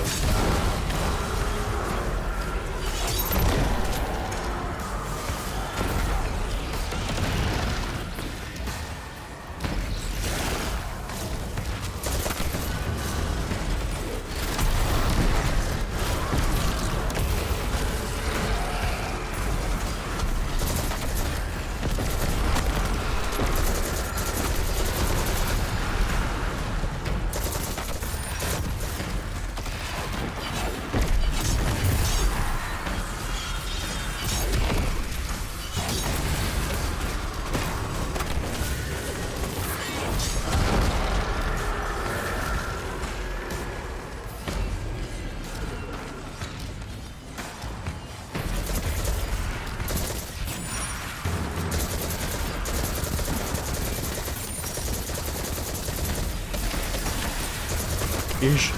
Ish.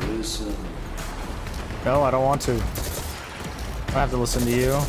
Listen. No, I don't want to. I have to listen to you.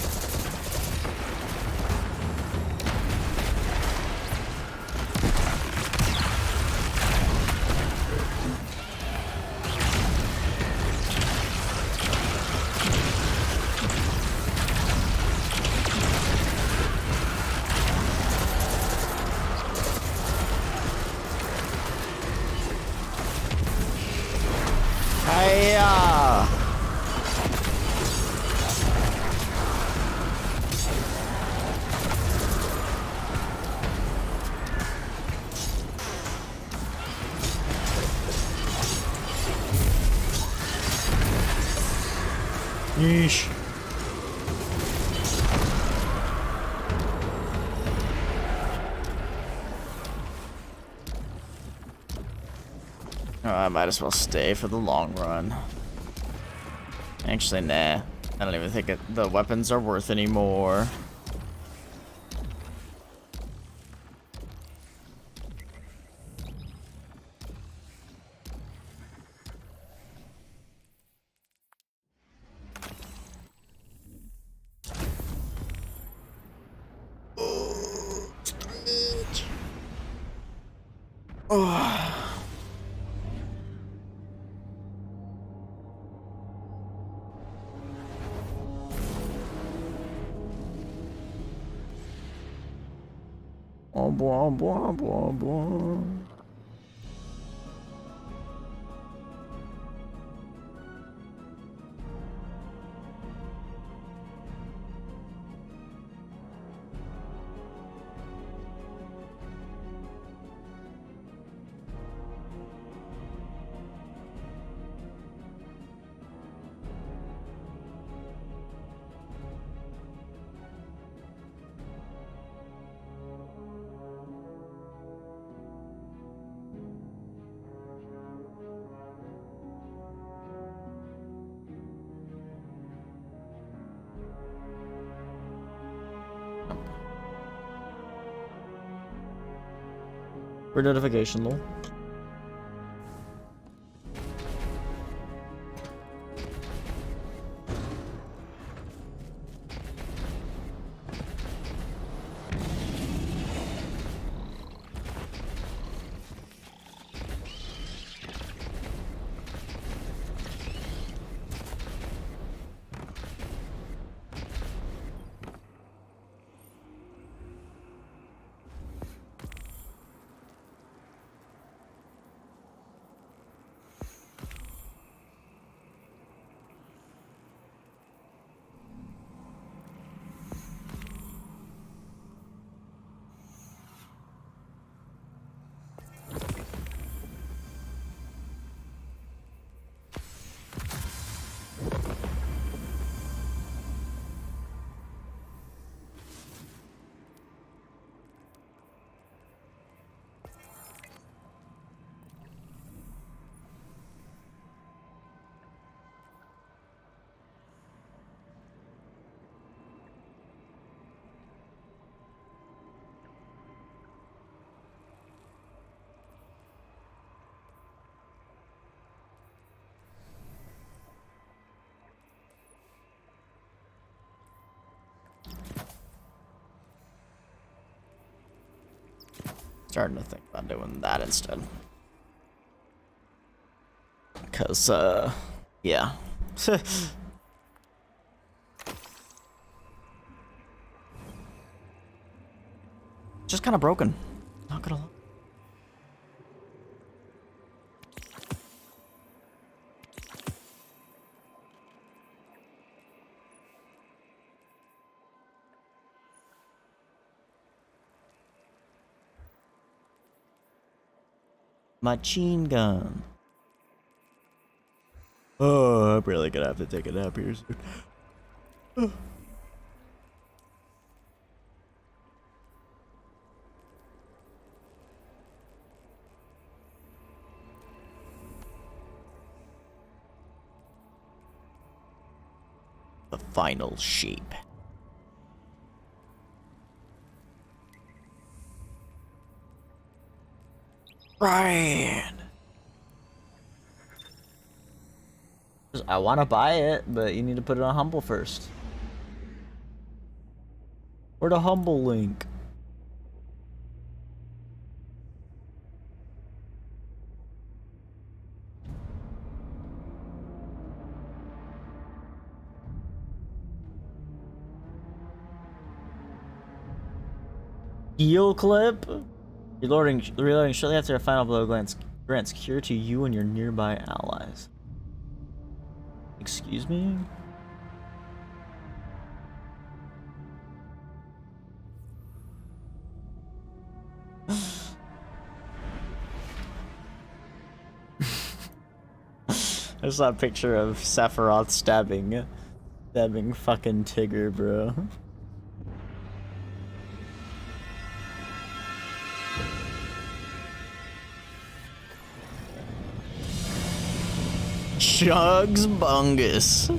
Yeesh. Oh, I might as well stay for the long run. Actually, nah. I don't even think the weapons are worth anymore. Oh. Oh, boy, boy, boy, boy. For notification, lol. Starting to think about doing that instead. Cause, yeah. Just kind of broken. Not gonna lie. Machine gun. Oh, I'm really gonna have to take a nap here soon. The final shape. Right. I want to buy it, but you need to put it on Humble first. Or the Humble link. Heal clip. Reloading shortly after a final blow grants cure to you and your nearby allies. Excuse me? I saw a picture of Sephiroth stabbing Stabbing fucking Tigger, bro. Chugs Bungus.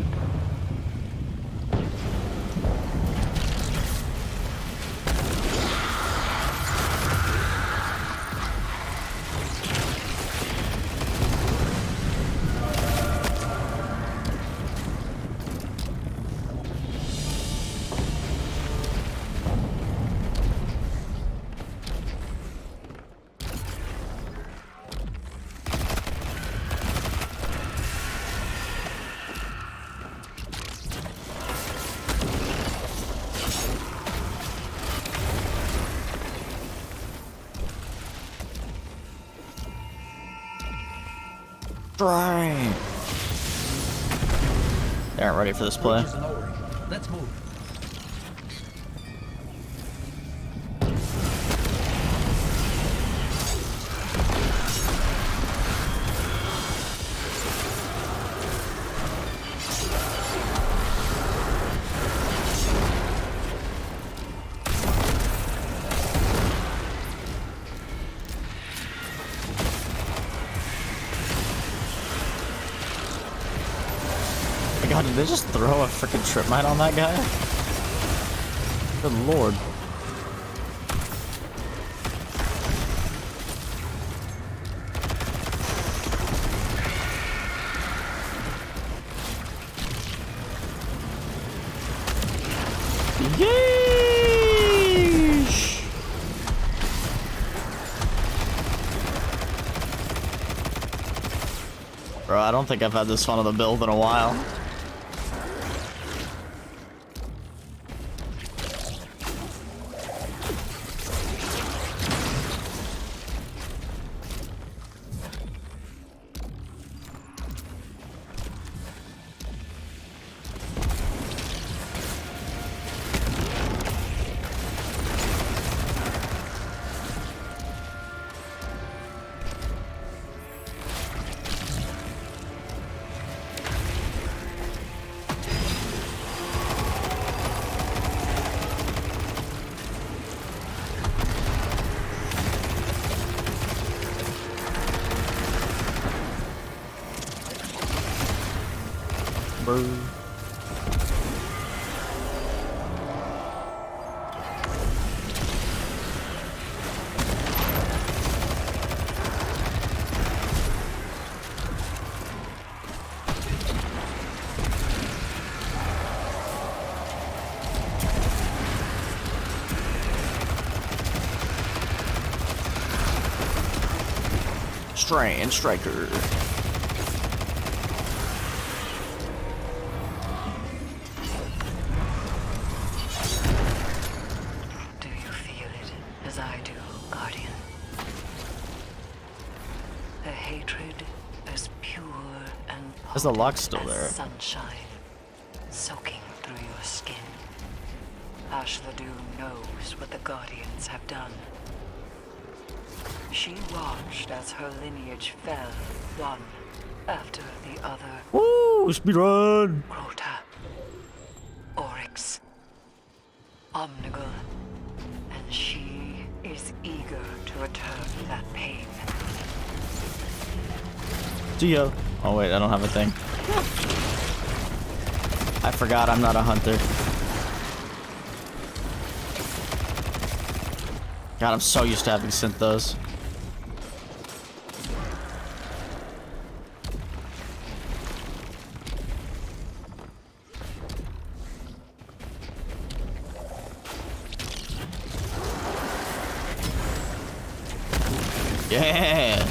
Right. They aren't ready for this play. Let's move. God, did they just throw a freaking trip mine on that guy? Good lord. Yeesh! Bro, I don't think I've had this fun of the build in a while. Bro. Strand Striker. Is the lock still there? Sunshine soaking through your skin. Ashla Doom knows what the Guardians have done. She watched as her lineage fell, one after the other. Woo! Speedrun! Crota, Oryx, Omnigul, and she is eager to return that pain. Geo. Oh wait, I don't have a thing. I forgot I'm not a hunter. God, I'm so used to having synth those. Yeah.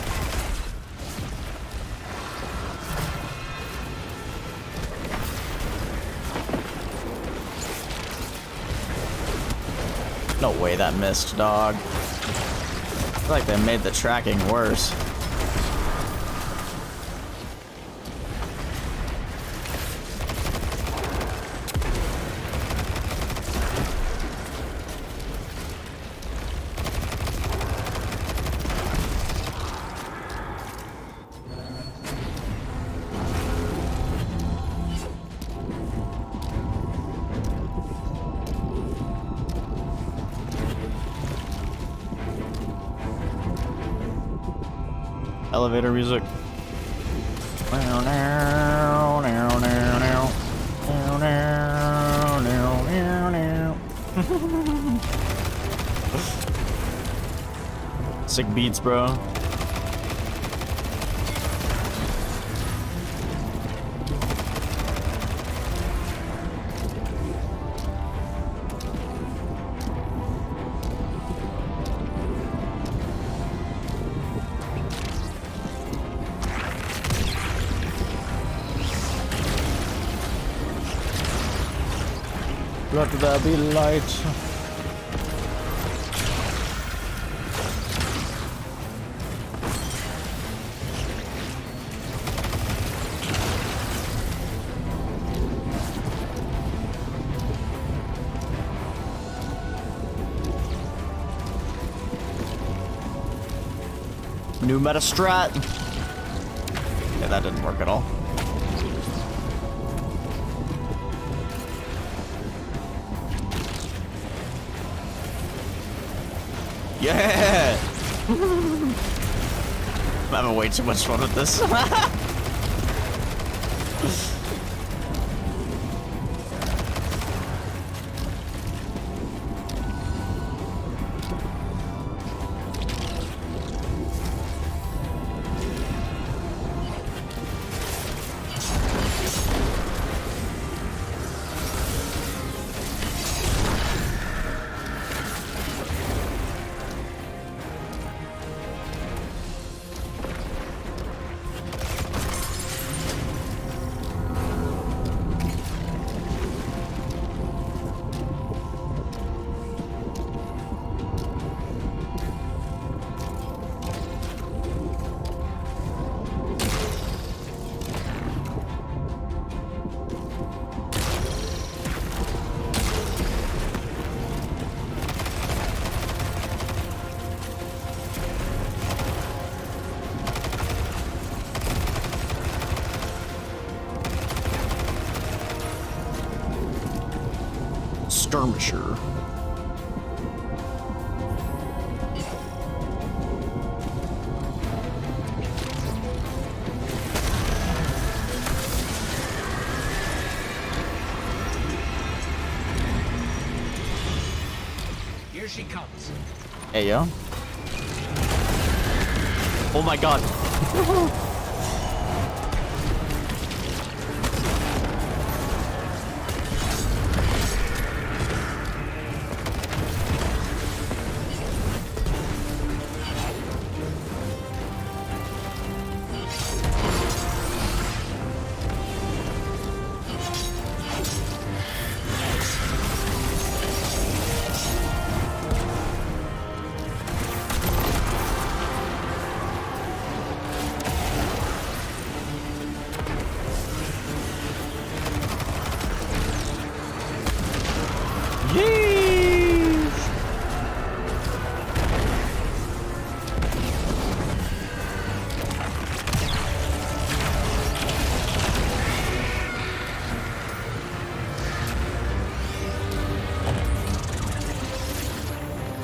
No way that missed, dog. I feel like they made the tracking worse. elevator music. Sick beats, bro. Let there be light. New meta strat. Yeah, that didn't work at all. Yeah! I'm having way too much fun with this. Skirmisher. Here she comes. Hey, yo. Oh my god.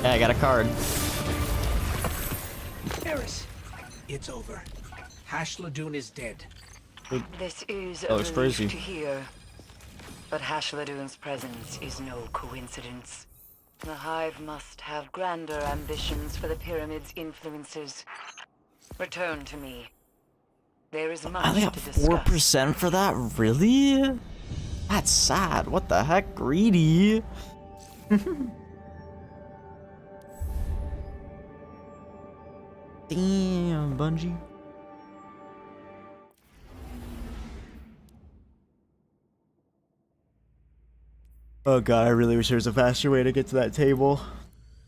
Yeah, I got a card. Eris, it's over. Hashladoon is dead. This is Oh, a it's relief crazy. to hear. But Hashladoon's presence is no coincidence. The Hive must have grander ambitions for the Pyramid's influences. Return to me. There is I much only got to discuss. 4% for that? Really? That's sad. What the heck? Greedy. Damn, Bungie. Oh god, I really wish there was a faster way to get to that table.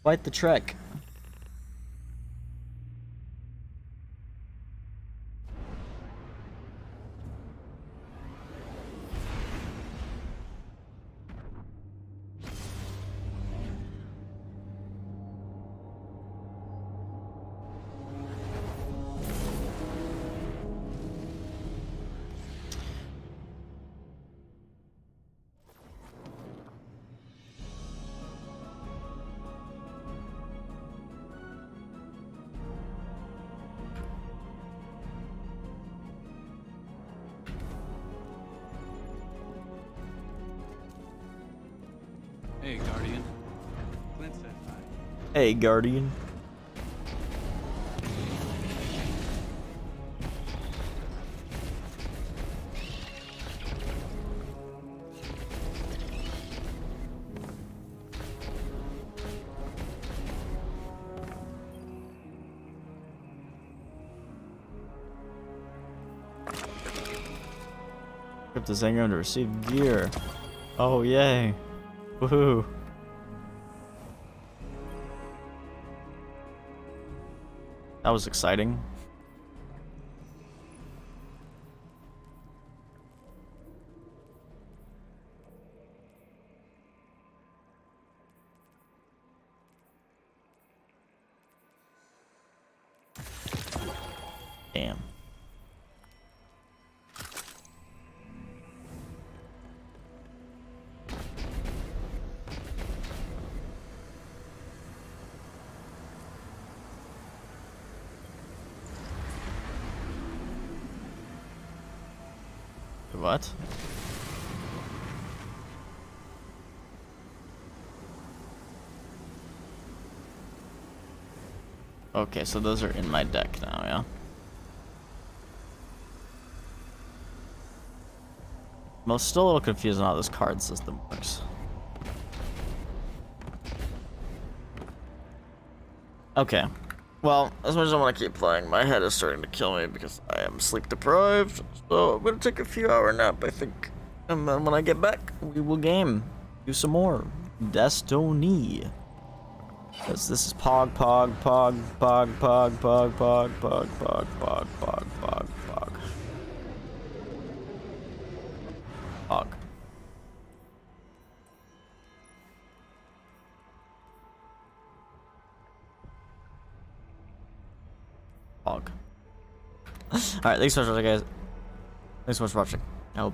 Quite the trek. Hey, Guardian. Equip the Zango to receive gear. Oh, yay. Woohoo. That was exciting. Damn. What? Okay, so those are in my deck now, yeah? I'm still a little confused on how this card system works. Okay. Well, as much as I want to keep playing, my head is starting to kill me because I am sleep deprived. So I'm going to take a few hour nap, I think. And then when I get back, we will game. Do some more Destiny. Because this is Pog, Pog, Pog, Pog, Pog, Pog, Pog, Pog, Pog, Pog, Pog, Pog, Pog. Pog. Pog. Alright, thanks so much, guys. Thanks so much for watching. I will be